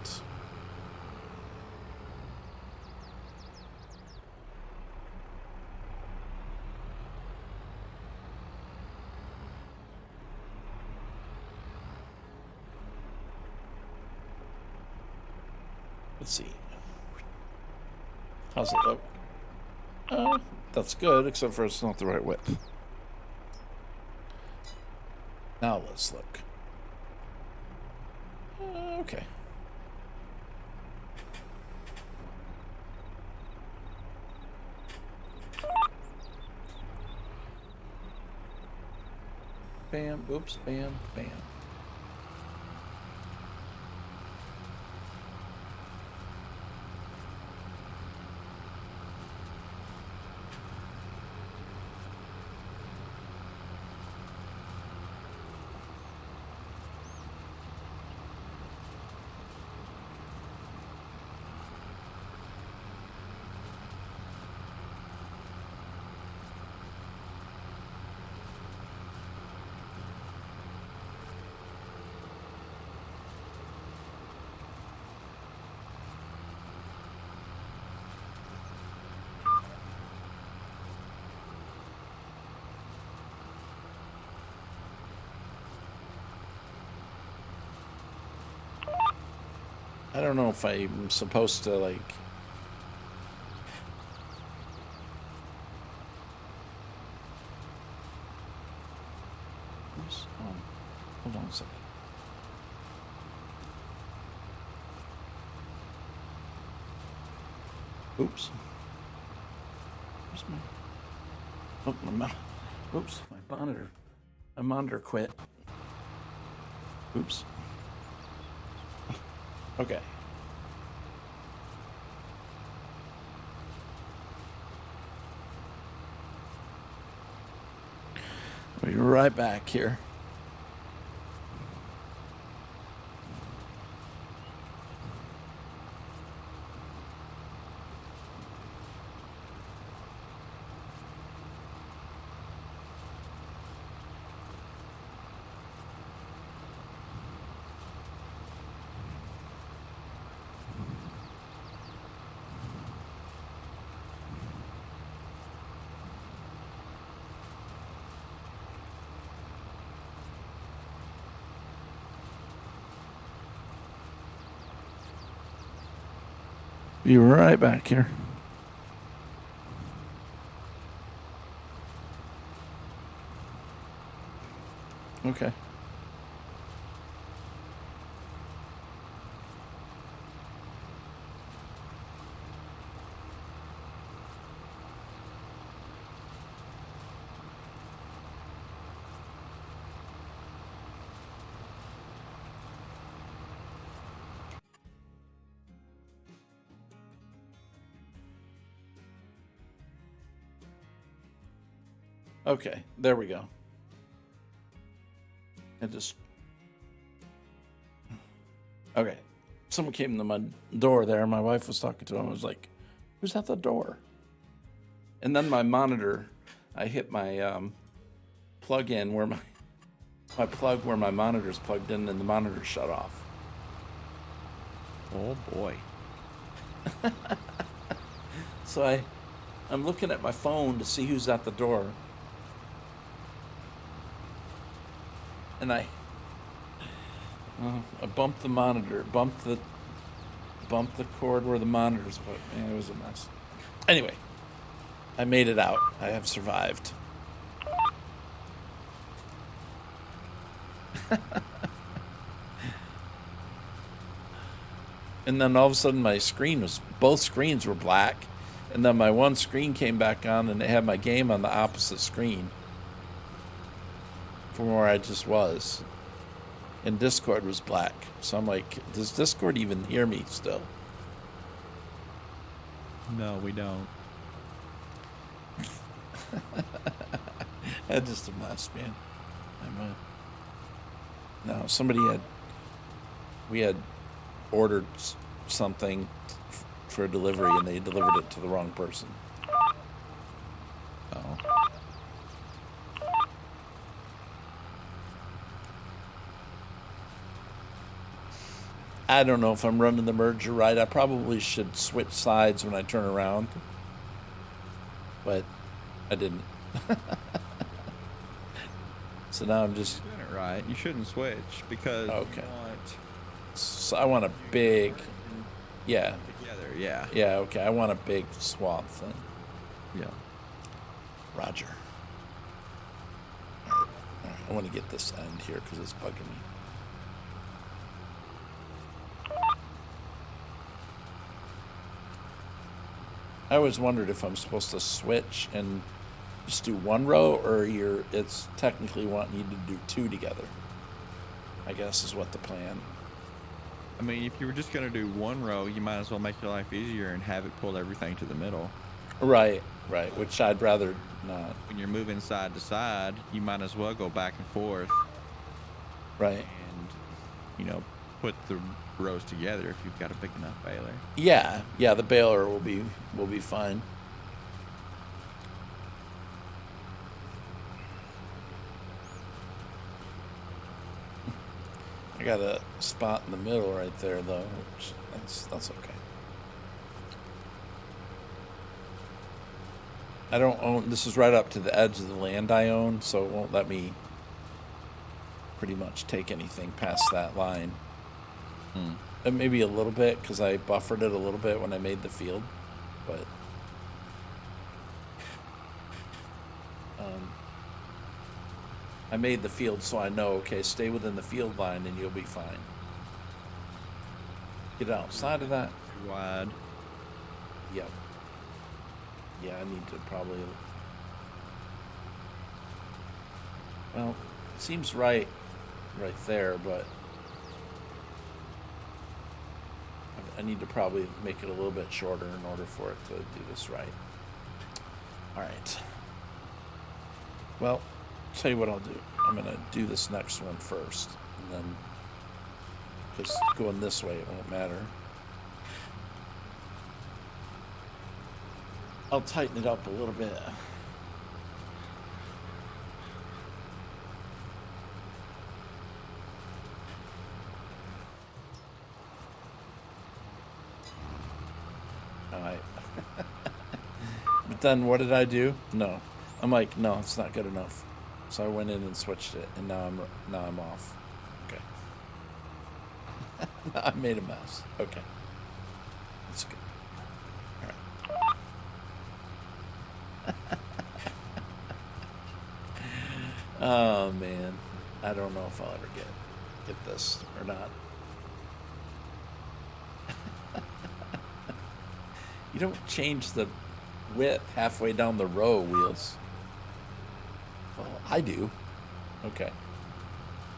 Let's see. How's it look? That's good, except for it's not the right width. Now let's look. Okay. Bam, whoops, bam, bam. I don't know if I'm supposed to, like... Oops. Oh, hold on a second. Oops. Where's my... Oh, oops, my monitor. My monitor quit. Oops. Okay. We'll be right back here. Be right back here. Okay. Okay, there we go. Okay. Someone came to my door there. My wife was talking to him. I was like, who's at the door? And then my monitor, I hit my plug in where my plug where my monitor's plugged in, and the monitor shut off. Oh boy. So I'm looking at my phone to see who's at the door. And I bumped the monitor, bumped the cord where the monitors, but man, it was a mess. Anyway, I made it out. I have survived. And then all of a sudden both screens were black. And then my one screen came back on and it had my game on the opposite screen from where I just was. And Discord was black. So I'm like, does Discord even hear me still? No, we don't. That's just a mess, man. No, we had ordered something for a delivery and they delivered it to the wrong person. Oh. I don't know if I'm running the merger right. I probably should switch sides when I turn around. But I didn't. So now I'm just... You're doing it right. You shouldn't switch because Okay. you want... So I want a big... Yeah. Together, yeah. Yeah, okay. I want a big swath then. Yeah. Roger. All right. I want to get this end here because it's bugging me. I always wondered if I'm supposed to switch and just do one row, or it's technically wanting you to do two together. I guess is what the plan. I mean, if you were just gonna do one row, you might as well make your life easier and have it pull everything to the middle. Right, which I'd rather not. When you're moving side to side, you might as well go back and forth. Right. And, put the rows together if you've got a big enough baler. Yeah, the baler will be fine. I got a spot in the middle right there though, which that's okay. I don't own, this is right up to the edge of the land I own, so it won't let me pretty much take anything past that line. And maybe a little bit because I buffered it a little bit when I made the field, but I made the field so I know, okay, stay within the field line and you'll be fine. Get outside of that. Too wide. Yep. Yeah, I need to probably... Well, it seems right there, but I need to probably make it a little bit shorter in order for it to do this right. All right. Well, tell you what I'll do. I'm going to do this next one first, and then, because going this way, it won't matter. I'll tighten it up a little bit. All right. But then what did I do? No. I'm like, no, it's not good enough. So I went in and switched it, and now I'm off. Okay. I made a mess. Okay. That's good. All right. Oh man, I don't know if I'll ever get this or not. You don't change the width halfway down the row, Wheels. Well, I do. Okay.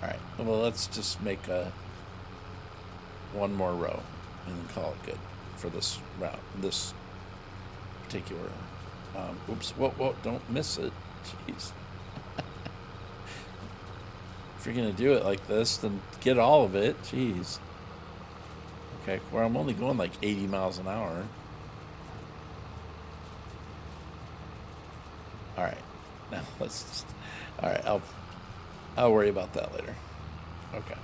All right. Well, let's just make one more row and then call it good for this route. This particular. Oops. Whoa! Don't miss it. Jeez. If you're gonna do it like this, then get all of it. Jeez. Okay. Where I'm only going like 80 miles an hour. All right. Now let's just. All right. I'll worry about that later. Okay.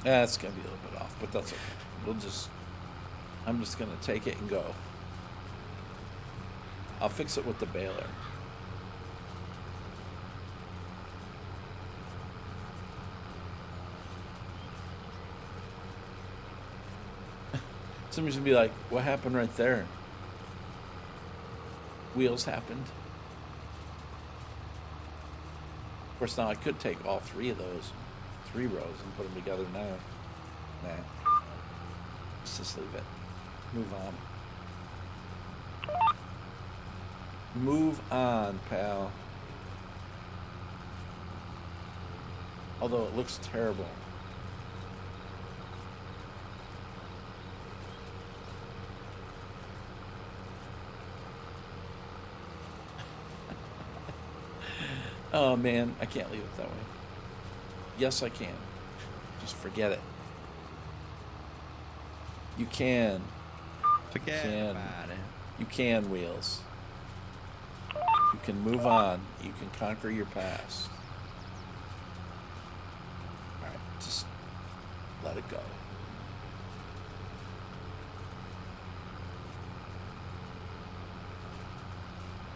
Yeah, it's gonna be a little bit off, but that's okay. I'm just gonna take it and go. I'll fix it with the baler. Somebody's gonna be like, what happened right there? Wheels happened. Of course, now I could take all three of those, 3 rows, and put them together now. Nah. Let's just leave it. Move on. Move on, pal. Although it looks terrible. Oh man, I can't leave it that way. Yes, I can. Just forget it. You can. Forget about it. You can, Wheels. You can move on. You can conquer your past. Alright, just let it go.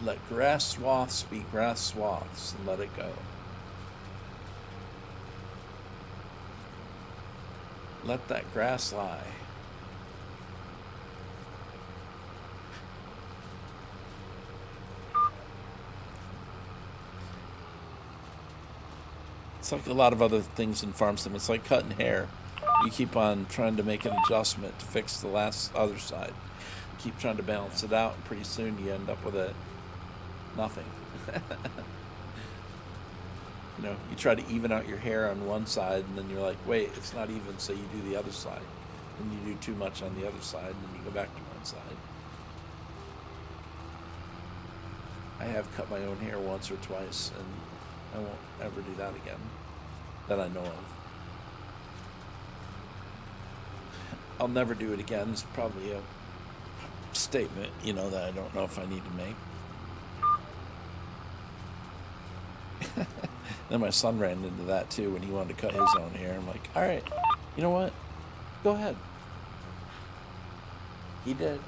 Let grass swaths be grass swaths and let it go. Let that grass lie. It's like a lot of other things in farm sim. It's like cutting hair. You keep on trying to make an adjustment to fix the other side. You keep trying to balance it out, and pretty soon you end up with nothing. You know, you try to even out your hair on one side, and then you're like, wait, it's not even, so you do the other side. And you do too much on the other side, and then you go back to one side. I have cut my own hair once or twice, and I won't ever do that again, that I know of. I'll never do it again. It's probably a statement, you know, that I don't know if I need to make. Then my son ran into that too when he wanted to cut his own hair. I'm like, all right, you know what? Go ahead. He did.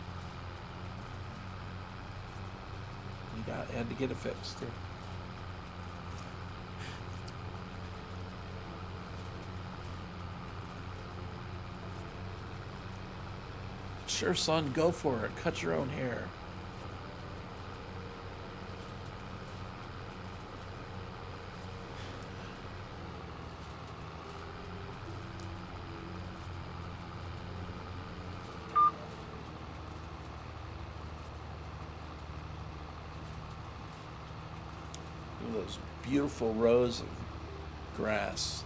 He had to get it fixed too. Sure, son, go for it. Cut your own hair. Those beautiful rows of grass,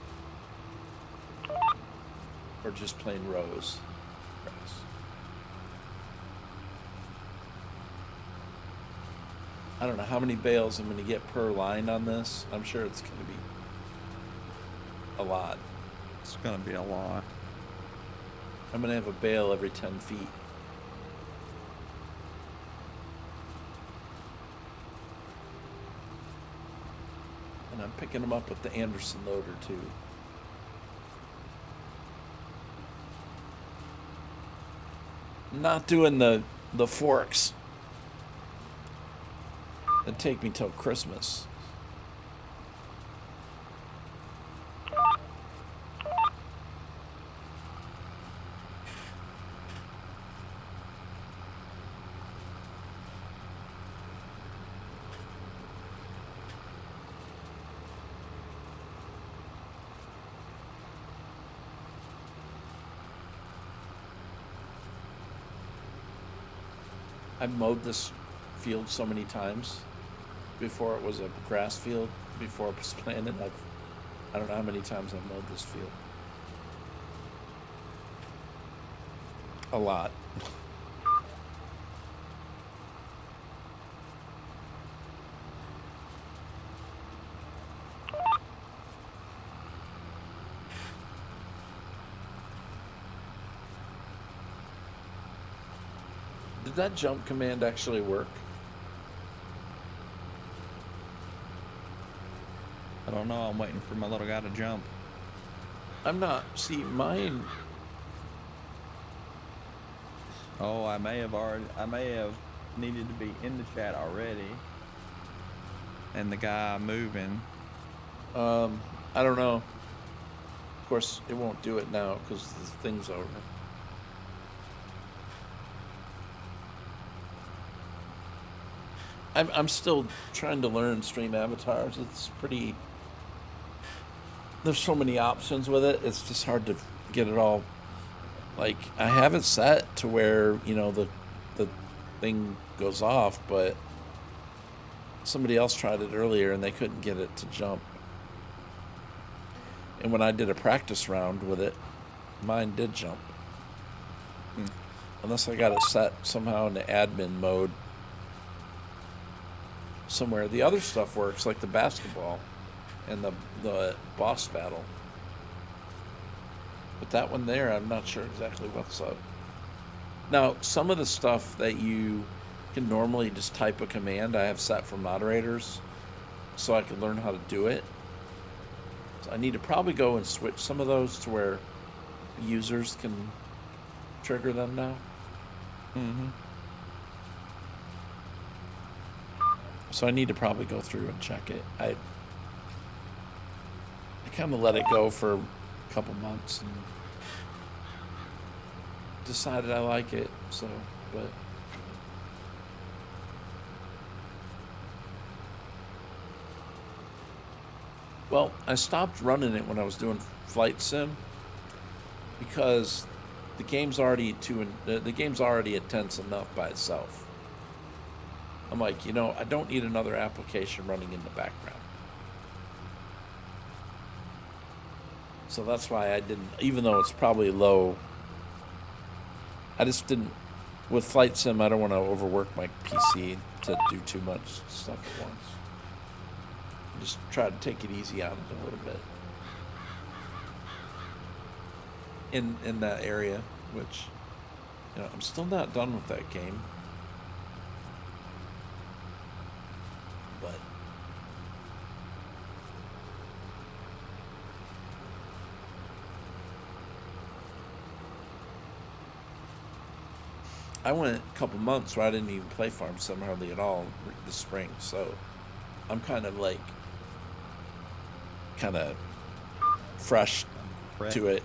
or just plain rows of grass. I don't know how many bales I'm going to get per line on this. I'm sure it's going to be a lot. It's going to be a lot. I'm going to have a bale every 10 feet. And I'm picking them up with the Anderson loader too. Not doing the forks. It'd take me till Christmas. I've mowed this field so many times. Before it was a grass field, before it was planted, I don't know how many times I've mowed this field. A lot. Did that jump command actually work? I don't know. I'm waiting for my little guy to jump. I'm not. See, mine. Oh, I may have needed to be in the chat already. And the guy moving. I don't know. Of course, it won't do it now because the thing's over. I'm still trying to learn stream avatars. It's pretty. There's so many options with it. It's just hard to get it all. Like, I have it set to where the thing goes off, but somebody else tried it earlier and they couldn't get it to jump. And when I did a practice round with it, mine did jump. Unless I got it set somehow in the admin mode somewhere. The other stuff works, like the basketball and the boss battle. But that one there, I'm not sure exactly what's up. Now, some of the stuff that you can normally just type a command, I have set for moderators so I can learn how to do it. So I need to probably go and switch some of those to where users can trigger them now. Mm-hmm. So I need to probably go through and check it. I kind of let it go for a couple months and decided I like it. So, but well, I stopped running it when I was doing flight sim because the game's already the game's already intense enough by itself. I'm like, I don't need another application running in the background. So that's why I didn't, even though it's probably low, I just didn't, with Flight Sim, I don't want to overwork my PC to do too much stuff at once. I just try to take it easy on it a little bit. In that area, which, I'm still not done with that game. But I went a couple months where I didn't even play Farm Sim hardly at all this spring, so I'm kind of fresh to it.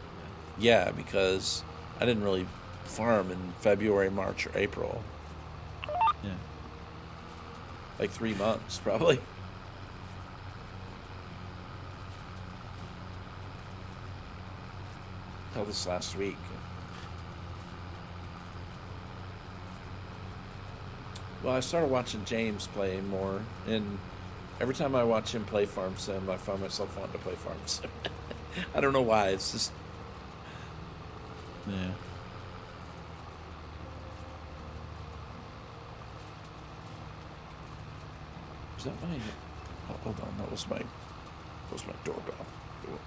Yeah, because I didn't really farm in February, March, or April. Yeah. Like 3 months, probably. Until this last week. Well, I started watching James play more, and every time I watch him play Farm Sim, I find myself wanting to play Farm Sim. I don't know why, it's just... Yeah. Is that my... Oh, hold on, that was my doorbell. Ooh.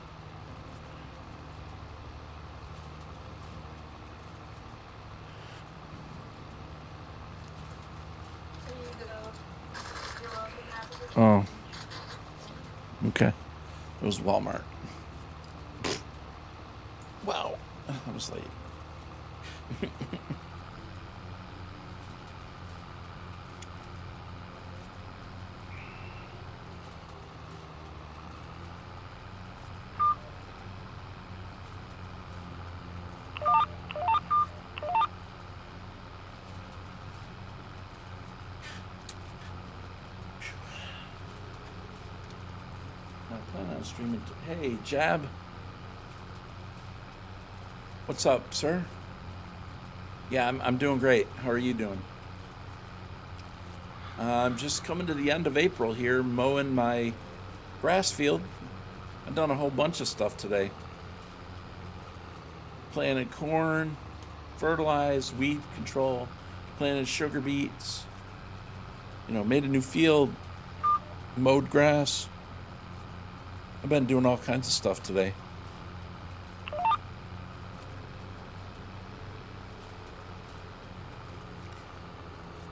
Oh. Okay. It was Walmart. Wow. I was late. I plan on streaming. Hey, Jab. What's up, sir? Yeah, I'm doing great. How are you doing? I'm just coming to the end of April here, mowing my grass field. I've done a whole bunch of stuff today. Planted corn, fertilized, weed control, planted sugar beets. Made a new field, mowed grass. I've been doing all kinds of stuff today.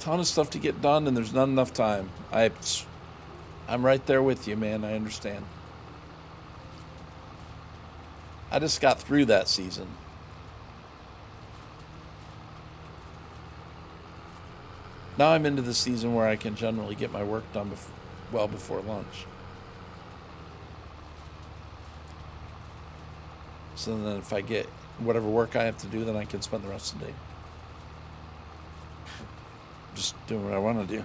Ton of stuff to get done, and there's not enough time. I'm right there with you, man. I understand. I just got through that season. Now I'm into the season where I can generally get my work done well before lunch. So then if I get whatever work I have to do, then I can spend the rest of the day just doing what I want to do.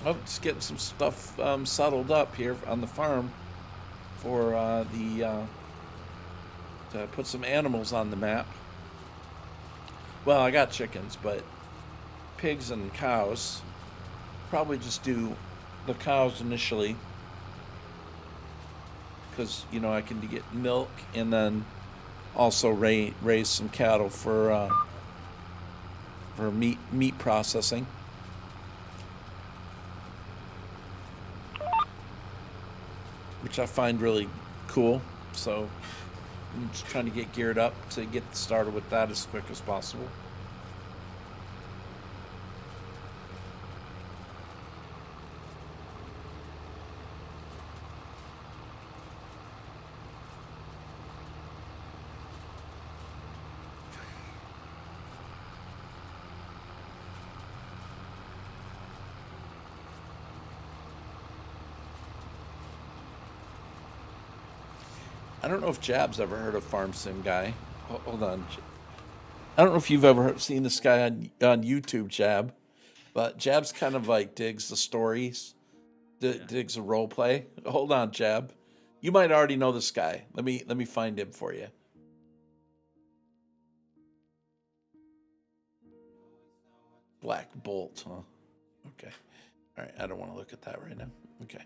Oh, just getting some stuff settled up here on the farm for to put some animals on the map. Well, I got chickens, but pigs and cows. Probably just do the cows initially, because I can get milk, and then also raise some cattle for meat processing. Which I find really cool. So I'm just trying to get geared up to get started with that as quick as possible. I don't know if Jab's ever heard of Farm Sim Guy. Hold on. I don't know if you've ever seen this guy on YouTube, Jab, but Jab's kind of like digs the stories, digs the role play. Hold on, Jab. You might already know this guy. Let me find him for you. Black Bolt, huh? Okay. All right. I don't want to look at that right now. Okay.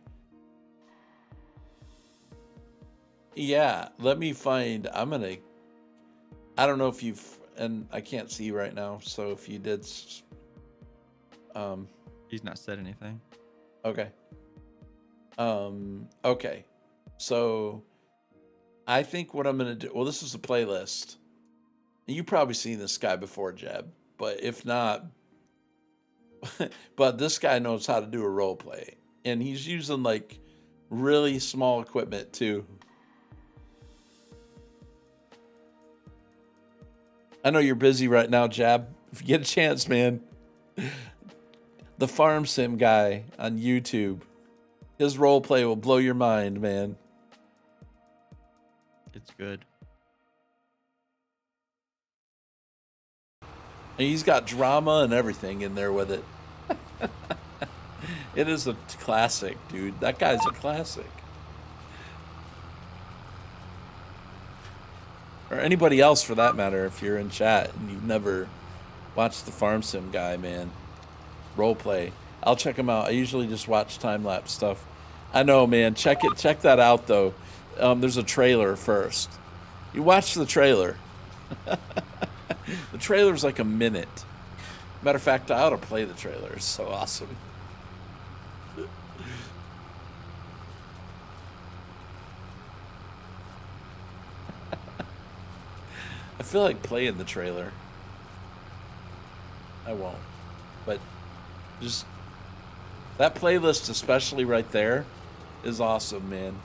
Yeah, let me find. I don't know if you've, and I can't see right now. So if you did, He's not said anything. Okay. Okay. So I think what I'm gonna do. Well, this is a playlist. You've probably seen this guy before, Jeb, but if not, but this guy knows how to do a role play, and he's using like really small equipment too. I know you're busy right now, Jab. If you get a chance, man, the Farm Sim Guy on YouTube, his role play will blow your mind, man. It's good. And he's got drama and everything in there with it. It is a classic, dude. That guy's a classic. Or anybody else for that matter, if you're in chat and you've never watched the Farm Sim Guy, man. Role play. I'll check him out. I usually just watch time-lapse stuff. I know, man. Check that out, though. There's a trailer first. You watch the trailer. The trailer's like a minute. Matter of fact, I ought to play the trailer. It's so awesome. I feel like playing the trailer. I won't. But just that playlist, especially right there, is awesome, man.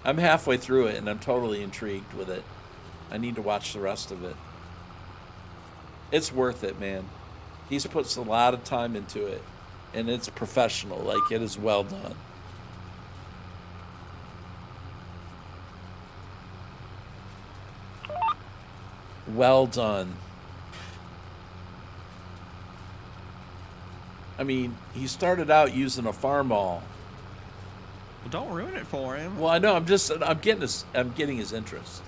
I'm halfway through it and I'm totally intrigued with it. I need to watch the rest of it. It's worth it, man. He's puts a lot of time into it, and it's professional. Like, it is well done. Well done. I mean, he started out using a farmall. Well, don't ruin it for him. Well, I know. I'm getting his interest.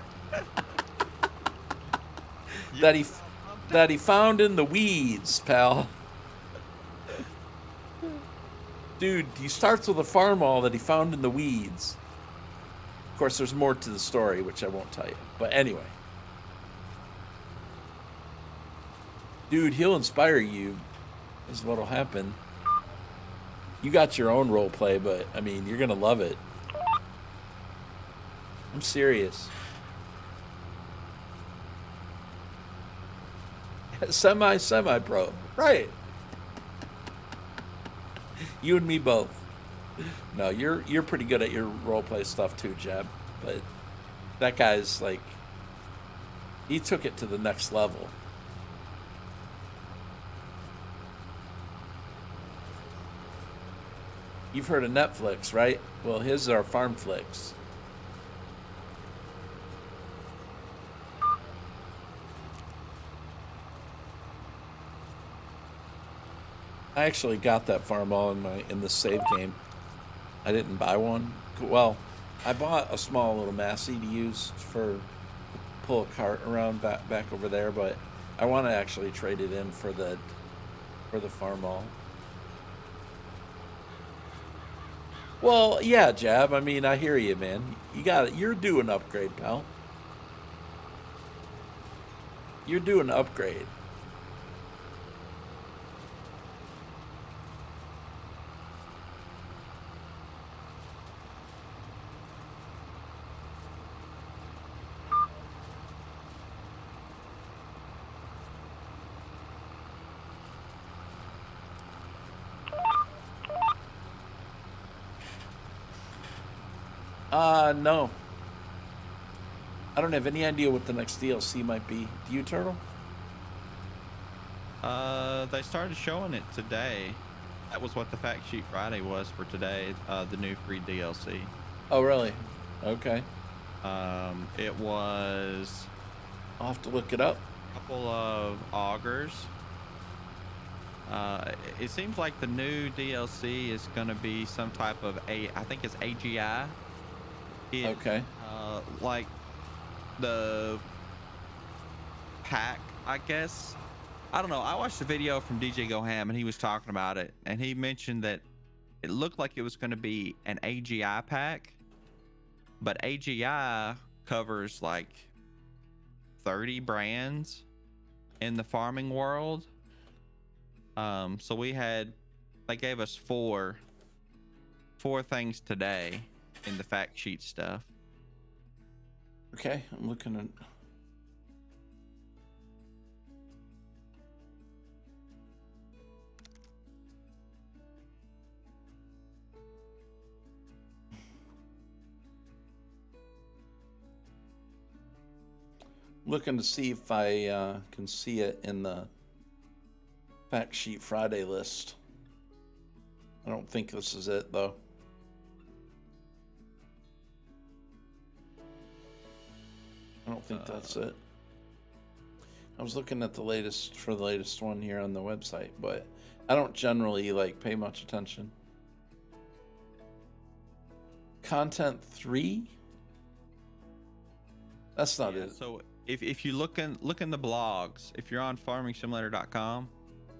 that he found in the weeds, pal. Dude, he starts with a farmall that he found in the weeds. Of course, there's more to the story, which I won't tell you. But anyway. Dude, he'll inspire you is what'll happen. You got your own role play, but I mean, you're gonna love it. I'm serious. Semi pro, right? You and me both. No, you're pretty good at your role play stuff too, Jeb. But that guy's like, he took it to the next level. You've heard of Netflix, right? Well, his are farm flicks. I actually got that farmall in the save game. I didn't buy one. Well, I bought a small little Massey to use for pull a cart around back over there, but I want to actually trade it in for the farmall. Well, yeah, Jab. I mean, I hear you, man. You got it. You're due an upgrade, pal. You're due an upgrade. No. I don't have any idea what the next DLC might be. Do you, Turtle? They started showing it today. That was what the Fact Sheet Friday was for today. The new free DLC. Oh, really? Okay. It was I'll have to look it up. a couple of augers. It seems like the new DLC is going to be some type of I think it's AGI. Okay. Like the pack, I guess. I don't know. I watched a video from DJ Goham and he was talking about it, and he mentioned that it looked like it was going to be an AGI pack, but AGI covers like 30 brands in the farming world. So they gave us four things today in the fact sheet stuff. Okay, I'm looking at. Looking to see if I can see it in the Fact Sheet Friday list. I don't think this is it, though. I don't think that's it. I was looking at the latest one here on the website, but I don't generally like pay much attention. Content 3? That's not it. So if you look in the blogs, if you're on farmingsimulator.com,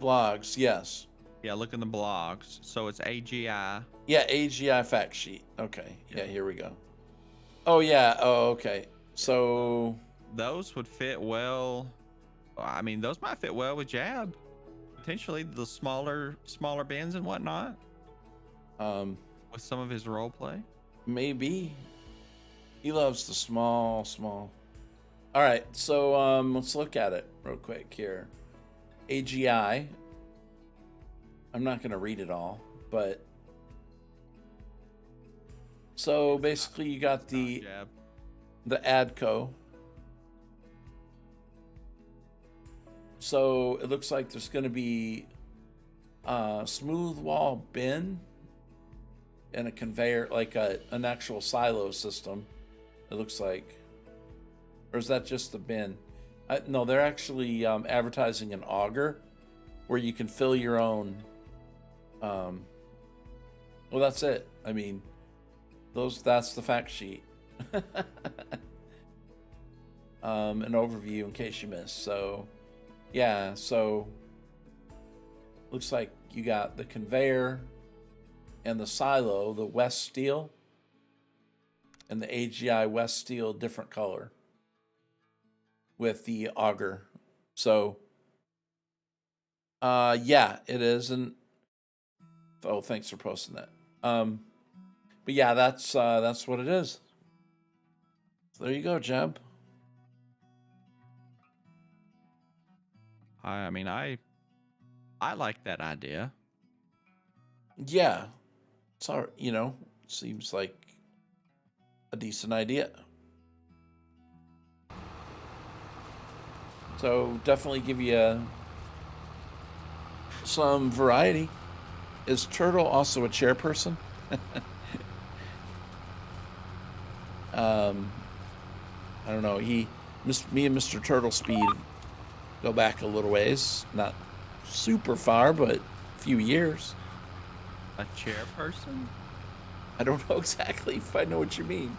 Blogs, yes. yeah, look in the blogs. So it's AGI. Yeah, AGI Fact Sheet. Okay. Yeah, here we go. Oh yeah. Oh, okay. So Those would fit well. I mean, those might fit well with Jab. Potentially the smaller bins and whatnot. With some of his role play. Maybe. He loves the small. All right, so let's look at it real quick here. AGI. I'm not going to read it all, but so basically you got the ADCO. So it looks like there's going to be a smooth wall bin and a conveyor, like an actual silo system. It looks like, or is that just the bin? No, they're actually advertising an auger where you can fill your own. Well, that's it. I mean, that's the fact sheet. An overview in case you missed. So, yeah. So, looks like you got the conveyor and the silo, the West Steel, and the AGI West Steel, different color with the auger. So, Yeah, it is, and oh, thanks for posting that. But yeah, that's what it is. So there you go, Jeb. I mean, I like that idea. Yeah, it's all, seems like a decent idea. So definitely give you some variety. Is Turtle also a chairperson? I don't know. Me and Mr. Turtle Speed go back a little ways, not super far, but a few years. A chairperson? I don't know exactly if I know what you mean.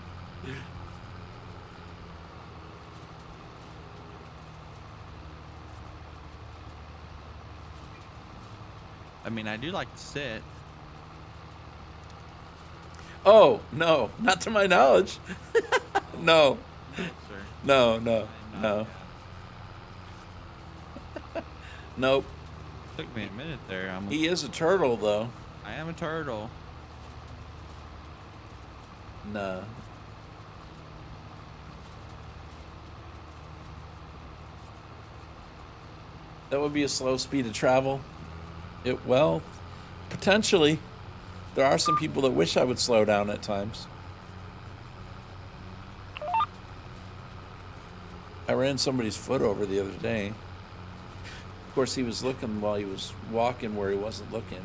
I mean, I do like to sit. Oh, no, not to my knowledge. No, No, sir. no, I am not no. that. Nope. Took me a minute there. He is a turtle, though. I am a turtle. Nah. That would be a slow speed of travel. Well, potentially. There are some people that wish I would slow down at times. I ran somebody's foot over the other day. Of course, he was looking while he was walking where he wasn't looking.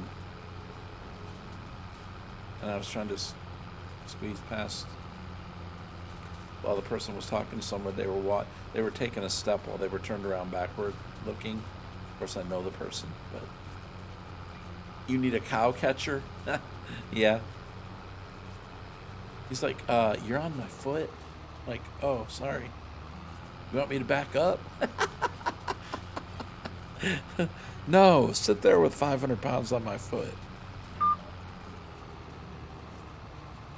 And I was trying to squeeze past while the person was talking to someone. They were taking a step while they were turned around backward looking. Of course, I know the person, but you need a cow catcher? Yeah. He's like, you're on my foot. Like, oh, sorry. You want me to back up? No, sit there with 500 pounds on my foot.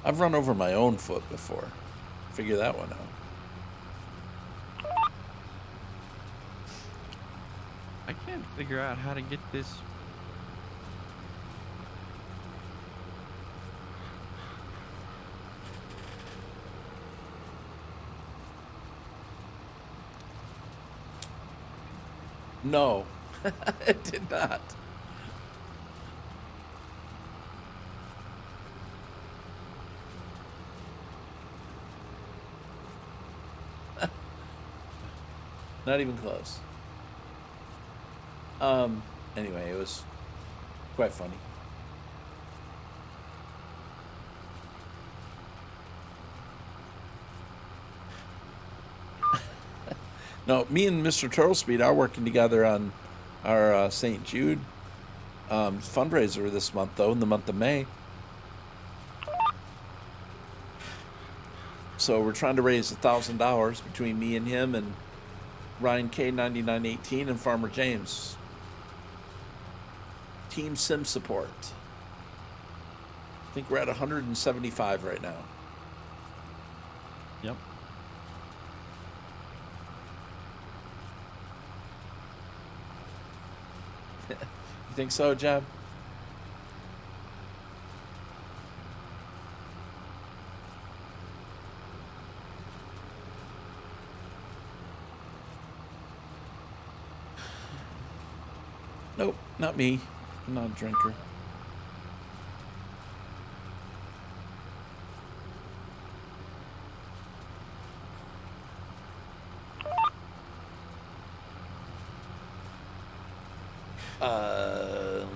I've run over my own foot before. Figure that one out. I can't figure out how to get this. No, it did not. Not even close. Anyway, it was quite funny. No, me and Mr. Turtle Speed are working together on our St. Jude fundraiser this month, though, in the month of May. So we're trying to raise $1,000 between me and him and Ryan K9918 and Farmer James. Team Sim Support. I think we're at 175 right now. Yep. You think so, Jeb? Nope, not me. I'm not a drinker.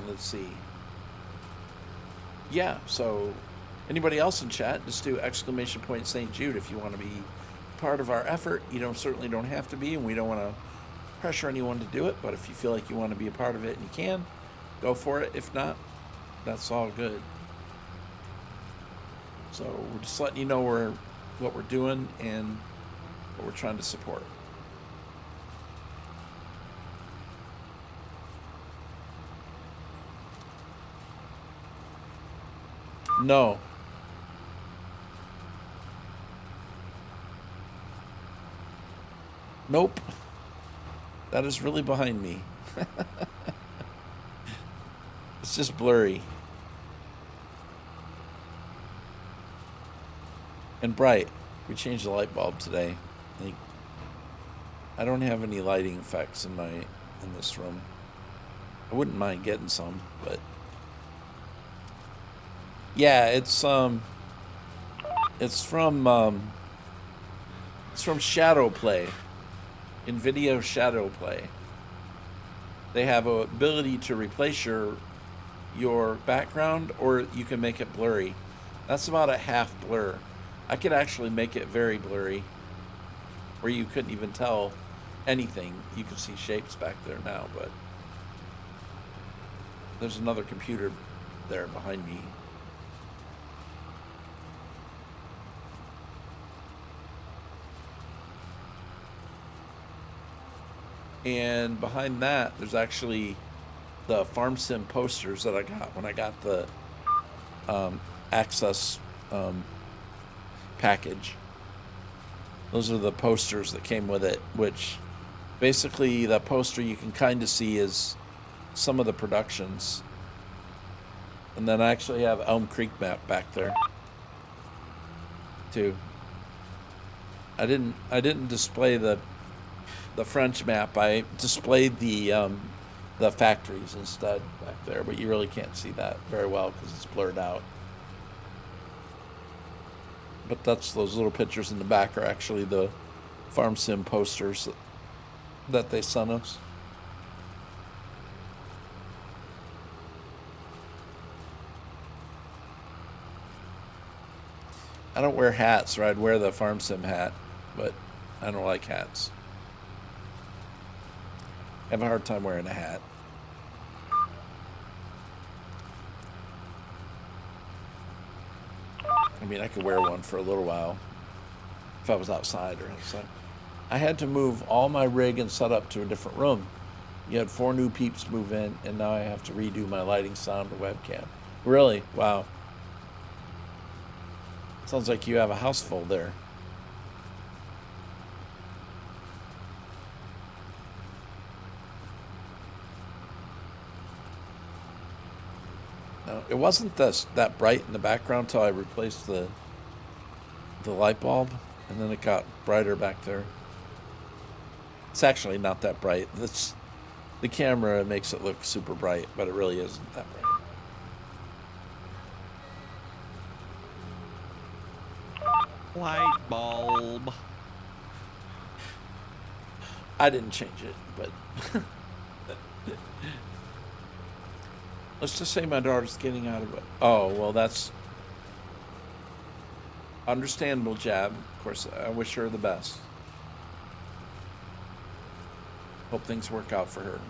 Let's see. Yeah, so anybody else in chat, just do ! St. Jude if you want to be part of our effort. You certainly don't have to be, and we don't want to pressure anyone to do it, but if you feel like you want to be a part of it and you can, go for it. If not, that's all good. So we're just letting you know what we're doing and what we're trying to support. No. Nope. That is really behind me. It's just blurry. And bright. We changed the light bulb today. I don't have any lighting effects in this room. I wouldn't mind getting some, but yeah, it's from Shadow Play, NVIDIA Shadow Play. They have a ability to replace your background, or you can make it blurry. That's about a half blur. I could actually make it very blurry, where you couldn't even tell anything. You can see shapes back there now, but there's another computer there behind me. And behind that, there's actually the Farm Sim posters that I got when I got the Access package. Those are the posters that came with it, which basically the poster you can kind of see is some of the productions. And then I actually have Elm Creek map back there too. I didn't display the French map. I displayed the factories instead back there, but you really can't see that very well because it's blurred out. But those little pictures in the back are actually the Farm Sim posters that they sent us. I don't wear hats, or I'd wear the Farm Sim hat, but I don't like hats. I have a hard time wearing a hat. I mean, I could wear one for a little while if I was outside or outside. I had to move all my rig and setup to a different room. You had 4 new peeps move in, and now I have to redo my lighting, sound, and webcam. Really? Wow. Sounds like you have a house full there. No, it wasn't that bright in the background until I replaced the light bulb, and then it got brighter back there. It's actually not that bright. The camera makes it look super bright, but it really isn't that bright. Light bulb. I didn't change it, but let's just say my daughter's getting out of it. Oh, well, that's understandable, Jab. Of course, I wish her the best. Hope things work out for her.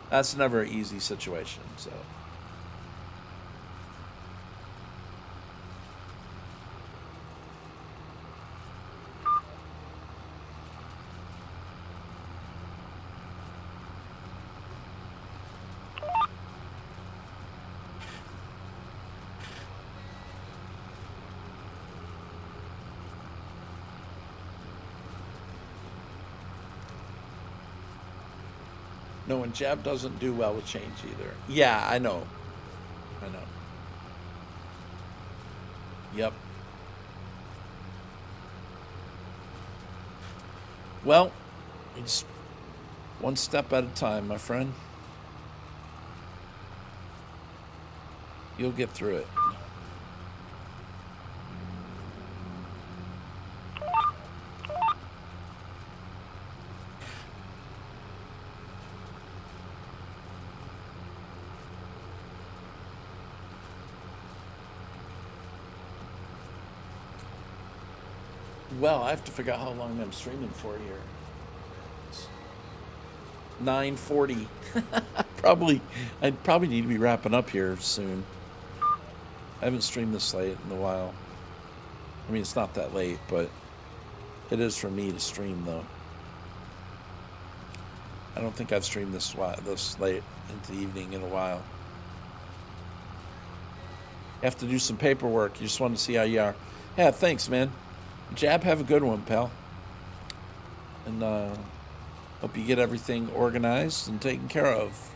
That's never an easy situation, so. No, and Jab doesn't do well with change either. Yeah, I know. Yep. Well, it's one step at a time, my friend. You'll get through it. Well, I have to figure out how long I'm streaming for here. It's 9:40. I'd probably need to be wrapping up here soon. I haven't streamed this late in a while. I mean, it's not that late, but it is for me to stream, though. I don't think I've streamed this late into the evening in a while. You have to do some paperwork. You just want to see how you are. Yeah, thanks, man. Jab, have a good one, pal. And Hope you get everything organized and taken care of.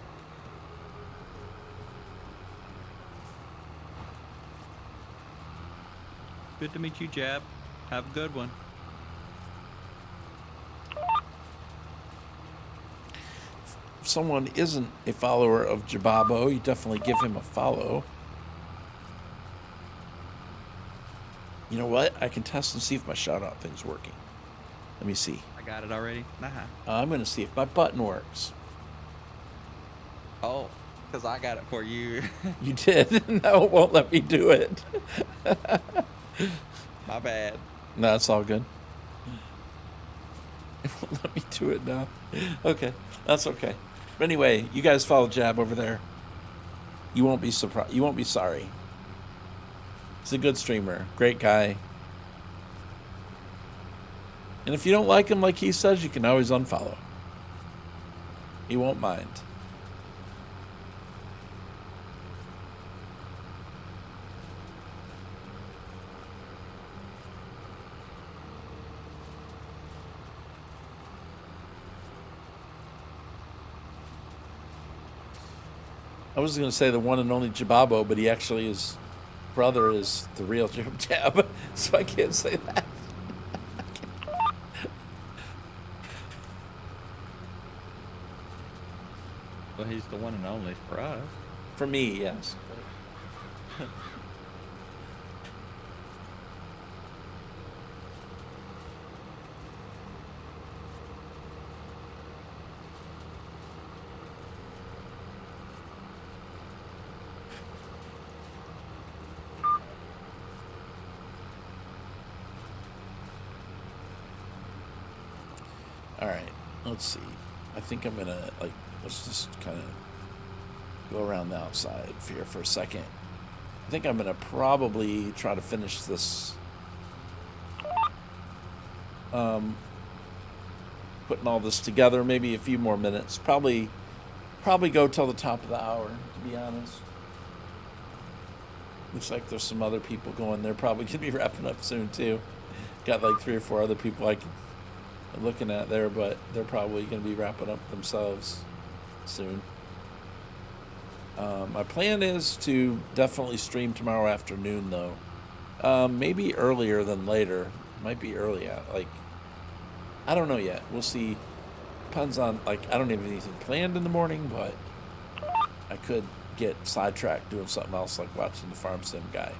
Good to meet you, Jab. Have a good one. If someone isn't a follower of Jababo, you definitely give him a follow. You know what? I can test and see if my shout-out thing's working. Let me see. I got it already. I'm going to see if my button works. Oh, because I got it for you. You did? No, it won't let me do it. My bad. No, it's all good. It won't let me do it now. Okay, that's okay. But anyway, you guys follow Jab over there. You won't be surprised. You won't be sorry. He's a good streamer. Great guy. And if you don't like him like he says, you can always unfollow. He won't mind. I was going to say the one and only Jababo, but he actually his brother is the real Jab, so I can't say that. Well, he's the one and only for us. For me, yes. All right, let's see. I think I'm gonna let's just kind of go around the outside here for a second. I think I'm gonna probably try to finish this. Putting all this together, maybe a few more minutes. Probably go till the top of the hour, to be honest. Looks like there's some other people going. They're probably gonna be wrapping up soon too. Got like 3 or 4 other people I'm looking at there, but they're probably going to be wrapping up themselves soon. My plan is to definitely stream tomorrow afternoon, though. Maybe earlier than later. Might be early out. I don't know yet. We'll see. Depends on, I don't have anything planned in the morning, but I could get sidetracked doing something else, like watching the Farm Sim guy.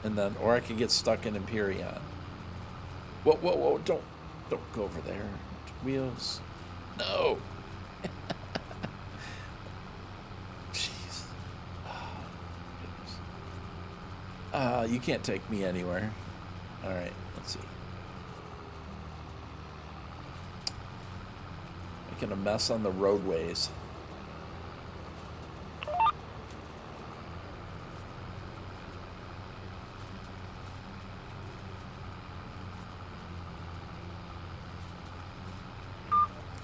And then, or I could get stuck in Empyrean. Whoa, don't go over there. Wheels. No. Jeez. Oh, goodness. You can't take me anywhere. All right, let's see. Making a mess on the roadways.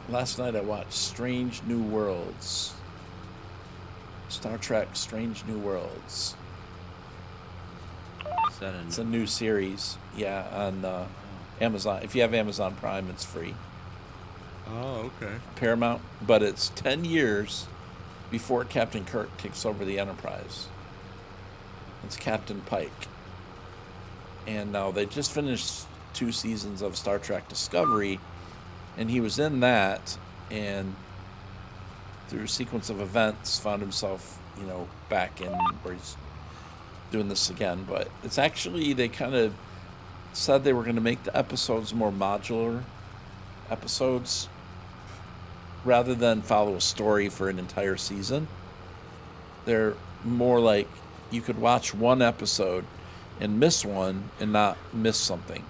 Last night I watched Strange New Worlds. Star Trek Strange New Worlds. Is that It's a new series. Yeah, on Amazon. If you have Amazon Prime, it's free. Oh, okay. Paramount. But it's 10 years before Captain Kirk takes over the Enterprise. It's Captain Pike. And now they just finished 2 seasons of Star Trek Discovery. And he was in that, and through a sequence of events, found himself, back in where he's doing this again. But it's actually, they kind of said they were going to make the episodes more modular episodes rather than follow a story for an entire season. They're more like you could watch one episode and miss one and not miss something.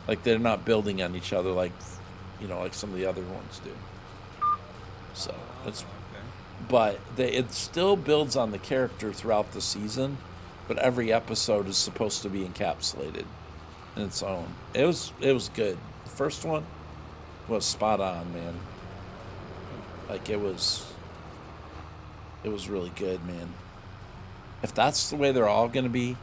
Like they're not building on each other like some of the other ones do. So it's, but it still builds on the character throughout the season, but every episode is supposed to be encapsulated in its own. It was good. The first one was spot on, man. It was really good, man. If that's the way they're all going to be,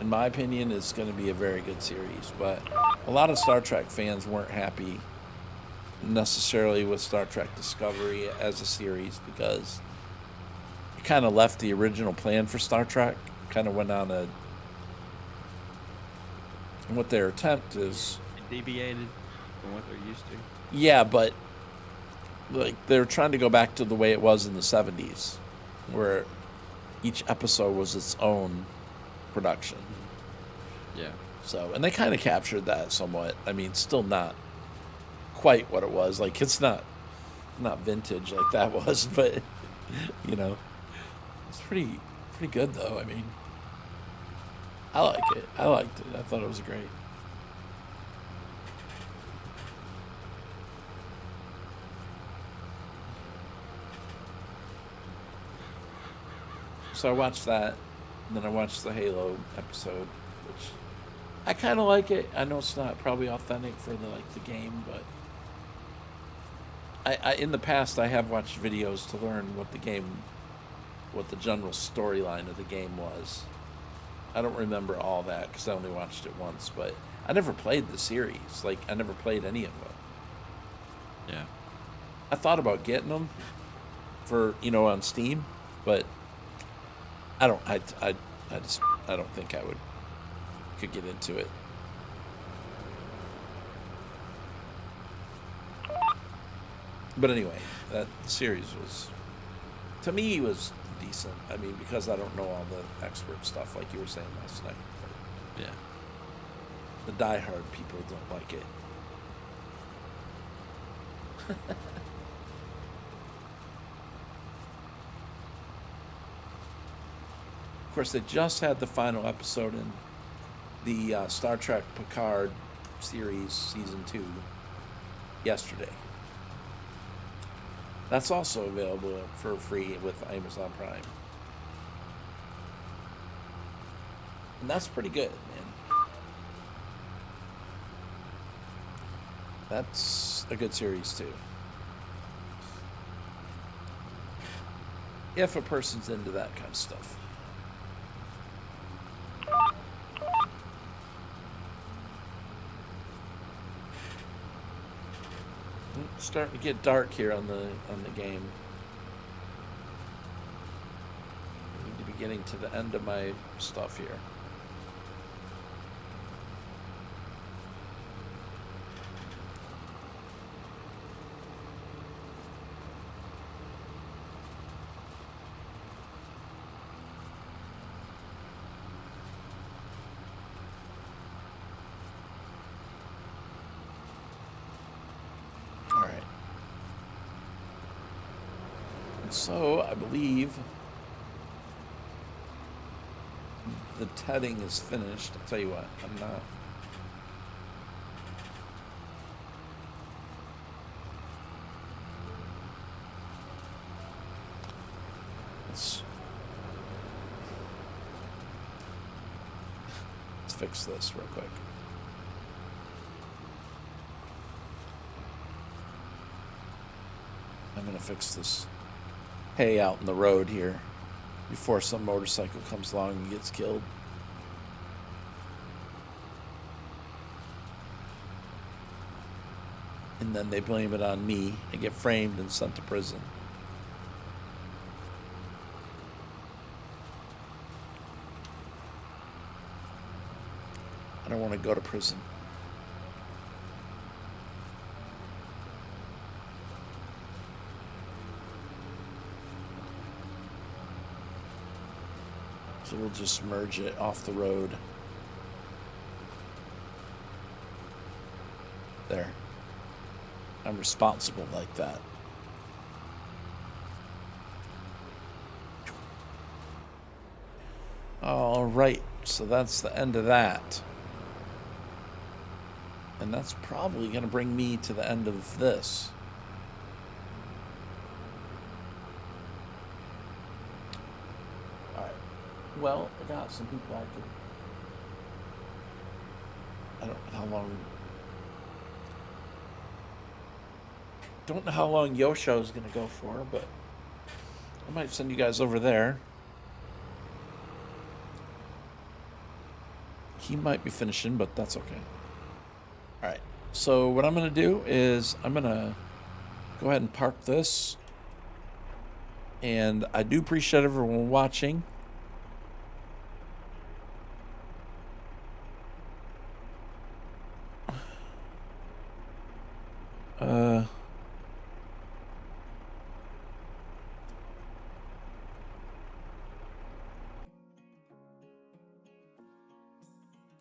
in my opinion, is going to be a very good series. But a lot of Star Trek fans weren't happy necessarily with Star Trek Discovery as a series because it kind of left the original plan for Star Trek. Kind of went on a what their attempt is. It deviated from what they're used to. Yeah, but like they're trying to go back to the way it was in the 70s, where each episode was its own production. Yeah. So, and they kind of captured that somewhat. I mean, still not quite what it was. Like it's not vintage like that was, but you know, it's pretty good though. I mean, I like it. I liked it. I thought it was great. So I watched that, and then I watched the Halo episode, which I kind of like it. I know it's not probably authentic for the game, but I in the past I have watched videos to learn what the general storyline of the game was. I don't remember all that because I only watched it once, but I never played the series. Like I never played any of them. Yeah. I thought about getting them for on Steam, but I don't think I could get into it. But anyway, that series to me was decent. I mean, because I don't know all the expert stuff like you were saying last night. Yeah. The diehard people don't like it. Of course, they just had the final episode in the Star Trek Picard series, Season 2, yesterday. That's also available for free with Amazon Prime. And that's pretty good, man. That's a good series, too. If a person's into that kind of stuff. It's starting to get dark here on the game. I need to be getting to the end of my stuff here. So, I believe the tedding is finished. I'll tell you what, I'm not... Let's fix this real quick. I'm going to fix this hay out in the road here before some motorcycle comes along and gets killed. And then they blame it on me and get framed and sent to prison. I don't want to go to prison. So we'll just merge it off the road. There. I'm responsible like that. All right, so that's the end of that. And that's probably going to bring me to the end of this. Well, I got some people active. I don't know how long. Don't know how long Yosho's gonna go for, but I might send you guys over there. he might be finishing, but that's okay. All right. So what I'm going to do is I'm going to go ahead and park this. And I do appreciate everyone watching.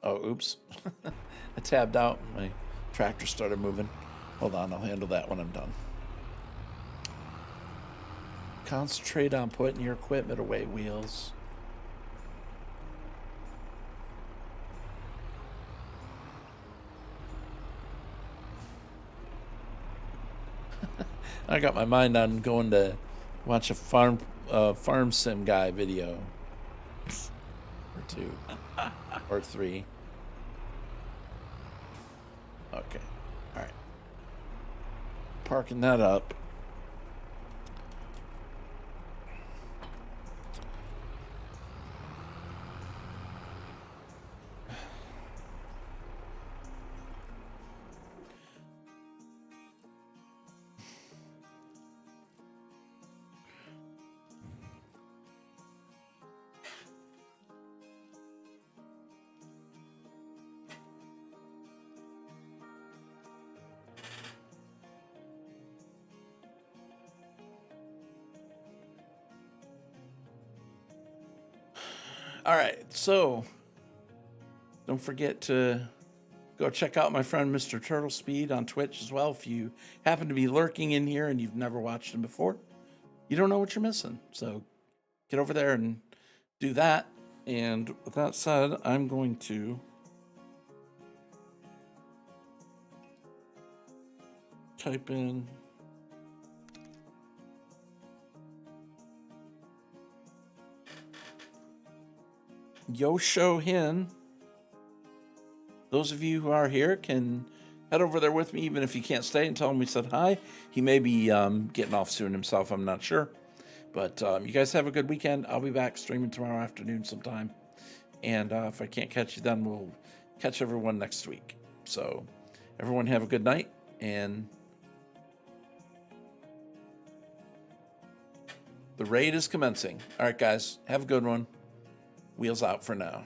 Oh, oops. I tabbed out. My tractor started moving. Hold on, I'll handle that when I'm done. Concentrate on putting your equipment away, Wheels. I got my mind on going to watch a farm sim guy video. Or 2. Or 3. Okay. All right. Parking that up. All right, so don't forget to go check out my friend Mr. Turtle Speed on Twitch as well. If you happen to be lurking in here and you've never watched him before, you don't know what you're missing. So get over there and do that. And with that said, I'm going to type in Yosho Hin. Those of you who are here can head over there with me, even if you can't stay, and tell him we said hi. He may be getting off soon himself. I'm not sure. But you guys have a good weekend. I'll be back streaming tomorrow afternoon sometime. And if I can't catch you then, we'll catch everyone next week. So everyone have a good night. And the raid is commencing. All right, guys. Have a good one. Wheels out for now.